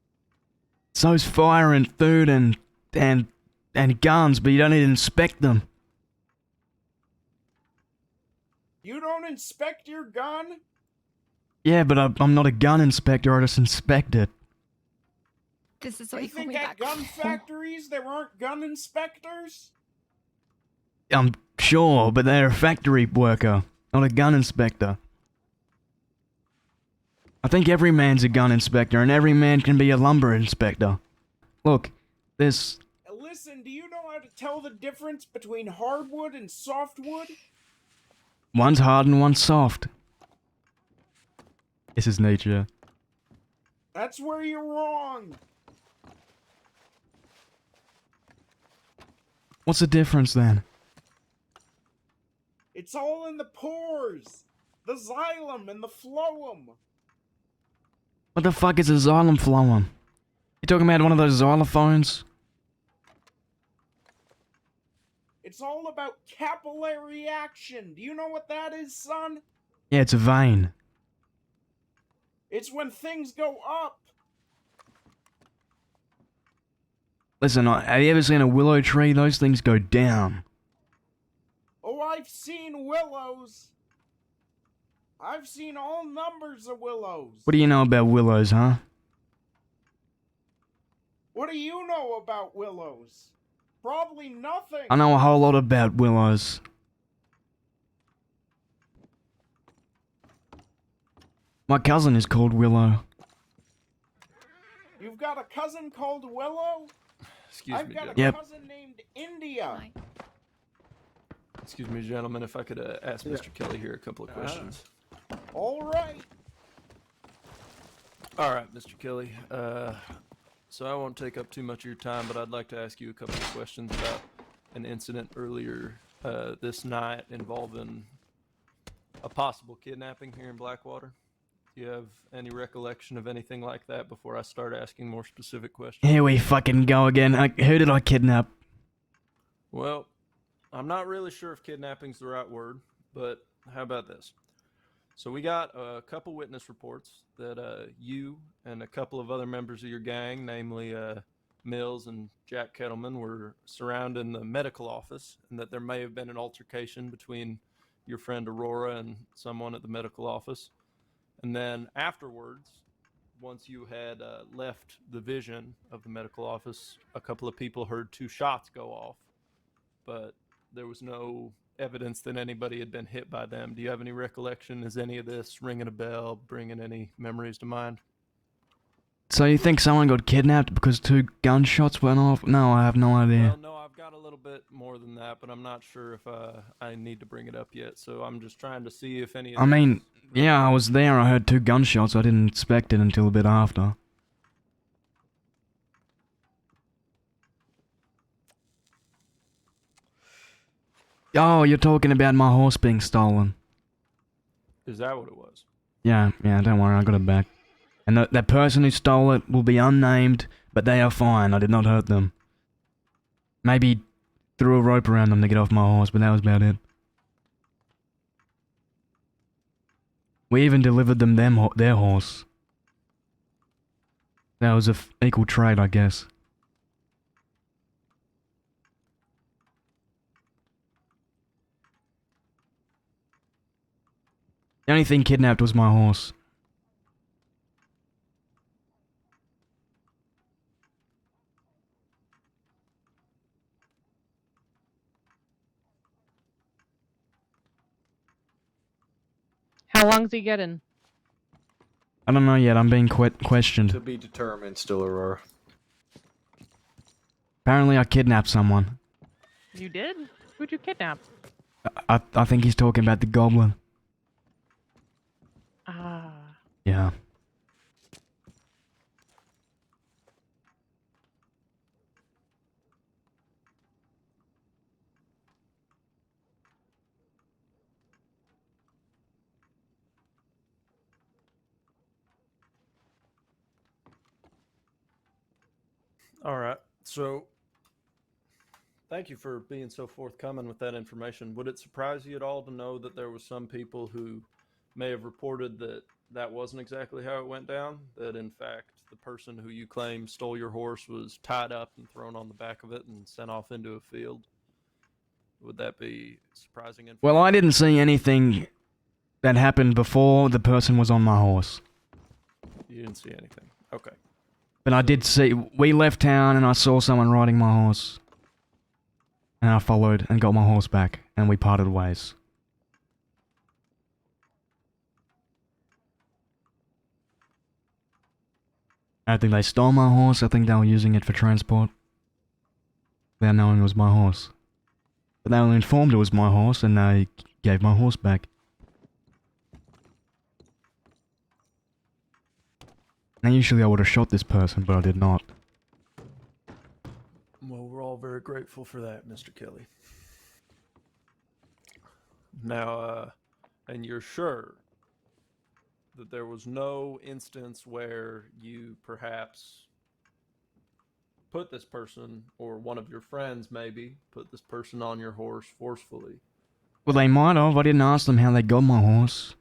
So's fire and food and guns, but you don't need to inspect them. You don't inspect your gun? Yeah, but I'm not a gun inspector, I just inspect it. This is what You you call think me at back gun for. factories there aren't gun inspectors? I'm sure, but they're a factory worker, not a gun inspector. I think every man's a gun inspector, and every man can be a lumber inspector. Look, this... Listen, do you know how to tell the difference between hardwood and softwood? One's hard and one's soft. This is nature. That's where you're wrong. What's the difference then? It's all in the pores. The xylem and the phloem. What the fuck is a xylem phloem? You talking about one of those xylophones? It's all about capillary action. Do you know what that is, son? Yeah, it's a vein. It's when things go up. Listen, have you ever seen a willow tree? Those things go down. Oh, I've seen willows. I've seen all numbers of willows. What do you know about willows, huh? What do you know about willows? Probably nothing. I know a whole lot about willows. My cousin is called Willow. You've got a cousin called Willow? Excuse I've me, got a gentlemen. cousin named India. Excuse me, gentlemen, if I could ask Mr. Kelly here a couple of questions. All right. All right, Mr. Kelly. So I won't take up too much of your time, but I'd like to ask you a couple of questions about an incident earlier this night involving a possible kidnapping here in Blackwater. Do you have any recollection of anything like that before I start asking more specific questions? Here we fucking go again. Who did I kidnap? Well, I'm not really sure if kidnapping's the right word, but how about this? So we got a couple witness reports that you and a couple of other members of your gang, namely Mills and Jack Kettleman, were surrounding the medical office, and that there may have been an altercation between your friend Aurora and someone at the medical office. And then afterwards, once you had left the vision of the medical office, a couple of people heard 2 shots go off, but there was no evidence that anybody had been hit by them. Do you have any recollection? Is any of this ringing a bell, bringing any memories to mind? So you think someone got kidnapped because 2 gunshots went off? No, I have no idea. Well, no, I've got a little bit more than that, but I'm not sure if I need to bring it up yet. So I'm just trying to see if any of I mean, yeah, I was there. I heard 2 gunshots. I didn't expect it until a bit after. Oh, you're talking about my horse being stolen. Is that what it was? Yeah, don't worry, I got it back. And the person who stole it will be unnamed, but they are fine. I did not hurt them. Maybe threw a rope around them to get off my horse, but that was about it. We even delivered them their horse. That was a equal trade, I guess. The only thing kidnapped was my horse. How long's he getting? I don't know yet, I'm being questioned. To be determined, still, Aurora. Apparently I kidnapped someone. You did? Who'd you kidnap? I think he's talking about the goblin. Ah. Yeah. All right. So, thank you for being so forthcoming with that information. Would it surprise you at all to know that there was some people who may have reported that that wasn't exactly how it went down? That in fact, the person who you claim stole your horse was tied up and thrown on the back of it and sent off into a field? Would that be surprising information? Well, I didn't see anything that happened before the person was on my horse. You didn't see anything. Okay. But I did see, we left town and I saw someone riding my horse. And I followed and got my horse back, and we parted ways. I don't think they stole my horse. I think they were using it for transport. Without knowing it was my horse. But they were informed it was my horse and they gave my horse back. Now usually I would have shot this person, but I did not. Well, we're all very grateful for that, Mr. Kelly. Now, and you're sure that there was no instance where you perhaps put this person, or one of your friends maybe, put this person on your horse forcefully? Well, they might have. I didn't ask them how they got my horse.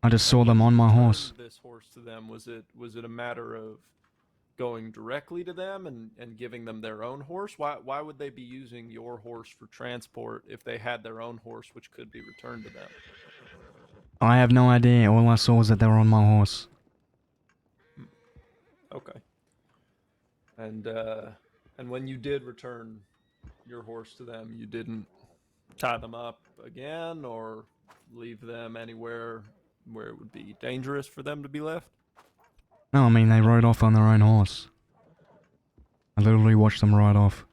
I just saw them on my horse. This horse to them, was it a matter of going directly to them and giving them their own horse? Why would they be using your horse for transport if they had their own horse which could be returned to them? I have no idea. All I saw was that they were on my horse. Okay. And when you did return your horse to them, you didn't tie them up again or leave them anywhere where it would be dangerous for them to be left? No, I mean, they rode off on their own horse. I literally watched them ride off.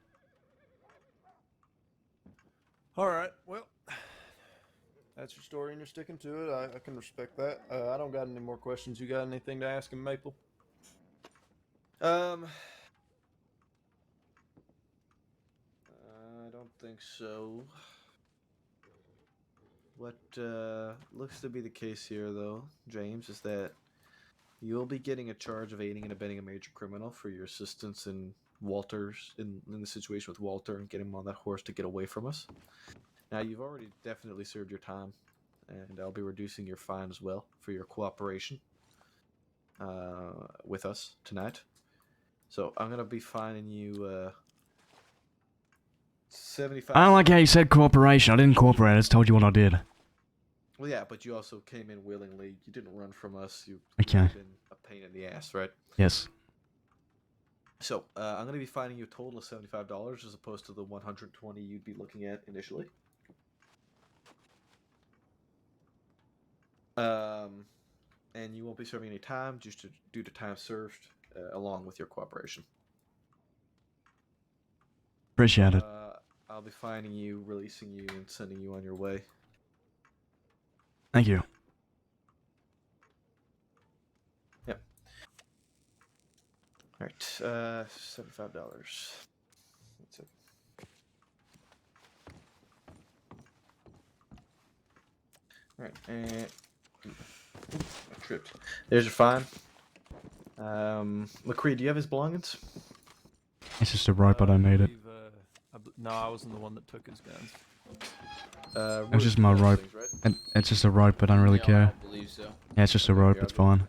All right, well, that's your story and you're sticking to it. I can respect that. I don't got any more questions. You got anything to ask him, Maple? I don't think so. What looks to be the case here, though, James, is that you'll be getting a charge of aiding and abetting a major criminal for your assistance in in the situation with Walter and getting him on that horse to get away from us. Now, you've already definitely served your time, and I'll be reducing your fine as well for your cooperation with us tonight. So I'm gonna be fining you 75. I don't like how you said cooperation. I didn't cooperate. I just told you what I did. Well, yeah, but you also came in willingly. You didn't run from us. You've Okay. been a pain in the ass, right? Yes. So I'm gonna be fining you a total of $75 as opposed to the 120 you'd be looking at initially. And you won't be serving any time just due to time served, along with your cooperation. Appreciate it. I'll be fining you, releasing you, and sending you on your way. Thank you. Yep. All right, $75. That's it. All right, and I tripped. There's your fine. McCree, do you have his belongings? It's just a rope, but I made it. No, I wasn't the one that took his guns. It's just my rope. It's just a rope, but I don't really care. I believe so. Yeah, it's just a rope. It's fine.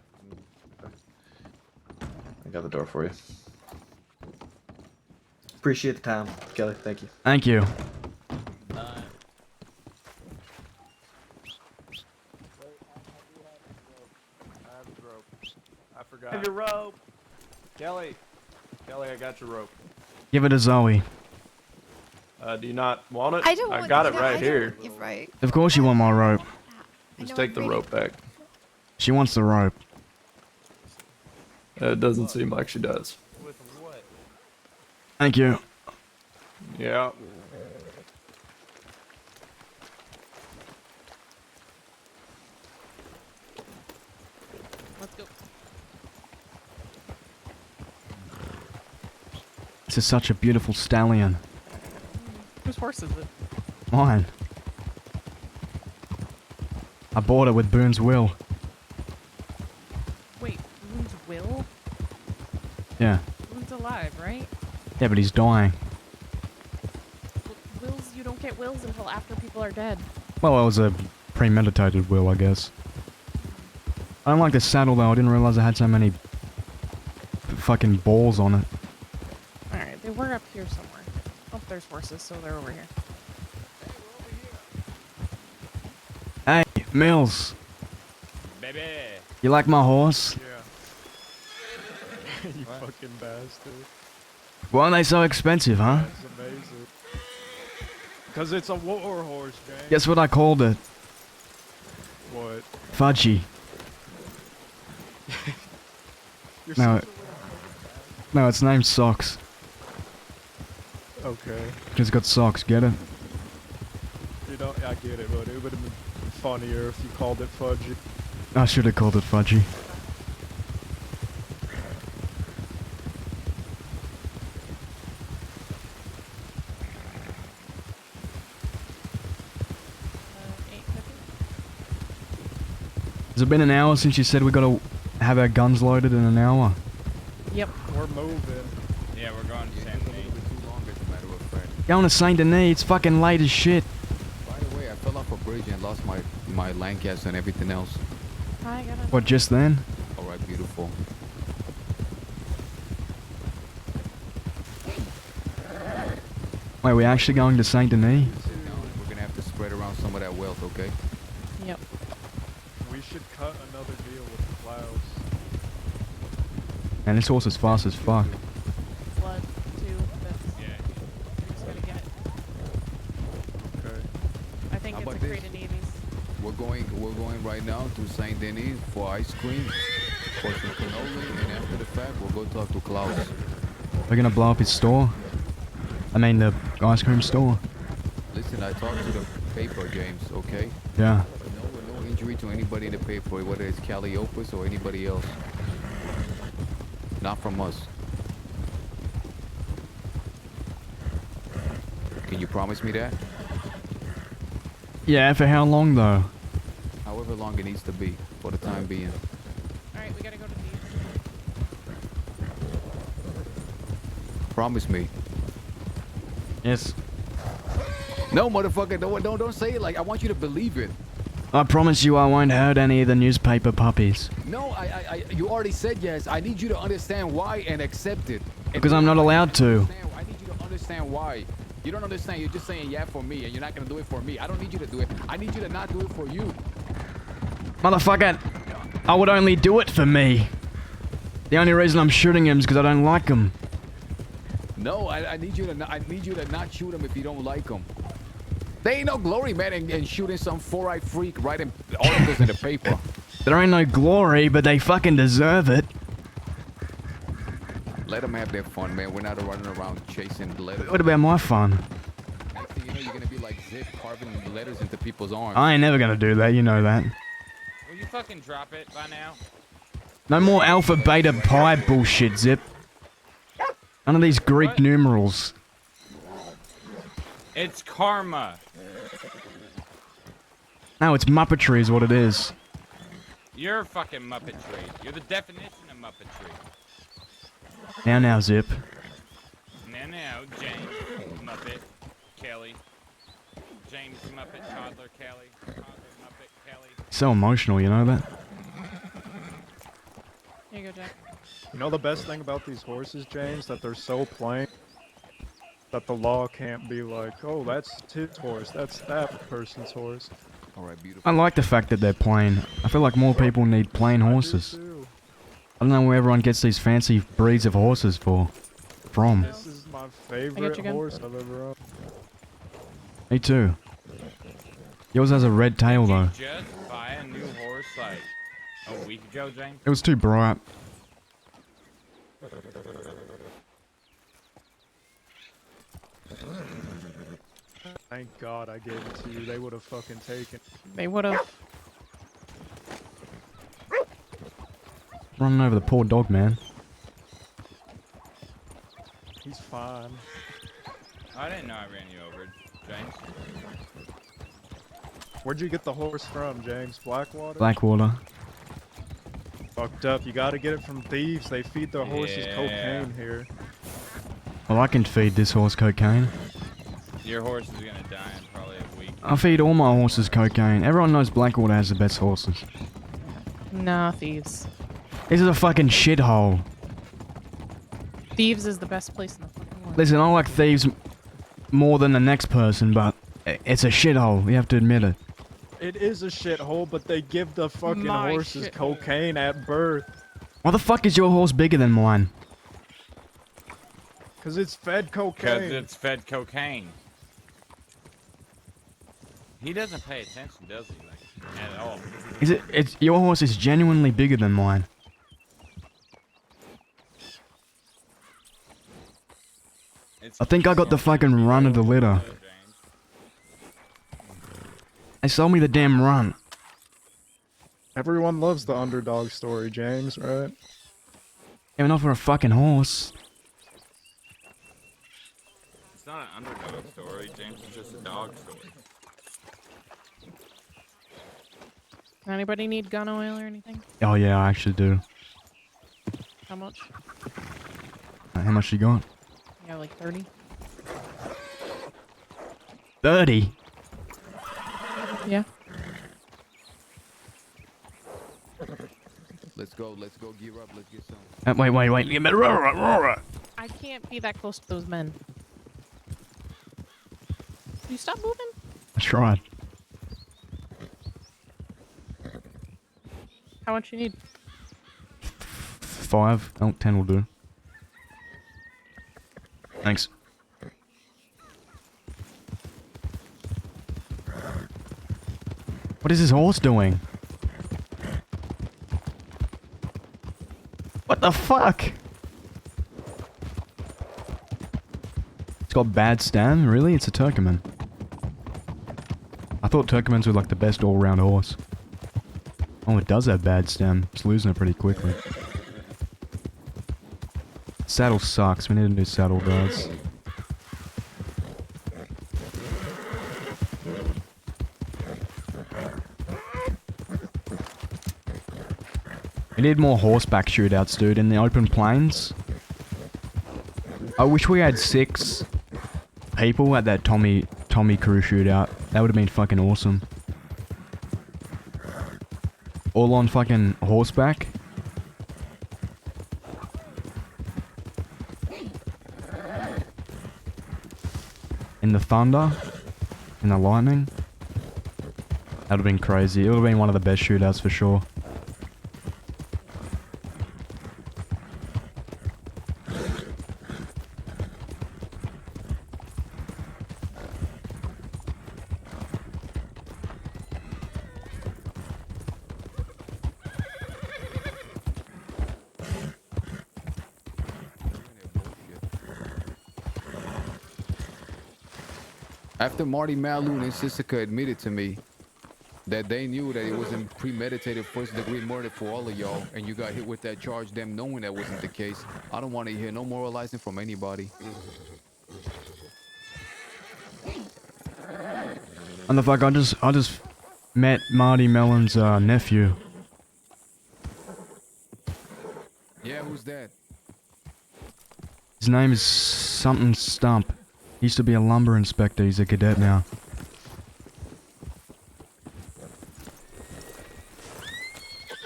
I got the door for you. Appreciate the time, Kelly. Thank you. Thank you. I forgot. Have your rope. Kelly, I got your rope. Give it to Zoe. Do you not want it? I don't I want- got it no, right I don't here. want- you're right. Of course you want my rope. Just take the rope back. She wants the rope. It doesn't seem like she does. Thank you. Yeah. Let's go. This is such a beautiful stallion. Whose horse is it? Mine. I bought it with Boone's will. Wait, Boone's will? Yeah. Boone's alive, right? Yeah, but he's dying. Wills, you don't get wills until after people are dead. Well, it was a premeditated will, I guess. I don't like the saddle, though. I didn't realize it had so many fucking balls on it. Alright, they were up here somewhere. Oh, there's horses, so they're over here. Hey, Mills. Baby. You like my horse? Yeah. You fucking bastard. Why aren't they so expensive, huh? That's amazing. Because it's a war horse, James. Guess what I called it? What? Fudgy. Your No, no, its name's Socks. Okay. Just got socks, get it? You know, I get it, but it would have been funnier if you called it Fudgy. I should have called it Fudgy. Has it been an hour since you said we gotta have our guns loaded in an hour? Yep. We're moving. Yeah, we're going to San Denis. Going to Saint Denis, it's fucking late as shit. By the way, I fell off a bridge and lost my Lancaster and everything else. I got it. What, just then? Alright, beautiful. Wait, we actually going to Saint Denis? We're gonna have to spread around some of that wealth, okay? Yep. We should cut another deal with the clouds. And this horse is fast as fuck. Blood, too. We're just gonna get. Okay. I think How it's a about crate this? of navies. We're going right now to Saint Denis for ice cream, for some cannoli, and after the fact, we'll go talk to Klaus. We're gonna blow up his store? I mean the ice cream store. Listen, I talked to the paper, James, okay? Yeah. No injury to anybody in the paper, whether it's Calliopas or anybody else. Not from us. Can you promise me that? Yeah, for how long though? However long it needs to be, for the time being. Alright, we gotta go to Thieves. Promise me. Yes. No, motherfucker, don't say it like, I want you to believe it. I promise you I won't hurt any of the newspaper puppies. No, you already said yes. I need you to understand why and accept it. Because I'm not allowed to. I need you to understand why. You don't understand. You're just saying yeah for me, and you're not gonna do it for me. I don't need you to do it. I need you to not do it for you. Motherfucker, I would only do it for me. The only reason I'm shooting him is because I don't like him. No, I need you to not shoot him if you don't like him. There ain't no glory, man, in shooting some four-eyed freak writing articles in the paper. There ain't no glory, but they fucking deserve it. Let them have their fun, man. We're not running around chasing letters. What about my fun? Next thing you know, you're gonna be like Zip carving letters into people's arms. I ain't never gonna do that, you know that. Will you fucking drop it by now? No more alpha, beta, pi bullshit, Zip. None of these Greek numerals. It's karma. No, it's Muppetry is what it is. You're fucking Muppetry. You're the definition of Muppetry. Now, Zip. Now, James Muppet Kelly. James Muppet Toddler Kelly. Toddler Muppet Kelly. So emotional, you know that? Here you go, Jack. You know the best thing about these horses, James? That they're so plain that the law can't be like, oh, that's his horse, that's that person's horse. Alright, beautiful. I like the fact that they're plain. I feel like more people need plain horses. I don't know where everyone gets these fancy breeds of horses from. This is my favorite horse I've ever owned. Me too. Yours has a red tail though. Did you just buy a new horse like a week ago, James? It was too bright. Thank God I gave it to you. They would have fucking taken. They would have. Running over the poor dog, man. He's fine. I didn't know I ran you over, James. Where'd you get the horse from, James? Blackwater? Blackwater. Fucked up. You gotta get it from thieves. They feed their horses cocaine here. Well, I can feed this horse cocaine. Your horse is gonna die in probably a week. I feed all my horses cocaine. Everyone knows Blackwater has the best horses. Nah, Thieves. This is a fucking shithole. Thieves is the best place in the fucking world. Listen, I like Thieves more than the next person, but it's a shithole. You have to admit it. It is a shithole, but they give the fucking My horses shithole. cocaine at birth. Why the fuck is your horse bigger than mine? Cause it's fed Because cocaine. it's fed cocaine. He doesn't pay attention, does he? Like, at all. Is it? It's your horse is genuinely bigger than mine. I think I got the fucking run of the litter. They sold me the damn run. Everyone loves the underdog story, James, right? Yeah, not for a fucking horse. It's not an underdog story, James. It's just a dog story. Anybody need gun oil or anything? Oh yeah, I actually do. How much? How much you got? Yeah, like 30. 30? Yeah. Let's go gear up, let's get some. Wait. Get better. I can't be that close to those men. You stop moving? I tried. How much you need? 5. Oh, 10 will do. Thanks. What is this horse doing? What the fuck? It's got bad stam? Really? It's a Turkoman. I thought Turkomans were like the best all-round horse. Oh, it does have bad stem. It's losing it pretty quickly. Saddle sucks. We need a new saddle, guys. We need more horseback shootouts, dude, in the open plains. I wish we had 6 people at that Tommy crew shootout. That would have been fucking awesome. All on fucking horseback. In the thunder. In the lightning. That would have been crazy. It would have been one of the best shootouts for sure. After Marty Malloon and Sissika admitted to me that they knew that it wasn't premeditated first-degree murder for all of y'all, and you got hit with that charge, them knowing that wasn't the case, I don't want to hear no moralizing from anybody. And the fuck, I just met Marty Mellon's nephew. Yeah, who's that? His name is something Stump. He used to be a lumber inspector. He's a cadet now.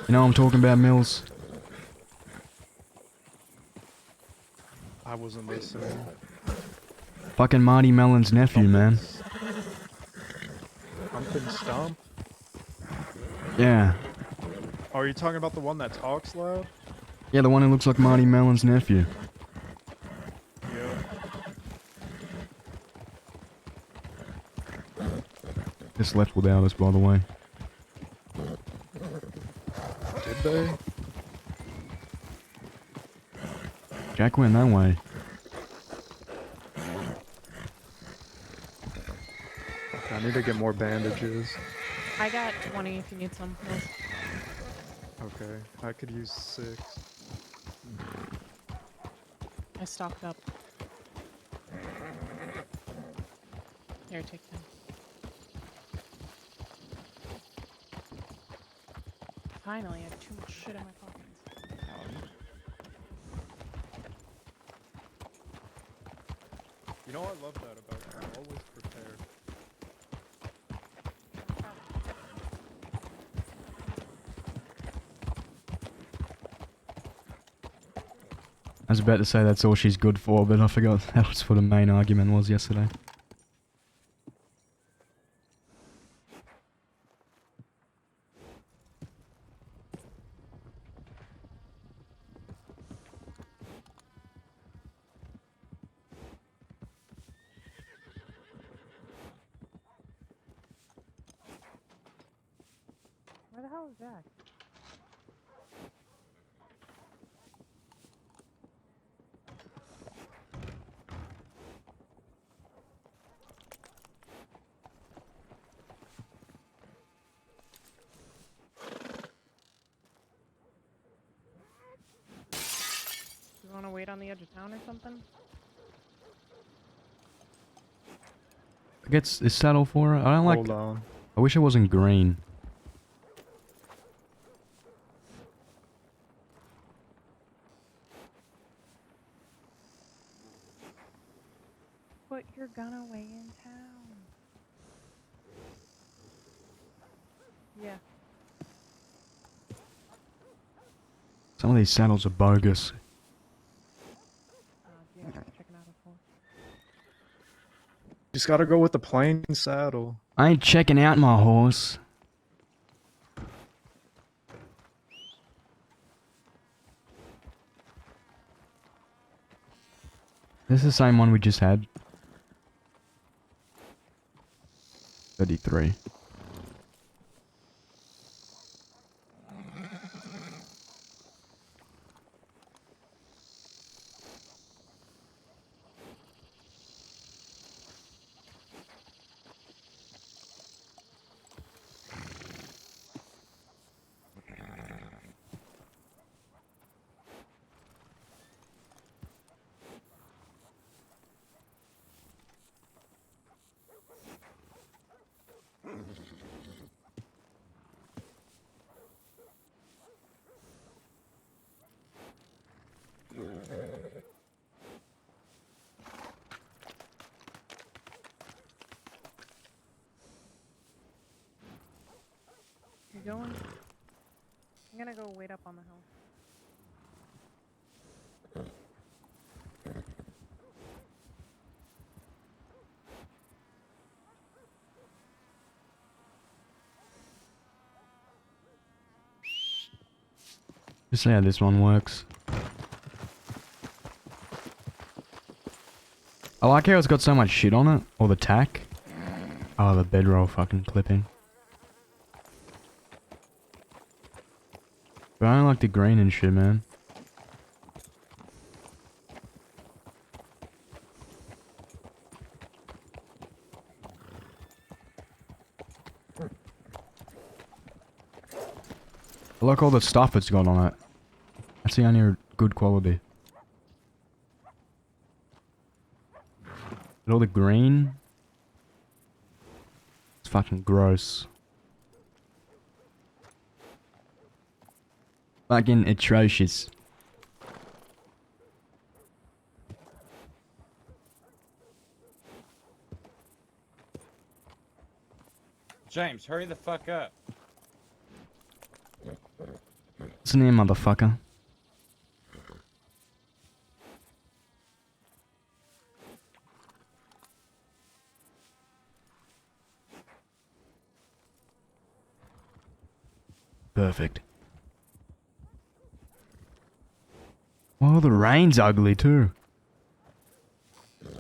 You know what I'm talking about, Mills? I wasn't listening. Fucking Marty Mellon's nephew, man. Pumpkin Stomp? Yeah. Oh, are you talking about the one that talks loud? Yeah, the one who looks like Marty Mellon's nephew. Yeah. Just left without us, by the way. Did they? Jack went that way. I need to get more bandages. I got 20 if you need some. Yes. Okay, I could use 6. I stocked up. Here, take them. Finally, I have too much shit in my pockets. You know, I love that about you. I'm always prepared. I was about to say that's all she's good for, but I forgot that was what the main argument was yesterday. Where the hell is Jack? wanna wait on the edge of town or something? Gets is saddle for it? I don't like. Hold on. I wish it wasn't green. Put your gun away in town. Yeah. Some of these saddles are bogus. Yeah, checking out a horse. Just gotta go with the plain saddle. I ain't checking out my horse. This is the same one we just had. 33. You going? I'm gonna go wait up on the hill. Just see how this one works. I like how it's got so much shit on it. Or the tack. Oh, the bedroll fucking clipping. But I don't like the green and shit, man. I like all the stuff it's got on it. That's the only good quality. But all the green... It's fucking gross. Fucking atrocious. James, hurry the fuck up. What's the name, motherfucker? Perfect. Oh, the rain's ugly too. No,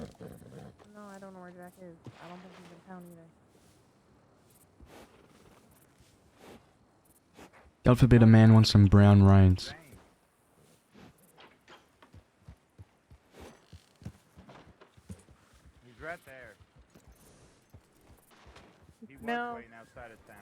I don't know where Jack is. I don't think he's in town either. God forbid a man wants some brown rains. He's right there. He was No. waiting outside of town.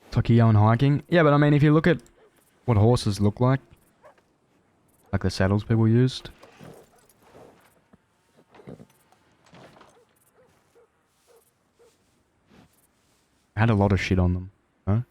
It's like you're going hiking. Yeah, but I mean, if you look at what horses look like the saddles people used. Had a lot of shit on them, huh?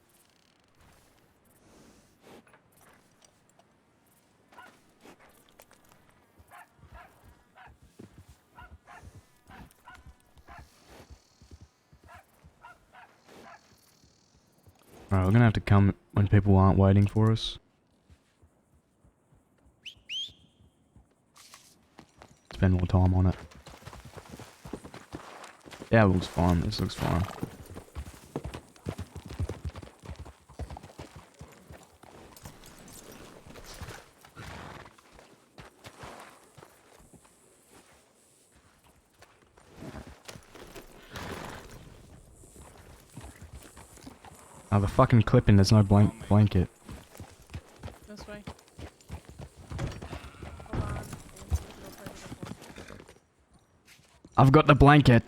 Alright, we're gonna have to come when people aren't waiting for us. Spend more time on it. Yeah, it looks fine. This looks fine. Oh, the fucking clipping, there's no blanket. This way. Hold on. I need to go further before. I've got the blanket.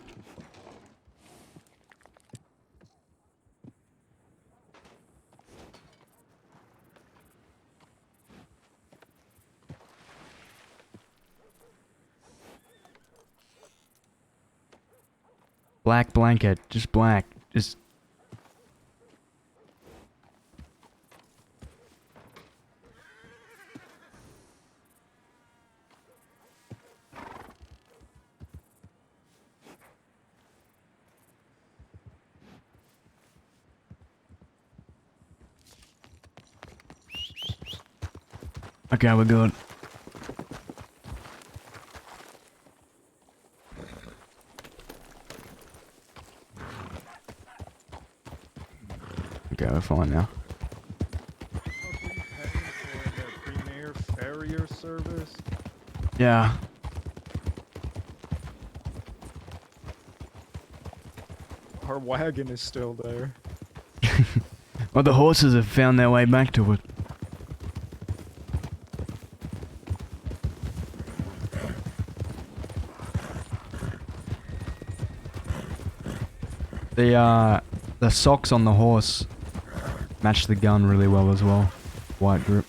Black blanket, just black, just. Okay, we're good. Okay, we're fine now. Premier Farrier service. Yeah. Our wagon is still there. Well, the horses have found their way back to it. The socks on the horse match the gun really well as well. White grip.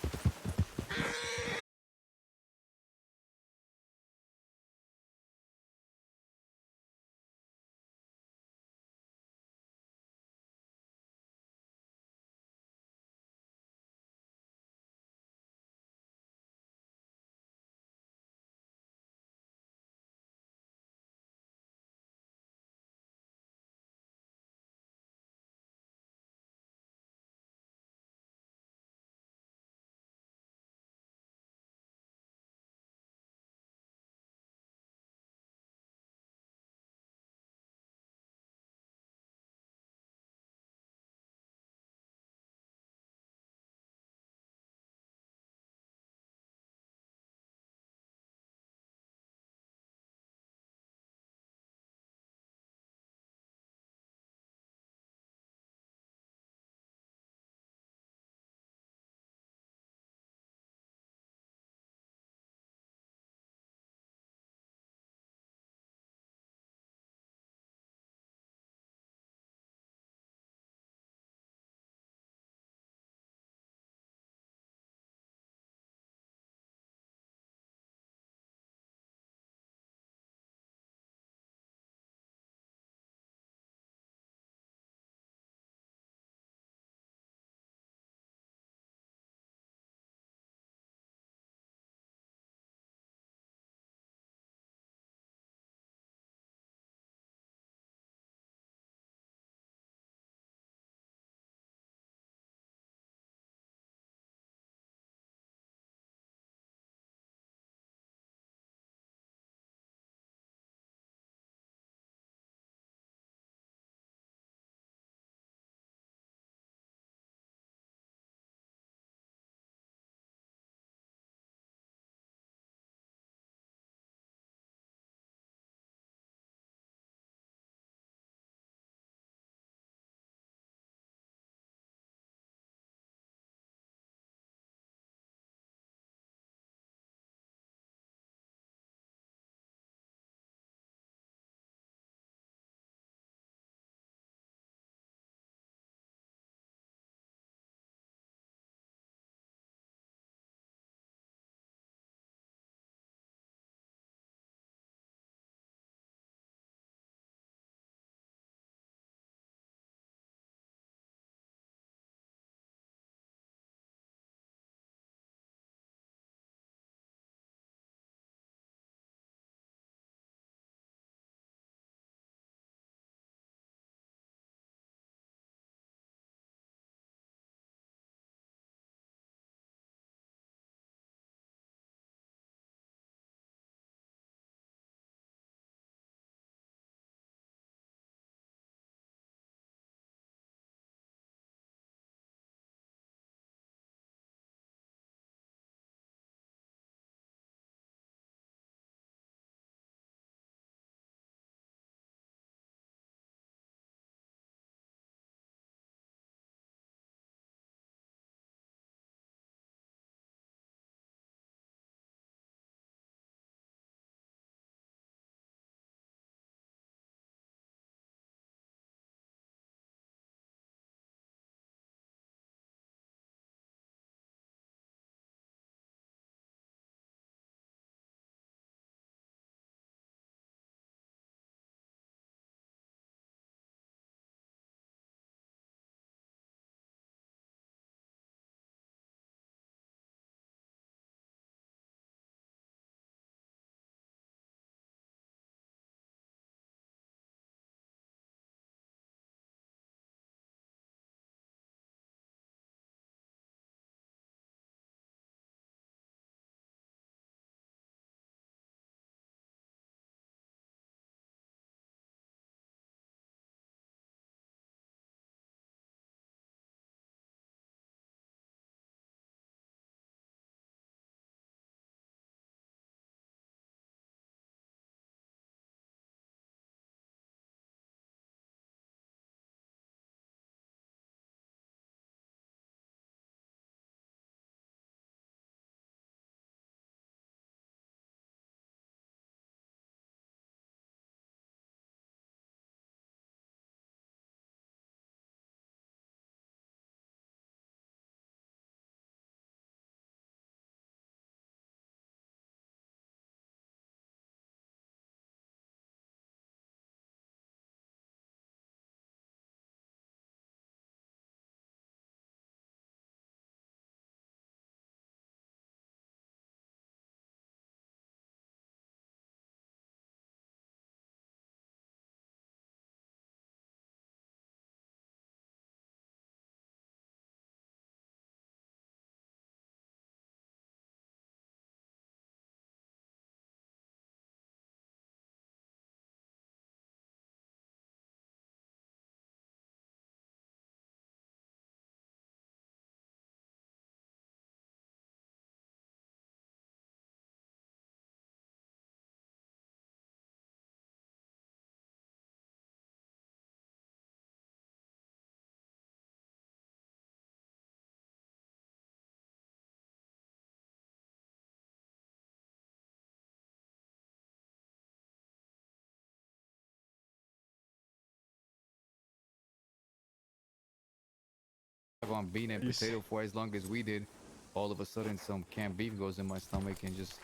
on bean and potato for as long as we did, all of a sudden some canned beef goes in my stomach and just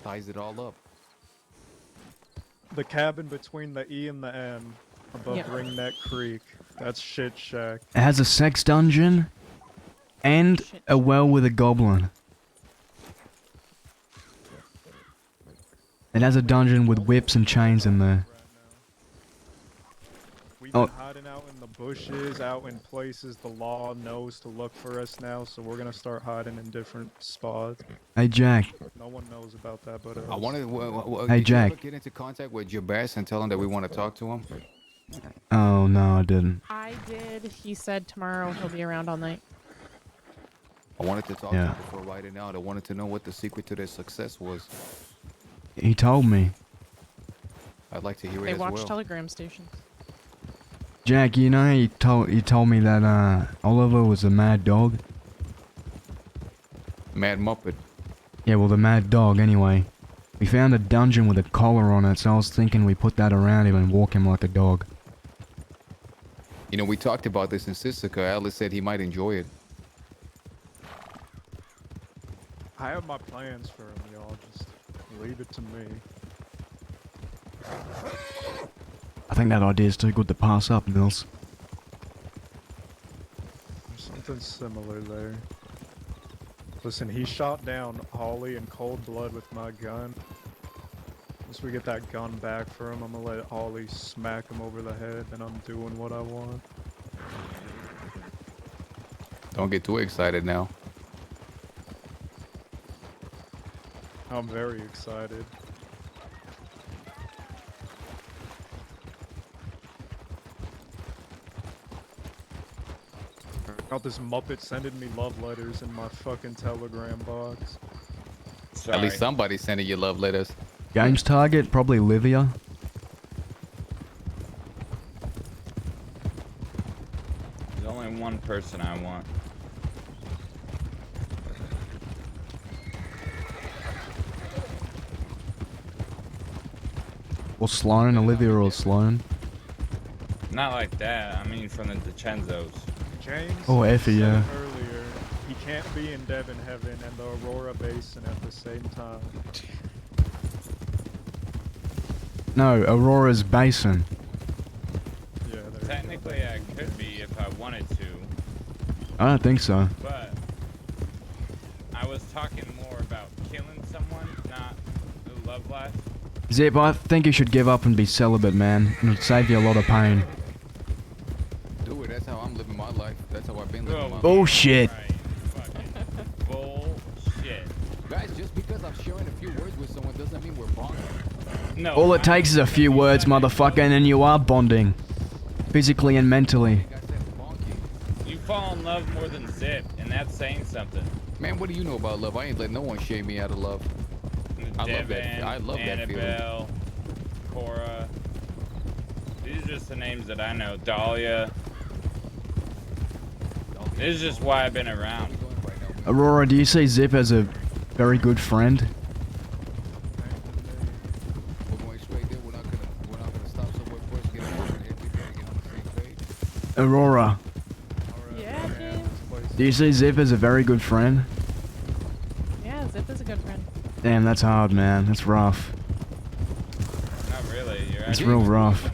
ties it all up. The cabin between the E and the M above Yep. Ringneck Creek. That's Shit Shack. It has a sex dungeon and a well with a goblin. It has a dungeon with whips and chains in there. We've been hiding out in the bushes, out in places the law knows to look for us now, so we're gonna start hiding in different spots. Hey Jack. No one knows about that, but I wanted. Hey, did Jack. you ever get into contact with Jabez and tell him that we want to talk to him? Oh no, I didn't. I did. He said tomorrow he'll be around all night. I wanted to talk to him before writing out. I wanted to know what the secret to their success was. He told me. I'd like to hear it They as watch well. telegram stations. Jack, you know he told me that Oliver was a mad dog. Mad Muppet. Yeah, well the mad dog anyway. We found a dungeon with a collar on it, so I was thinking we put that around him and walk him like a dog. You know, we talked about this in Sisika. Alice said he might enjoy it. I have my plans for him, y'all. Just leave it to me. I think that idea's too good to pass up, Mills. There's something similar there. Listen, he shot down Holly in cold blood with my gun. Once we get that gun back for him, I'm gonna let Holly smack him over the head, and I'm doing what I want. Don't get too excited now. I'm very excited. Got this Muppet sending me love letters in my fucking telegram box. At least somebody's sending you love letters. Games target, probably Livia. There's only one person I want. Or Sloan, Olivia or Sloan. Not like that. I mean, from the DiCenzos. James Oh, Effie, said yeah. earlier, he can't be in Devon Heaven and the Aurora Basin at the same time. No, Aurora's Basin. Yeah, Technically, I could be if I wanted to, I don't think so. but I was talking more about killing someone, not the love life. Zip, I think you should give up and be celibate, man. It'll save you a lot of pain. Do it. That's how I'm living my life. That's how I've been living my life. Bullshit. Bullshit. Guys, just because I'm sharing a few words with someone doesn't mean we're bonding. No. All it takes is a few words, motherfucker, and then you are bonding. Physically and mentally. You fall in love more than Zip, and that's saying something. Man, what do you know about love? I ain't let no one shame me out of love. I love that. I love that feeling. Annabelle, Cora. These are just the names that I know. Dahlia. This is just why I've been around. Aurora, do you see Zip as a very good friend? We're going straight there. We're not gonna stop somewhere first. Get over here. We gotta get on the same page. Aurora, Yeah, James. do you see Zip as a very good friend? Yeah, Zip is a good friend. Damn, that's hard, man. That's rough. Not really. You're It's real rough.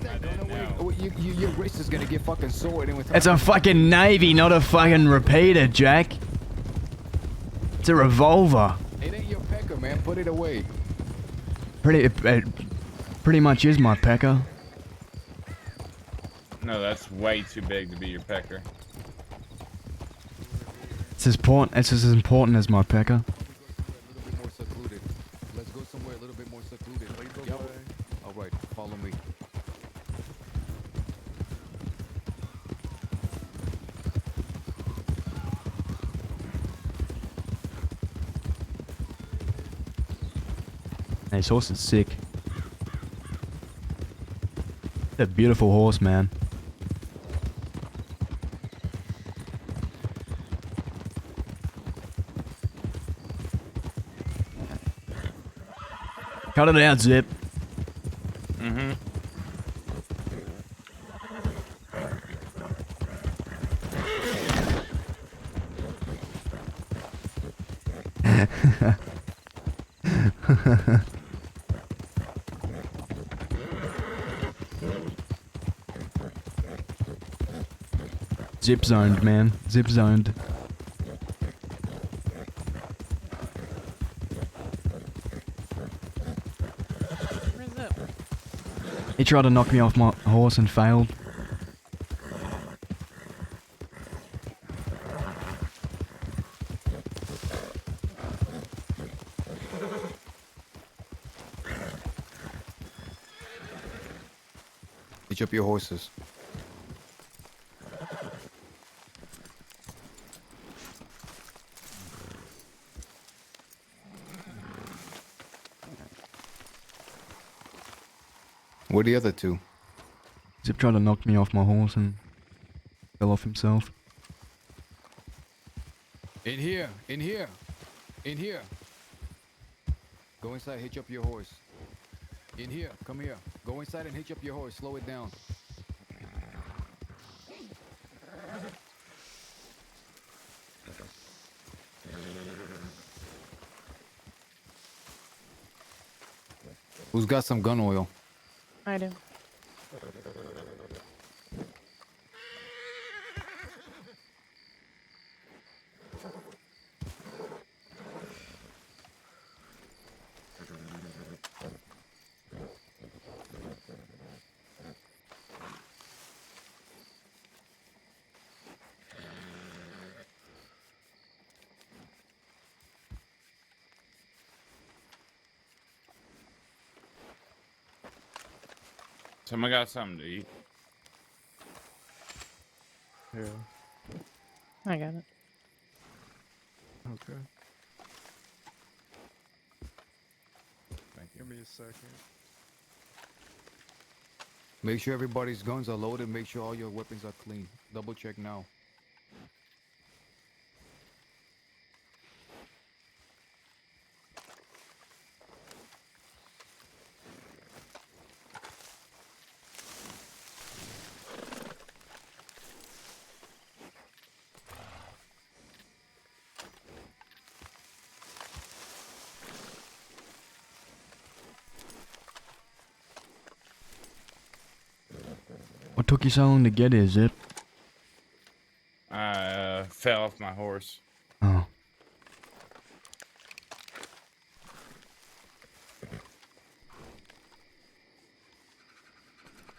Your wrist is gonna get fucking sore. It's a fucking navy, not a fucking repeater, Jack. It's a revolver. It ain't your pecker, man. Put it away. It pretty much is my pecker. No, that's way too big to be your pecker. It's as important as my pecker. More secluded. Let's go somewhere a little bit more secluded. Yep. All right, follow me. Hey, this horse is sick. It's a beautiful horse, man. Cut it out, Zip. Mm-hmm. Zip zoned, man. Zip zoned. Where's Zip? He tried to knock me off my horse and failed. Hitch up your horses. Where are the other two? Zip tried to knock me off my horse and fell off himself. In here, in here, in here. Go inside, hitch up your horse. In here, come here. Go inside and hitch up your horse. Slow it down. Who's got some gun oil? I do. Someone got something to eat. Yeah. I got it. Okay. Thank you. Give me a second. Make sure everybody's guns are loaded. Make sure all your weapons are clean. Double check now. What took you so long to get here, Zip? I fell off my horse. Oh.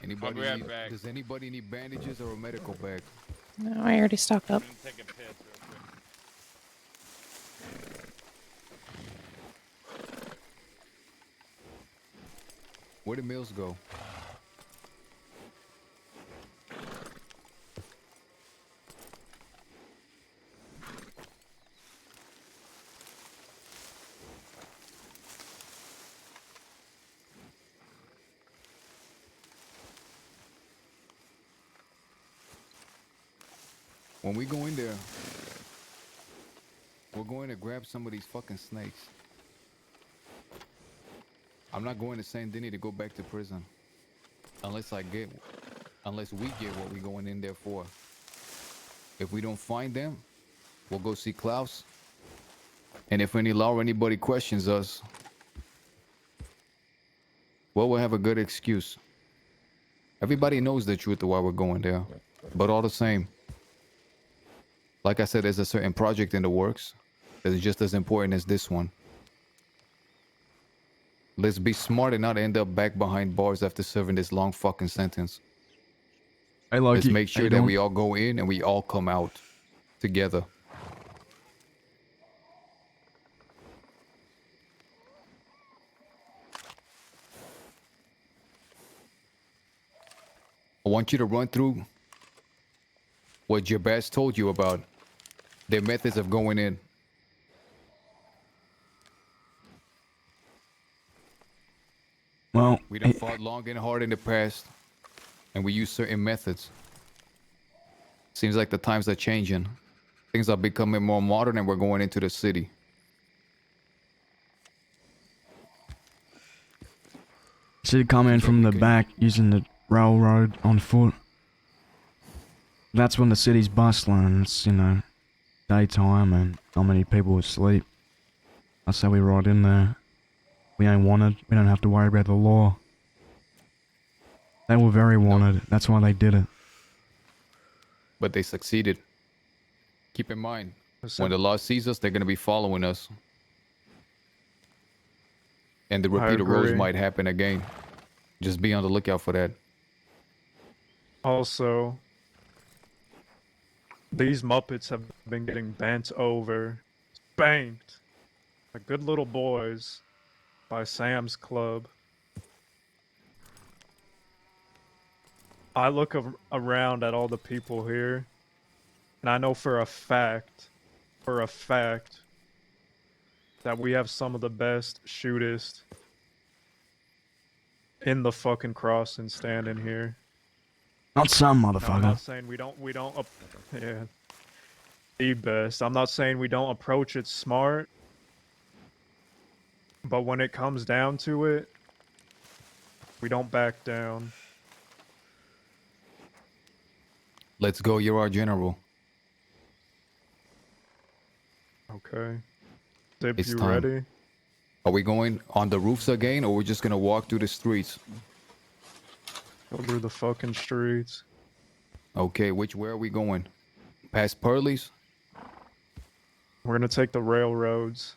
Anybody be right need, back. does anybody need bandages or a medical bag? No, I already stocked up. I'm gonna take a piss real quick. Where did Mills go? When we go in there, we're going to grab some of these fucking snakes. I'm not going to Saint Denis to go back to prison. Unless we get what we're going in there for. If we don't find them, we'll go see Klaus. And if any law or anybody questions us, well, we'll have a good excuse. Everybody knows the truth of why we're going there. But all the same, like I said, there's a certain project in the works that is just as important as this one. Let's be smart and not end up back behind bars after serving this long fucking sentence. Hey, Loki. Let's make how you sure that doing? we all go in and we all come out together. I want you to run through what Jabaz told you about their methods of going in. Well, We done fought long and hard in the past, and we use certain methods. Seems like the times are changing. Things are becoming more modern, and we're going into the city. see come in from the back using the railroad on foot. That's when the city's bustling and it's, you know, daytime and not many people asleep. I say we ride in there. We ain't wanted. We don't have to worry about the law. They were very wanted. That's why they did it. But they succeeded. Keep in mind, when the law sees us, they're gonna be following us. And the repeat of roles agree. might happen again. Just be on the lookout for that. Also, these Muppets have been getting bent over, spanked, like good little boys, by Sam's Club. I look around at all the people here, and I know for a fact, that we have some of the best shootist in the fucking crossing standing here. Not some Now, I'm motherfucker. not saying we don't, yeah, the best. I'm not saying we don't approach it smart, but when it comes down to it, we don't back down. Let's go, you're our general. Okay. Zip, It's you time. ready? Are we going on the roofs again, or we're just gonna walk through the streets? Go through the fucking streets. Okay, where are we going? Past Pearlie's? We're gonna take the railroads.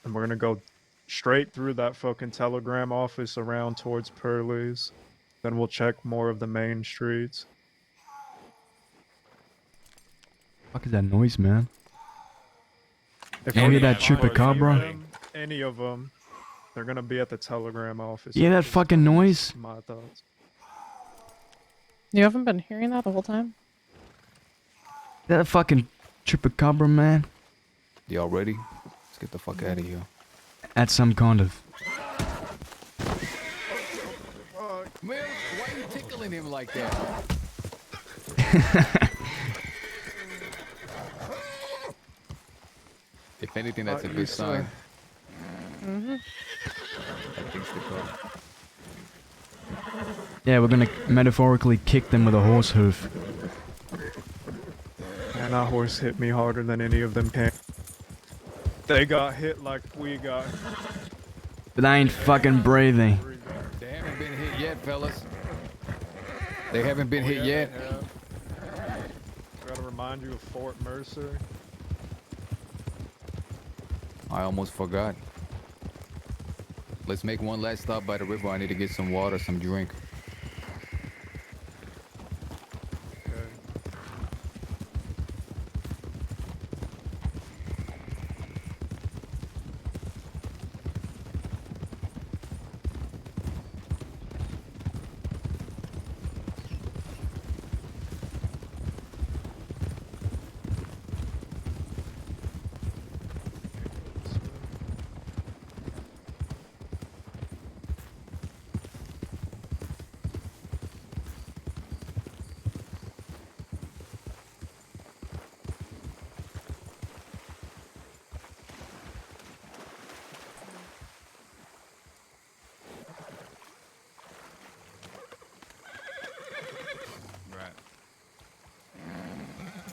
And we're gonna go straight through that fucking telegram office around towards Pearlie's. Then we'll check more of the main streets. Fuck is that noise, man? If Any we of that find chupacabra? any of them, they're gonna be at the telegram office. Yeah, that fucking noise? My thoughts. You haven't been hearing that the whole time? That fucking chupacabra, man? Y'all ready? Let's get the fuck out of here. That's some kind of... Man, why are you tickling him like that? If anything, that's a good sign. Mm-hmm. That thing's the code. Yeah, we're gonna metaphorically kick them with a horse hoof. And that horse hit me harder than any of them can. They got hit like we got. But they ain't fucking breathing. They haven't been hit yet, fellas. They haven't been hit yet. Gotta remind you of Fort Mercer. I almost forgot. Let's make one last stop by the river. I need to get some water, some drink.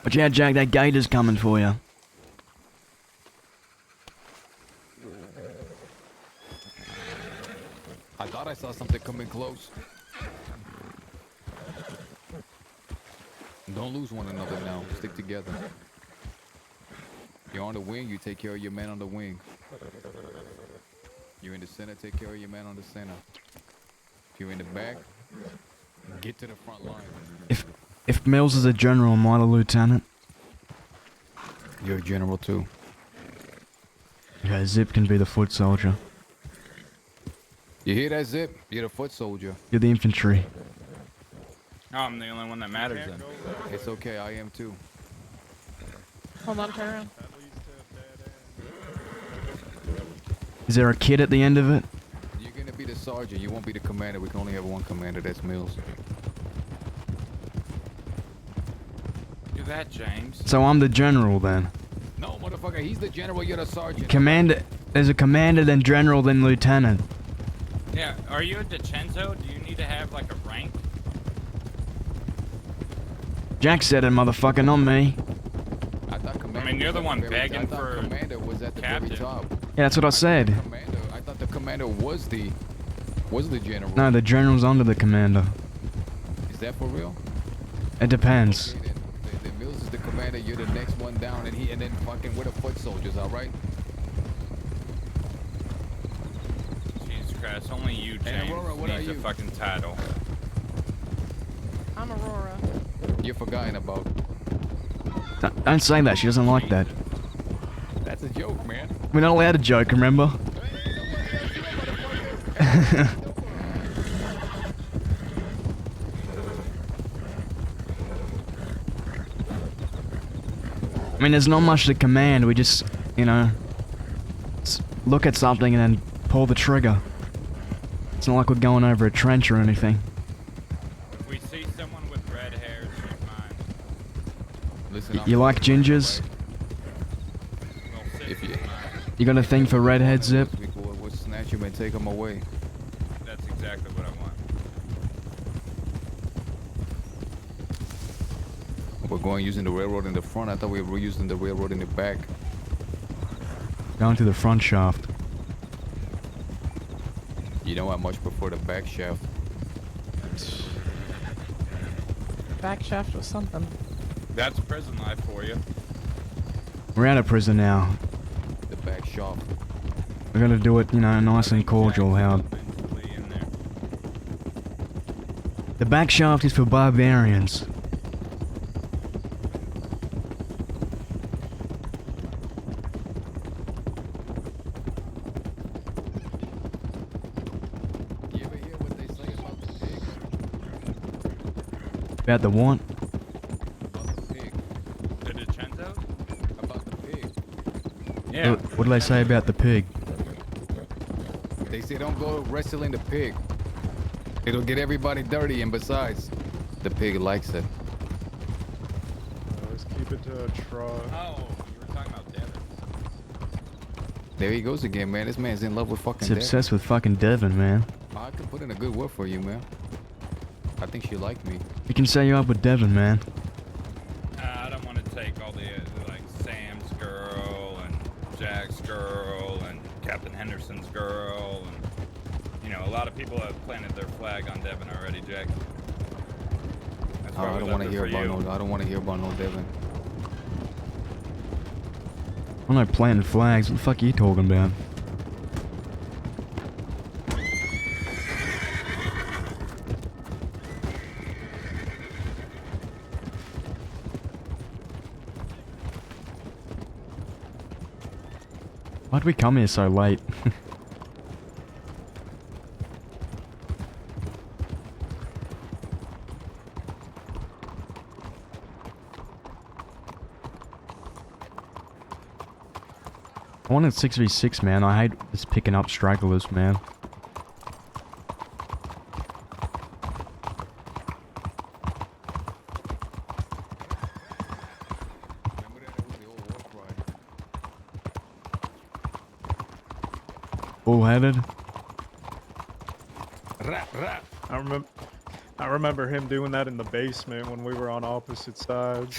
Watch out, Jack, that gator's coming for you. I thought I saw something coming close. Don't lose one another now. Stick together. You're on the wing, you take care of your man on the wing. You're in the center, take care of your man on the center. If you're in the back, get to the front line. If Mills is a general, am I the lieutenant? You're a general too. Okay, Zip can be the foot soldier. You hear that, Zip? You're the foot soldier. You're the infantry. Oh, I'm the only one that matters then. It's okay, I am too. Hold on, turn around. Is there a kid at the end of it? You're gonna be the sergeant, you won't be the commander. We can only have one commander, that's Mills. Do that, James. So I'm the general then. No, motherfucker, he's the general, you're the sergeant. Commander, there's a commander, then general, then lieutenant. Yeah, are you a DiCenzo? Do you need to have like a rank? Jack said it, motherfucker, not me. I I mean, you're the one begging for Commander was at the very captain. top. Yeah, that's what I said. I thought the commander was the general. No, the general's under the commander. Is that for real? It depends. Okay, then Mills is the commander. You're the next one down, and then fucking we're the foot soldiers. All right. Jesus Christ, only you, James, Aurora, what needs are a you? fucking title. I'm Aurora. You're forgotten about. Don't say that. She doesn't like that. That's a joke, man. We're not allowed to joke, remember? I mean, there's not much to command. We just, you know, look at something and then pull the trigger. It's not like we're going over a trench or anything. If we see someone with red hair, shoot mine. Listen, You like gingers? If you You got a thing for redheads, Zip? we'll snatch him and take him away. That's exactly what I want. We're going using the railroad in the front. I thought we were using the railroad in the back. Down to the front shaft. You know I much prefer the back shaft. Back shaft was something. That's prison life for you. We're out of prison now. The back shaft. We gotta do it, you know, nice and cordial, Howard. The back shaft is for barbarians. About the what? The Decenzo? About the pig. Yeah. What do they say about the pig? They say don't go wrestling the pig. It'll get everybody dirty, and besides, the pig likes it. Let's keep it to a trot. Oh, you were talking about Devin. There he goes again, man. This man's in love with fucking He's Devin. obsessed with fucking Devin, man. I could put in a good word for you, man. I think she liked me. He can set you up with Devin, man. I don't want to take all the like Sam's girl and Jack's girl and Captain Henderson's girl, and you know a lot of people have planted their flag on Devin already, Jack. That's why I we don't left want to her hear for about you. no. I don't want to hear about no Devin. I'm not planting flags. What the fuck are you talking about? Why'd we come here so late? I wanted 6v6, man. I hate just picking up stragglers, man. Bullheaded. I remember him doing that in the basement when we were on opposite sides.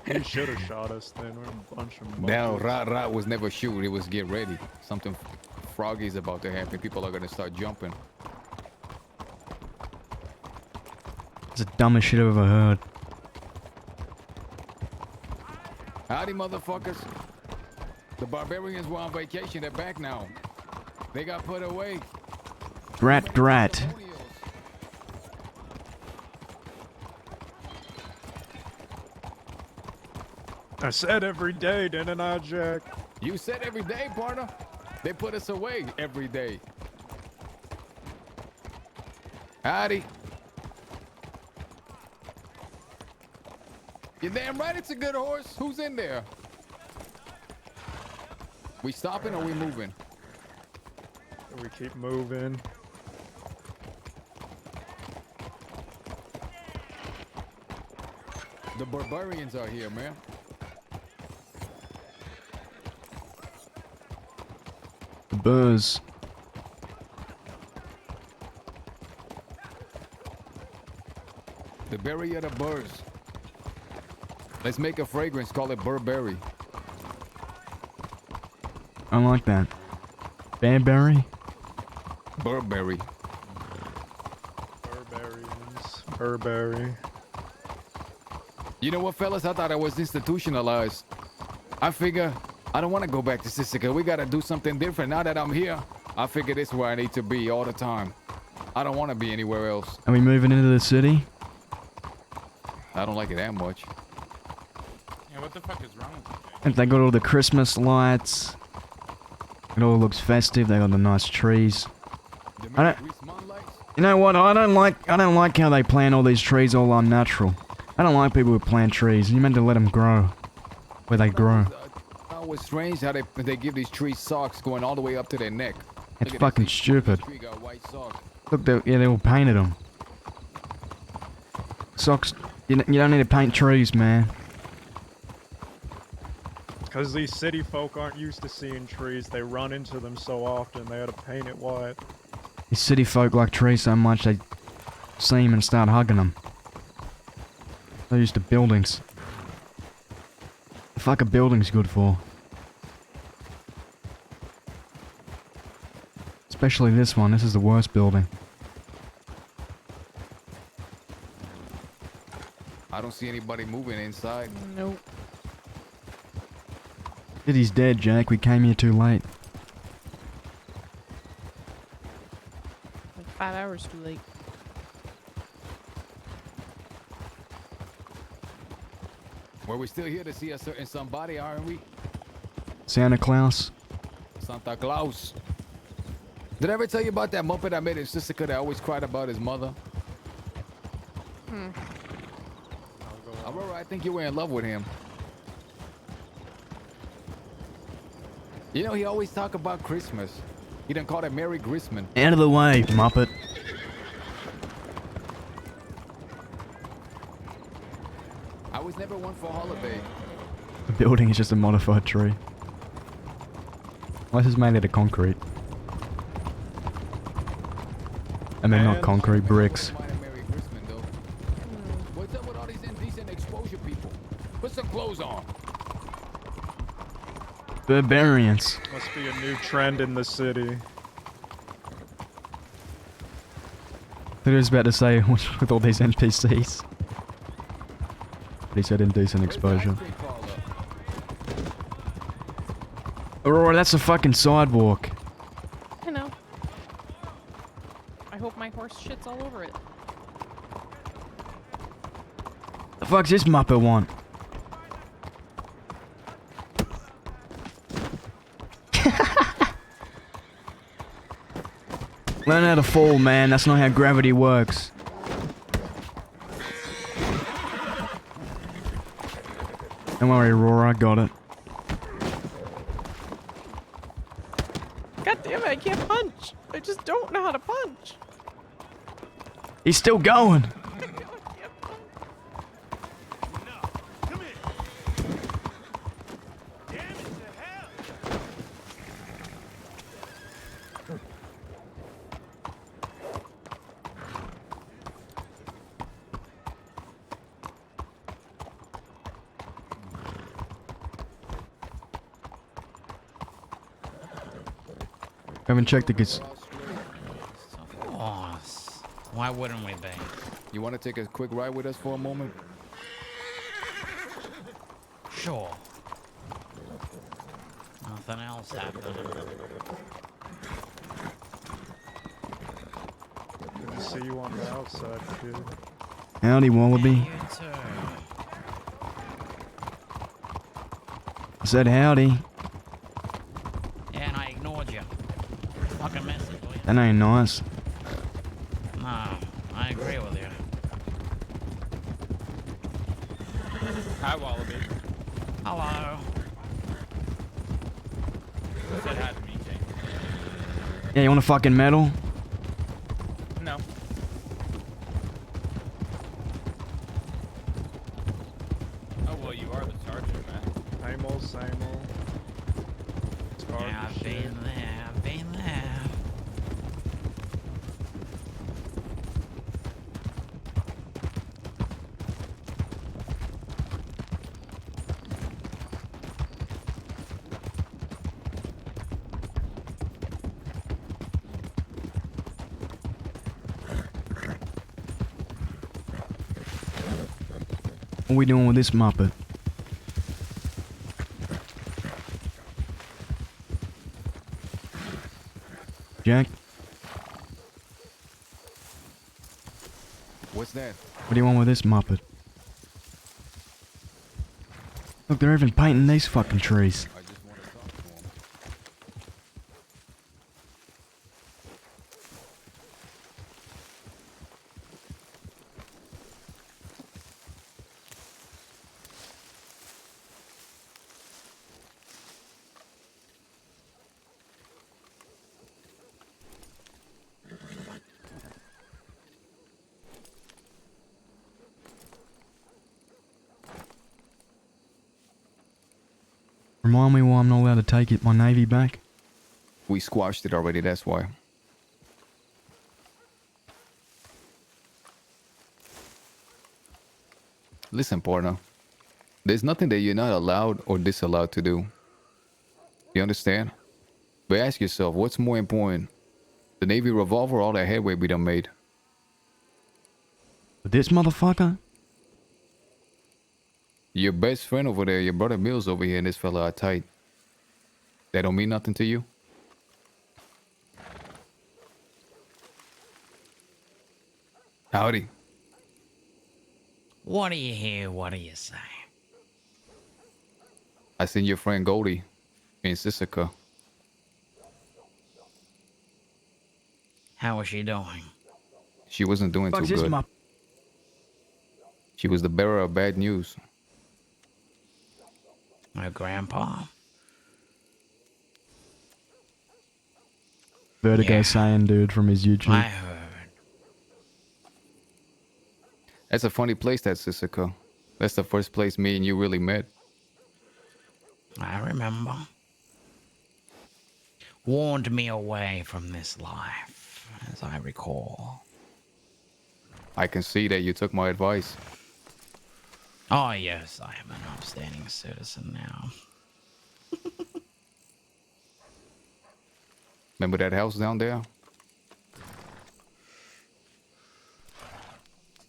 He should have shot us then. We're a bunch of No, monkeys. rat was never shoot. It was get ready. Something froggy is about to happen. People are gonna start jumping. It's the dumbest shit I've ever heard. Howdy, motherfuckers. The barbarians were on vacation. They're back now. They got put away. Drat, drat. I said every day, didn't I, Jack? You said every day, partner. They put us away every day. Howdy. You're damn right it's a good horse. Who's in there? We stopping or we moving? We keep moving. The barbarians are here, man. The buzz. The barrier of the birds. Let's make a fragrance. Call it Burberry. I like that. Banberry? Burberry. Burberry. You know what, fellas? I thought I was institutionalized. I figure I don't want to go back to Sisika. We got to do something different. Now that I'm here, I figure this is where I need to be all the time. I don't want to be anywhere else. Are we moving into the city? I don't like it that much. Yeah, what the fuck is wrong with you? If they got all the Christmas lights. It all looks festive. They got the nice trees. I don't. You know what? I don't like how they plant all these trees all unnatural. I don't like people who plant trees. You meant to let them grow where they grow. Oh, it's strange how they give these trees socks going all the way up to their neck. It's fucking stupid. Tree got white socks. Look, they all painted them. Socks. You don't need to paint trees, man. Because these city folk aren't used to seeing trees, they run into them so often, they had to paint it white. These city folk like trees so much they see them and start hugging them. They're used to buildings. The fuck are buildings good for? Especially this one. This is the worst building. I don't see anybody moving inside. Nope. City's dead, Jack. We came here too late. Like 5 hours too late. Well, we're still here to see a certain somebody, aren't we? Santa Claus. Santa Claus. Did I ever tell you about that Muppet I made in Sisika that always cried about his mother? Aurora, I think you were in love with him. You know, he always talk about Christmas. He done called it Merry Christmas. Out of the way, Muppet. I was never one for holiday. The building is just a modified tree. Unless it's made out of concrete. I mean, not concrete, bricks. What's up with all these indecent exposure people? Put some clothes on. Barbarians. Must be a new trend in the city. I was about to say, with all these NPCs. But he said indecent exposure. Aurora, that's a fucking sidewalk. I know. I hope my horse shits all over it. The fuck's this Muppet want? Learn how to fall, man. That's not how gravity works. Don't worry, Aurora. I got it. God damn it, I can't punch. I just don't know how to punch. He's still going. Haven't checked the guess. Of course. Why wouldn't we be? You want to take a quick ride with us for a moment? Sure. Nothing else happening. Good to see you on the outside, kid. Howdy, Wallaby. You too. I said howdy. Yeah, and I ignored you. Fucking message, will you? That ain't nice. No, I agree with you. Hi, Wallaby. Hello. Said hi to me, Jane. Yeah, you want a fucking medal? No. Oh, well, you are the sergeant, man. Same old, same old. Yeah, I've been there, I've been there. What are we doing with this muppet? Jack, What's that? what do you want with this muppet? Look, they're even painting these fucking trees. Remind me why I'm not allowed to take it, my navy back? We squashed it already, that's why. Listen, partner. There's nothing that you're not allowed or disallowed to do. You understand? But ask yourself, what's more important? The Navy revolver or all that headway we done made? But this motherfucker? Your best friend over there, your brother Mills over here, and this fella are tight. That don't mean nothing to you? Howdy. What do you hear? What do you say? I seen your friend Goldie in Sisika. How is she doing? She wasn't doing too good. She was the bearer of bad news. My grandpa? Vertigo saying dude from his YouTube. I heard. That's a funny place, that Sisika. That's the first place me and you really met. I remember. Warned me away from this life, as I recall. I can see that you took my advice. Oh, yes, I am an upstanding citizen now. Remember that house down there?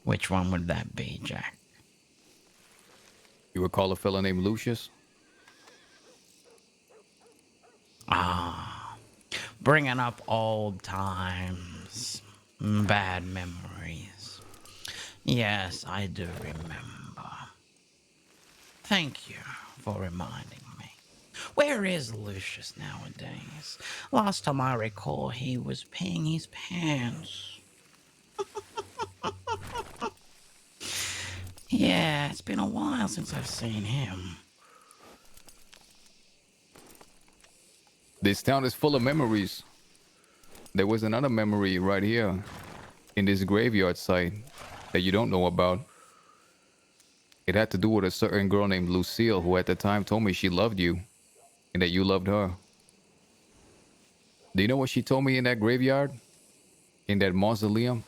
Which one would that be, Jack? You recall a fella named Lucius? Ah, bringing up old times, bad memories. Yes, I do remember. Thank you for reminding me. Where is Lucius nowadays? Last time I recall, he was peeing his pants. Yeah, it's been a while since I've seen him. This town is full of memories. There was another memory right here in this graveyard site that you don't know about. It had to do with a certain girl named Lucille who at the time told me she loved you and that you loved her. Do you know what she told me in that graveyard? In that mausoleum?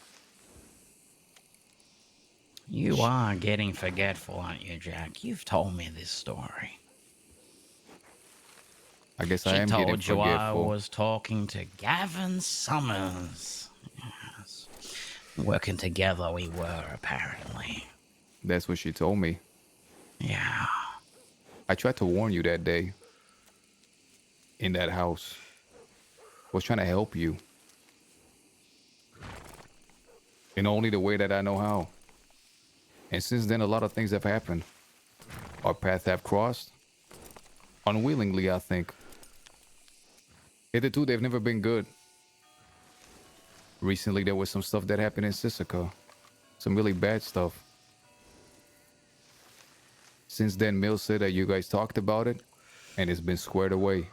You are getting forgetful, aren't you, Jack? You've told me this story. I guess She I am getting told you I forgetful. was talking to Gavin Summers. Yes. Working together we were, apparently. That's what she told me. Yeah. I tried to warn you that day. In that house. I was trying to help you. In only the way that I know how. And since then, a lot of things have happened. Our paths have crossed. Unwillingly, I think. Hitherto, they've never been good. Recently, there was some stuff that happened in Sisika. Some really bad stuff. Since then, Mills said that you guys talked about it, and it's been squared away.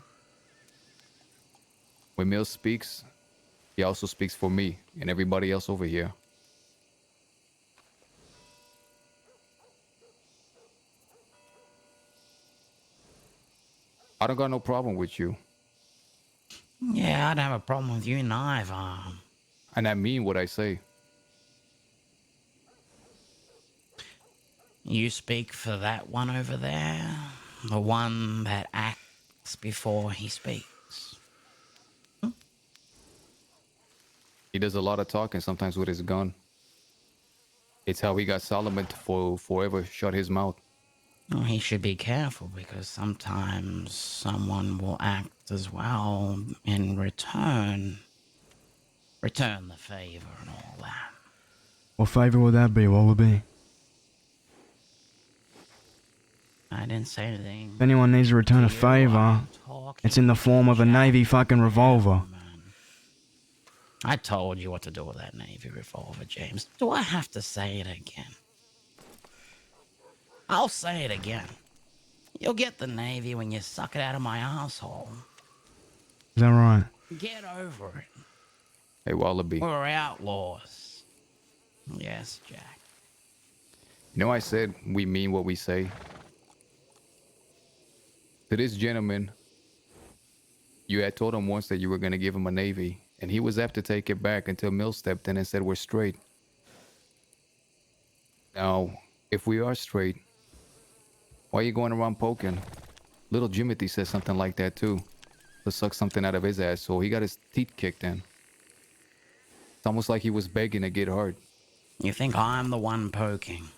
When Mills speaks, he also speaks for me and everybody else over here. I don't got no problem with you. Yeah, I don't have a problem with you neither. And I mean what I say. You speak for that one over there? The one that acts before he speaks? He does a lot of talking, sometimes with his gun. It's how he got Solomon to forever shut his mouth. Well, he should be careful because sometimes someone will act as well in return. Return the favor and all that. What favour would that be, Wallaby? I didn't say anything. If anyone needs to return a favour, it's in the form of a Navy fucking revolver. I told you what to do with that Navy revolver, James. Do I have to say it again? I'll say it again. You'll get the Navy when you suck it out of my asshole. Is that right? Get over it. Hey, Wallaby. We're outlaws. Yes, Jack. You know I said we mean what we say. To this gentleman, you had told him once that you were going to give him a Navy, and he was apt to take it back until Mills stepped in and said we're straight. Now, if we are straight, why are you going around poking? Little Jimothy said something like that too. To suck something out of his ass, so he got his teeth kicked in. It's almost like he was begging to get hurt. You think I'm the one poking?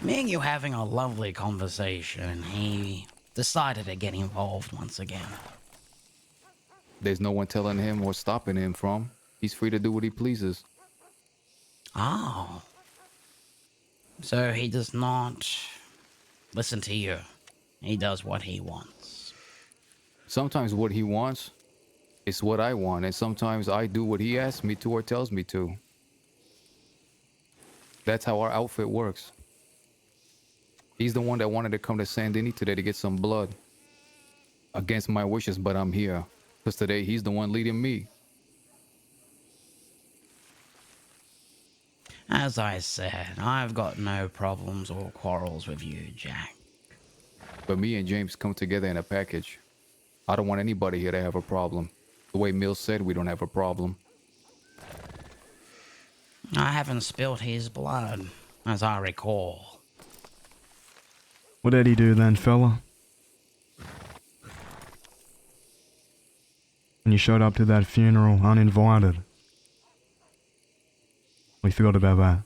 Me and you having a lovely conversation, and he decided to get involved once again. There's no one telling him or stopping him from. He's free to do what he pleases. Oh. So he does not listen to you. He does what he wants. Sometimes what he wants is what I want, and sometimes I do what he asks me to or tells me to. That's how our outfit works. He's the one that wanted to come to San Denis today to get some blood. Against my wishes, but I'm here. Because today he's the one leading me. As I said, I've got no problems or quarrels with you, Jack. But me and James come together in a package. I don't want anybody here to have a problem. The way Mills said, we don't have a problem. I haven't spilt his blood, as I recall. What did he do then, fella? When you showed up to that funeral uninvited. We forgot about that.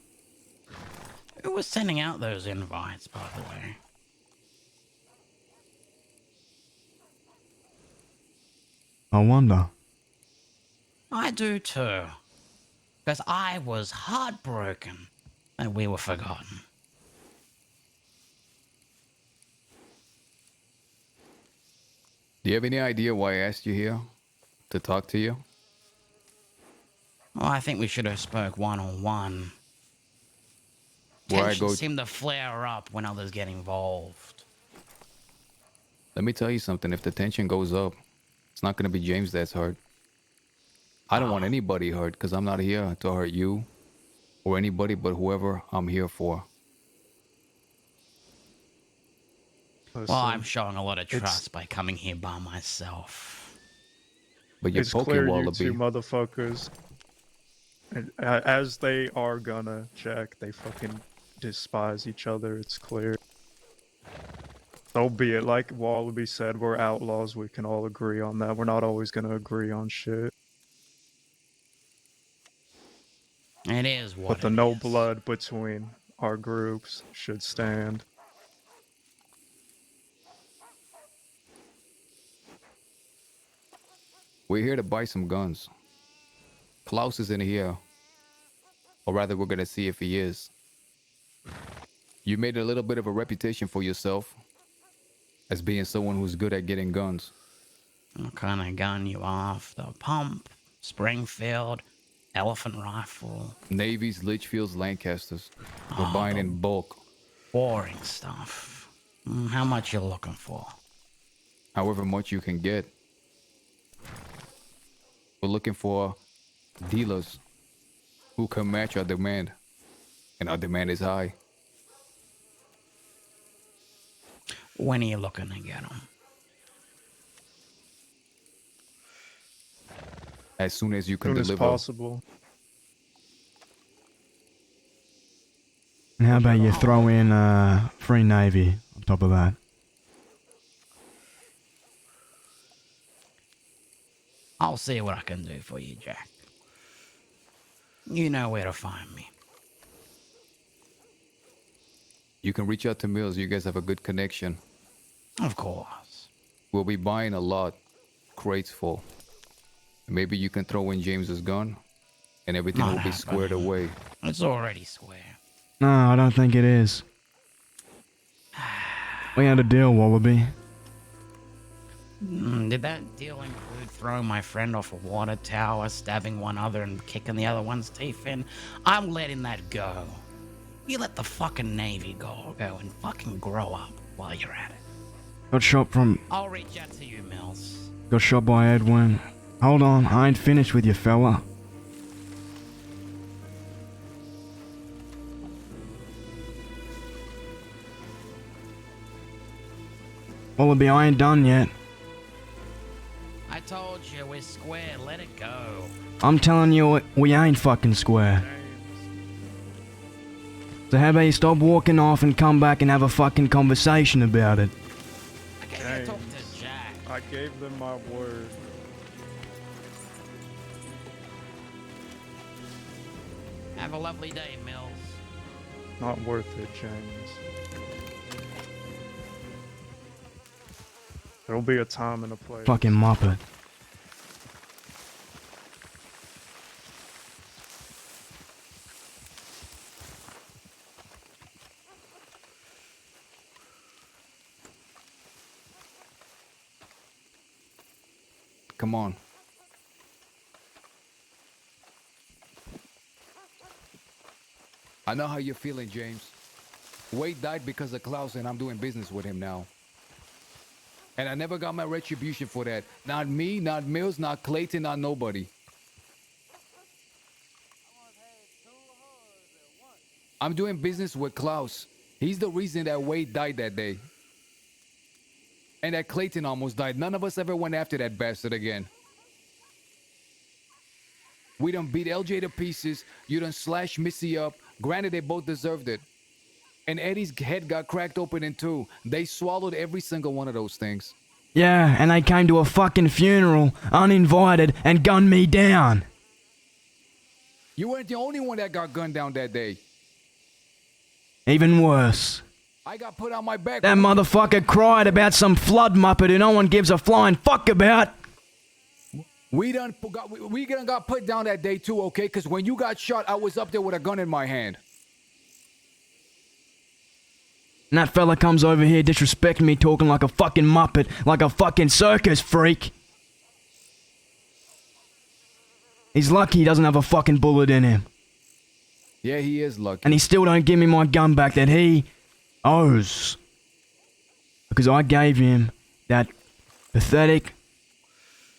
Who was sending out those invites, by the way? I wonder. I do too. Because I was heartbroken that we were forgotten. Do you have any idea why I asked you here? To talk to you? Well, I think we should have spoke one-on-one. Tensions seem to flare up when others get involved. Let me tell you something. If the tension goes up, it's not going to be James that's hurt. I don't want anybody hurt because I'm not here to hurt you or anybody but whoever I'm here for. Well, I'm showing a lot of trust by coming here by myself. But you're It's poking clear you Wallaby. two motherfuckers, and, as they are gonna check, they fucking despise each other. It's clear. So be it. Like Wallaby said, we're outlaws. We can all agree on that. We're not always gonna agree on shit. It is what But the no blood between our groups should stand. We're here to buy some guns. Klaus is in here. Or rather, we're going to see if he is. You made a little bit of a reputation for yourself as being someone who's good at getting guns. What kind of gun you after? Pump, Springfield, elephant rifle. Navy's, Litchfields, Lancasters. We're buying in bulk. Boring stuff. How much you looking for? However much you can get. We're looking for dealers who can match our demand. And our demand is high. When are you looking to get them? As soon as you can As soon deliver. as possible. And how about you throw in free Navy on top of that? I'll see what I can do for you, Jack. You know where to find me. You can reach out to Mills. You guys have a good connection. Of course. We'll be buying a lot, crates full. Maybe you can throw in James's gun, and everything Not will be squared happening. away. It's already square. No, I don't think it is. We had a deal, Wallaby. Did that deal include throwing my friend off a water tower, stabbing one other, and kicking the other one's teeth in? I'm letting that go. You let the fucking Navy go and fucking grow up while you're at it. Got shot from... I'll reach out to you, Mills. Got shot by Edwin. Hold on, I ain't finished with you, fella. Wallaby, I ain't done yet. I told you, we're square. Let it go. I'm telling you, we ain't fucking square. So how about you stop walking off and come back and have a fucking conversation about it? James, I gave them my word. Have a lovely day, Mills. Not worth it, James. There'll be a time and a place. Fucking Muppet. Come on. I know how you're feeling, James. Wade died because of Klaus, and I'm doing business with him now. And I never got my retribution for that. Not me, not Mills, not Clayton, not nobody. I'm doing business with Klaus. He's the reason that Wade died that day. And that Clayton almost died. None of us ever went after that bastard again. We done beat LJ to pieces. You done slashed Missy up. Granted, they both deserved it. And Eddie's head got cracked open in two. They swallowed every single one of those things. Yeah, and they came to a fucking funeral, uninvited, and gunned me down. You weren't the only one that got gunned down that day. Even worse. I got put on my back. That motherfucker cried about some flood muppet who no one gives a flying fuck about. We done got put down that day too, okay? Because when you got shot, I was up there with a gun in my hand. And that fella comes over here disrespecting me, talking like a fucking muppet, like a fucking circus freak. He's lucky he doesn't have a fucking bullet in him. Yeah, he is lucky. And he still don't give me my gun back that he owes. Because I gave him that pathetic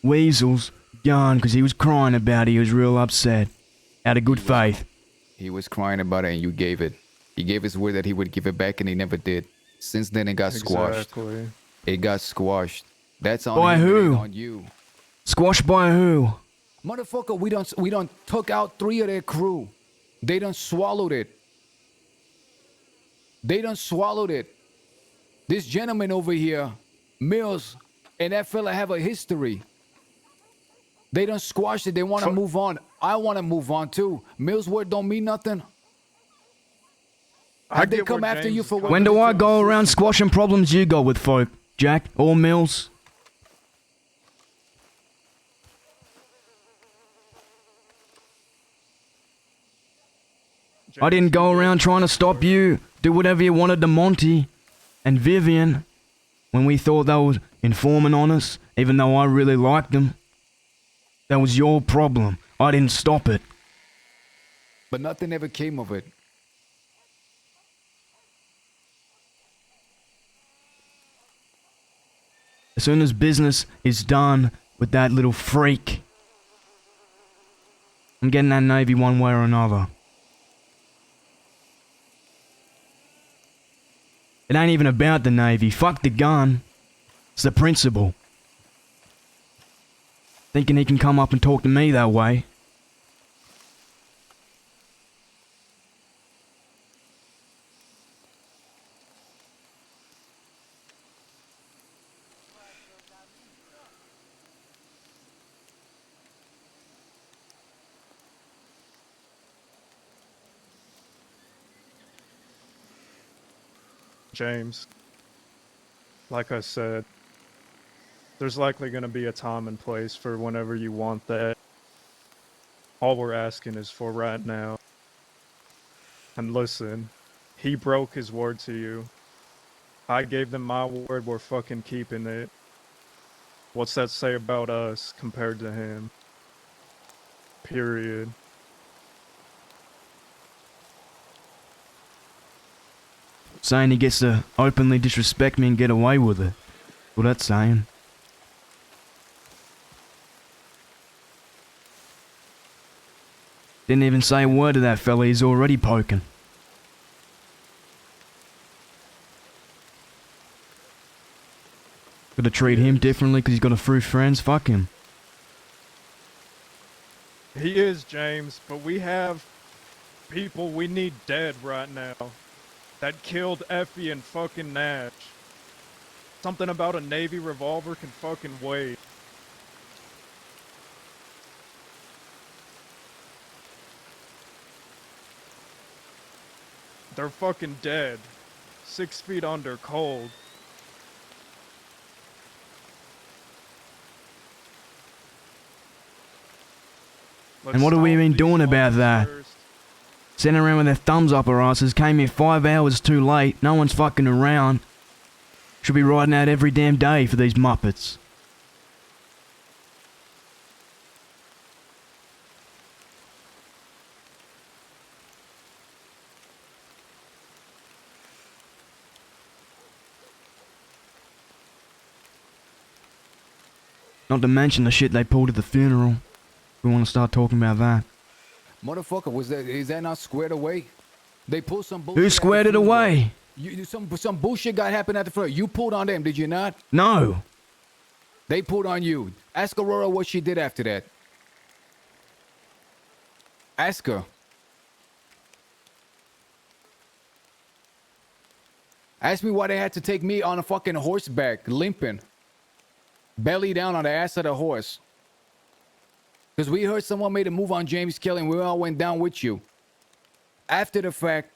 weasel's gun because he was crying about it. He was real upset. Out of good faith. He was crying about it and you gave it. He gave his word that he would give it back and he never did. Since then it got squashed. It got squashed. That's on By him, it who? ain't on you. Squashed by who? Motherfucker, we done took out 3 of their crew. They done swallowed it. They done swallowed it. This gentleman over here, Mills, and that fella have a history. They done squashed it. They want to move on. I want to move on too. Mills' word don't mean nothing. Have they come after you for what? When do I go around squashing problems you got with folk, Jack or Mills? I didn't go around trying to stop you. Do whatever you wanted to Monty and Vivian when we thought they was informing on us, even though I really liked them. That was your problem. I didn't stop it. But nothing ever came of it. As soon as business is done with that little freak, I'm getting that Navy one way or another. It ain't even about the Navy. Fuck the gun. It's the principle. Thinking he can come up and talk to me that way. James, like I said, there's likely going to be a time and place for whenever you want that. All we're asking is for right now. And listen, he broke his word to you. I gave them my word, we're fucking keeping it. What's that say about us compared to him? Period. Saying he gets to openly disrespect me and get away with it. Well, that's saying. Didn't even say a word to that fella, he's already poking. Gotta treat him differently because he's got a few friends, fuck him. He is, James, but we have people we need dead right now that killed Effie and fucking Nash. Something about a Navy revolver can fucking wait. They're fucking dead. 6 feet under, cold. And what are we even doing about that? Sitting around with their thumbs up our asses, came here 5 hours too late, no one's fucking around. Should be riding out every damn day for these muppets. Not to mention the shit they pulled at the funeral. We want to start talking about that. Motherfucker, is that not squared away? They pulled some bullshit. Who squared it away? Some bullshit got happened at the front. You pulled on them, did you not? No. They pulled on you. Ask Aurora what she did after that. Ask her. Ask me why they had to take me on a fucking horseback, limping. Belly down on the ass of the horse. Because we heard someone made a move on James Kelly and we all went down with you. After the fact,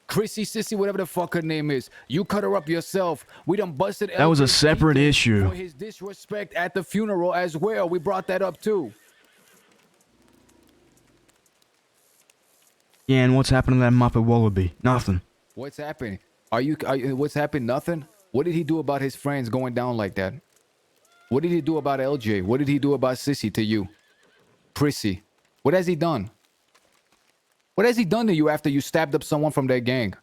Chrissy, Sissy, whatever the fuck her name is, you cut her up yourself. We done busted. That was a separate issue. For his disrespect at the funeral as well. We brought that up too. Yeah, and what's happened to that Muppet Wallaby? Nothing. What's happening? What's happened? Nothing? What did he do about his friends going down like that? What did he do about LJ? What did he do about Sissy to you? Prissy. What has he done? What has he done to you after you stabbed up someone from their gang?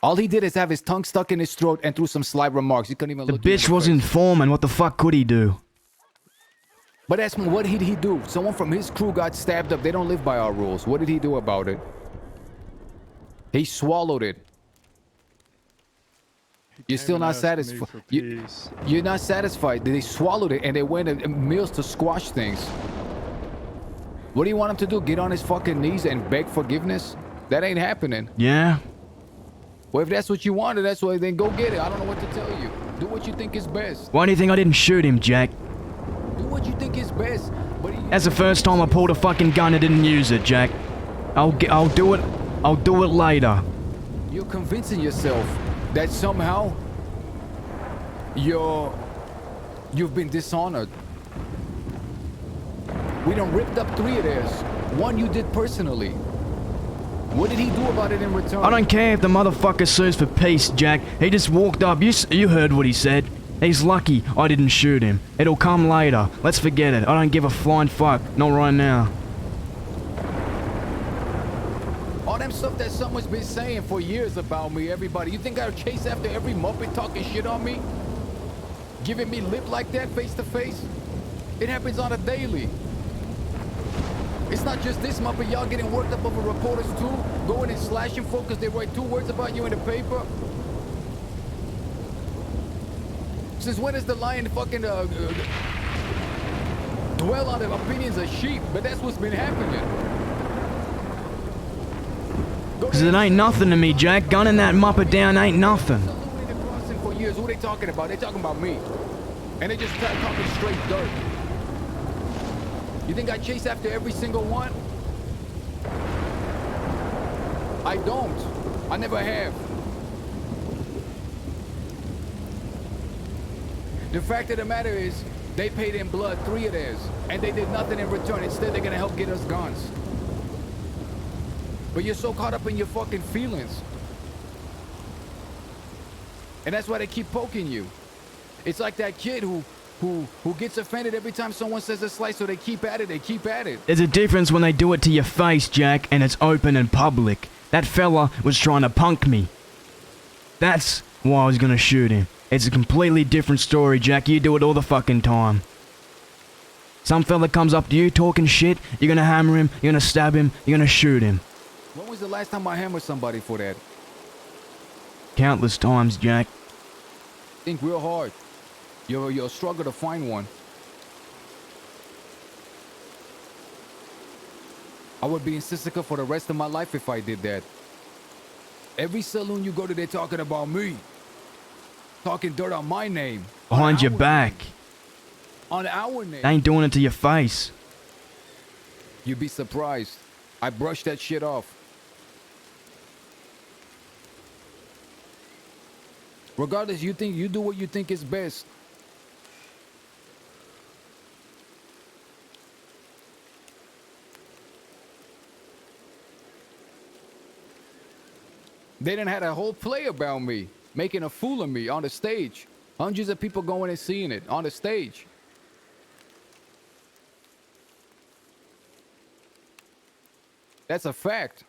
All he did is have his tongue stuck in his throat and threw some sly remarks. He couldn't even The look you in bitch the was face. informant, what the fuck could he do? But ask me, what did he do? Someone from his crew got stabbed up. They don't live by our rules. What did he do about it? He swallowed it. You're still not satisfied. You're not satisfied. They swallowed it and they went in meals to squash things. What do you want him to do? Get on his fucking knees and beg forgiveness? That ain't happening. Yeah. Well, if that's what you wanted, that's why, then go get it. I don't know what to tell you. Do what you think is best. Why do you think I didn't shoot him, Jack? Do what you think is best. But That's the first time I pulled a fucking gun and didn't use it, Jack. I'll do it. I'll do it later. You're convincing yourself that somehow you've been dishonored. We done ripped up 3 of theirs. 1 you did personally. What did he do about it in return? I don't care if the motherfucker sues for peace, Jack. He just walked up. You heard what he said. He's lucky I didn't shoot him. It'll come later. Let's forget it. I don't give a flying fuck. Not right now. All them stuff that someone's been saying for years about me, everybody. You think I'll chase after every Muppet talking shit on me? Giving me lip like that face to face? It happens on a daily. It's not just this Muppet, y'all getting worked up over reporters too, going and slashing folk because they write 2 words about you in the paper. Since when is the lion fucking dwell on the opinions of sheep? But that's what's been happening. Cause it ain't nothing to me, Jack. Gunning that Muppet down ain't nothing. For years, who they talking about? They talking about me. And they just talking straight dirt. You think I chase after every single one? I don't. I never have. The fact of the matter is, they paid in blood 3 of theirs, and they did nothing in return. Instead, they're gonna help get us guns. But you're so caught up in your fucking feelings. And that's why they keep poking you. It's like that kid who gets offended every time someone says a slice, so they keep at it, they keep at it. There's a difference when they do it to your face, Jack, and it's open and public. That fella was trying to punk me. That's why I was gonna shoot him. It's a completely different story, Jack. You do it all the fucking time. Some fella comes up to you talking shit, you're gonna hammer him, you're gonna stab him, you're gonna shoot him. When was the last time I hammered somebody for that? Countless times, Jack. Think real hard. You'll struggle to find one. I would be in Sisika for the rest of my life if I did that. Every saloon you go to, they're talking about me. Talking dirt on my name. Behind your back. On our name. They ain't doing it to your face. You'd be surprised. I brushed that shit off. Regardless, you do what you think is best. They done had a whole play about me, making a fool of me on the stage. Hundreds of people going and seeing it on the stage. That's a fact.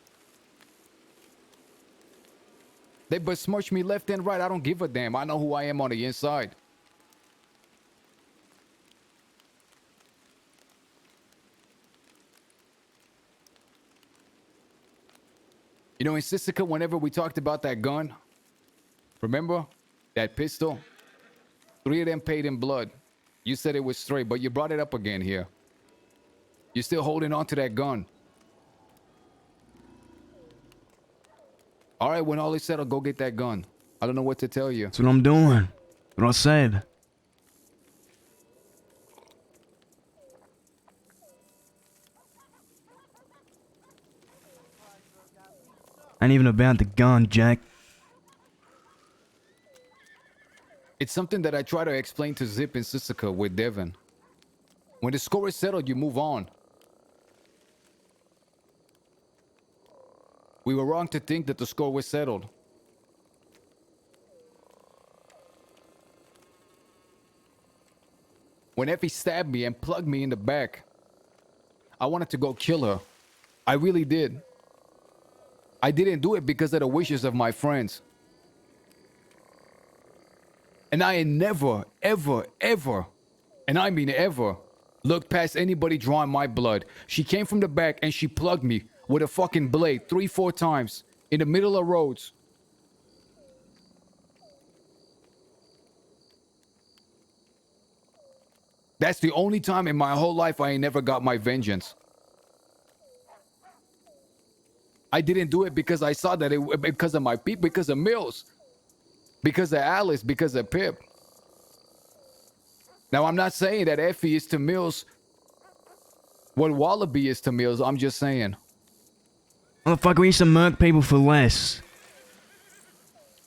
They besmirch me left and right. I don't give a damn. I know who I am on the inside. You know, in Sisika, whenever we talked about that gun, remember that pistol? 3 of them paid in blood. You said it was straight, but you brought it up again here. You're still holding on to that gun. All right, when all is settled, go get that gun. I don't know what to tell you. That's what I'm doing. What I said. Ain't even about the gun, Jack. It's something that I try to explain to Zip and Sisika with Devin. When the score is settled, you move on. We were wrong to think that the score was settled. When Effie stabbed me and plugged me in the back, I wanted to go kill her. I really did. I didn't do it because of the wishes of my friends. And I had never, ever, ever, and I mean ever, looked past anybody drawing my blood. She came from the back and she plugged me with a fucking blade 3-4 times in the middle of roads. That's the only time in my whole life I ain't never got my vengeance. I didn't do it because I saw that it because of my people, because of Mills, because of Alice, because of Pip. Now, I'm not saying that Effie is to Mills what Wallaby is to Mills. I'm just saying. Motherfucker, we used to murk people for less.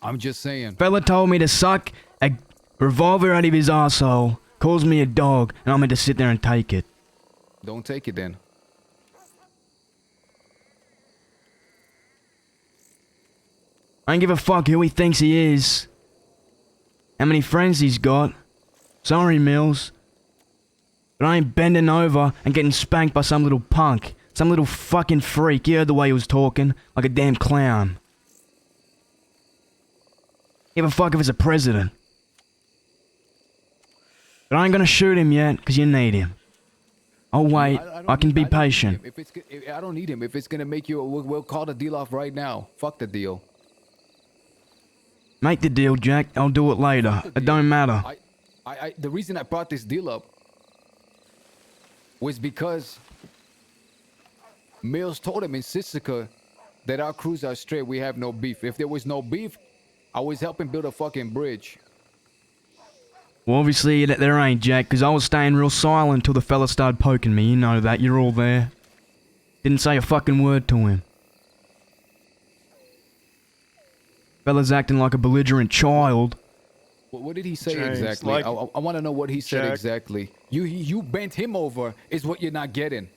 I'm just saying. Fella told me to suck a revolver out of his arsehole, calls me a dog, and I'm meant to sit there and take it. Don't take it then. I don't give a fuck who he thinks he is. How many friends he's got. Sorry, Mills. But I ain't bending over and getting spanked by some little punk. Some little fucking freak. You heard the way he was talking. Like a damn clown. Give a fuck if it's a president. But I ain't gonna shoot him yet, because you need him. I'll wait. I can be patient. I don't need him. If it's gonna make you, we'll call the deal off right now. Fuck the deal. Make the deal, Jack. I'll do it later. It don't matter. The reason I brought this deal up was because Mills told him in Sisika that our crews are straight. We have no beef. If there was no beef, I was helping build a fucking bridge. Well, obviously there ain't, Jack, because I was staying real silent until the fella started poking me. You know that. You're all there. Didn't say a fucking word to him. Fella's acting like a belligerent child. What did he say James, exactly? like- I want to know what he said Jack- exactly. You bent him over is what you're not getting.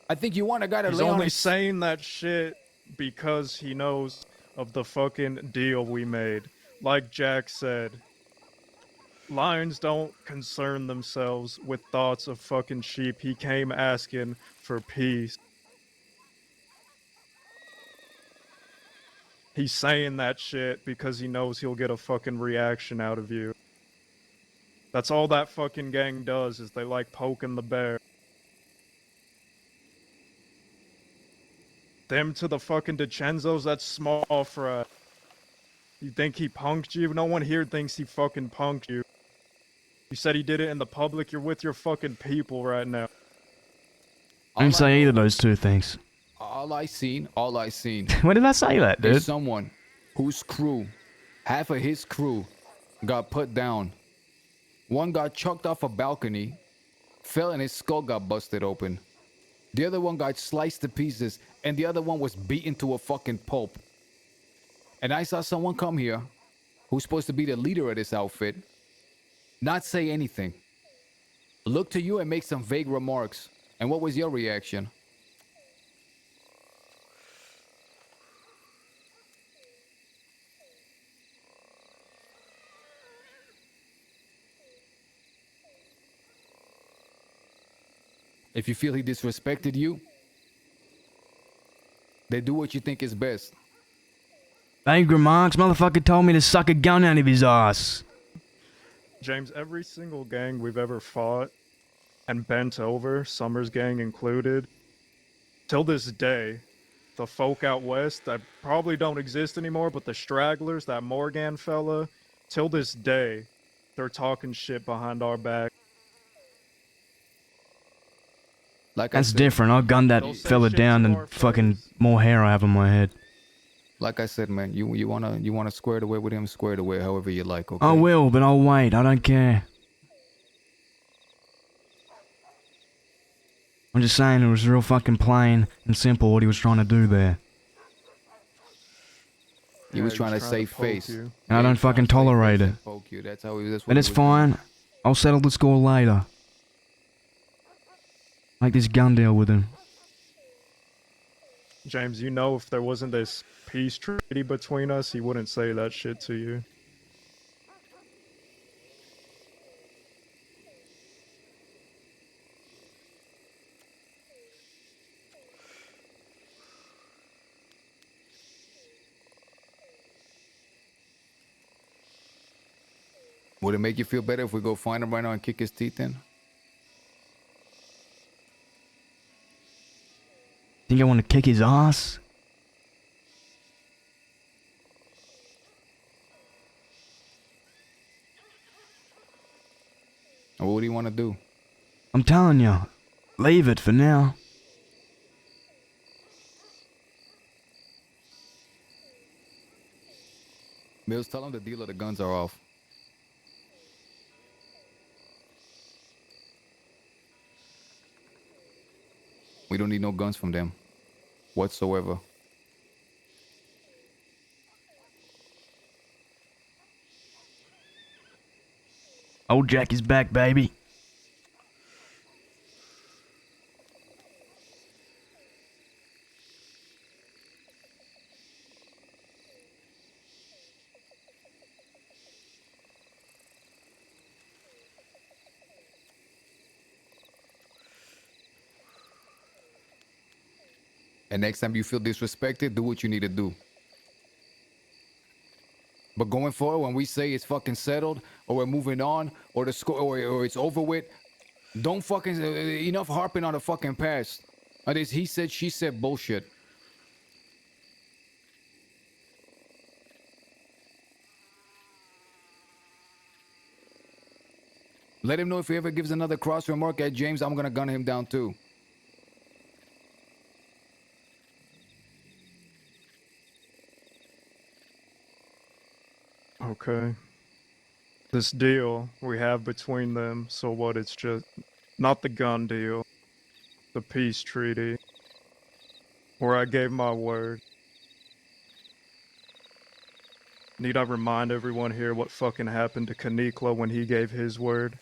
I think you want a guy to He's lay on only his... saying that shit because he knows of the fucking deal we made. Like Jack said, lions don't concern themselves with thoughts of fucking sheep. He came asking for peace. He's saying that shit because he knows he'll get a fucking reaction out of you. That's all that fucking gang does, is they like poking the bear. Them to the fucking DiCenzos, that's small fry. You think he punked you? No one here thinks he fucking punked you. You said he did it in the public. You're with your fucking people right now. I didn't say either of those two things. All I seen. When did I say that, dude? Is someone whose crew, half of his crew, got put down. One got chucked off a balcony, fell and his skull got busted open. The other one got sliced to pieces, and the other one was beaten to a fucking pulp. And I saw someone come here, who's supposed to be the leader of this outfit, not say anything. Look to you and make some vague remarks. And what was your reaction? If you feel he disrespected you, then do what you think is best. Vague remarks? Motherfucker told me to suck a gun out of his ass. James, every single gang we've ever fought and bent over, Summers gang included, till this day, the folk out west that probably don't exist anymore, but the stragglers, that Morgan fella, till this day, they're talking shit behind our back. Like I That's said, different. I'll gun that fella down and fucking more hair I have on my head. like I said, man, you wanna square it away with him, square it away however you like, okay? I will, but I'll wait. I don't care. I'm just saying it was real fucking plain and simple what he was trying to do there. He was trying to save face. And I don't fucking tolerate it. Poke you. That's how he. That's what But he it's was doing. fine. I'll settle the score later. Make this gun deal with him. James, you know if there wasn't this peace treaty between us, he wouldn't say that shit to you. Would it make you feel better if we go find him right now and kick his teeth in? Think I want to kick his ass? Or what do you want to do? I'm telling you, leave it for now. Mills, tell him the deal of the guns are off. We don't need no guns from them, whatsoever. Old Jack is back, baby. And next time you feel disrespected, do what you need to do. But going forward, when we say it's fucking settled, or we're moving on, or the score, or it's over with, don't fucking enough harping on the fucking past. This he said, she said bullshit. Let him know if he ever gives another cross remark at James, I'm gonna gun him down too. Okay. This deal we have between them, so what, it's just not the gun deal, the peace treaty, where I gave my word. Need I remind everyone here what fucking happened to Kanikla when he gave his word?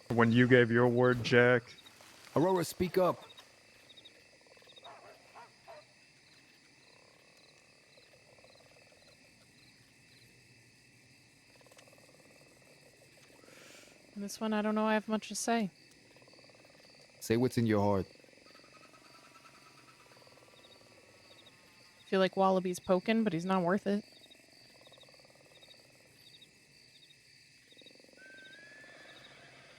When you gave your word, Jack? Aurora, speak up. This one, I don't know I have much to say. Say what's in your heart. Feel like Wallaby's poking, but he's not worth it.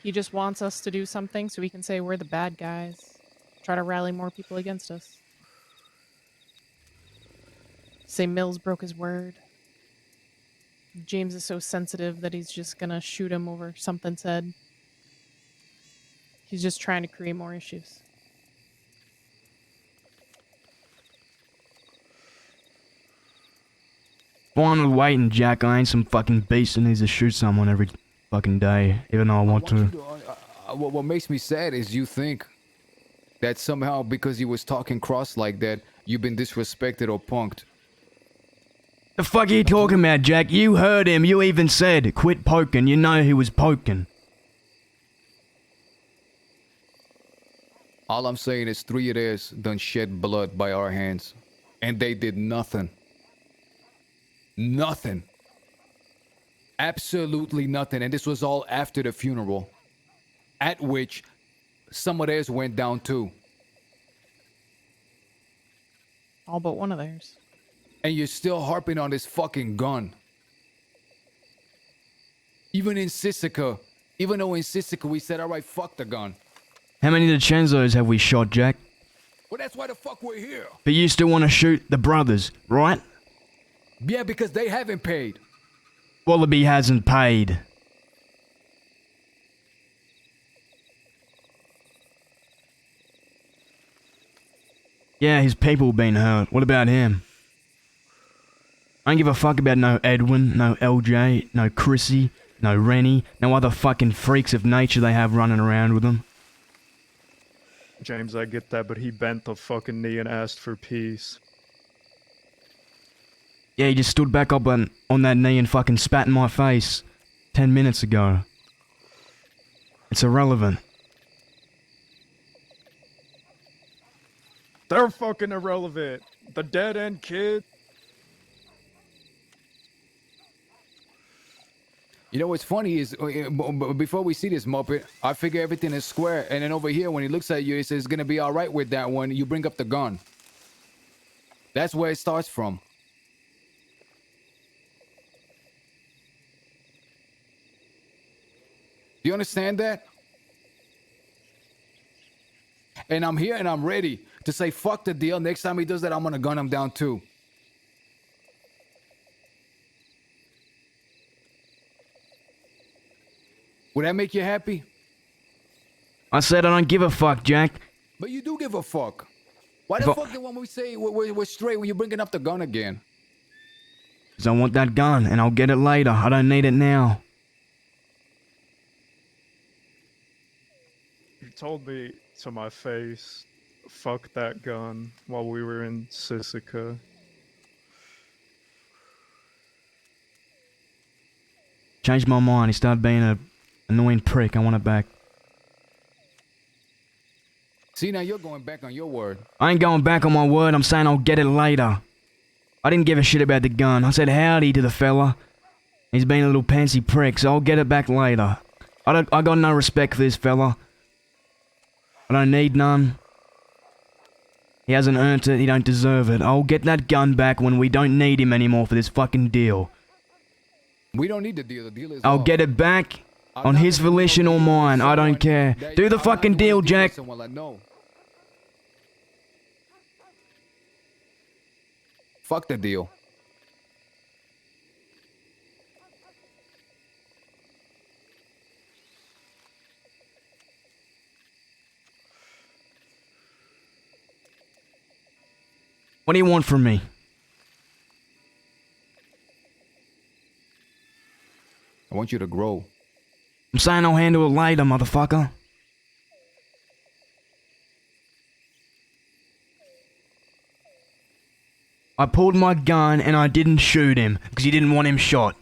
He just wants us to do something so he can say we're the bad guys. Try to rally more people against us. Say Mills broke his word. James is so sensitive that he's just gonna shoot him over something said. He's just trying to create more issues. Fine with waiting, Jack. I ain't some fucking beast that needs to shoot someone every fucking day, even though I want to. What makes me sad is you think that somehow because he was talking cross like that, you've been disrespected or punked. The fuck are you talking about, Jack? You heard him. You even said, quit poking. You know he was poking. All I'm saying is 3 of theirs done shed blood by our hands. And they did nothing. Nothing. Absolutely nothing. And this was all after the funeral. At which some of theirs went down too. All but one of theirs. And you're still harping on this fucking gun. Even in Sisika, even though in Sisika we said, alright, fuck the gun. How many DiCenzos have we shot, Jack? Well, that's why the fuck we're here. But you still want to shoot the brothers, right? Yeah, because they haven't paid. Wallaby hasn't paid. Yeah, his people been hurt. What about him? I don't give a fuck about no Edwin, no LJ, no Chrissy, no Rennie, no other fucking freaks of nature they have running around with them. James, I get that, but he bent the fucking knee and asked for peace. Yeah, he just stood back up on that knee and fucking spat in my face 10 minutes ago. It's irrelevant. They're fucking irrelevant. The dead end kid. You know what's funny is, before we see this Muppet, I figure everything is square, and then over here, when he looks at you, he says, it's gonna be alright with that one, you bring up the gun. That's where it starts from. Do you understand that? And I'm here and I'm ready to say, fuck the deal. Next time he does that, I'm gonna gun him down too. Would that make you happy? I said I don't give a fuck, Jack. But you do give a fuck. Why the fuck when we say we're straight when you're bringing up the gun again? Because I want that gun, and I'll get it later. I don't need it now. You told me to my face, fuck that gun, while we were in Sisika. Changed my mind. He started being a annoying prick. I want it back. See, now you're going back on your word. I ain't going back on my word. I'm saying I'll get it later. I didn't give a shit about the gun. I said howdy to the fella. He's been a little pantsy prick, so I'll get it back later. I got no respect for this fella. I don't need none. He hasn't earned it. He don't deserve it. I'll get that gun back when we don't need him anymore for this fucking deal. We don't need the deal. The deal is I'll get it back on his volition or mine. I don't care. Do the fucking deal, Jack. Fuck the deal. What do you want from me? I want you to grow. I'm saying I'll handle it later, motherfucker. I pulled my gun and I didn't shoot him because you didn't want him shot.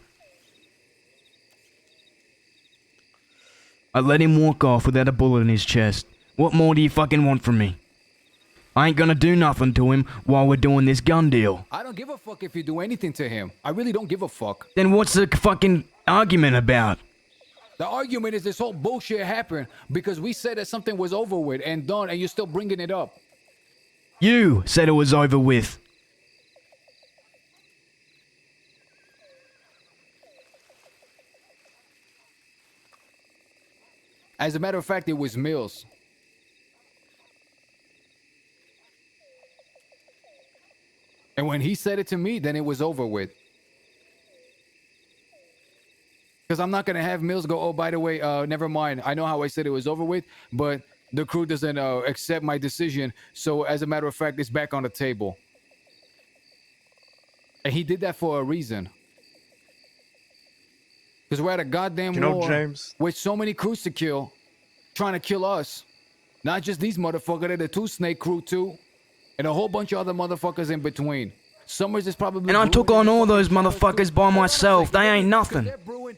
I let him walk off without a bullet in his chest. What more do you fucking want from me? I ain't gonna do nothing to him while we're doing this gun deal. I don't give a fuck if you do anything to him. I really don't give a fuck. Then what's the fucking argument about? The argument is this whole bullshit happened because we said that something was over with and done, and you're still bringing it up. You said it was over with. As a matter of fact, it was Mills. And when he said it to me, then it was over with. Because I'm not going to have Mills go, oh, by the way, never mind. I know how I said it was over with, but the crew doesn't accept my decision. So as a matter of fact, it's back on the table. And he did that for a reason. Because we're at a goddamn war James, with so many crews to kill, trying to kill us. Not just these motherfuckers, they're the two Snake crew too, and a whole bunch of other motherfuckers in between. Summers is probably. And I took on all those motherfuckers by myself. They ain't nothing.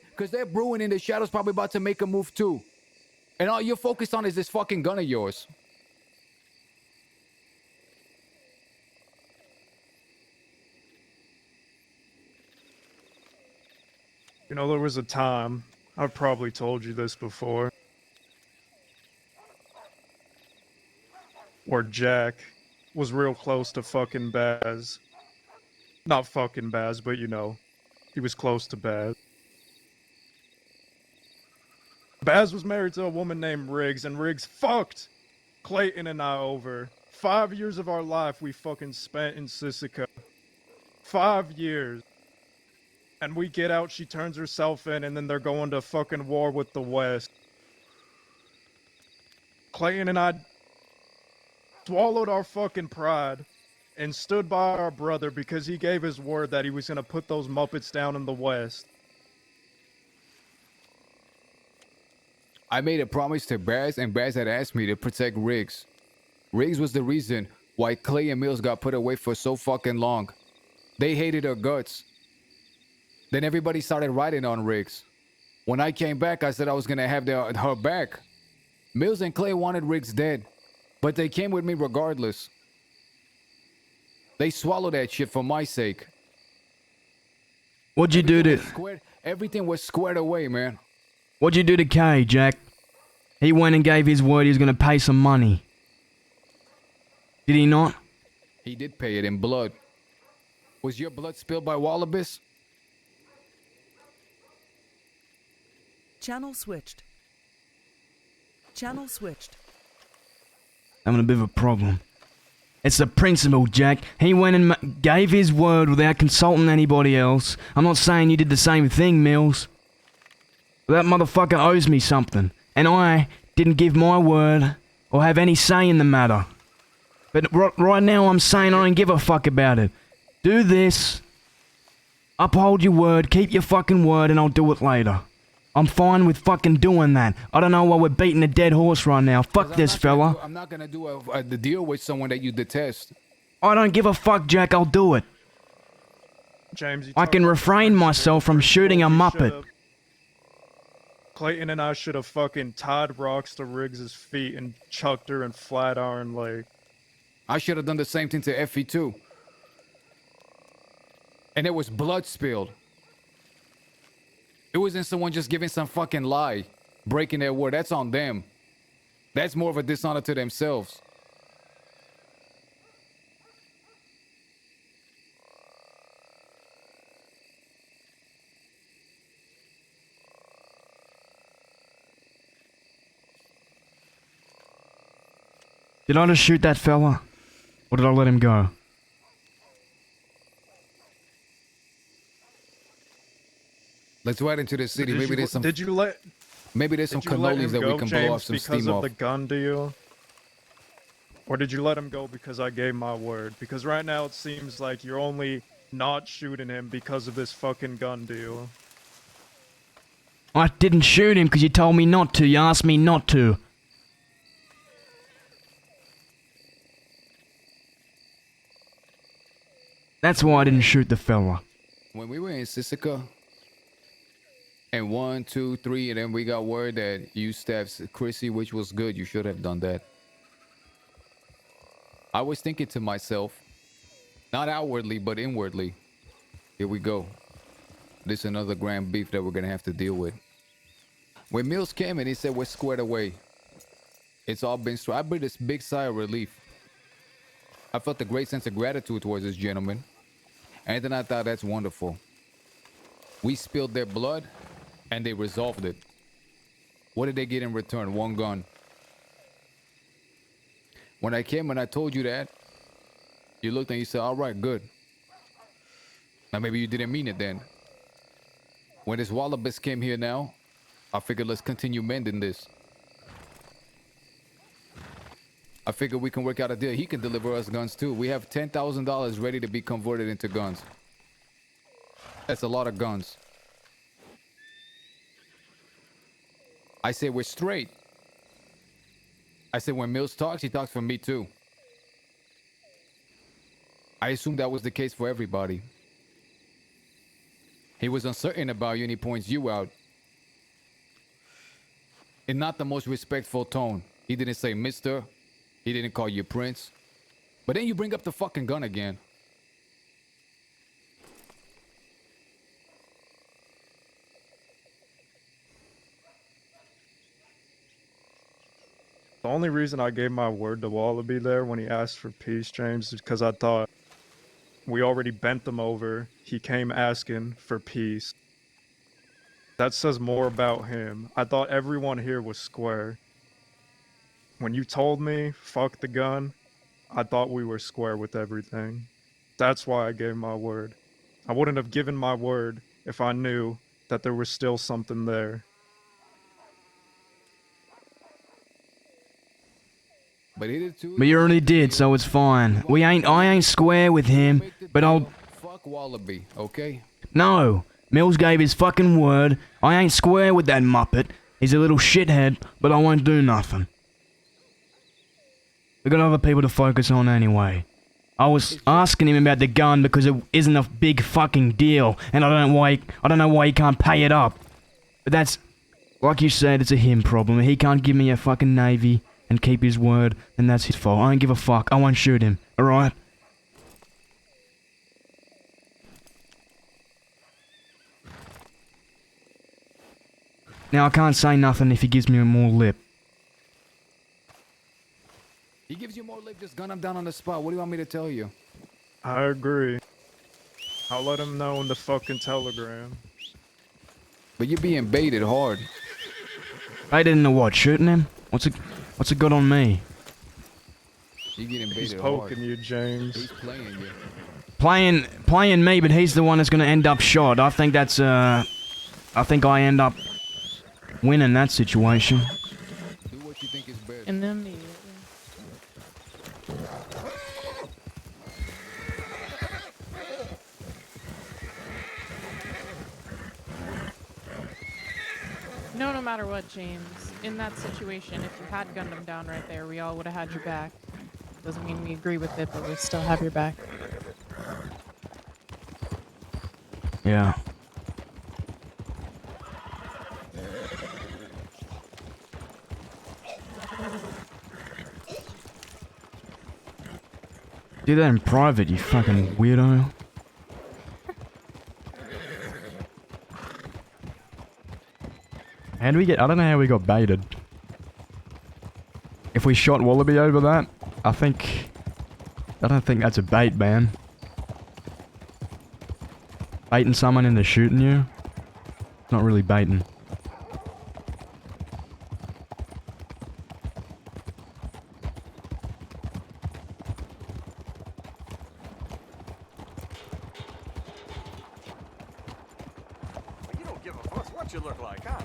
Because they're brewing in the shadows, probably about to make a move too. And all you're focused on is this fucking gun of yours. You know, there was a time, I've probably told you this before, where Jack was real close to fucking Baz. Not fucking Baz, but you know, he was close to Baz. Baz was married to a woman named Riggs, and Riggs fucked Clayton and I over. 5 years of our life we fucking spent in Sisika. 5 years. And we get out, she turns herself in, and then they're going to fucking war with the West. Clayton and I swallowed our fucking pride and stood by our brother because he gave his word that he was gonna put those Muppets down in the West. I made a promise to Baz, and Baz had asked me to protect Riggs. Riggs was the reason why Clay and Mills got put away for so fucking long. They hated her guts. Then everybody started riding on Riggs. When I came back, I said I was gonna have her back. Mills and Clay wanted Riggs dead, but they came with me regardless. They swallowed that shit for my sake. What'd you do to... Everything was squared away, man. What'd you do to Kay, Jack? He went and gave his word he was gonna pay some money. Did he not? He did pay it in blood. Was your blood spilled by Wallabies? Channel switched. Channel switched. Having a bit of a problem. It's the principle, Jack. He went and gave his word without consulting anybody else. I'm not saying you did the same thing, Mills. But that motherfucker owes me something. And I didn't give my word or have any say in the matter. But right now I'm saying I don't give a fuck about it. Do this. Uphold your word, keep your fucking word, and I'll do it later. I'm fine with fucking doing that. I don't know why we're beating a dead horse right now. Fuck this fella. I'm not gonna do a deal with someone that you detest. I don't give a fuck, Jack. I'll do it. James, I can refrain myself from shooting a Muppet. Clayton and I should have fucking tied rocks to Riggs's feet and chucked her in Flatiron Lake. I should have done the same thing to Effie too. And there was blood spilled. It wasn't someone just giving some fucking lie, breaking their word. That's on them. That's more of a dishonor to themselves. Did I just shoot that fella? Or did I let him go? Let's ride into the city. Maybe there's some. Maybe there's some Did you let him cannolis that go, we can James, blow off some because steam of off. the gun deal? Or did you let him go because I gave my word? Because right now it seems like you're only not shooting him because of this fucking gun deal. I didn't shoot him because you told me not to. You asked me not to. That's why I didn't shoot the fella. When we were in Sisika, and 1, 2, 3, and then we got word that you stabbed Chrissy, which was good. You should have done that. I was thinking to myself, not outwardly, but inwardly, here we go. This is another grand beef that we're gonna have to deal with. When Mills came and he said we're squared away, it's all been straight. I breathed this big sigh of relief. I felt a great sense of gratitude towards this gentleman. And then I thought, that's wonderful. We spilled their blood and they resolved it. What did they get in return? 1 gun. When I came and I told you that, you looked and you said, all right, good. Now maybe you didn't mean it then. When this Wallabies came here now, I figured let's continue mending this. I figured we can work out a deal. He can deliver us guns too. We have $10,000 ready to be converted into guns. That's a lot of guns. I said we're straight. I said when Mills talks, he talks for me too. I assumed that was the case for everybody. He was uncertain about you and he points you out. In not the most respectful tone. He didn't say mister. He didn't call you Prince. But then you bring up the fucking gun again. The only reason I gave my word to Wallaby there when he asked for peace, James, is because I thought we already bent them over. He came asking for peace. That says more about him. I thought everyone here was square. When you told me, fuck the gun, I thought we were square with everything. That's why I gave my word. I wouldn't have given my word if I knew that there was still something there. But he did too. But you already did, so it's fine. I ain't square with him, but I'll... Fuck Wallaby, okay? No. Mills gave his fucking word. I ain't square with that muppet. He's a little shithead, but I won't do nothing. We got other people to focus on anyway. I was asking him about the gun because it isn't a big fucking deal, and I don't know why he can't pay it up. But that's, like you said, it's a him problem. He can't give me a fucking navy and keep his word, and that's his fault. I don't give a fuck. I won't shoot him. All right? Now I can't say nothing if he gives me more lip. He gives you more lip, just gun him down on the spot. What do you want me to tell you? I agree. I'll let him know in the fucking telegram. But you're being baited hard. Baited into what? Shooting him? What's it got on me? You're getting baited He's poking you, James. He's playing you. Playing me, but he's the one that's gonna end up shot. I think that's I think I end up winning that situation. Do what you think is best. And then no matter what, James, in that situation, if you had gunned him down right there, we all would have had your back. Doesn't mean we agree with it, but we still have your back. Yeah. Do that in private, you fucking weirdo. How do we get... I don't know how we got baited. If we shot Wallaby over that, I don't think that's a bait, man. Baiting someone into shooting you? It's not really baiting. You don't give a fuck what you look like, huh?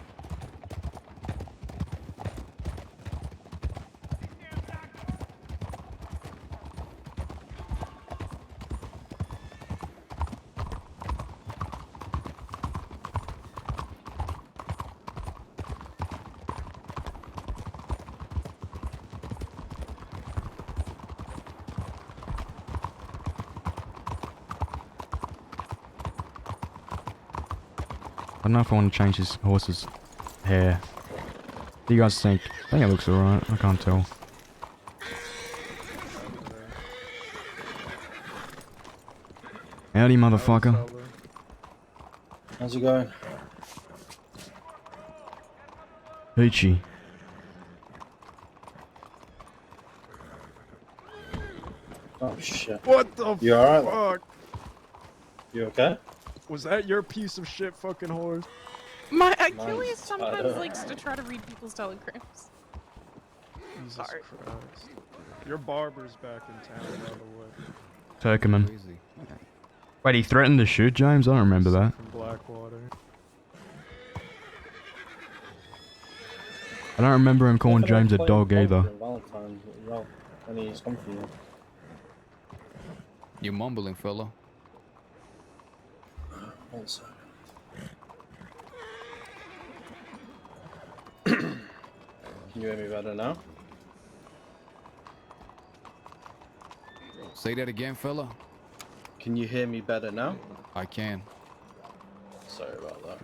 don't know if I want to change his horse's hair. What do you guys think? I think it looks alright. I can't tell. Howdy, motherfucker. How's it going? Peachy. Oh shit. What the You alright? fuck? You okay? Was that your piece of shit fucking horse? My Achilles Mine's sometimes tied up. likes to try to read people's telegrams. Jesus Christ. Your barber's back in town, by the way. Turkman. Wait, he threatened to shoot James? I don't remember that. From Blackwater. I don't remember him calling James a dog either. Valentine's, well, when he's come for you. You mumbling, fella. One second. Can you hear me better now? Say that again, fella. Can you hear me better now? I can. Sorry about that.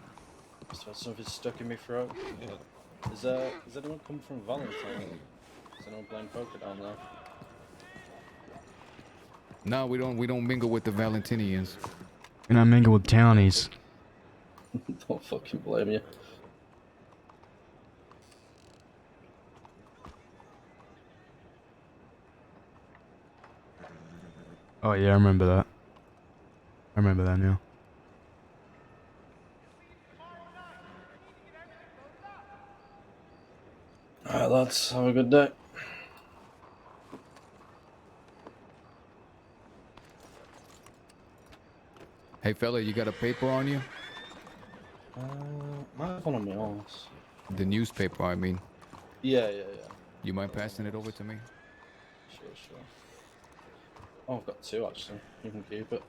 Just had something stuck in my throat. Is anyone come from Valentine? Is anyone playing poker down there? No, we don't mingle with the Valentinians. And I mingle with townies. Don't fucking blame you. Oh yeah, I remember that. I remember that now. Alright lads, have a good day. Hey fella, you got a paper on you? I have one on my arms. The newspaper, I mean. Yeah. You mind passing it over to me? Sure. Oh, I've got two actually. You can keep it.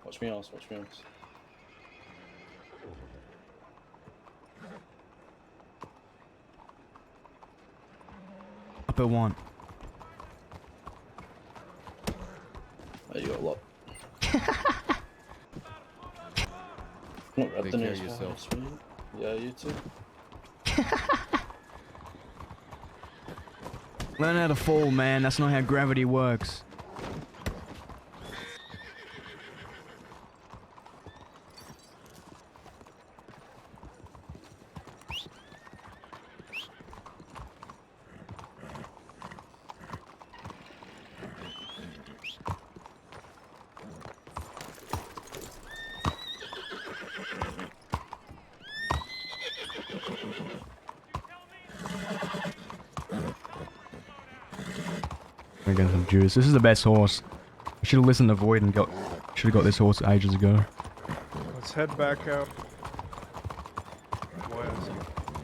Watch me arse. Up at one. There you got a lot. Not read Take the care news of for yourself. sweet. Yeah, you too. Learn how to fall, man. That's not how gravity works. We're getting some juice. This is the best horse. I should have listened to Void and should have got this horse ages ago. Let's head back out west.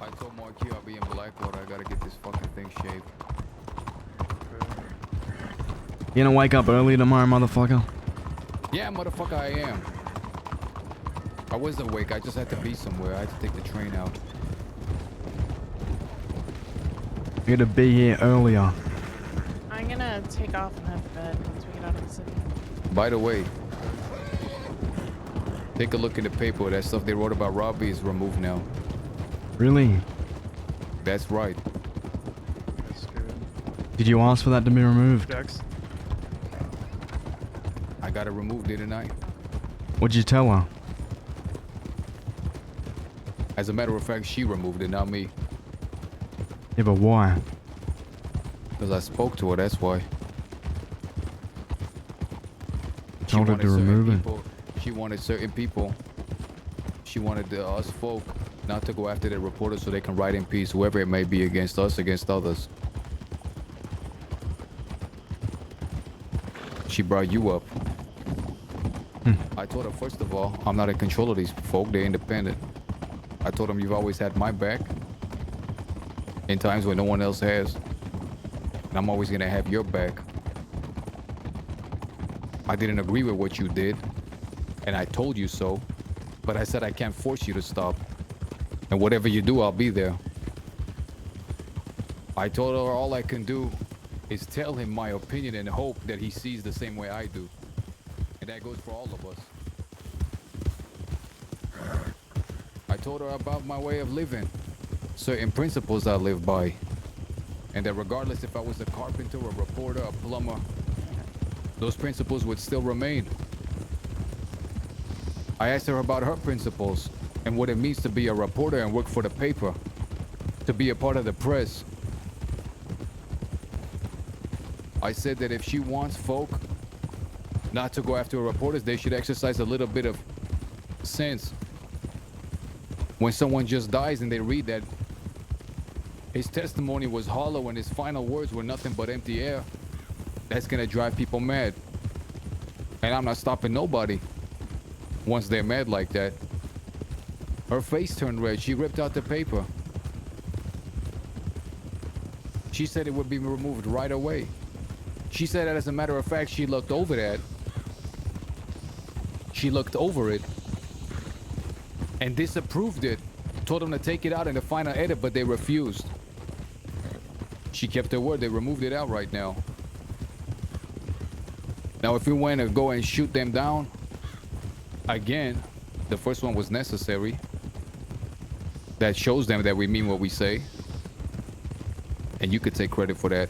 I told Marquis I'll be in Blackwater. I gotta get this fucking thing shaved. You gonna wake up early tomorrow, motherfucker? Yeah, motherfucker, I am. I was awake. I just had to be somewhere. I had to take the train out. You gotta be here earlier. I'm gonna take off and head to bed once we get out of the city. By the way, take a look in the paper. That stuff they wrote about Robbie is removed now. Really? That's right. That's good. Did you ask for that to be removed? Dex. I got it removed, didn't I? What'd you tell her? As a matter of fact, she removed it, not me. Yeah, but why? Because I spoke to her, that's why. Told her to certain remove it. people- She wanted certain people. She wanted us folk not to go after the reporters so they can write in peace, whoever it may be, against us, against others. She brought you up. I told her, first of all, I'm not in control of these folk, they're independent. I told them, you've always had my back in times when no one else has. And I'm always gonna have your back. I didn't agree with what you did, and I told you so, but I said I can't force you to stop. And whatever you do, I'll be there. I told her all I can do is tell him my opinion and hope that he sees the same way I do. And that goes for all of us. told her about my way of living, certain principles I live by, and that regardless if I was a carpenter, a reporter, a plumber, those principles would still remain. I asked her about her principles and what it means to be a reporter and work for the paper, to be a part of the press. I said that if she wants folk not to go after reporters, they should exercise a little bit of sense. When someone just dies and they read that his testimony was hollow and his final words were nothing but empty air, that's gonna drive people mad. And I'm not stopping nobody once they're mad like that. Her face turned red. She ripped out the paper. She said it would be removed right away. She said that as a matter of fact, she looked over that. She looked over it and disapproved it. Told them to take it out in the final edit, but they refused. She kept her word. They removed it out right now. Now, if we went to go and shoot them down, again, the first one was necessary. That shows them that we mean what we say. And you could take credit for that.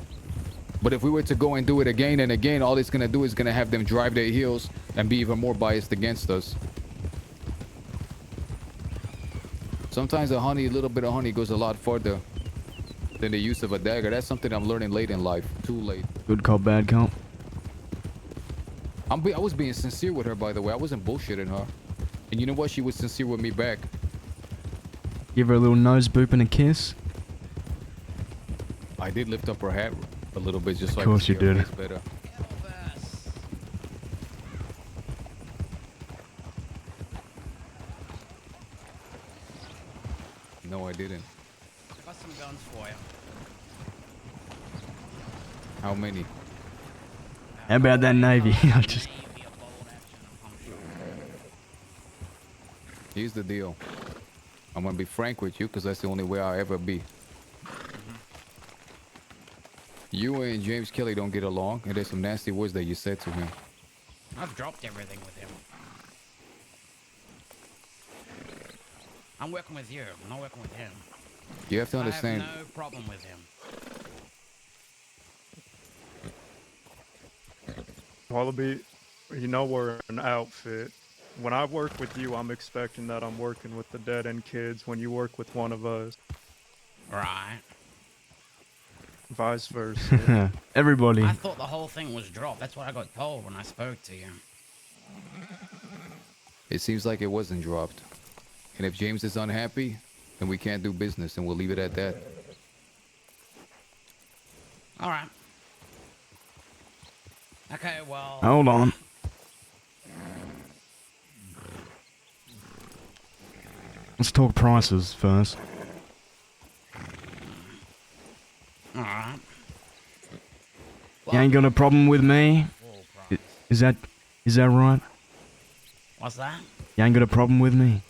But if we were to go and do it again and again, all it's going to do is going to have them drive their heels and be even more biased against us. Sometimes a little bit of honey goes a lot further than the use of a dagger. That's something I'm learning late in life. Too late. Good cop, bad cop. I was being sincere with her, by the way. I wasn't bullshitting her. And you know what? She was sincere with me back. Give her a little nose boop and a kiss. I did lift up her hat a little bit just so Of course I could you see her did. face better. No, I didn't. Got some guns for you. How many? How about that Navy? I just... Here's the deal. I'm gonna be frank with you because that's the only way I'll ever be. You and James Kelly don't get along, and there's some nasty words that you said to him. I've dropped everything with him. I'm working with you. I'm not working with him. You have to understand. I have no problem with him. Wallaby, you know we're an outfit. When I work with you, I'm expecting that I'm working with the dead end kids when you work with one of us. Right. Vice versa. Everybody. I thought the whole thing was dropped. That's what I got told when I spoke to you. It seems like it wasn't dropped. And if James is unhappy, then we can't do business, and we'll leave it at that. All right. Okay, well... Hold on. Let's talk prices first. Alright. You ain't got a problem with me? Is that right? What's that? You ain't got a problem with me?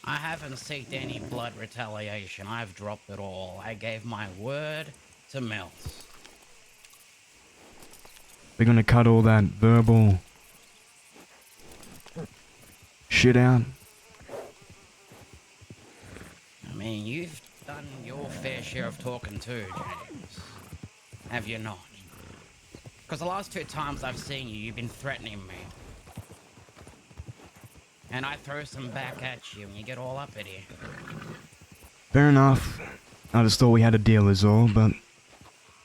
I haven't seeked any blood retaliation. I've dropped it all. I gave my word to Mills. We're gonna cut all that verbal shit out. I mean, you've done your fair share of talking too, James. Have you not? Because the last 2 times I've seen you, you've been threatening me. And I throw some back at you and you get all up at you. Fair enough. I just thought we had a deal is all, but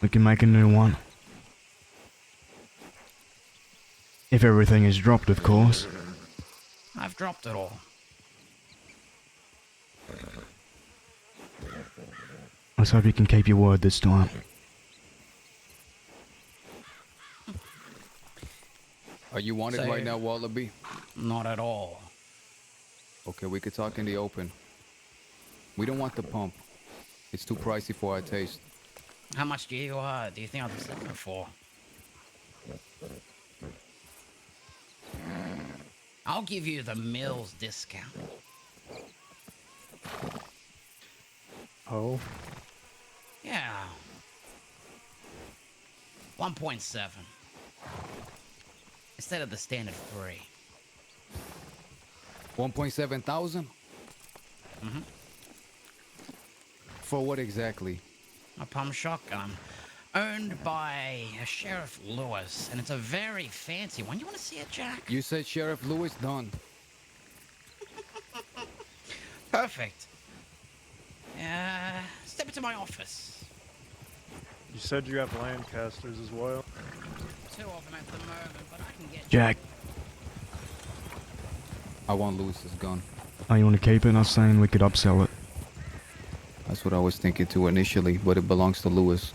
we can make a new one. If everything is dropped, of course. I've dropped it all. Let's hope you can keep your word this time. Are you wanted So- right now, Wallaby? Not at all. Okay, we could talk in the open. We don't want the pump. It's too pricey for our taste. How much do you think I'll sell it for? I'll give you the Mills discount. Oh? Yeah. 1.7. Instead of the standard 3. 1.7 thousand? Mm-hmm. For what exactly? A pump shotgun. Owned by Sheriff Lewis, and it's a very fancy one. You want to see it, Jack? You said Sheriff Lewis? Done. Perfect. Step into my office. You said you have Lancasters as well. 2 of them at the moment, but I can get Jack. I want Lewis's gun. Oh, you want to keep it? I was saying we could upsell it. That's what I was thinking too initially, but it belongs to Lewis.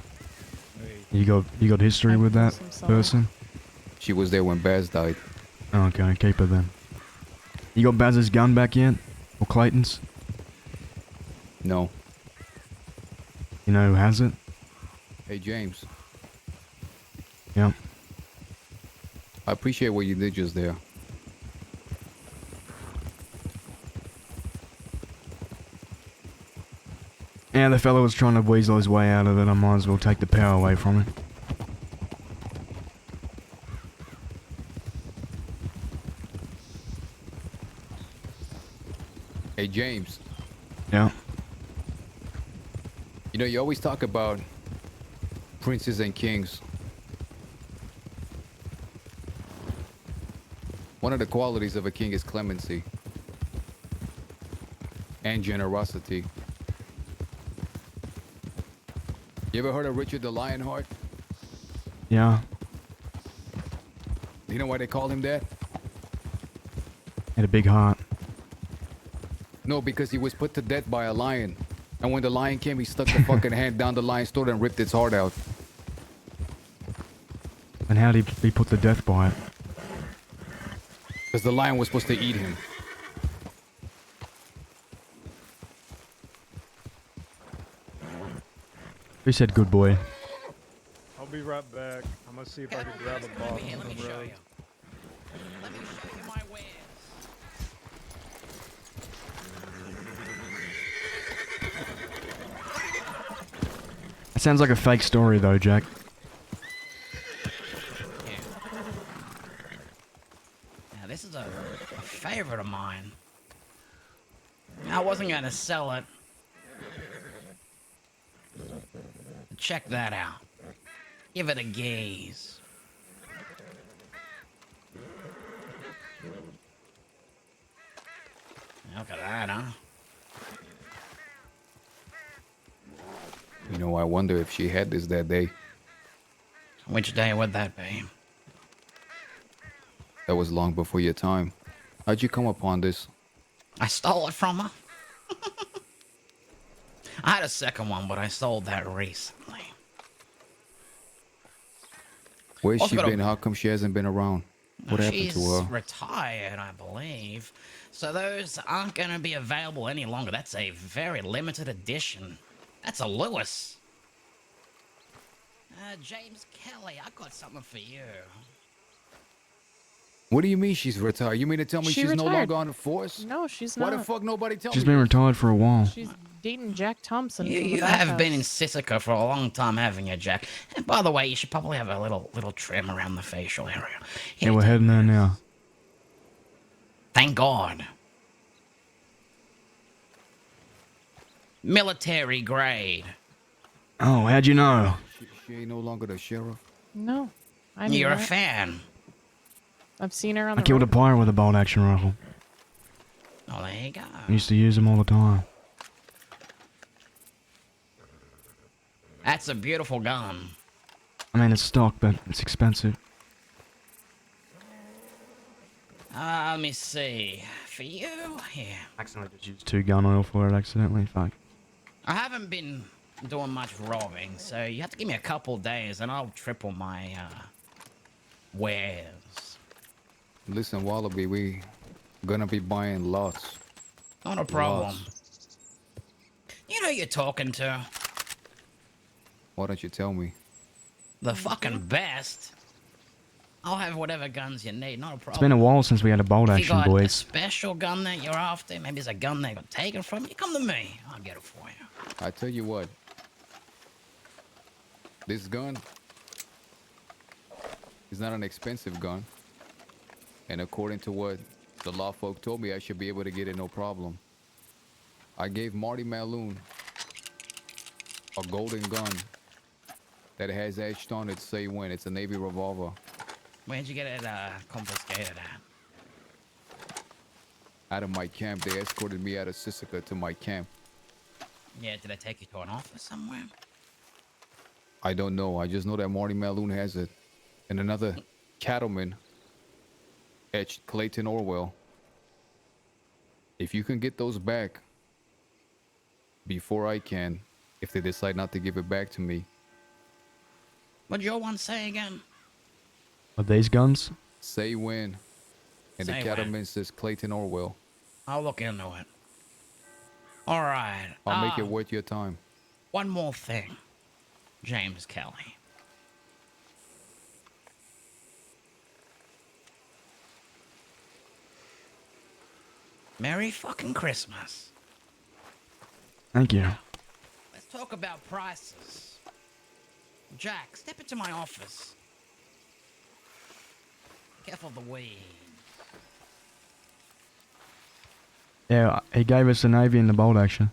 You got history with that person? She was there when Baz died. Okay, keep it then. You got Baz's gun back yet? Or Clayton's? No. You know who has it? Hey, James. Yeah. I appreciate what you did just there. Yeah, the fellow was trying to weasel his way out of it. I might as well take the power away from him. Hey, James. Yeah. You know, you always talk about princes and kings. One of the qualities of a king is clemency and generosity. You ever heard of Richard the Lionheart? Yeah. You know why they called him that? Had a big heart. No, because he was put to death by a lion. And when the lion came, he stuck the fucking hand down the lion's throat and ripped its heart out. And how did he put to death by it? Because the lion was supposed to eat him. Who said good boy? I'll be right back. I'm gonna see if I can grab a box on the road. That sounds like a fake story though, Jack. Now, this is a favorite of mine. I wasn't going to sell it. Check that out. Give it a gaze. Look at that, huh? You know, I wonder if she had this that day. Which day would that be? That was long before your time. How'd you come upon this? I stole it from her. I had a second one, but I sold that recently. Where's Also she got a- been? How come she hasn't been around? What happened She's to her? retired, I believe. So those aren't going to be available any longer. That's a very limited edition. That's a Lewis. James Kelly, I got something for you. What do you mean she's retired? You mean to tell me she's no longer on the force? No, she's Why not. the fuck nobody tell She's me? been retired for a while. She's dating Jack Thompson. You, from the you have bathhouse. been in Sisika for a long time, haven't you, Jack? And by the way, you should probably have a little trim around the facial area. Yeah, we're heading there now. Thank God. Military grade. Oh, how'd you know? She ain't no longer the sheriff. No, I knew You're a that. fan. I've seen her on I the killed a road. pirate with a bolt action rifle. Oh, there you go. I used to use them all the time. That's a beautiful gun. I mean, it's stock, but it's expensive. Let me see. For you, yeah. Accidentally just used 2 gun oil for it accidentally. Fuck. I haven't been doing much robbing, so you have to give me a couple days and I'll triple my wares. Listen, Wallaby, we gonna be buying lots. Not a problem. Lots. You know who you're talking to. Why don't you tell me? The fucking best. I'll have whatever guns you need, not a problem. It's been a while since we had a bolt If you action, got a boys. special gun that you're after, maybe it's a gun that got taken from you, come to me. I'll get it for you. I tell you what. This gun is not an expensive gun. And according to what The law folk told me I should be able to get it no problem. I gave Marty Malone a golden gun that has etched on it, say when. It's a Navy revolver. Where'd you get it confiscated at? Out of my camp. They escorted me out of Sisika to my camp. Yeah, did I take you to an office somewhere? I don't know. I just know that Marty Malone has it. And another cattleman etched Clayton Orwell. If you can get those back before I can, if they decide not to give it back to me. What'd your one say again? Are these guns? Say when. And Say the when. cattleman says Clayton Orwell. I'll look into it. All right. I'll make it worth your time. One more thing. James Kelly. Merry fucking Christmas. Thank you. Let's talk about prices. Jack, step into my office. Careful of the weed. Yeah, he gave us the Navy and the bolt action.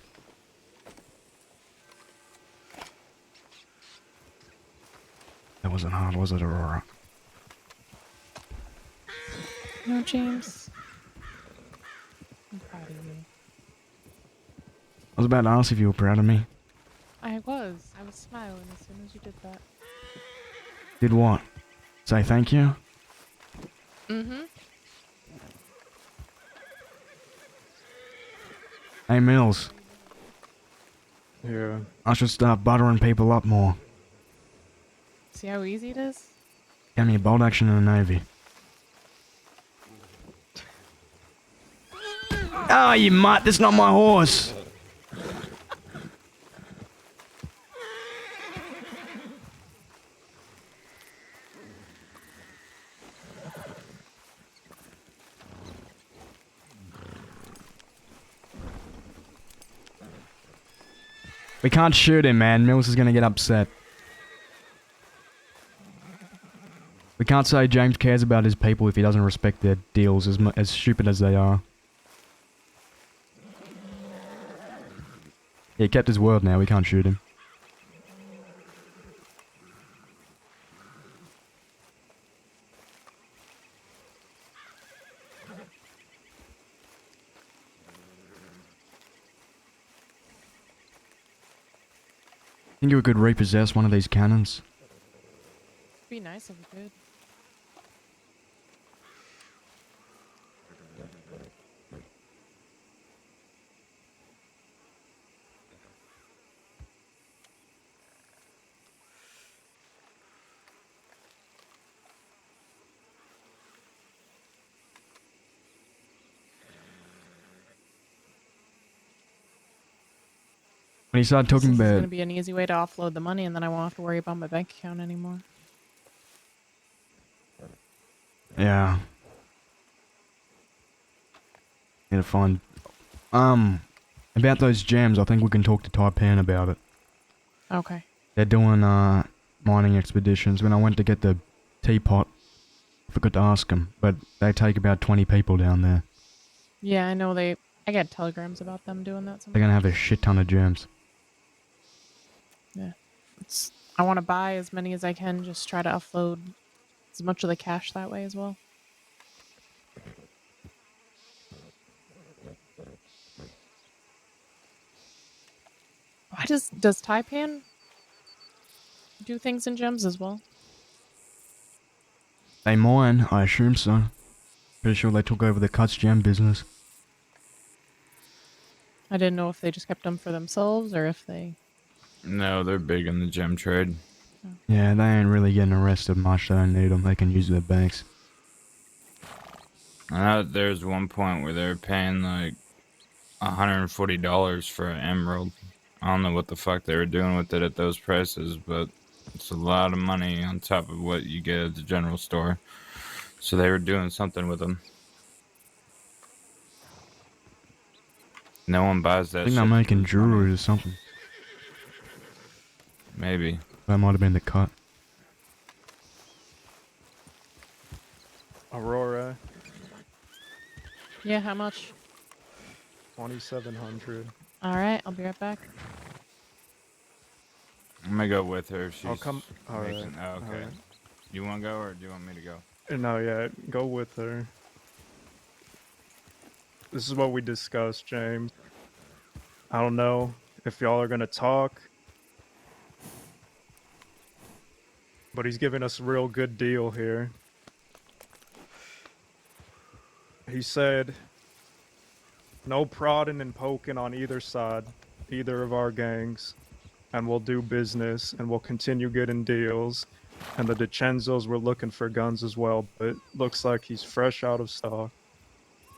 That wasn't hard, was it, Aurora? No, James. I'm proud of you. I was about to ask if you were proud of me. I was. I was smiling as soon as you did that. Did what? Say thank you? Mm-hmm. Hey, Mills. Yeah. I should start buttering people up more. See how easy it is? Get me a bolt action in the Navy. Oh, you mutt! That's not my horse! We can't shoot him, man. Mills is gonna get upset. We can't say James cares about his people if he doesn't respect their deals, as stupid as they are. He kept his word now, we can't shoot him. Think we could repossess one of these cannons? It'd be nice if we could. When he started talking This is about... gonna be an easy way to offload the money, and then I won't have to worry about my bank account anymore. Yeah. Need to find... About those gems, I think we can talk to Taipan about it. Okay. They're doing, mining expeditions. When I went to get the teapot, I forgot to ask them, but they take about 20 people down there. Yeah, I know I get telegrams about them doing that sometimes. They're gonna have a shit ton of gems. Yeah. I want to buy as many as I can, just try to offload as much of the cash that way as well. Why does Taipan do things in gems as well? They mine, I assume so. Pretty sure they took over the Cuts gem business. I didn't know if they just kept them for themselves or if they... No, they're big in the gem trade. Yeah, they ain't really getting arrested much. They don't need them. They can use their banks. I know there's one point where they're paying like $140 for an emerald. I don't know what the fuck they were doing with it at those prices, but it's a lot of money on top of what you get at the general store. So they were doing something with them. No one buys that I think shit. they're making jewelry or something. Maybe. That might have been the cut. Yeah, how much? 2,700. All right, I'll be right back. I'm gonna go with her if she's I'll come. All right. making. Oh, okay. Alright. You want to go or do you want me to go? No, yeah, go with her. This is what we discussed, James. I don't know if y'all are gonna talk, but he's giving us a real good deal here. He said, no prodding and poking on either side, either of our gangs, and we'll do business and we'll continue getting deals. And the DiCenzos were looking for guns as well, but looks like he's fresh out of stock.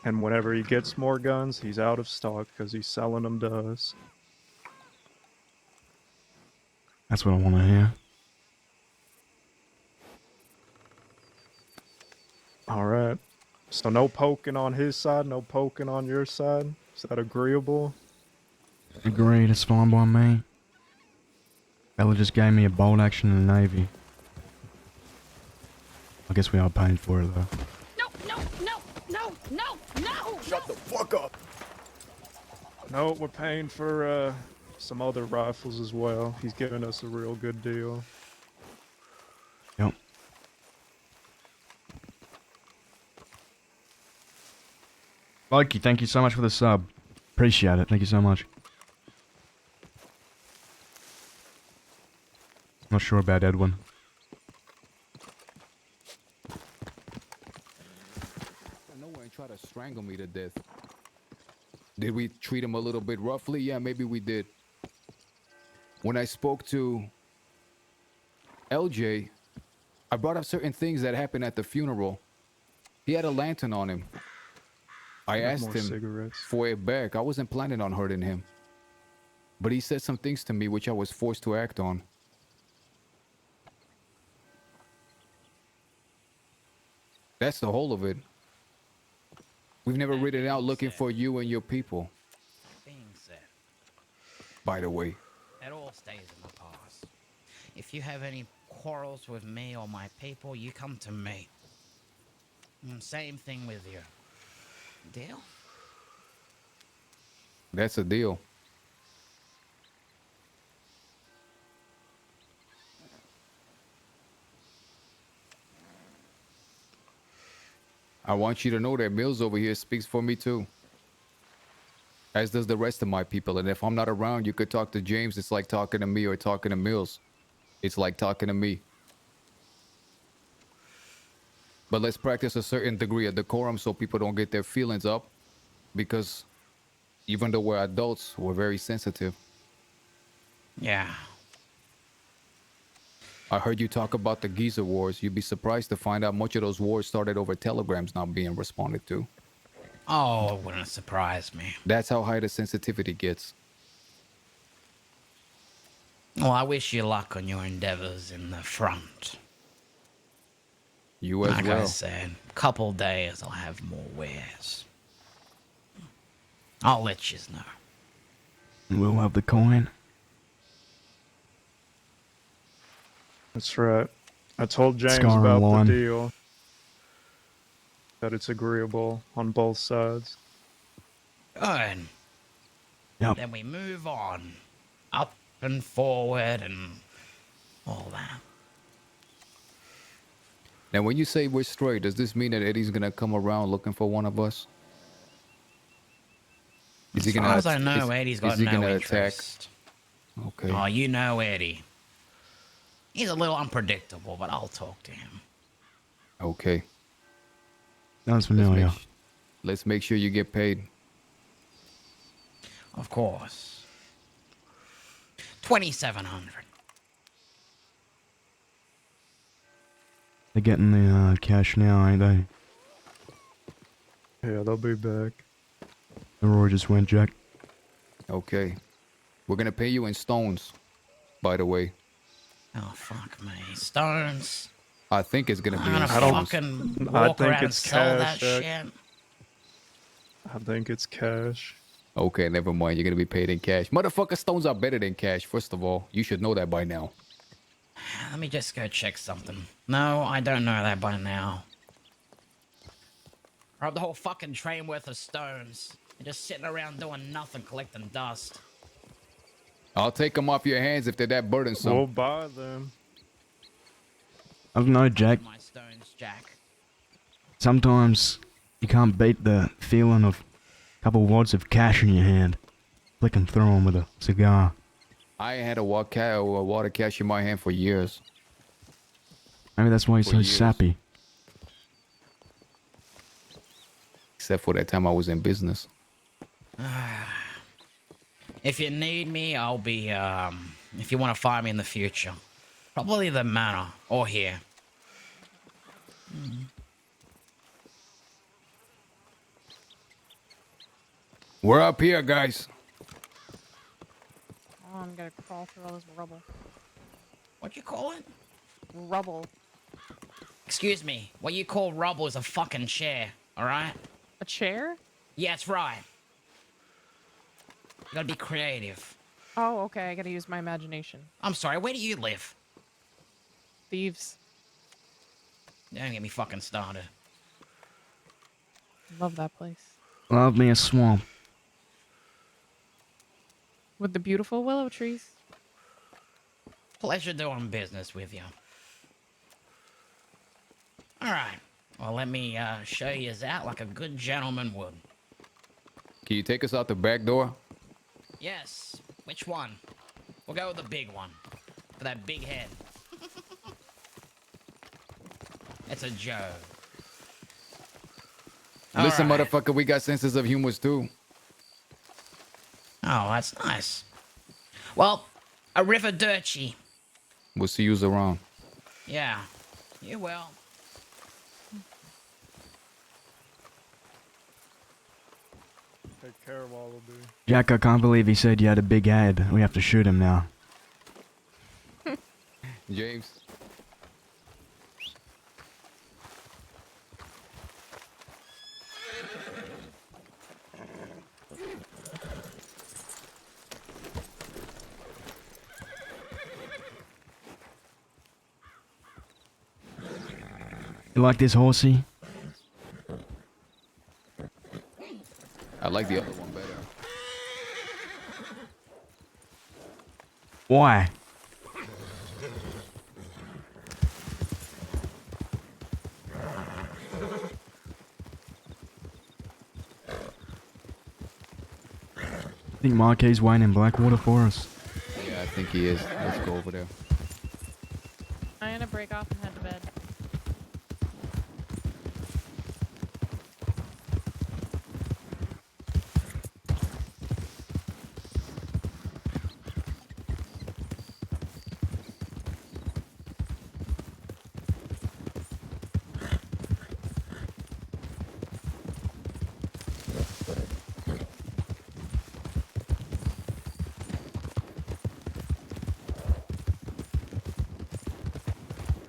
And whenever he gets more guns, he's out of stock because he's selling them to us. That's what I want to hear. All right. So no poking on his side, no poking on your side. Is that agreeable? Agreed, it's fine by me. Ella just gave me a bolt action in the Navy. I guess we are paying for it though. No! Shut the fuck up! No, we're paying for some other rifles as well. He's giving us a real good deal. Yep. Loki, thank you so much for the sub. Appreciate it. Thank you so much. Not sure about Edwin. Nowhere and try to strangle me to death. Did we treat him a little bit roughly? Yeah, maybe we did. When I spoke to LJ, I brought up certain things that happened at the funeral. He had a lantern on him. I asked him cigarettes. for it back. I wasn't planning on hurting him. But he said some things to me which I was forced to act on. That's the whole of it. We've never ridden out looking for you and your people. Being said, By the way. it all stays in the past. If you have any quarrels with me or my people, you come to me. And same thing with you. Deal? That's a deal. I want you to know that Mills over here speaks for me too. As does the rest of my people. And if I'm not around, you could talk to James. It's like talking to me or talking to Mills. It's like talking to me. But let's practice a certain degree of decorum so people don't get their feelings up. Because even though we're adults, we're very sensitive. Yeah. I heard you talk about the Giza Wars. You'd be surprised to find out much of those wars started over telegrams not being responded to. Oh, it wouldn't surprise me. That's how high the sensitivity gets. Well, I wish you luck on your endeavors in the front. You as like well. I said, couple days I'll have more wares. I'll let you know. We'll have the coin. That's right. I told James Scar about line. the deal. That it's agreeable on both sides. Good. Yep. Then we move on. Up and forward and all that. Now, when you say we're straight, does this mean that Eddie's gonna come around looking for one of us? Is As far as I know, Eddie's got no interest. Okay. Oh, you know Eddie. He's a little unpredictable, but I'll talk to him. Okay. Sounds familiar. Let's make sure you get paid. Of course. 2,700. They're getting the cash now, ain't they? Yeah, they'll be back. The roar just went, Jack. Okay. We're gonna pay you in stones, by the way. Oh, fuck me. Stones? I think it's gonna be I'm in gonna stones. fucking I walk think around and it's sell that cash, Jack. shit. I think it's cash. Okay, never mind. You're gonna be paid in cash. Motherfucker, stones are better than cash, first of all. You should know that by now. Let me just go check something. No, I don't know that by now. Robbed the whole fucking train worth of stones. And just sitting around doing nothing, collecting dust. I'll take them off your hands if they're that burdensome. We'll buy them. I don't know, Jack. My stones, Jack. Sometimes you can't beat the feeling of a couple wads of cash in your hand. Flicking through them with a cigar. I ain't had a water cash in my hand for years. Maybe that's why he's For so years. sappy. Except for that time I was in business. If you need me, I'll be, if you want to find me in the future. Probably the manor, or here. We're up here, guys. Oh, I'm gonna crawl through all this rubble. What you call it? Rubble. Excuse me, what you call rubble is a fucking chair, alright? A chair? Yeah, that's right. You gotta be creative. Oh, okay. I gotta use my imagination. I'm sorry, where do you live? Thieves. Don't get me fucking started. Love that place. Love me a swamp. With the beautiful willow trees. Pleasure doing business with you. Alright, well let me show you out like a good gentleman would. Can you take us out the back door? Yes, which one? We'll go with the big one. For that big head. It's a joke. Listen, Alright. motherfucker, we got senses of humor too. Oh, that's nice. Well, arrivederci. We'll see you around. Yeah, you will. Take care, Wallaby. Jack, I can't believe he said you had a big head. We have to shoot him now. James. You like this horsey? I like the other one better. Why? I think Marquis waiting in Blackwater for us. Yeah, I think he is. Let's go over there. I'm gonna break off and head to bed.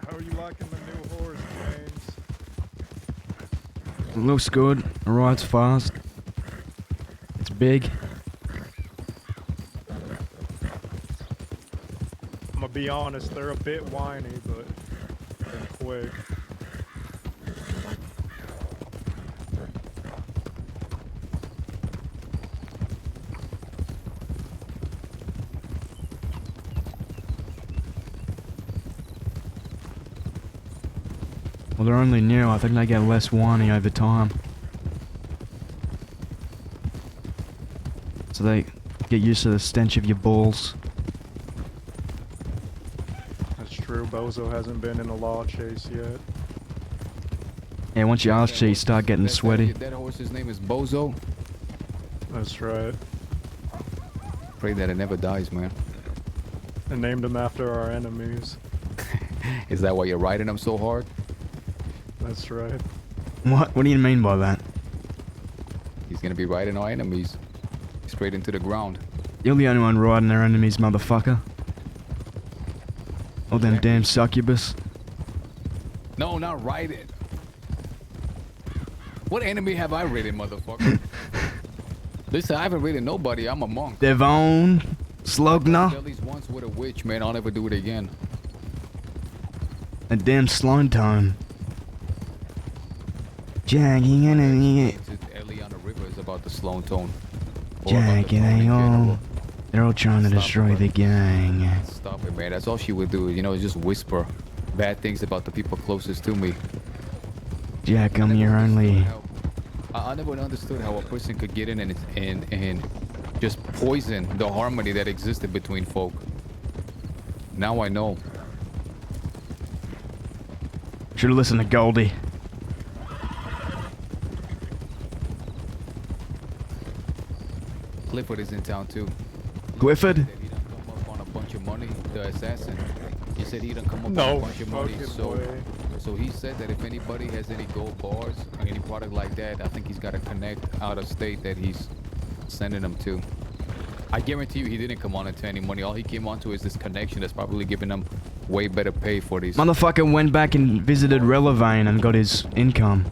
How are you liking the new horse, James? It looks good. It rides fast. It's big. I'm gonna be honest, they're a bit whiny, but they're quick. Well, they're only new. I think they get less whiny over time. So they get used to the stench of your balls. That's true, Bozo hasn't been in a law chase yet. Yeah, once your ass cheeks start getting sweaty. That horse's name is Bozo. That's right. Pray that it never dies, man. I named him after our enemies. Is that why you're riding him so hard? That's right. What? What do you mean by that? He's gonna be riding our enemies. Straight into the ground. You're the only one riding their enemies, motherfucker. All them damn succubus. No, not riding. What enemy have I ridden, motherfucker? Listen, I haven't ridden nobody. I'm a monk. Devon, Slugner, At least once with a witch, man. I'll never do it again. and damn Sloan Tone. Jack, you gonna need It's early on the river is about the Sloan Tone. Jack, they're all trying to destroy the gang. Stop it, man. That's all she would do. You know, just whisper bad things about the people closest to me. Jack, I'm your only. I never understood how a person could get in and just poison the harmony that existed between folk. Now I know. Should've listened to Goldie. Clifford is in town too. Clifford? He done come up on a bunch of money. The assassin. He said he done come up on No a bunch of money. fucking way. So he said that if anybody has any gold bars or any product like that, I think he's got to connect out of state that he's sending them to. I guarantee you he didn't come on into any money. All he came onto is this connection that's probably giving him way better pay for these. Motherfucker went back and visited Relevane and got his income.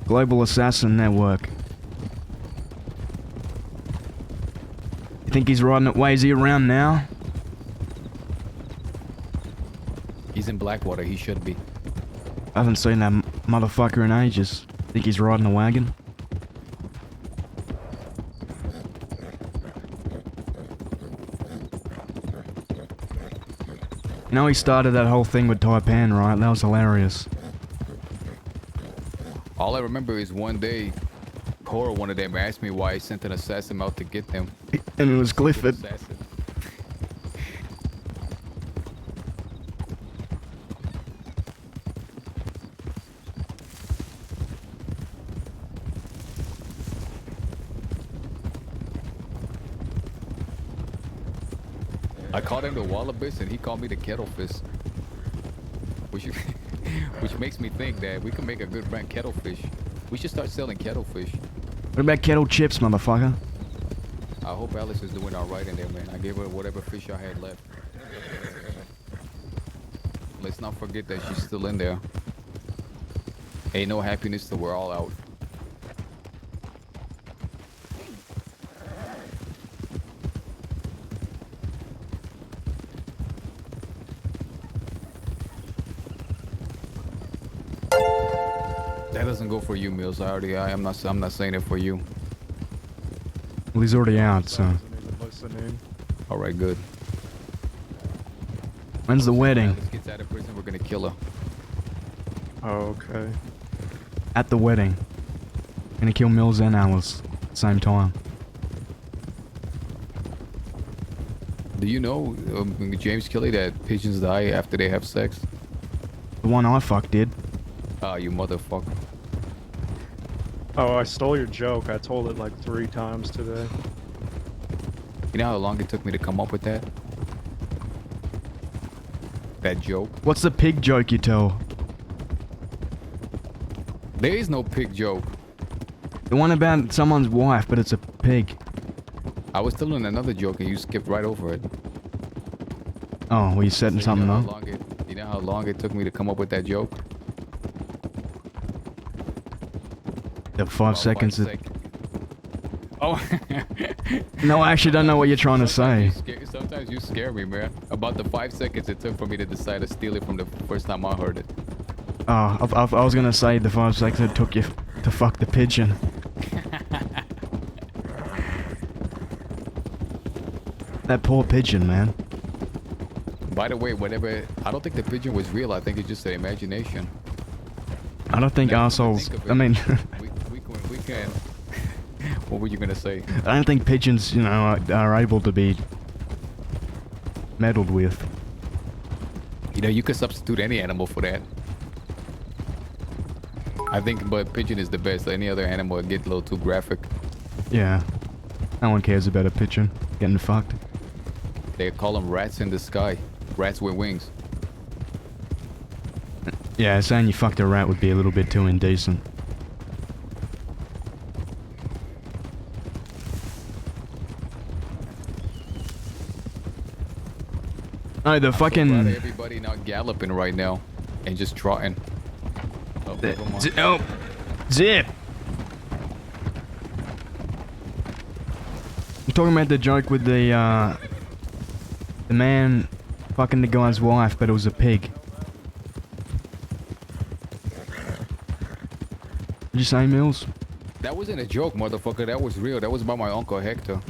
Global Assassin Network. You think he's riding it? Is he around now? He's in Blackwater. He should be. I haven't seen that motherfucker in ages. Think he's riding a wagon? You know he started that whole thing with Taipan, right? That was hilarious. All I remember is one day, Cora, one of them, asked me why I sent an assassin out to get them. And it was Clifford. I called him the Wallabies and he called me the Kettlefish. Which makes me think that we can make a good brand kettlefish. We should start selling kettlefish. What about kettle chips, motherfucker? I hope Alice is doing alright in there, man. I gave her whatever fish I had left. Let's not forget that she's still in there. Ain't no happiness till we're all out. That doesn't go for you, Mills. I'm not saying it for you. Well, he's already out, so. All right, good. When's the wedding? Alice gets out of prison, we're gonna kill her. Oh, okay. At the wedding. Gonna kill Mills and Alice at the same time. Do you know, James Kelly, that pigeons die after they have sex? The one I fucked did. Ah, you motherfucker. Oh, I stole your joke. I told it like 3 times today. You know how long it took me to come up with that? That joke? What's the pig joke you tell? There is no pig joke. The one about someone's wife, but it's a pig. I was telling another joke and you skipped right over it. Oh, were you setting something up? You know how long it took me to come up with that joke? The 5 seconds. Oh. No, I actually don't know what you're trying to say. Sometimes you scare me, man. About the 5 seconds it took for me to decide to steal it from the first time I heard it. Oh, I was gonna say the 5 seconds it took you to fuck the pigeon. That poor pigeon, man. By the way, I don't think the pigeon was real. I think it's just an imagination. I don't think assholes. I mean, we can. What were you gonna say? I don't think pigeons, you know, are able to be meddled with. You know, you could substitute any animal for that. I think, but pigeon is the best. Any other animal would get a little too graphic. Yeah. No one cares about a pigeon getting fucked. They call them rats in the sky. Rats with wings. Yeah, saying you fucked a rat would be a little bit too indecent. No, the fucking... I'm so glad everybody not galloping right now and just trotting. Oh, oh. Zip! I'm talking about the joke with the man fucking the guy's wife, but it was a pig. Did you say, Mills? That wasn't a joke, motherfucker. That was real. That was by my Uncle Hector.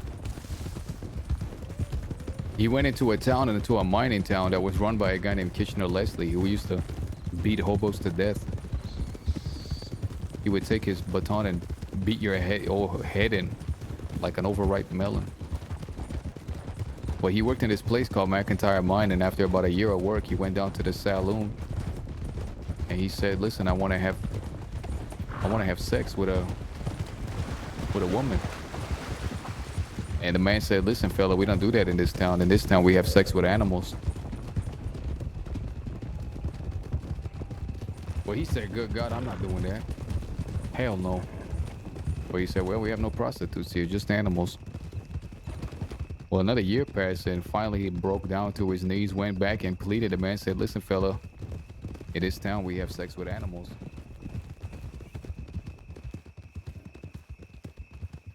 He went into a town, into a mining town that was run by a guy named Kitchener Leslie, who used to beat hobos to death. He would take his baton and beat your head in like an overripe melon. Well, he worked in this place called McIntyre Mine, and after about a year of work, he went down to the saloon and he said, "Listen, I want to have sex with a woman." And the man said, "Listen, fella, we don't do that in this town. In this town, we have sex with animals." Well, he said, "Good God, I'm not doing that. Hell no." Well, he said, "Well, we have no prostitutes here, just animals." Well, another year passed, and finally he broke down to his knees, went back and pleaded. The man said, "Listen, fella, in this town, we have sex with animals."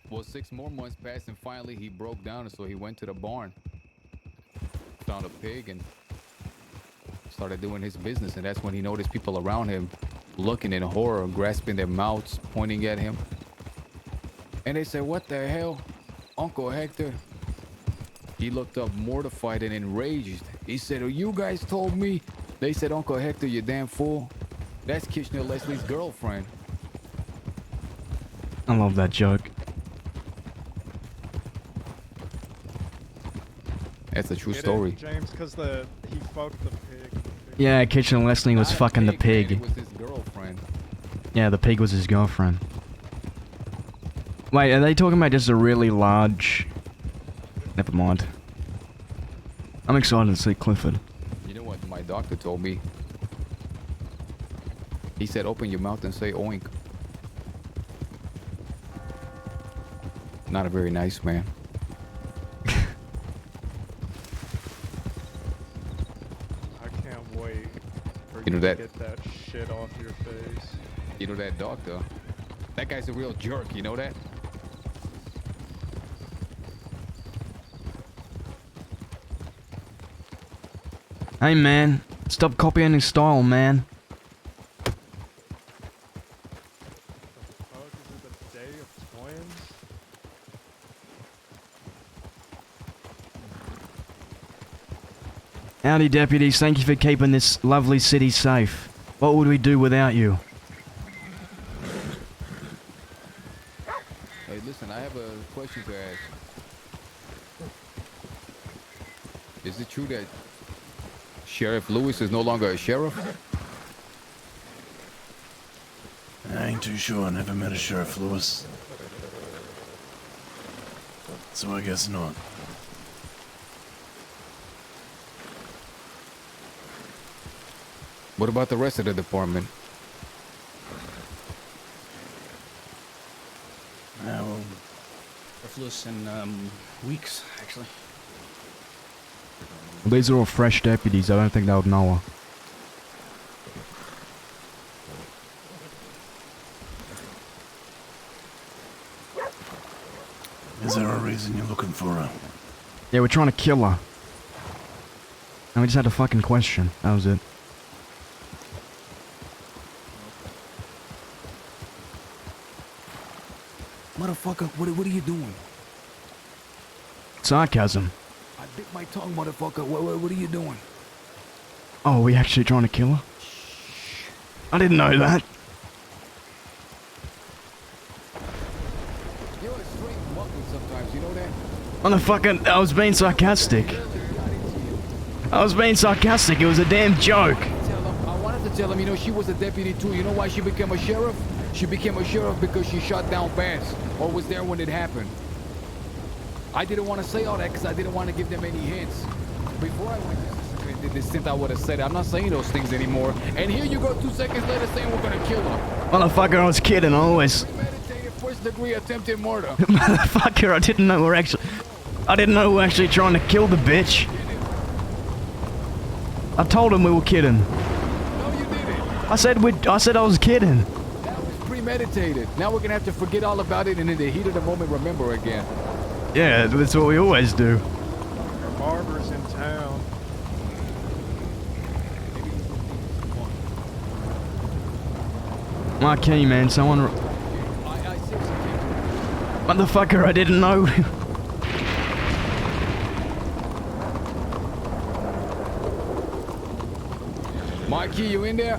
Well, 6 more months passed, and finally he broke down, and so he went to the barn, found a pig, and started doing his business. And that's when he noticed people around him looking in horror, grasping their mouths, pointing at him. And they said, "What the hell, Uncle Hector?" He looked up mortified and enraged. He said, "Oh, you guys told me." They said, "Uncle Hector, you damn fool. That's Kitchener Leslie's girlfriend." I love that joke. That's a true Get it, story. James, because he fucked the pig. Yeah, Kitchener Leslie was fucking the Man, pig. it was his girlfriend. Yeah, the pig was his girlfriend. Wait, are they talking about just a really large... Never mind. I'm excited to see Clifford. You know what my doctor told me? He said, "Open your mouth and say oink." Not a very nice man. I can't wait for You know to that- get that shit off your face. You know that doctor? That guy's a real jerk, you know that? Hey man, stop copying his style, man. Oh, is it the Day of Twins? Howdy deputies, thank you for keeping this lovely city safe. What would we do without you? Hey, listen, I have a question to ask. Is it true that Sheriff Lewis is no longer a sheriff? I ain't too sure. I never met a Sheriff Lewis. So I guess not. What about the rest of the department? Well, Sheriff in weeks, actually. These are all fresh deputies, I don't think they would know her. Is there a reason you're looking for her? Yeah, we're trying to kill her. And we just had a fucking question, that was it. Motherfucker, what are you doing? Sarcasm. I bit my tongue, motherfucker. What are you doing? Oh, are we actually trying to kill her? I didn't know that. You're a straight muppet sometimes, you know that? Motherfucker, I was being sarcastic. I was being sarcastic, it was a damn joke. I wanted to tell him, you know, she was a deputy too. You know why she became a sheriff? She became a sheriff because she shot down Bass, or was there when it happened. I didn't want to say all that because I didn't want to give them any hints. Before I went to this stint, I would have said it. I'm not saying those things anymore. And here you go 2 seconds later saying we're going to kill her. Motherfucker, I was kidding, always. Premeditated first-degree attempted murder. Motherfucker, I didn't know we're actually trying to kill the bitch. I told him we were kidding. No, you didn't. I said I was kidding. That was premeditated. Now we're going to have to forget all about it and in the heat of the moment remember again. Yeah, that's what we always do. Your barber's in town. Marquee, man, someone Motherfucker, I didn't know. Mikey, you in there?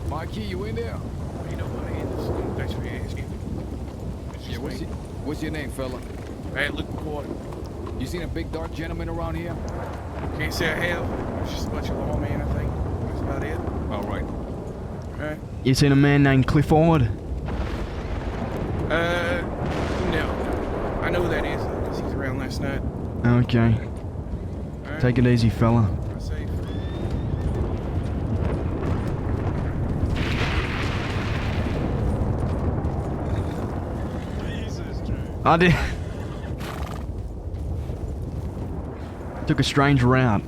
Mikey, you in there? You know my name. Thanks for asking. Yeah, what's your name, fella? Hey, look what. You seen a big dark gentleman around here? Can't say I have. It's just a bunch of lawmen, I think. That's about it. All right. Alright. You seen a man named Clifford? No. I know who that is, because he's around last night. Okay. Alright. Take it easy, fella. Drive safe. I did. Took a strange route.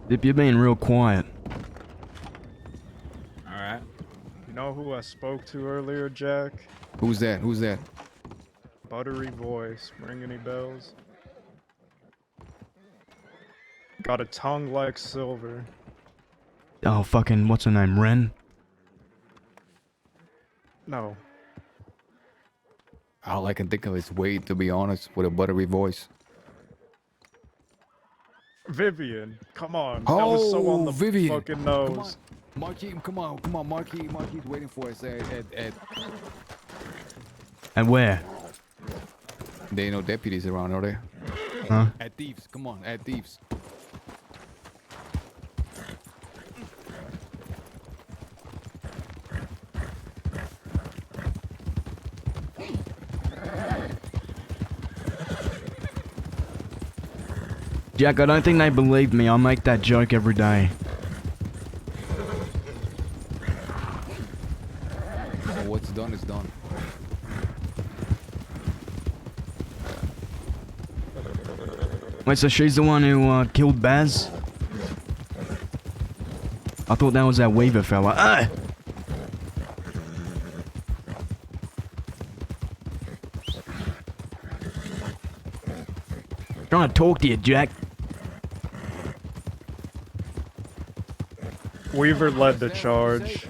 Dip, you're being real quiet. Alright. You know who I spoke to earlier, Jack? Who's that? Who's that? Buttery voice. Ring any bells? Got a tongue like silver. Oh, fucking, what's her name? Ren? No. All I can think of is Wade, to be honest, with a buttery voice. Vivian, come on. That was so on the Vivian. fucking nose. Come on. Marquis, come on, Marquis. Marquis waiting for us at... And where? There ain't no deputies around, are there? Huh? At Thieves, come on, at Thieves. Jack, I don't think they believe me. I make that joke every day. Well, what's done is done. Wait, so she's the one who killed Baz? I thought that was that Weaver fella. Ah! Trying to talk to you, Jack. Weaver led the charge.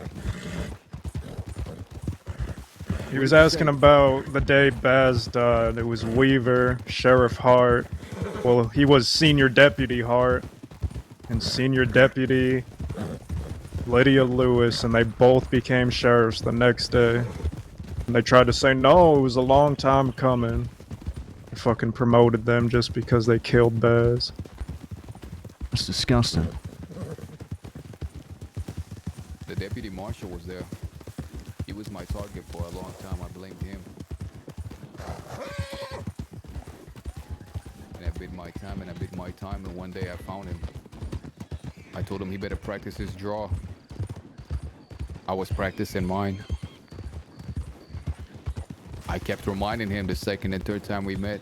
He was asking about the day Baz died. It was Weaver, Sheriff Hart. Well, he was Senior Deputy Hart and Senior Deputy Lydia Lewis, and they both became sheriffs the next day. And they tried to say, no, it was a long time coming. They fucking promoted them just because they killed Baz. That's disgusting. The deputy marshal was there. He was my target for a long time. I blamed him. And I bid my time and I bid my time, and one day I found him. I told him he better practice his draw. I was practicing mine. I kept reminding him the second and third time we met.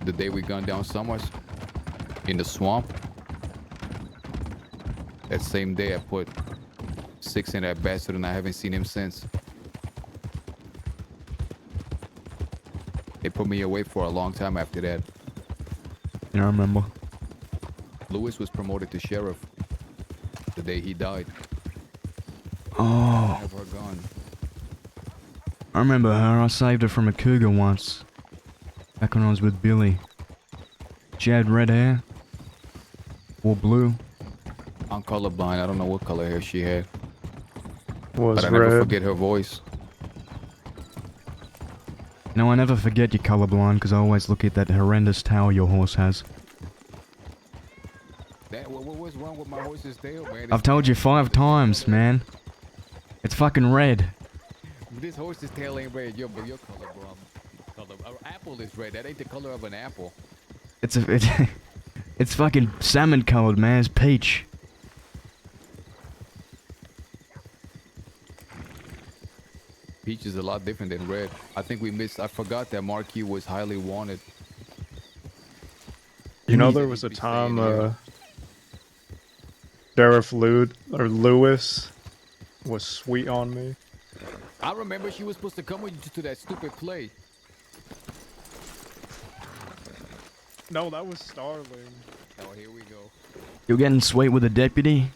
The day we gunned down Summers in the swamp. That same day I put 6 in that bastard, and I haven't seen him since. They put me away for a long time after that. Yeah, I remember. Lewis was promoted to sheriff the day he died. Oh. I have her gun. I remember her. I saved her from a cougar once. Back when I was with Billy. She had red hair. Or blue. I'm colorblind. I don't know what color hair she had. Was but I never red. forget her voice. No, I never forget you're colorblind because I always look at that horrendous tail your horse has. What was wrong with my horse's tail, man? I've told you 5 times, man. It's fucking red. This horse's tail ain't red. Your color, bro. Apple is red. That ain't the color of an apple. It's fucking salmon colored, man. It's peach. Peach is a lot different than red. I think I forgot that Marquis was highly wanted. You know, there was a time Sheriff Lewis was sweet on me. I remember she was supposed to come with you to that stupid play. No, that was Starling. Oh, here we go. You're getting sweet with a deputy?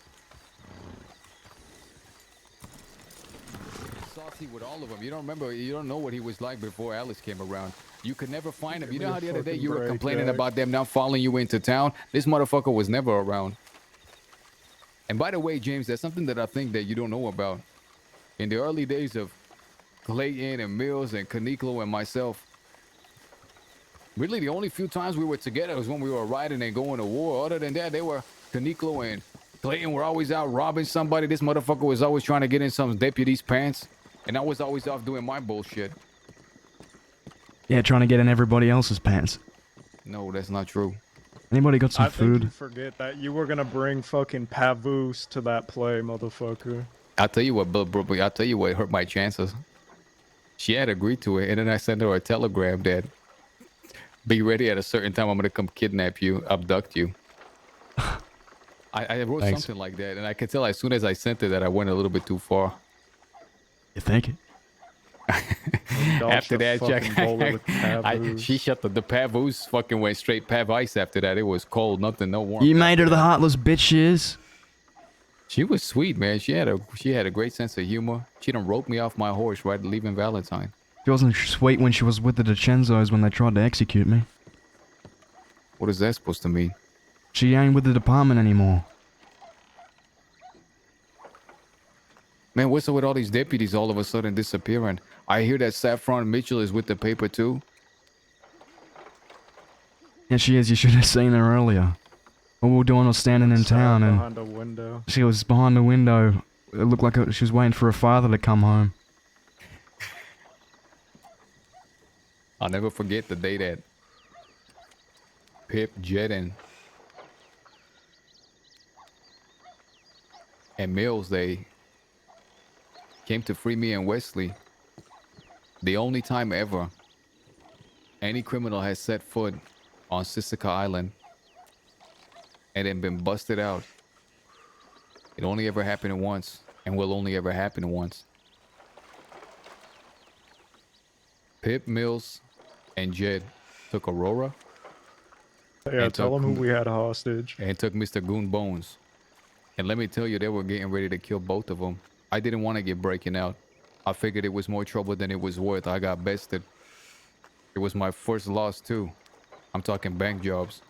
Saucy with all of them. You don't remember, you don't know what he was like before Alice came around. You could never find him. You know how the other day you were complaining about them not following you into town? This motherfucker was never around. And by the way, James, there's something that I think that you don't know about. In the early days of Clayton and Mills and Caniclo and myself, really the only few times we were together was when we were riding and going to war. Other than that, they were Caniclo and Clayton were always out robbing somebody. This motherfucker was always trying to get in some deputy's pants. And I was always off doing my bullshit. Yeah, trying to get in everybody else's pants. No, that's not true. Anybody got some I food? think you forget that you were gonna bring fucking Pavoose to that play, motherfucker. I'll tell you what, bro, I'll tell you what hurt my chances. She had agreed to it, and then I sent her a telegram that be ready at a certain time. I'm gonna come kidnap you, abduct you. I wrote something like that, and I could tell as soon as I sent it that I went a little bit too far. You think? After that, Jack, she shut the Pavoose fucking went straight Pav Ice after that. It was cold, nothing, no warmth. You made her the heartless bitch she is. She was sweet, man. She had a great sense of humor. She done roped me off my horse right leaving Valentine. She wasn't sweet when she was with the DiCenzos when they tried to execute me. What is that supposed to mean? She ain't with the department anymore. Man, what's up with all these deputies all of a sudden disappearing? I hear that Saffron Mitchell is with the paper too. Yeah, she is. You should have seen her earlier. All we were doing was standing in town and behind a window. she was behind the window. It looked like she was waiting for her father to come home. I'll never forget the day that Pip, Jed, and Mills, they came to free me and Wesley. The only time ever any criminal has set foot on Sisika Island and then been busted out. It only ever happened once and will only ever happen once. Pip, Mills, and Jed took Aurora. Yeah, tell them who we had hostage. And took Mr. Goon Bones. And let me tell you, they were getting ready to kill both of them. I didn't want to get breaking out. I figured it was more trouble than it was worth. I got bested. It was my first loss too. I'm talking bank jobs.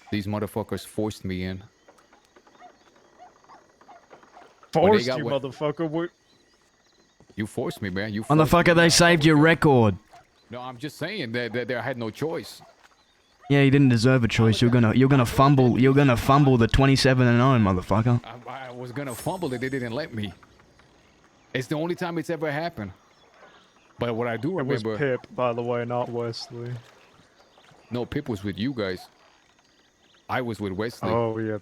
These motherfuckers forced me in. Forced you, motherfucker. You forced me, man. You forced Motherfucker, they saved your record. No, I'm just saying that I had no choice. Yeah, you didn't deserve a choice. You're gonna fumble the 27-0, motherfucker. I was gonna fumble it. They didn't let me. It's the only time it's ever happened. But what I do remember... It was Pip, by the way, not Wesley. No, Pip was with you guys. I was with Wesley. Oh, yep.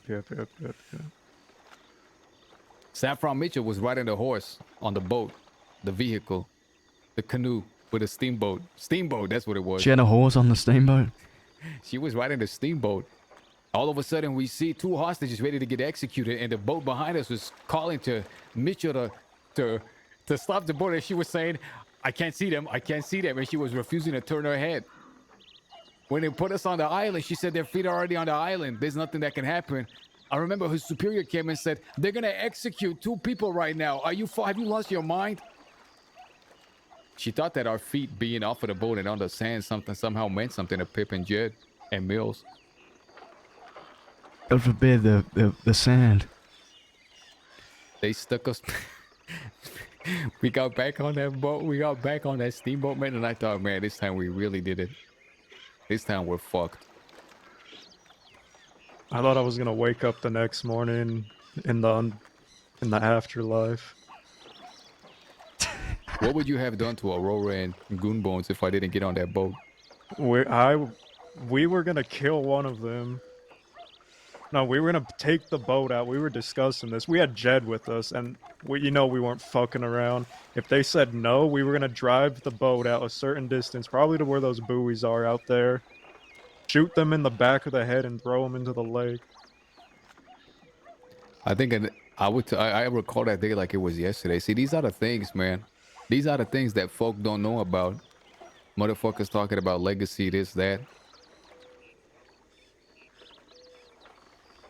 Saffron Mitchell was riding the horse on the boat, the vehicle, the canoe with a steamboat. Steamboat, that's what it was. She had a horse on the steamboat? She was riding the steamboat. All of a sudden, we see two hostages ready to get executed, and the boat behind us was calling to Mitchell to stop the boat, and she was saying, I can't see them, and she was refusing to turn her head. When they put us on the island, she said their feet are already on the island. There's nothing that can happen. I remember her superior came and said, they're gonna execute 2 people right now. Have you lost your mind? She thought that our feet being off of the boat and on the sand somehow meant something to Pip and Jed and Mills. God forbid the sand. They stuck us. We got back on that boat. We got back on that steamboat, man, and I thought, man, this time we really did it. This time we're fucked. I thought I was gonna wake up the next morning in the afterlife. What would you have done to Aurora and Goonbones if I didn't get on that boat? We were gonna kill one of them. No, we were gonna take the boat out. We were discussing this. We had Jed with us, and we weren't fucking around. If they said no, we were gonna drive the boat out a certain distance, probably to where those buoys are out there. Shoot them in the back of the head and throw them into the lake. I think I recall that day like it was yesterday. See, these are the things, man. These are the things that folk don't know about. Motherfuckers talking about legacy, this, that.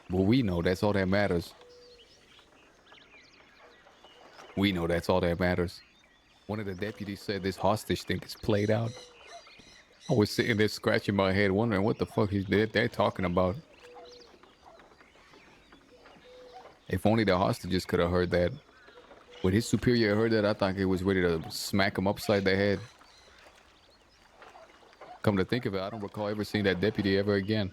But we know that's all that matters. We know that's all that matters. One of the deputies said this hostage thing is played out. I was sitting there scratching my head, wondering what the fuck they're talking about. If only the hostages could have heard that. When his superior heard that, I thought he was ready to smack him upside the head. Come to think of it, I don't recall ever seeing that deputy ever again.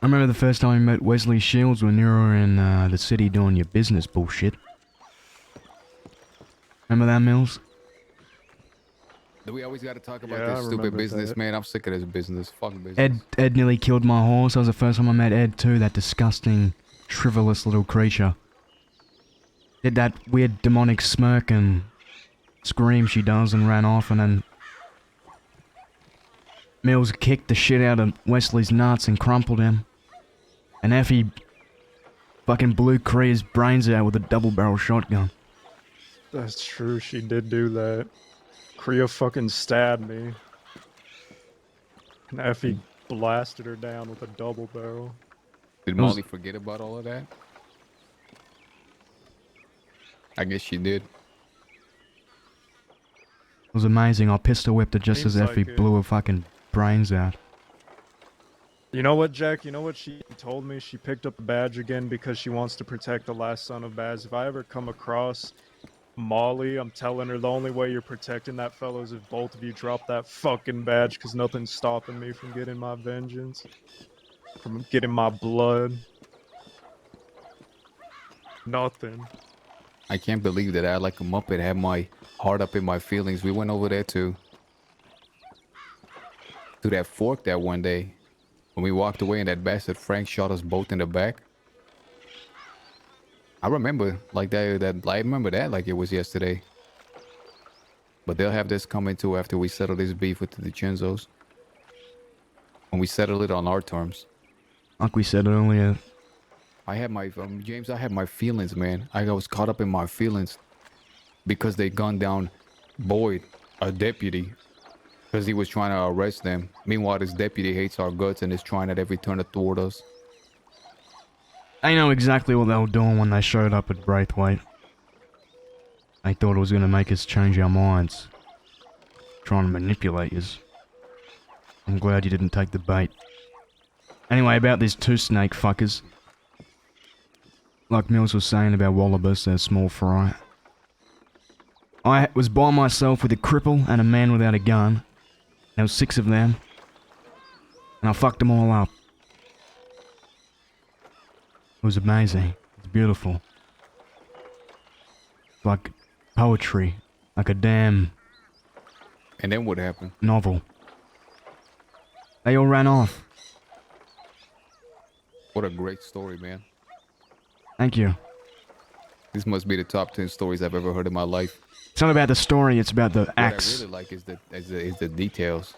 I remember the first time we met Wesley Shields when you were in the city doing your business bullshit. Remember that, Mills? Do we always got to talk about Yeah, I this stupid remember business, that. man? I'm sick of this business. Fuck business. Ed nearly killed my horse. That was the first time I met Ed too, that disgusting, shrivelous little creature. Did that weird demonic smirk and scream she does and ran off, and then Mills kicked the shit out of Wesley's nuts and crumpled him. And Effie fucking blew Kree's brains out with a double-barrel shotgun. That's true, she did do that. Kriya fucking stabbed me. And Effie blasted her down with a double barrel. Did Molly forget about all of that? I guess she did. It was amazing. I pistol whipped her just as Seems Effie like it. blew her fucking brains out. You know what, Jack? You know what she told me? She picked up a badge again because she wants to protect the last son of Baz. If I ever come across Molly, I'm telling her the only way you're protecting that fellow is if both of you drop that fucking badge, because nothing's stopping me from getting my vengeance. From getting my blood. Nothing. I can't believe that I, like a Muppet, had my heart up in my feelings. We went over there to that fork that one day. When we walked away and that bastard Frank shot us both in the back. I remember like that I remember that like it was yesterday. But they'll have this coming too after we settle this beef with the DiCenzos. When we settle it on our terms. Like we said earlier. I had my James, I had my feelings, man. I was caught up in my feelings because they gunned down Boyd, a deputy, because he was trying to arrest them. Meanwhile, this deputy hates our guts and is trying at every turn to thwart us. I know exactly what they were doing when they showed up at Braithwaite. They thought it was going to make us change our minds. Trying to manipulate us. I'm glad you didn't take the bait. Anyway, about these two snake fuckers. Like Mills was saying about Wallabies, they're small fry. I was by myself with a cripple and a man without a gun. There was 6 of them. And I fucked them all up. It was amazing. It's beautiful. Like poetry. Like a damn... And then what happened? Novel. They all ran off. What a great story, man. Thank you. This must be the top 10 stories I've ever heard in my life. It's not about the story, it's about the acts. What I really like is the details.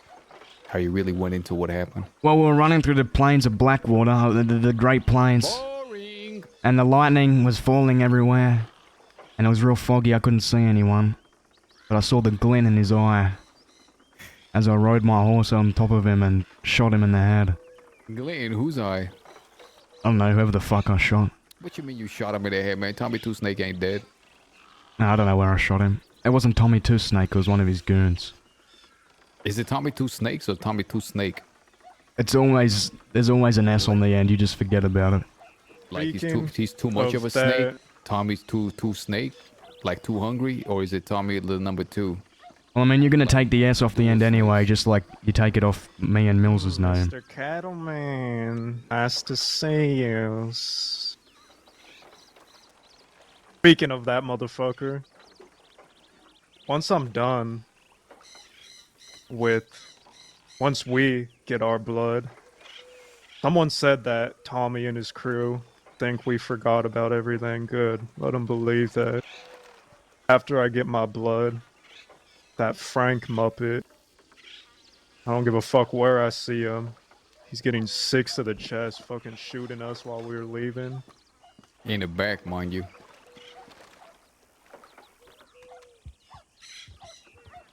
How you really went into what happened. Well, we were running through the plains of Blackwater, the Great Plains. Boring. And the lightning was falling everywhere. And it was real foggy, I couldn't see anyone. But I saw the glint in his eye. As I rode my horse on top of him and shot him in the head. Glint in whose eye? I don't know, whoever the fuck I shot. What you mean you shot him in the head, man? Tommy Two Snake ain't dead. No, I don't know where I shot him. It wasn't Tommy Two Snake, it was one of his goons. Is it Tommy Two Snakes or Tommy Two Snake? It's always... There's always an S on the end, you just forget about it. Like he's too much of a snake? Tommy's too snake? Like too hungry? Or is it Tommy the number 2? Well, I mean, you're gonna take the S off the end anyway, just like you take it off me and Mills's name. Mr. Cattleman, nice to see you. Speaking of that motherfucker, once I'm done with, once we get our blood, someone said that Tommy and his crew think we forgot about everything. Good. Let them believe that. After I get my blood, that Frank Muppet, I don't give a fuck where I see him. He's getting 6 to the chest, fucking shooting us while we were leaving. In the back, mind you.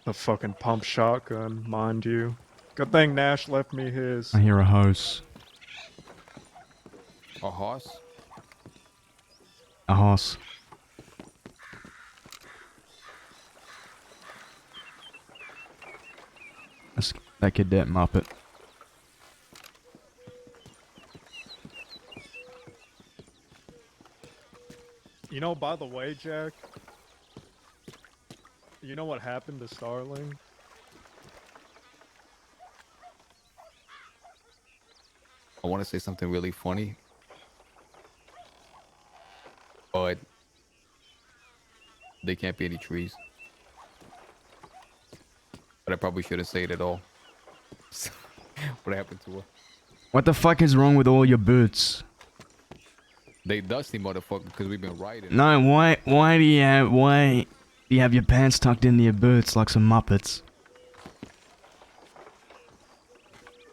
The fucking pump shotgun, mind you. Good thing Nash left me his. I hear a hose. A horse? A horse. That's that cadet Muppet. You know, by the way, Jack, you know what happened to Starling? I want to say something really funny, but there can't be any trees. But I probably shouldn't say it at all. What happened to her? What the fuck is wrong with all your boots? They dusty motherfucker because we've been riding. No, why do you have your pants tucked into your boots like some Muppets?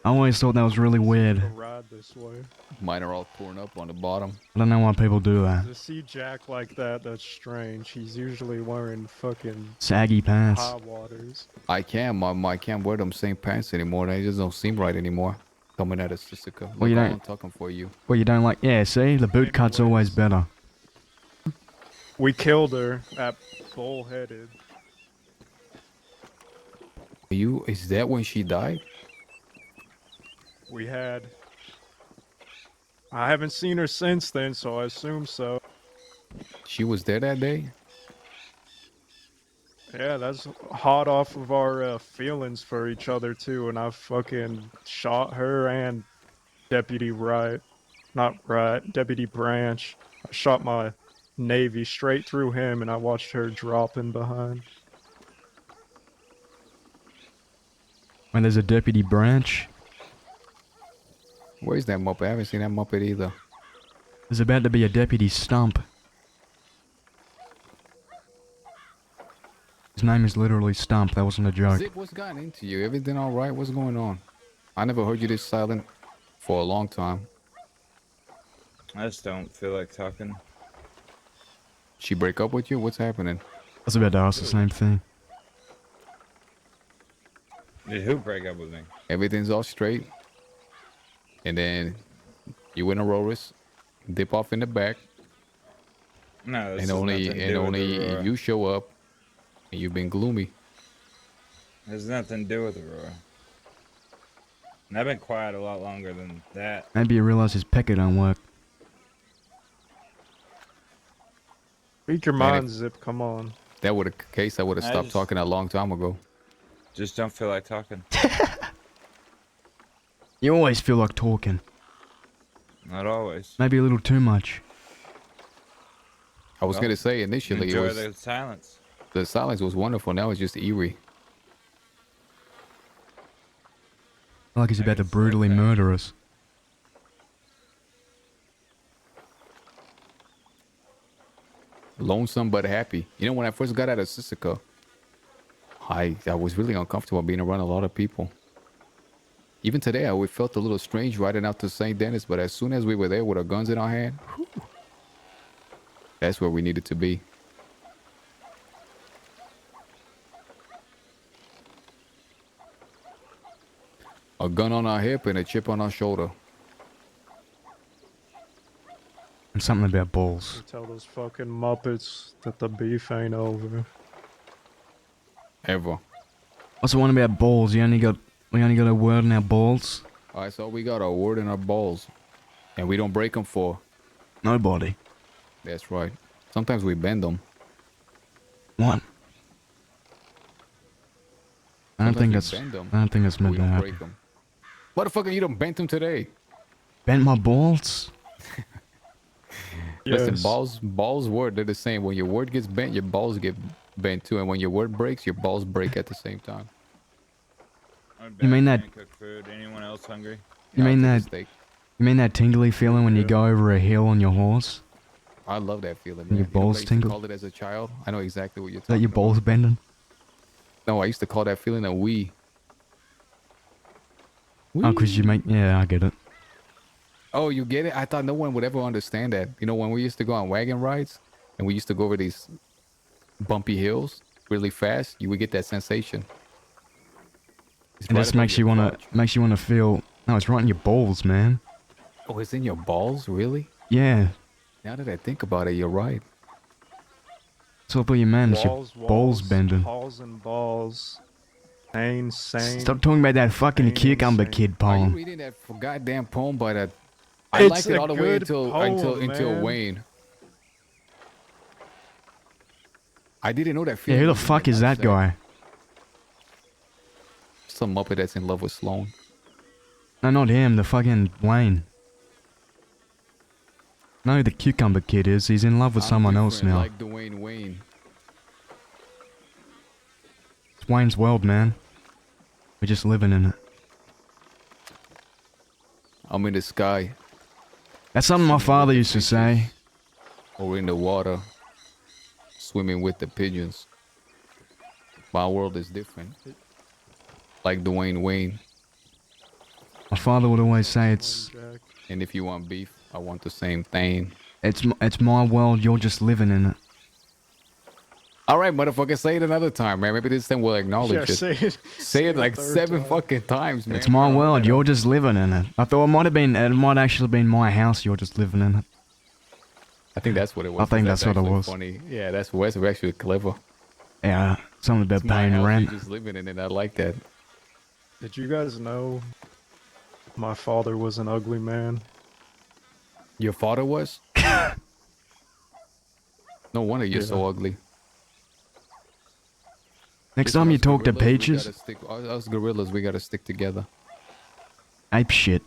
I always thought that was really weird. Ride this way. Mine are all torn up on the bottom. I don't know why people do that. To see Jack like that, that's strange. He's usually wearing fucking Saggy pants. high waters. I can't wear them same pants anymore. They just don't seem right anymore. Coming out of Sissica. Well, you Look, don't. I'm talking for you. Well, you don't like. Yeah, see, the boot cut's always better. We killed her at Bullheaded. Is that when she died? We had. I haven't seen her since then, so I assume so. She was there that day? Yeah, that's hot off of our feelings for each other too, and I fucking shot her and Deputy Wright. Not Wright, Deputy Branch. I shot my Navy straight through him, and I watched her dropping behind. When there's a deputy branch, Where's that Muppet? I haven't seen that Muppet either. there's about to be a deputy stump. His name is literally Stump. That wasn't a joke. Zip, what's gotten into you? Everything all right? What's going on? I never heard you this silent for a long time. I just don't feel like talking. She break up with you? What's happening? I was about to ask the same thing. Did who break up with me? Everything's all straight. And then you and Aurora's dip off in the back. No, this and has nothing to do with Aurora. you show up and you've been gloomy. There's nothing to do with Aurora. And I've been quiet a lot longer than that. Maybe you realize his pecker don't work. Speak your Man, mind, Zip, come on. That would have case I would have I stopped just- talking a long time ago. Just don't feel like talking. You always feel like talking. Not always. Maybe a little too much. I was Well, gonna say initially enjoy it was the silence. the silence was wonderful. Now it's just eerie. Like he's about to brutally murder us. Lonesome but happy. You know, when I first got out of Sissica, I was really uncomfortable being around a lot of people. Even today, I felt a little strange riding out to St. Denis, but as soon as we were there with our guns in our hand, whew, that's where we needed to be. A gun on our hip and a chip on our shoulder. And something about balls. Tell those fucking Muppets that the beef ain't over. Ever. What's the one about balls? We only got a word in our balls. Alright, so we got a word in our balls. And we don't break them for nobody. That's right. Sometimes we bend them. What? I don't think that's. bend 'em, I don't think that's meant we to don't happen. break them. Motherfucker, you done bent them today. Bent my balls. Listen, Yes. balls word, they're the same. When your word gets bent, your balls get bent too. And when your word breaks, your balls break at the same time. You mean that? Cook food. Anyone else hungry? You mean I'll take a that? steak. You mean that tingly feeling when you go over a hill on your horse? I love that feeling, Your man. You know what balls I used to tingle? call it as a child? I know exactly what you're Is that talking your balls bending? No, I used to call that feeling a wee. Oh, 'cause you make. Yeah, I get it. Oh, you get it? I thought no one would ever understand that. You know, when we used to go on wagon rides and we used to go over these bumpy hills really fast, you would get that sensation. It's It right just above makes your you wanna crotch. feel. No, it's right in your balls, man. Oh, it's in your balls, really? Yeah. Now that I think about it, you're right. It's all for your man. It's your Walls, balls bending. halls and balls. Insane. Stop talking about that fucking cucumber insane. kid Are you poem. reading that goddamn poem by that? I It's liked it a all the way good until poem, man. Wayne. I didn't know that. Yeah, feeling who the was in fuck your is that nutsack. guy? Some muppet that's in love with Sloan. No, not him. The fucking Wayne. No, the cucumber kid is. He's in love with I'm someone else different, now. Like Dwayne Wayne. It's Wayne's world, man. We're just living in it. I'm in the sky. That's something my father used to say. Or in the water. Swimming with the pigeons. My world is different. Like Dwayne Wayne. My father would always say it's And if you want beef, I want the same thing. it's my world. You're just living in it. All right, motherfucker, say it another time, man. Maybe this time we'll acknowledge Yeah, it. say it. Say it like a third 7 time. fucking times, man. It's my world. You're just living in it. I thought it might actually been my house. You're just living in it. I think that's what it was. I think that's what it actually was. Funny. Yeah, that's actually clever. Yeah, something about It's my paying house, rent. you're just living in it. I like that. Did you guys know my father was an ugly man? Your father was? No wonder you're so ugly. Next Listen, time you us talk to gorillas, we Peaches, gotta stick- us gorillas, we gotta stick together. ape shit.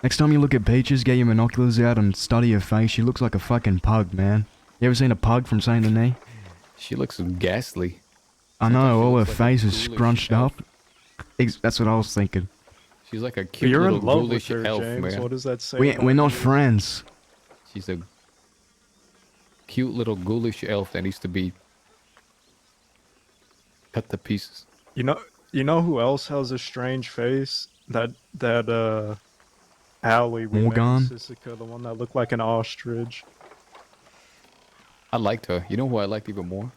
Next time you look at Peaches, get your binoculars out and study her face. She looks like a fucking pug, man. You ever seen a pug from Saint Denis? She looks ghastly. I know, Sometimes she all her looks like a face is ghoulish scrunched elf. up. That's what I was thinking. She's like a cute You're little in love with ghoulish her, elf, James. man. What does that say? We're about not you? friends. She's a cute little ghoulish elf that needs to be cut to pieces. You know who else has a strange face? That Allie we met in Morgan? Sisika, the one that looked like an ostrich. I liked her. You know who I liked even more?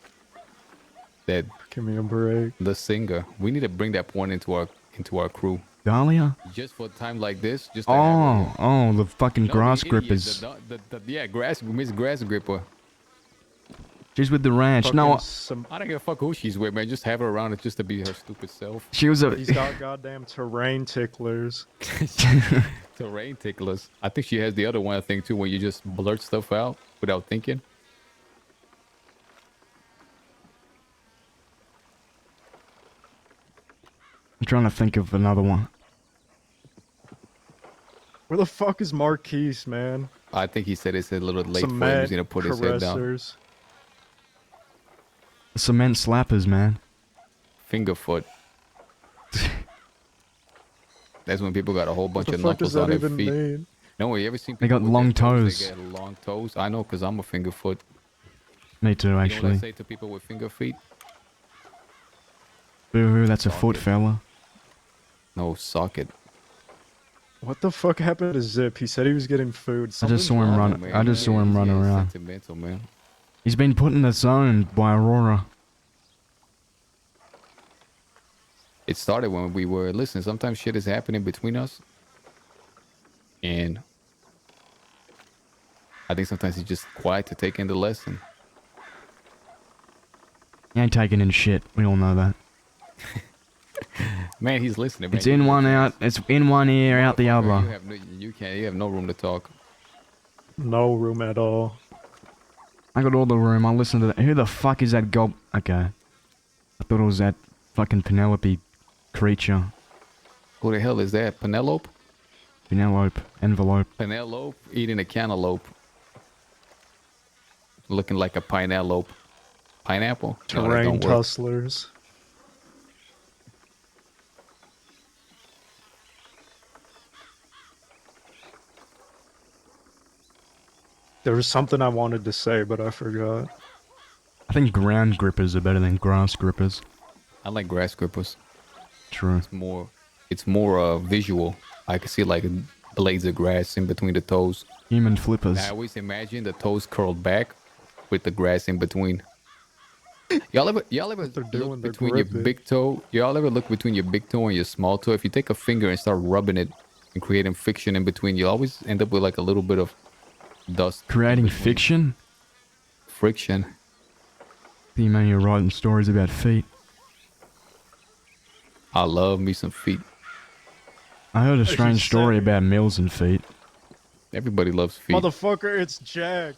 That Give me a break. the singer. We need to bring that one into our crew. Dahlia? Just for a time like this. Just to have her. Oh, the fucking No, grass the idiot, grippers. Miss Grass Gripper. She's with the ranch. No, I don't give a fuck who she's with, man. Just have her around just to be her stupid self. she was a. He's got goddamn terrain ticklers. Terrain ticklers. I think she has the other one thing too, when you just blurt stuff out without thinking. I'm trying to think of another one. Where the fuck is Marquise, man? I think he said it's a little late Some for him. mad He's gonna put his head down. caressers. Cement slappers, man. Fingerfoot. That's when people got a whole bunch the of fuck does knuckles on that their even feet. mean? No, you ever seen They people got with long their toes. They get long toes. I know, cause I'm a fingerfoot. Me too, You know what I actually. say to people with finger feet? Boo-hoo, that's a foot fella. No, socket. What the fuck happened to Zip? He said he was getting food. I just saw him run. man. I just saw him run around. Sentimental, man. He's been put in the zone by Aurora. It started when we were listening. Sometimes shit is happening between us, and I think sometimes he's just quiet to take in the lesson. He ain't taking in shit. We all know that. Man, he's listening. Man. It's in one out. It's in one ear, out the You other. have no, you have no room to talk. No room at all. I got all the room. I listen to that. Who the fuck is that gob? Okay. I thought it was that fucking Penelope creature. Who the hell is that? Penelope? Penelope. Envelope. Penelope eating a cantaloupe. Looking like a pineapple. Pineapple? No, that Terrain don't work. tusslers. There was something I wanted to say, but I forgot. I think ground grippers are better than grass grippers. I like grass grippers. True. It's more visual. I can see like blades of grass in between the toes. Human flippers. I always imagine the toes curled back with the grass in between. Y'all ever they're doing, look they're between your gripping. big toe? Y'all ever look between your big toe and your small toe? If you take a finger and start rubbing it and creating friction in between, you always end up with like a little bit of dust. in Creating between. fiction? Friction. You mean you're writing stories about feet? I love me some feet. I heard a He strange said story it. about mills and feet. Everybody loves feet. Motherfucker, it's Jack.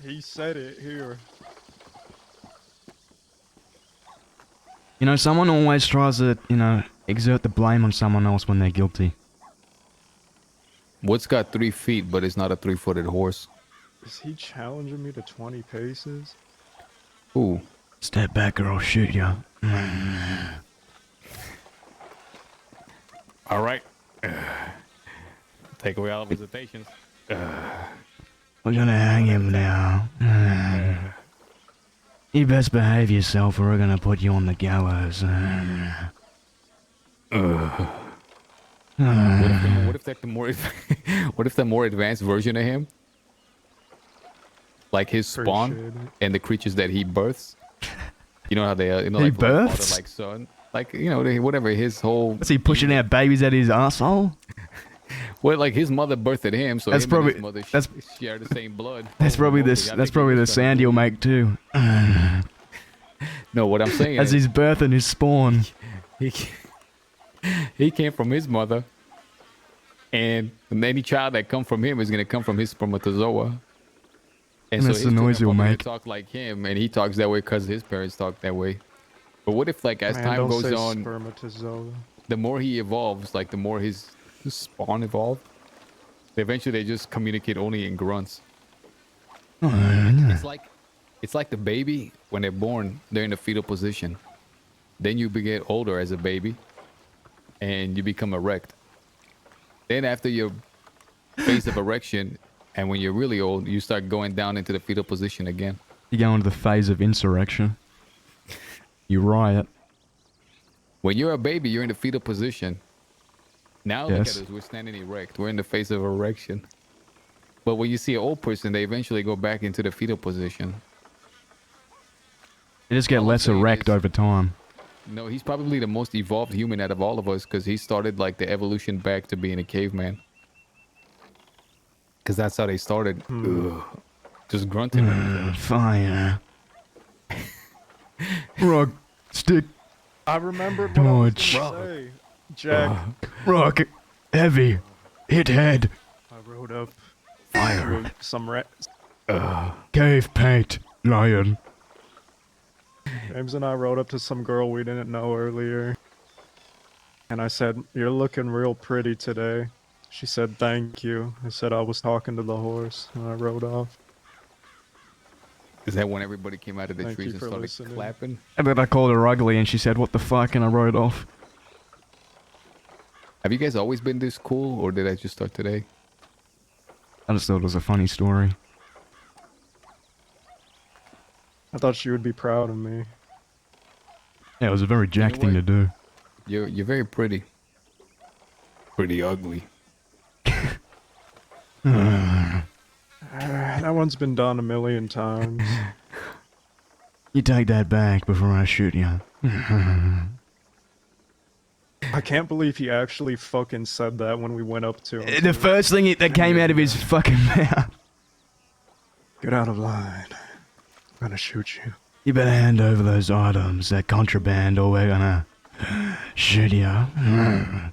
He said it here. You know, someone always tries to, you know, exert the blame on someone else when they're guilty. What's got 3 feet, but it's not a 3-footed horse? Is he challenging me to 20 paces? Ooh. Step back or I'll shoot you. All right. Take away all of his patience. We're gonna hang him now. You best behave yourself or we're gonna put you on the gallows. What if that the more what if the more advanced version of him? Like his spawn Appreciate it. and the creatures that he births. You know how they are, you know, He like father, births? like son. Like, you know, whatever his whole Is he pushing out babies at his asshole? well, like his mother birthed him, so That's him probably- and his mother that's- share the same blood. That's probably Holy, this. I That's think probably he the was trying sound to you'll do- make too. No, what I'm saying As is he's birthing his spawn. he came from his mother, and any child that come from him is gonna come from his spermatozoa. And that's his the noise children he'll probably gonna make. talk like him, and he talks that way because his parents talk that way. But what if, like, as Man, time don't goes say on, spermatozoa. the more he evolves, like the more his spawn evolve, eventually they just communicate only in grunts. It's like the baby when they're born, they're in the fetal position. Then you get older as a baby, and you become erect. Then after your phase of erection, and when you're really old, you start going down into the fetal position again. You go into the phase of insurrection. You riot. When you're a baby, you're in the fetal position. Now look Yes. at us, we're standing erect. We're in the phase of erection. But when you see an old person, they eventually go back into the fetal position. You just get All I'm less saying erect is- over time. No, he's probably the most evolved human out of all of us because he started like the evolution back to being a caveman. Because that's how they started. Ugh. Just grunting. Fire. Rock. Stick. I remembered what I was Dodge. gonna say. Jack, Rock. Heavy. Hit head. I rode up Fire. with some rats. Cave paint. Lion. James and I rode up to some girl we didn't know earlier. And I said, "You're looking real pretty today." She said, "Thank you." I said I was talking to the horse, and I rode off. Is that when everybody came out of the Thank trees you and for started listening. clapping? And then I called her ugly and she said, "What the fuck?" and I wrote it off. Have you guys always been this cool, or did I just start today? I just thought it was a funny story. I thought she would be proud of me. Yeah, it was a very Jack thing to do. You're very pretty. Pretty ugly. That one's been done a million times. You take that back before I shoot you. I can't believe he actually fucking said that when we went up to him. The first thing that came out of his fucking mouth. Get out of line. I'm gonna shoot you. You better hand over those items, that contraband, or we're gonna shoot you. What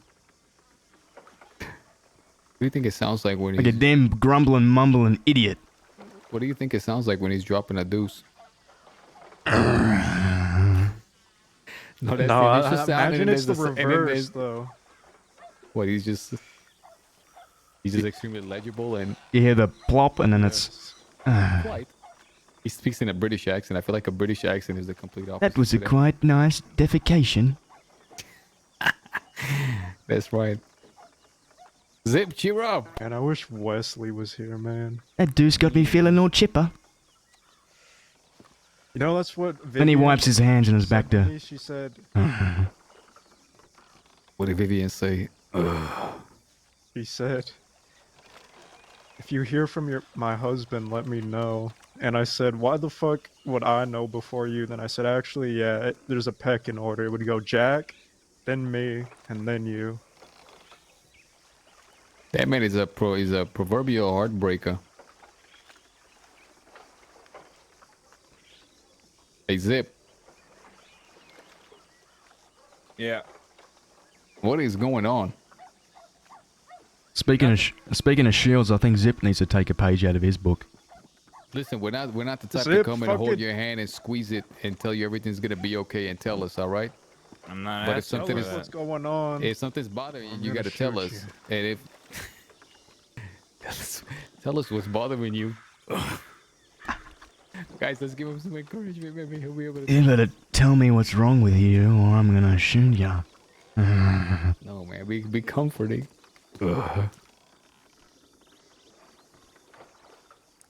do you think it sounds like when Like a he's... damn grumbling, mumbling idiot. What do you think it sounds like when he's dropping a deuce? No, that's No, the I initial sound, and imagine then it's the there's and then reverse, there's- though. What, he's just extremely legible and You hear the plop, and then it's. quite. He speaks in a British accent. I feel like a British accent is the complete opposite. That was a to quite nice defecation. That's right. Zip, cheer up. And I wish Wesley was here, man. That deuce got me feeling all chipper. You know, that's what Then he Vivian wipes his hands and is said back to to. me. She said, What did Vivian say? he said, "If you hear from my husband, let me know." And I said, why the fuck would I know before you? Then I said, actually, yeah, there's a pecking order. It would go Jack, then me, and then you. That man is a proverbial heartbreaker. Hey, Zip. Yeah. What is going on? Speaking of shields, I think Zip needs to take a page out of his book. Listen, we're not the type to Zip, come and hold fucking- your hand and squeeze it and tell you everything's gonna be okay and tell us, all right? I'm not But if asking something for is that. What's going on? if something's bothering you, I'm you gonna gotta tell shoot us. you. And if tell us what's bothering you. Guys, let's give him some encouragement. Maybe he'll be able to. You better tell me what's wrong with you, or I'm gonna shoot ya. No, man, be comforting.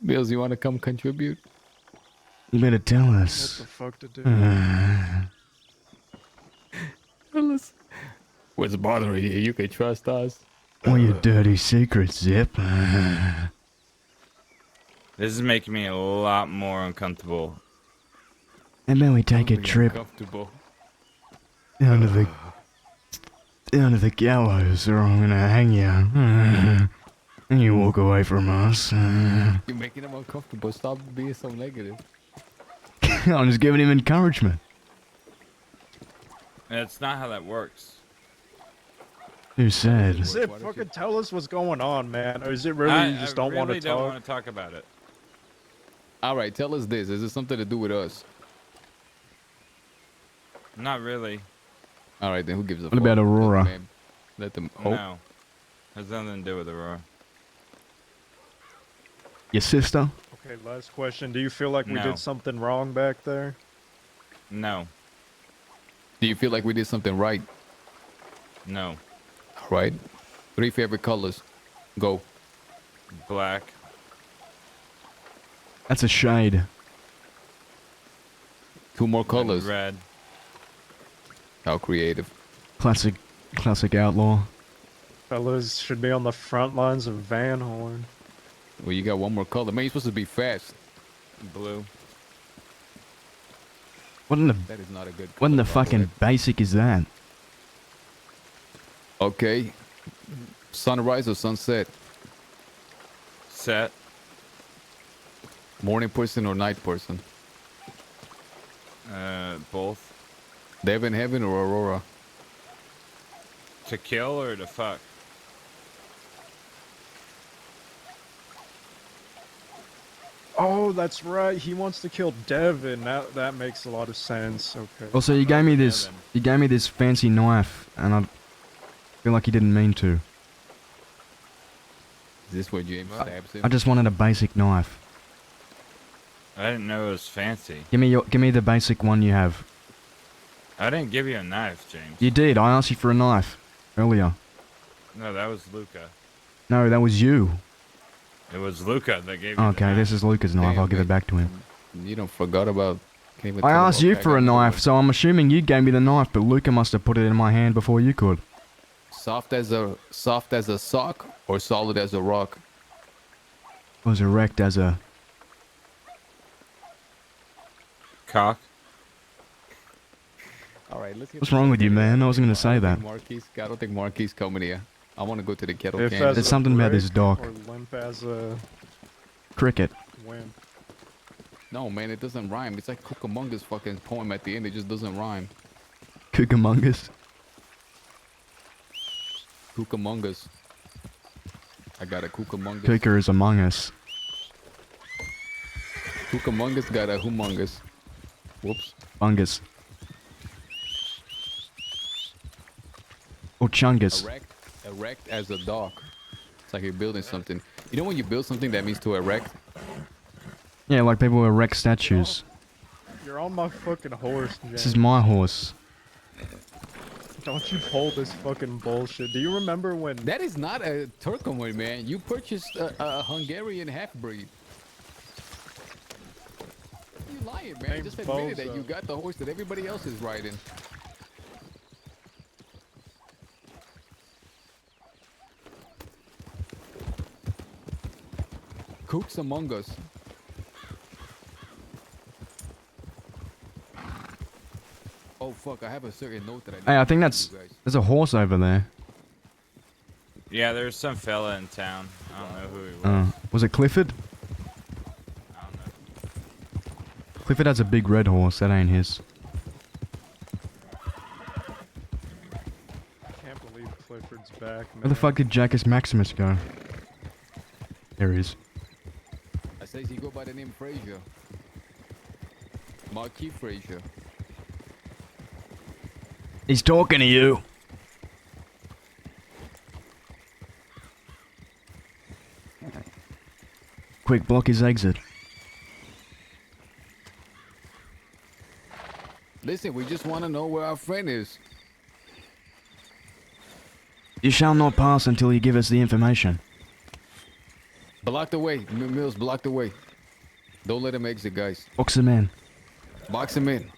Bills, you want to come contribute? You better tell us. What the fuck to do? Tell us what's bothering you. You can trust us. What your dirty secrets, Zip? This is making me a lot more uncomfortable. How about we take a trip Comfortable. down to the gallows, or I'm gonna hang you. And you walk away from us. You're making him uncomfortable. Stop being so negative. I'm just giving him encouragement. That's not how that works. Who said? Zip, fucking tell us what's going on, man. Or is it really you just don't want to really don't talk? want to talk about it. All right, tell us this. Is it something to do with us? Not really. All right, then who gives a fuck? What about Aurora? Let them. Oh. No. Has nothing to do with Aurora. Your sister? Okay, last question. Do you feel like we No. did something wrong back there? No. Do you feel like we did something right? No. All right. 3 favorite colors. Go. Black. That's a shade. 2 more colors. Red. How creative. Classic outlaw. Fellas should be on the front lines of Van Horn. Well, you got 1 more color. Man, you're supposed to be fast. Blue. What in the? That is not a good. What in the color, by fucking way. basic is that? Okay. Sunrise or sunset? Set. Morning person or night person? Both. Devin Heaven or Aurora? To kill or to fuck? Oh, that's right. He wants to kill Devin. That makes a lot of sense. Okay. Also, you gave me this fancy knife, and I feel like you didn't mean to. Is this where James stabs him? I just wanted a basic knife. I didn't know it was fancy. Give me the basic one you have. I didn't give you a knife, James. You did. I asked you for a knife earlier. No, that was Luca. No, that was you. It was Luca that gave you Okay, this is Luca's knife. Damn, I'll give it man. back to him. You don't forgot about. can't even I tell asked about you that for a guy. knife, so I'm assuming you gave me the knife, but Luca must have put it in my hand before you could. Soft as a sock or solid as a rock? I was erect as a... cock. All right, let's get. What's wrong with you, man? I wasn't gonna say that. I don't think Marquis coming here. I want to go to the kettle If can. as There's a something about this brick dock. Or limp as a Cricket. wimp. No, man, it doesn't rhyme. It's like Cucamonga's fucking poem at the end. It just doesn't rhyme. Cucamongas. Cucamongas. I got a Cucamongas. Cuca is among us. Cucamongas got a humongous. Whoops. Fungus. Or chungus. Erect as a dock. It's like you're building something. You know when you build something that means to erect? Yeah, like people who erect statues. You're on my fucking horse, James. This is my horse. Don't you pull this fucking bullshit. Do you remember when... That is not a Turkoman, man. You purchased a Hungarian half-breed. You lying, man. Name's Just admitted that Bozo. you got the horse that everybody else is riding. Cooks among us. fuck, I have a certain note that I need Hey, I to think give that's... you guys. There's a horse over there. Yeah, there's some fella in town. I don't know who he was. Was it Clifford? I don't know. Clifford has a big red horse. That ain't his. I can't believe Clifford's back, man. Where the fuck did Jackus Maximus go? There he is. I says he go by the name Frazier. Marquis Frazier. He's talking to you. Quick, block his exit. Listen, we just want to know where our friend is. You shall not pass until you give us the information. Block the way. Mills, block the way. Don't let him exit, guys. Box him in. Box him in.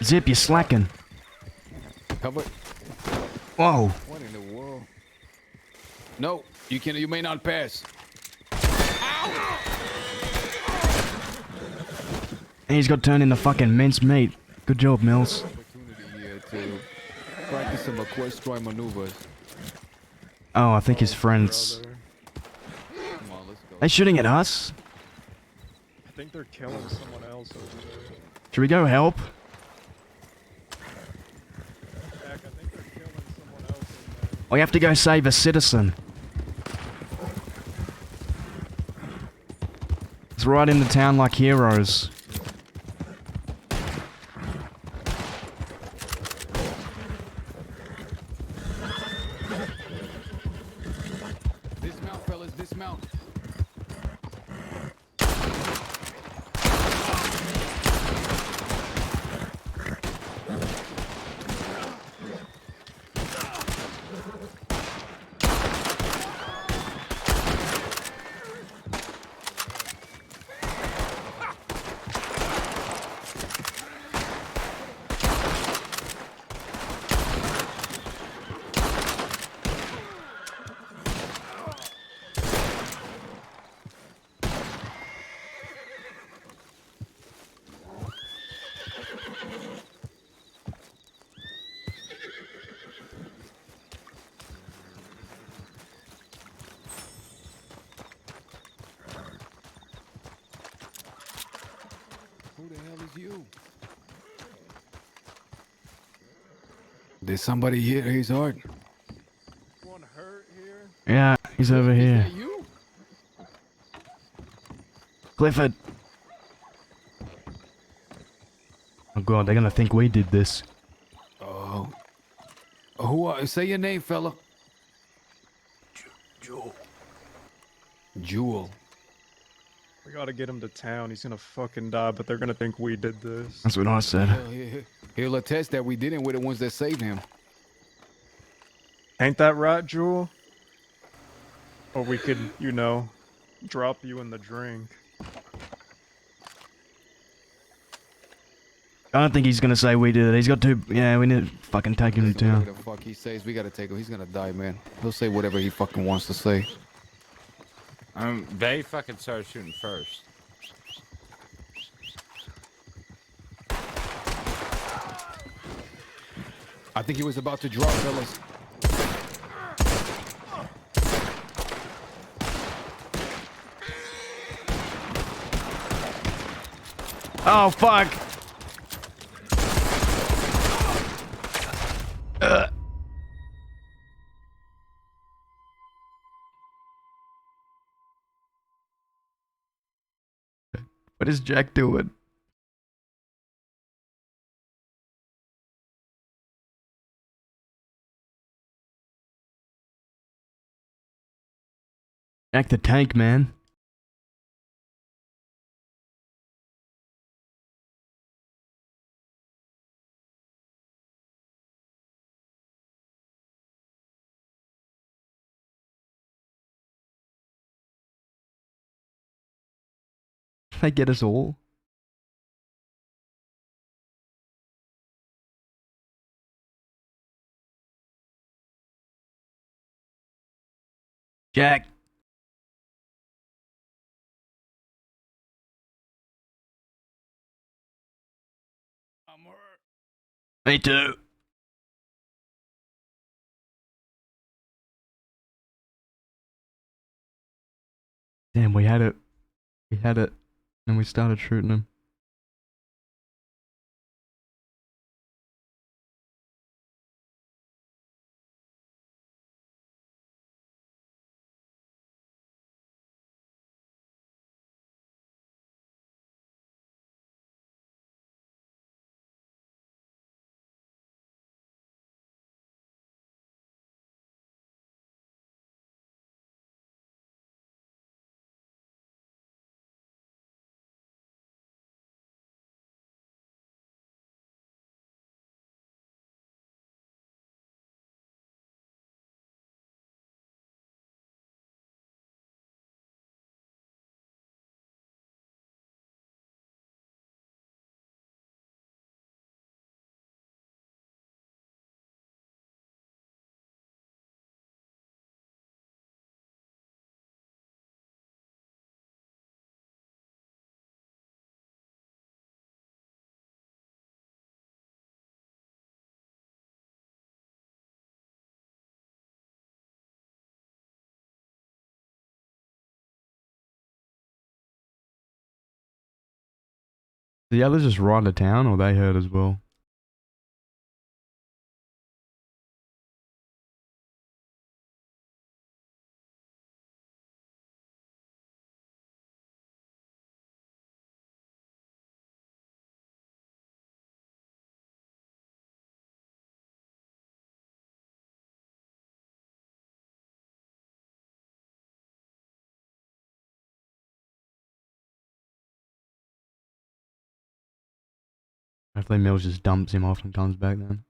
Zip, you're slacking. Cover. Whoa. What in the world? No, you may not pass. And he's got turned into fucking mincemeat. Good job, Mills. Opportunity here to practice some equestrian maneuvers. Oh, I think his friends... Come on, let's go. They shooting at us? I think they're killing someone else over there. Should we go help? Jack, I think they're killing someone else in there. We have to go save a citizen. Let's ride into town like heroes. Dismount, fellas, dismount. Who the hell is you? Did somebody hit his heart? One hurt here? Yeah, he's over here. You? Clifford. Oh god, they're gonna think we did this. Oh. Who are... Say your name, fella. Jewel. Jewel. We gotta get him to town. He's gonna fucking die, but they're gonna think we did this. That's what I said. He'll attest that we didn't. We're the ones that saved him. Ain't that right, Jewel? Or we could, you know, drop you in the drink. I don't think he's gonna say we did it. He's got to... Yeah, we need to fucking take him to Whatever town. the fuck he says, we gotta take him. He's gonna die, man. He'll say whatever he fucking wants to say. They fucking started shooting first. I think he was about to drop, fellas. Oh, fuck! What is Jack doing? Jack the tank, man. They get us all. Jack. Me too. Damn, we had it. We had it. And we started shooting him. The others just ride to town, or they heard as well? Hopefully Mills just dumps him off and comes back then.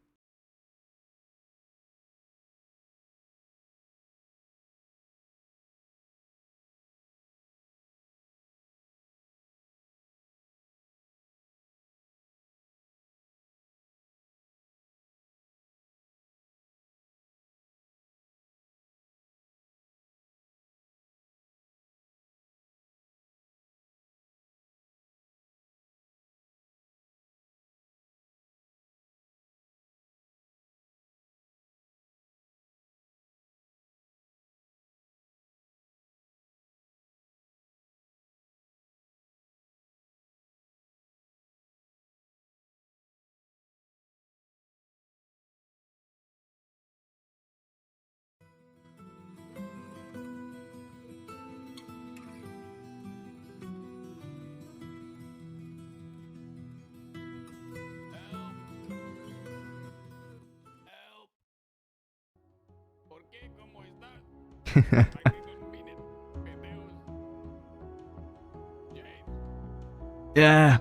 Yeah.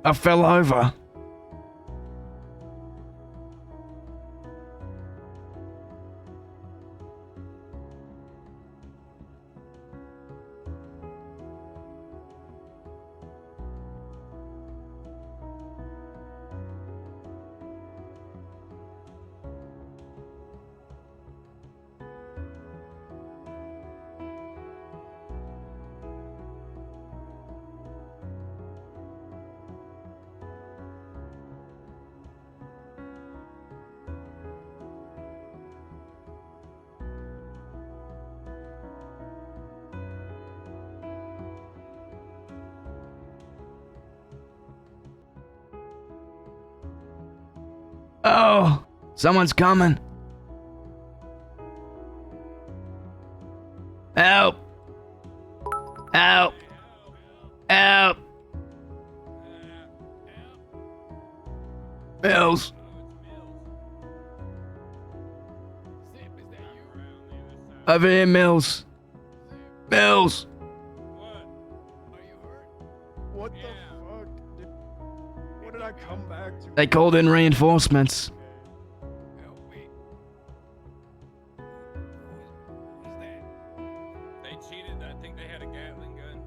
I fell over. Oh, someone's coming. Help! Help! Help! Mills! Over here, Mills! Mills! What the fuck? Dude? What did I come back to? They called in reinforcements. They cheated. I think they had a Gatling gun.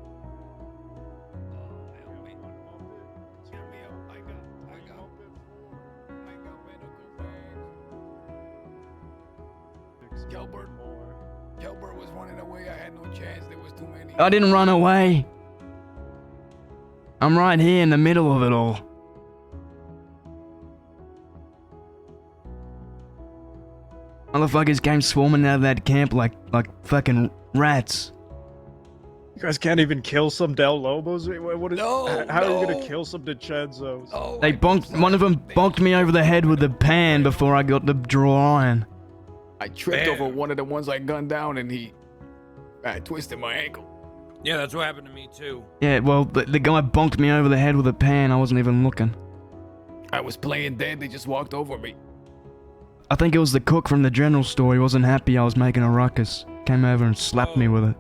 Gilbert more. Gilbert was running away. I had no chance. There was too many. I didn't run away. I'm right here in the middle of it all. Motherfuckers came swarming out of that camp like fucking rats. You guys can't even kill some Del Lobos? What is, No, how are you no. gonna kill some DiCenzos? Oh, They one of them bonked me over the head with the pan before I got the draw iron. I tripped over one of the ones I gunned down, and I twisted my ankle. Yeah, that's what happened to me too. Yeah, well, the guy bonked me over the head with a pan. I wasn't even looking. I was playing dead. They just walked over me. I think it was the cook from the general store. He wasn't happy I was making a ruckus. Came over and slapped me with it.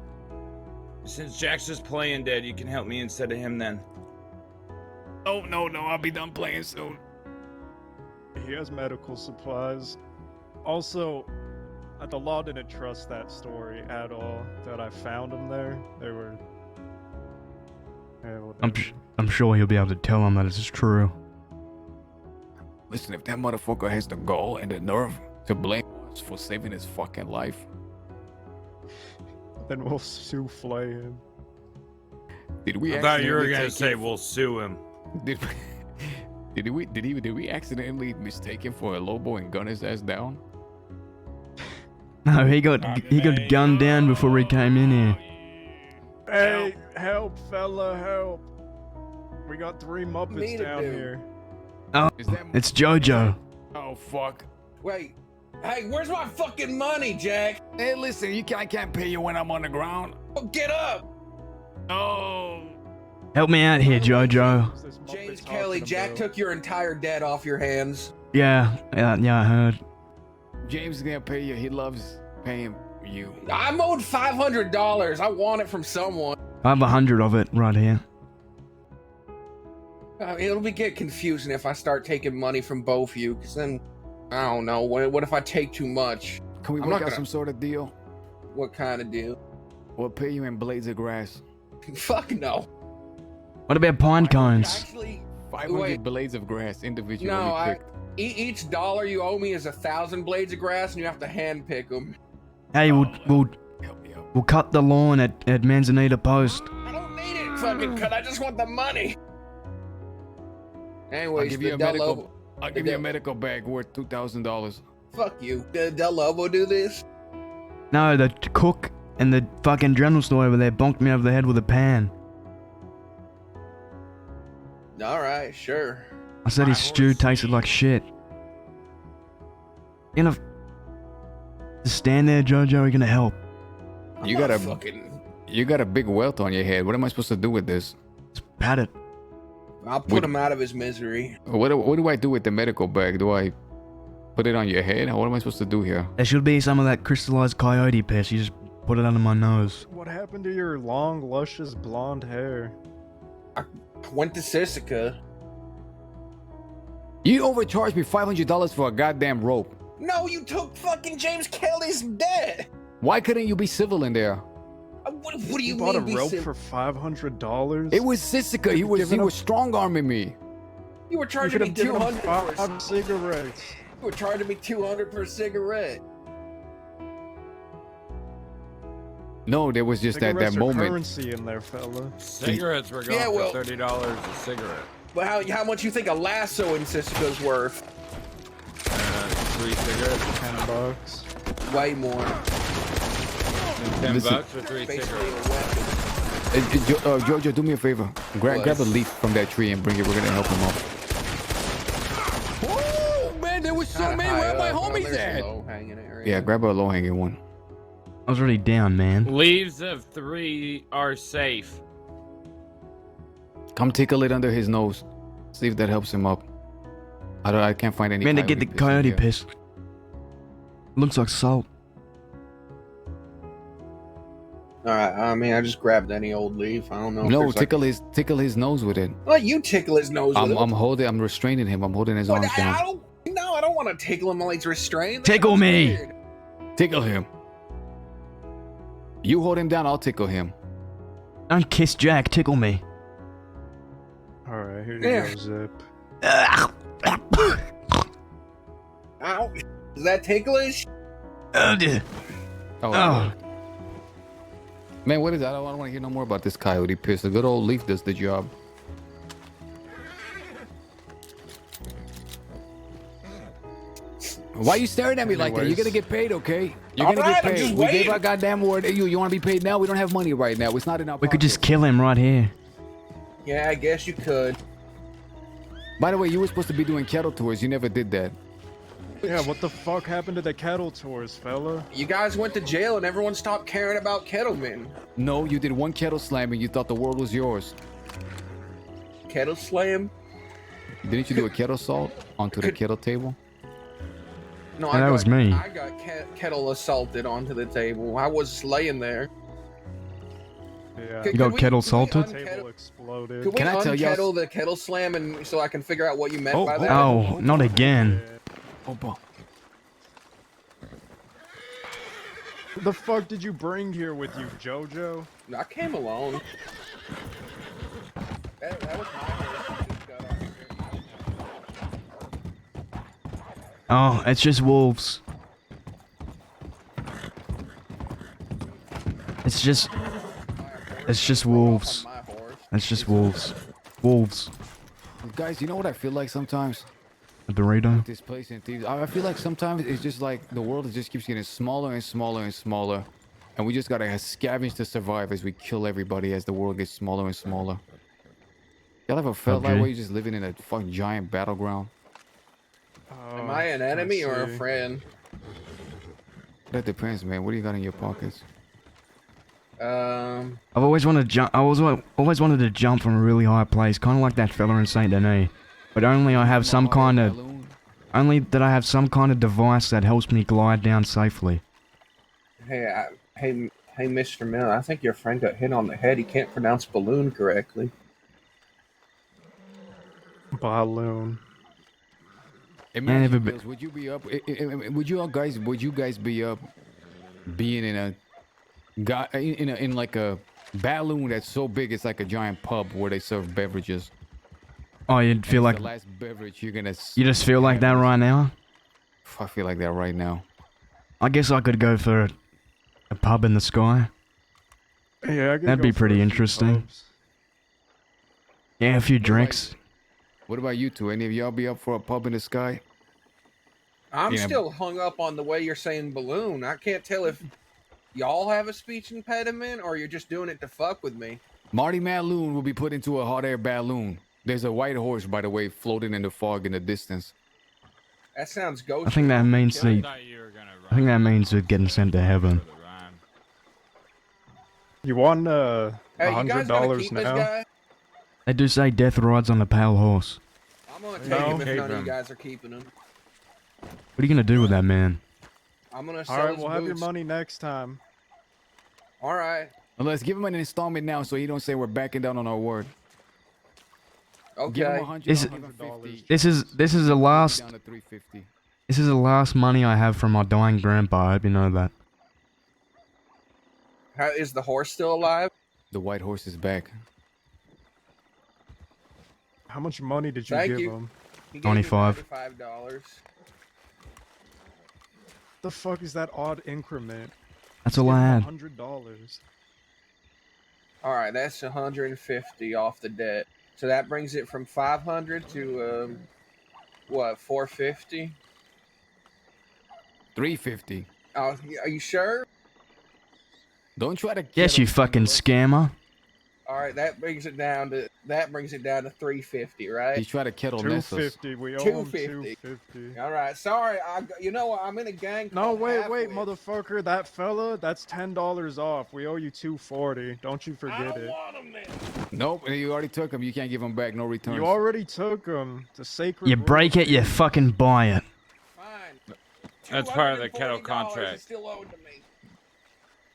Since Jack's just playing dead, you can help me instead of him then. Oh, no, I'll be done playing soon. He has medical supplies. Also, the law didn't trust that story at all. That I found him there. They were. Yeah, I'm sure he'll be able to tell him that it's true. Listen, if that motherfucker has the gall and the nerve to blame us for saving his fucking life, then we'll souffle him. did we? I thought you were accidentally gonna take say him- we'll sue him. Did we accidentally mistake him for a Lobo and gun his ass down? No, he got gunned down before he came in here. Hey, help, fella, help! We got 3 Muppets down here. Oh, it's Jojo. Oh fuck! Wait. Hey, where's my fucking money, Jack? Hey, listen, I can't pay you when I'm on the ground. Oh, get up! Oh. Help me out here, Jojo. James Kelly, Jack took your entire debt off your hands. Yeah, I heard. James is gonna pay you. He loves paying you. I'm owed $500. I want it from someone. I have 100 of it right here. It'll get confusing if I start taking money from both of you, because then, I don't know, what if I take too much? Can we I'm work not out gonna- some sort of deal? What kind of deal? We'll pay you in blades of grass. Fuck no. What about pine cones? Actually, 500 wait. blades of grass individually No, picked. each dollar you owe me is 1,000 blades of grass, and you have to hand pick them. Hey, we'll cut the lawn at Manzanita Post. I don't need it fucking cut. I just want the money. Anyways, I'll give you the a Del medical. Lobo. I'll give you a medical bag worth $2,000. Fuck you. Did Del Lobo do this? No, the cook and the fucking general store over there bonked me over the head with a pan. All right, sure. I said his stew tasted like shit. You gonna just stand there, Jojo? Are you gonna help? You got a big welt on your head. What am I supposed to do with this? Just pat it. I'll put him out of his misery. What do I do with the medical bag? Do I put it on your head? What am I supposed to do here? There should be some of that crystallized coyote piss. You just put it under my nose. What happened to your long, luscious blonde hair? I went to Sisika. You overcharged me $500 for a goddamn rope. No, you took fucking James Kelly's debt. Why couldn't you be civil in there? What do you bought a mean? rope for $500? It was Sisika. He was strong arming me. You were charging You me could've given him 200 5 cigarettes. You were charging me 200 per cigarette. No, there was just that Cigarettes are moment. currency in there, fella. Cigarettes were going Yeah, well- for $30 a cigarette. But how much you think a lasso in Sisika's worth? 3 cigarettes. $10. Way more. $10 Listen. for 3 Basically cigarettes. a weapon. Jojo, do me a favor. Grab a leaf from that tree and bring it. We're gonna help him up. Oh man, there was so Kinda many. high Where my up. Oh, homies there's a at? low-hanging area. Yeah, grab a low-hanging one. I was already down, man. Leaves of 3 are safe. Come tickle it under his nose. See if that helps him up. I can't find any. Man, to get the piss in coyote here. piss. Looks like salt. All right. I mean, I just grabbed any old leaf. I don't know. if No, there's tickle his nose with it. Let you tickle his nose. with it. I'm restraining him. I'm holding his arms down. I don't want to tickle him while he's restrained. That Tickle sounds me. weird. Tickle him. You hold him down. I'll tickle him. Don't kiss Jack. Tickle me. Alright, here you Yeah. go, Zip. Ow. Is that ticklish? Oh, dear. Oh, Oh. Man, what is that? I don't want to hear no more about this coyote piss. A good old leaf does the job. Why you staring at me like that? You're gonna get paid, okay? You're gonna get paid. We gave our goddamn word. You want to be paid now? We don't have money right now. It's not in our We could just kill him right here. Yeah, I guess you could. By the way, you were supposed to be doing kettle tours. You never did that. Yeah, what the fuck happened to the kettle tours, fella? You guys went to jail and everyone stopped caring about kettlemen. No, you did one kettle slam and you thought the world was yours. Kettle slam? Didn't you do a kettle salt onto the kettle table? No, that was me. I got kettle assaulted onto the table. I was laying there. Yeah. You got kettle salted? Table exploded. Could we Can I tell you? unkettle the kettle slam and so I can figure out what you meant by that? Oh, not again. What the fuck did you bring here with you, Jojo? I came alone. That was my horse. Oh, it's just wolves. It's just wolves. It's just wolves. Wolves. Guys, you know what I feel like sometimes? A burrito. This place in Thieves. I feel like sometimes it's just like the world just keeps getting smaller and smaller and smaller, and we just gotta scavenge to survive as we kill everybody as the world gets smaller and smaller. Y'all ever felt that way? You're just living in a fucking giant battleground. Am I an enemy or a friend? That depends, man. What do you got in your pockets? I've always wanted to jump. always wanted to jump from a really high place, kind of like that fella in Saint Denis. But only that I have some kind of device that helps me glide down safely. Hey, hey, Mr. Miller. I think your friend got hit on the head. He can't pronounce balloon correctly. Balloon. Imagine, Bills, would you be up? Would you guys be up being in a in like a balloon that's so big it's like a giant pub where they serve beverages? Oh, you'd feel like the last beverage you're gonna. You just feel like that right now? I feel like that right now. I guess I could go for a pub in the sky. Yeah, that'd be pretty interesting. Yeah, a few drinks. What about you two? Any of y'all be up for a pub in the sky? I'm still hung up on the way you're saying balloon. I can't tell if y'all have a speech impediment or you're just doing it to fuck with me. Marty Malloon will be put into a hot air balloon. There's a white horse, by the way, floating in the fog in the distance. That sounds ghost. I think that means we're getting sent to heaven. You want $100 now? They do say death rides on a pale horse. I'm gonna take him if none of you guys are keeping him. What are you gonna do with that man? I'm gonna sell All right, his we'll have your boots. money next time. All right. Well, let's give him an installment now so he don't say we're backing down on our word. Give him Okay. This is the last. Down to 350. This is the last money I have from my dying grandpa. I hope you know that. How, is the horse still alive? The white horse is back. How much money did you give him? He gave me $25. $95. The fuck is that odd increment? That's all I had. $100. All right, that's 150 off the debt. So that brings it from 500 to what, 450? 350. Oh, are you sure? Don't try to. Yes, you fucking scammer. All right, that brings it down to 350, right? He tried to kettle mess us. 250. We owe him 250. 250. All right, sorry. You know what? I'm in a gang. No, called wait, Halfwits. motherfucker. That fella, that's $10 off. We owe you 240. Don't you forget it. Nope, you already took him. You can't give him back. No returns. You already took him. It's a sacred. You break it, you fucking buy it. That's part of the kettle contract. Still owed to me.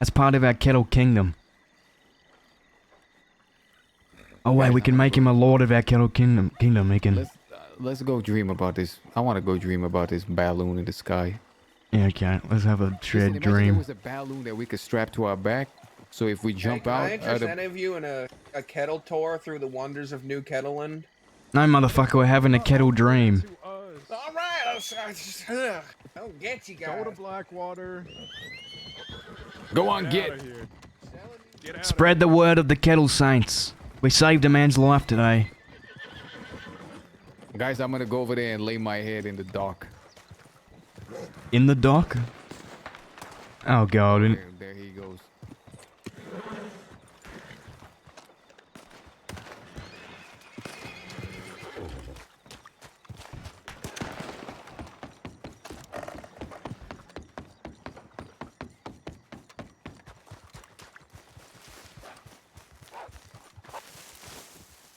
That's part of our kettle kingdom. Oh wait, we can make him a lord of our kettle kingdom. He can. Let's go dream about this. I want to go dream about this balloon in the sky. Yeah, okay. Let's have a shared Imagine dream. there was a balloon that we could strap to our back, so if we jump Can I out. interest any of you in a kettle tour through the wonders of New Kettleland? No, motherfucker, we're having a kettle dream. All right, I don't get you guys. Go to Blackwater. Go on, Get get. outta here. Spread the word of the Kettle Saints. We saved a man's life today. Guys, I'm gonna go over there and lay my head in the dock. In the dock? Oh god. There he goes.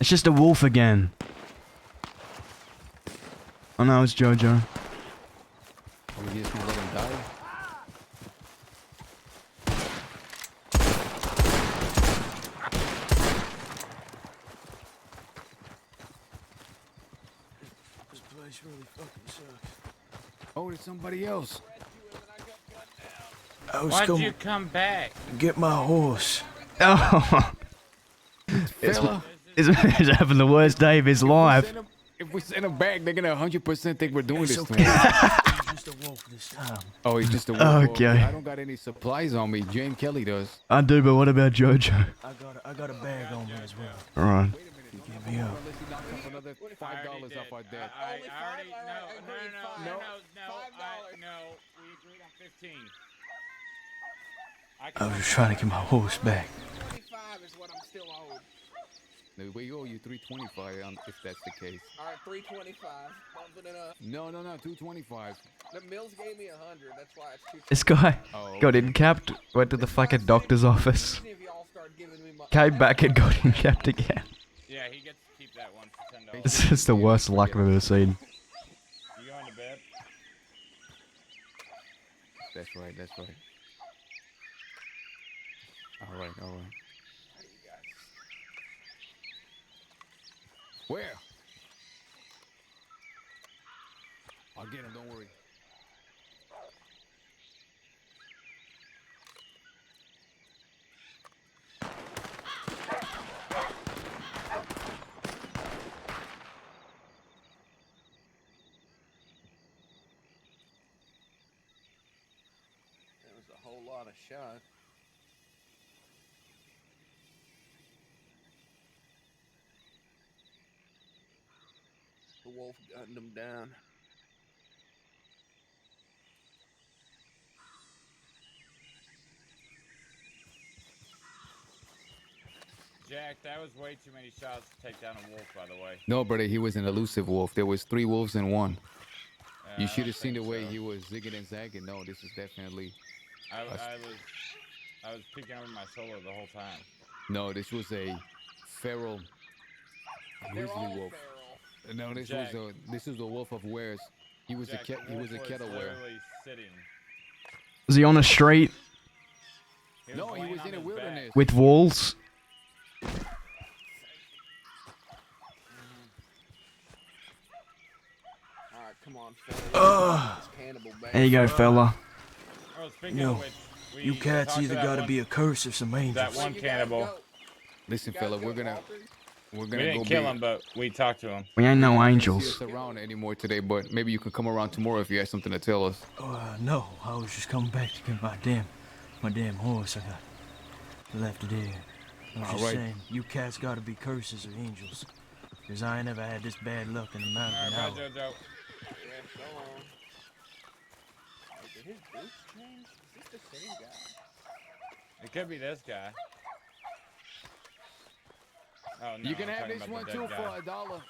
It's just a wolf again. Oh no, it's Jojo. Are we just gonna let him die? This place really fucking sucks. Oh, there's somebody else. Why'd you come back? Get my horse. Oh. It's having the worst day of his life. If we send him back, they're gonna 100% think we're doing this to okay. him. He's just a wolf this time. Oh, he's just a wolf. Okay. I don't got any supplies on me. Jane Kelly does. I do, but what about Jojo? I got a bag on me as well. Alright. Give me up. Another $5 off our debt. I already no. We agreed on 15. I was just trying to get my horse back. 25 is what I'm still owed. No, we owe you 325 if that's the case. All right, 325. Bumping it up. No, 225. The Mills gave me 100. That's why it's 225. This guy Oh, got incapped, went to the fucking doctor's office, came back and got incapped again. Yeah, he gets to keep that one for $10. This is the worst luck I've ever seen. You going to bed? That's right. All right. Where? I'll get him, don't worry. There was a whole lot of shots. The wolf gunned him down. Jack, that was way too many shots to take down a wolf, by the way. No, brother, he was an elusive wolf. There was 3 wolves in one. You I should don't have seen the think way so. he was zigging and zagging. No, this is definitely. I was peeking over my solo the whole time. No, this was a feral They're grizzly all wolf. feral. No, this was a wolf of wares. He was Jack, he was a wolf kettle ware. literally sitting. Was he on a street No, he was in a wilderness. with walls? Alright, come on, fella. This cannibal bang. There you go, fella. Oh, speaking No, of which, we you cats talked to either that gotta one- be a curse or some angels. That one cannibal. Listen, fella, we're gonna We go didn't kill him, but we talked to him. We ain't no See angels. us around anymore today, but maybe you can come around tomorrow if you have something to tell us. No, I was just coming back to get my damn horse. I got left it there. I was just Alright. saying, you cats gotta be curses or angels. Cause I ain't never had this bad luck in the mountain Alright, hour. bye, Jojo. Yeah, so long. Did his boots change? Is this the same guy? It could be this guy. Oh no! You can I'm have talking this about one the too dead for guy. $1.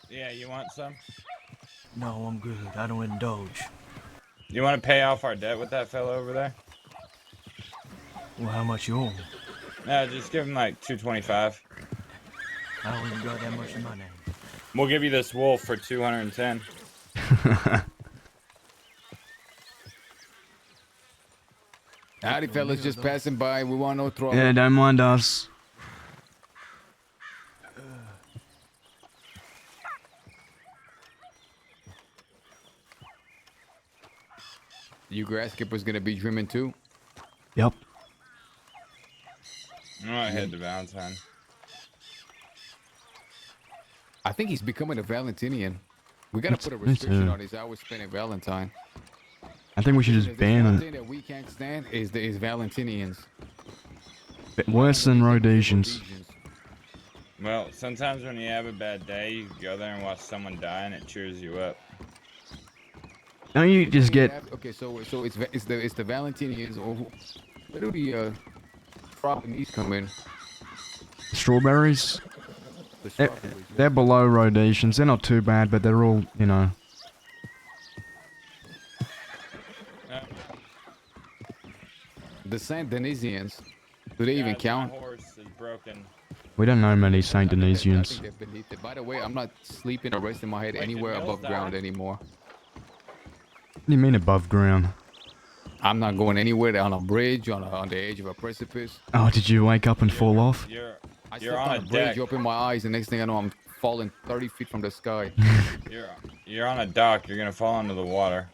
Yeah, you want some? No, I'm good. I don't indulge. You want to pay off our debt with that fella over there? Well, how much you owe me? No, just give him like $225. I don't even got that much in my name. We'll give you this wolf for 210. Howdy, fellas, just passing by. We want no trouble. Yeah, don't mind us. You grass skipper's gonna be dreaming too? Yep. I'm gonna head to Valentine. I think he's becoming a Valentinian. We gotta put a Me restriction too. on his hours spent in Valentine. I think we should just ban One it. thing that we can't stand is Valentinians. Worse than Rhodesians. Well, sometimes when you have a bad day, you go there and watch someone die, and it cheers you up. Don't you just get... Okay, so it's the Valentinians, or where do the Japanese come in? Strawberries? The strawberries, They're below Rhodesians. They're not too bad, but they're all, you know... The Saint Denisans. Do they even count? My horse is broken. We don't know many Saint I Denisans. think they're beneath it. By the way, I'm not sleeping or resting my head Wait, anywhere did Mills above ground die? anymore. What do you mean above ground? I'm not going anywhere on a bridge, on the edge of a precipice. Oh, did you wake up and fall off? I You're stepped on on a a bridge, deck. open my eyes, and next thing I know, I'm falling 30 feet from the sky. You're on a dock. You're gonna fall into the water.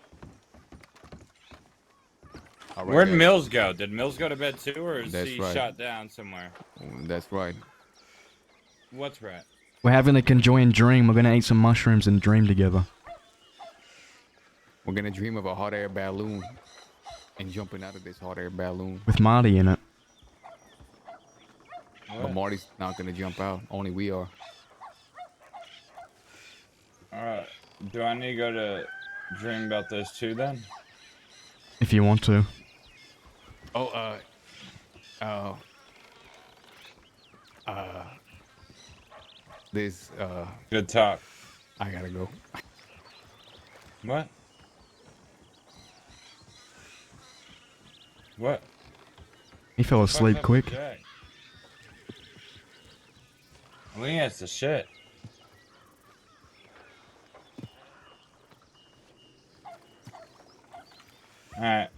All right, Where'd guys. Mills go? Did Mills go to bed too, or is That's he right. shot down somewhere? That's right. What's right? We're having a conjoined dream. We're gonna eat some mushrooms and dream together. We're gonna dream of a hot air balloon and jumping out of this hot air balloon. With Marty in it. But Marty's not gonna jump out. Only we are. Alright. Do I need to go to dream about this too then? If you want to. Oh, this, Good talk. I gotta go. What? What? He fell asleep Fucked up quick. with Jack. I think that's the shit. Alright.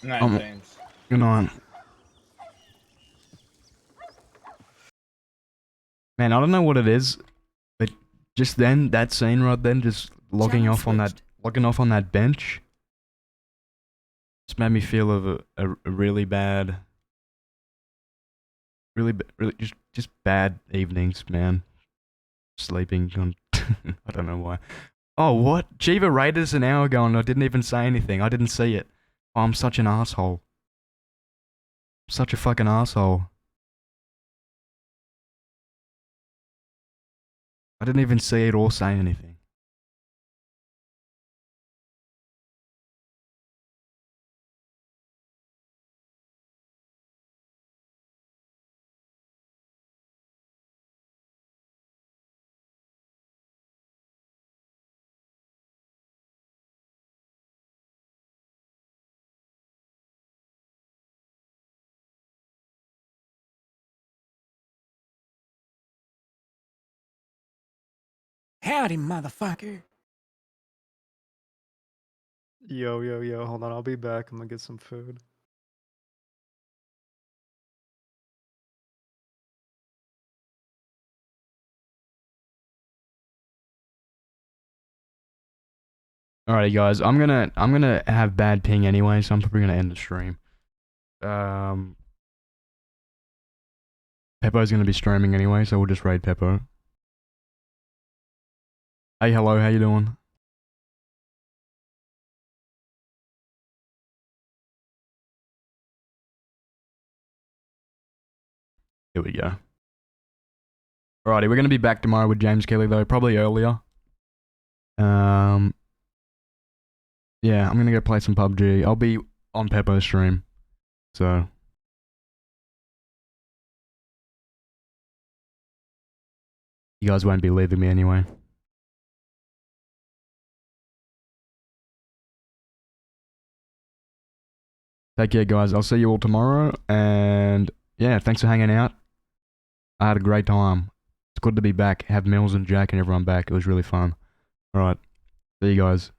Night, James. Good night. Man, I don't know what it is, but just then, that scene right then, just logging off on that bench, just made me feel of a really bad, really just bad evenings, man. Sleeping on, I don't know why. Oh, what? Chiva raided us an hour ago and I didn't even say anything. I didn't see it. Oh, I'm such an asshole. Such a fucking asshole. I didn't even see it or say anything. Howdy, motherfucker. Yo, hold on, I'll be back. I'm gonna get some food. Alrighty, guys. I'm gonna have bad ping anyway, so I'm probably gonna end the stream. Peppo's gonna be streaming anyway, so we'll just raid Peppo. Hey, hello. How you doing? Here we go. Alrighty, we're gonna be back tomorrow with James Kelly though, probably earlier. Yeah, I'm gonna go play some PUBG. I'll be on Peppo's stream, so. You guys won't be leaving me anyway. Take care, guys. I'll see you all tomorrow. And yeah, thanks for hanging out. I had a great time. It's good to be back. Have Mills and Jack and everyone back. It was really fun. Alright. See you guys.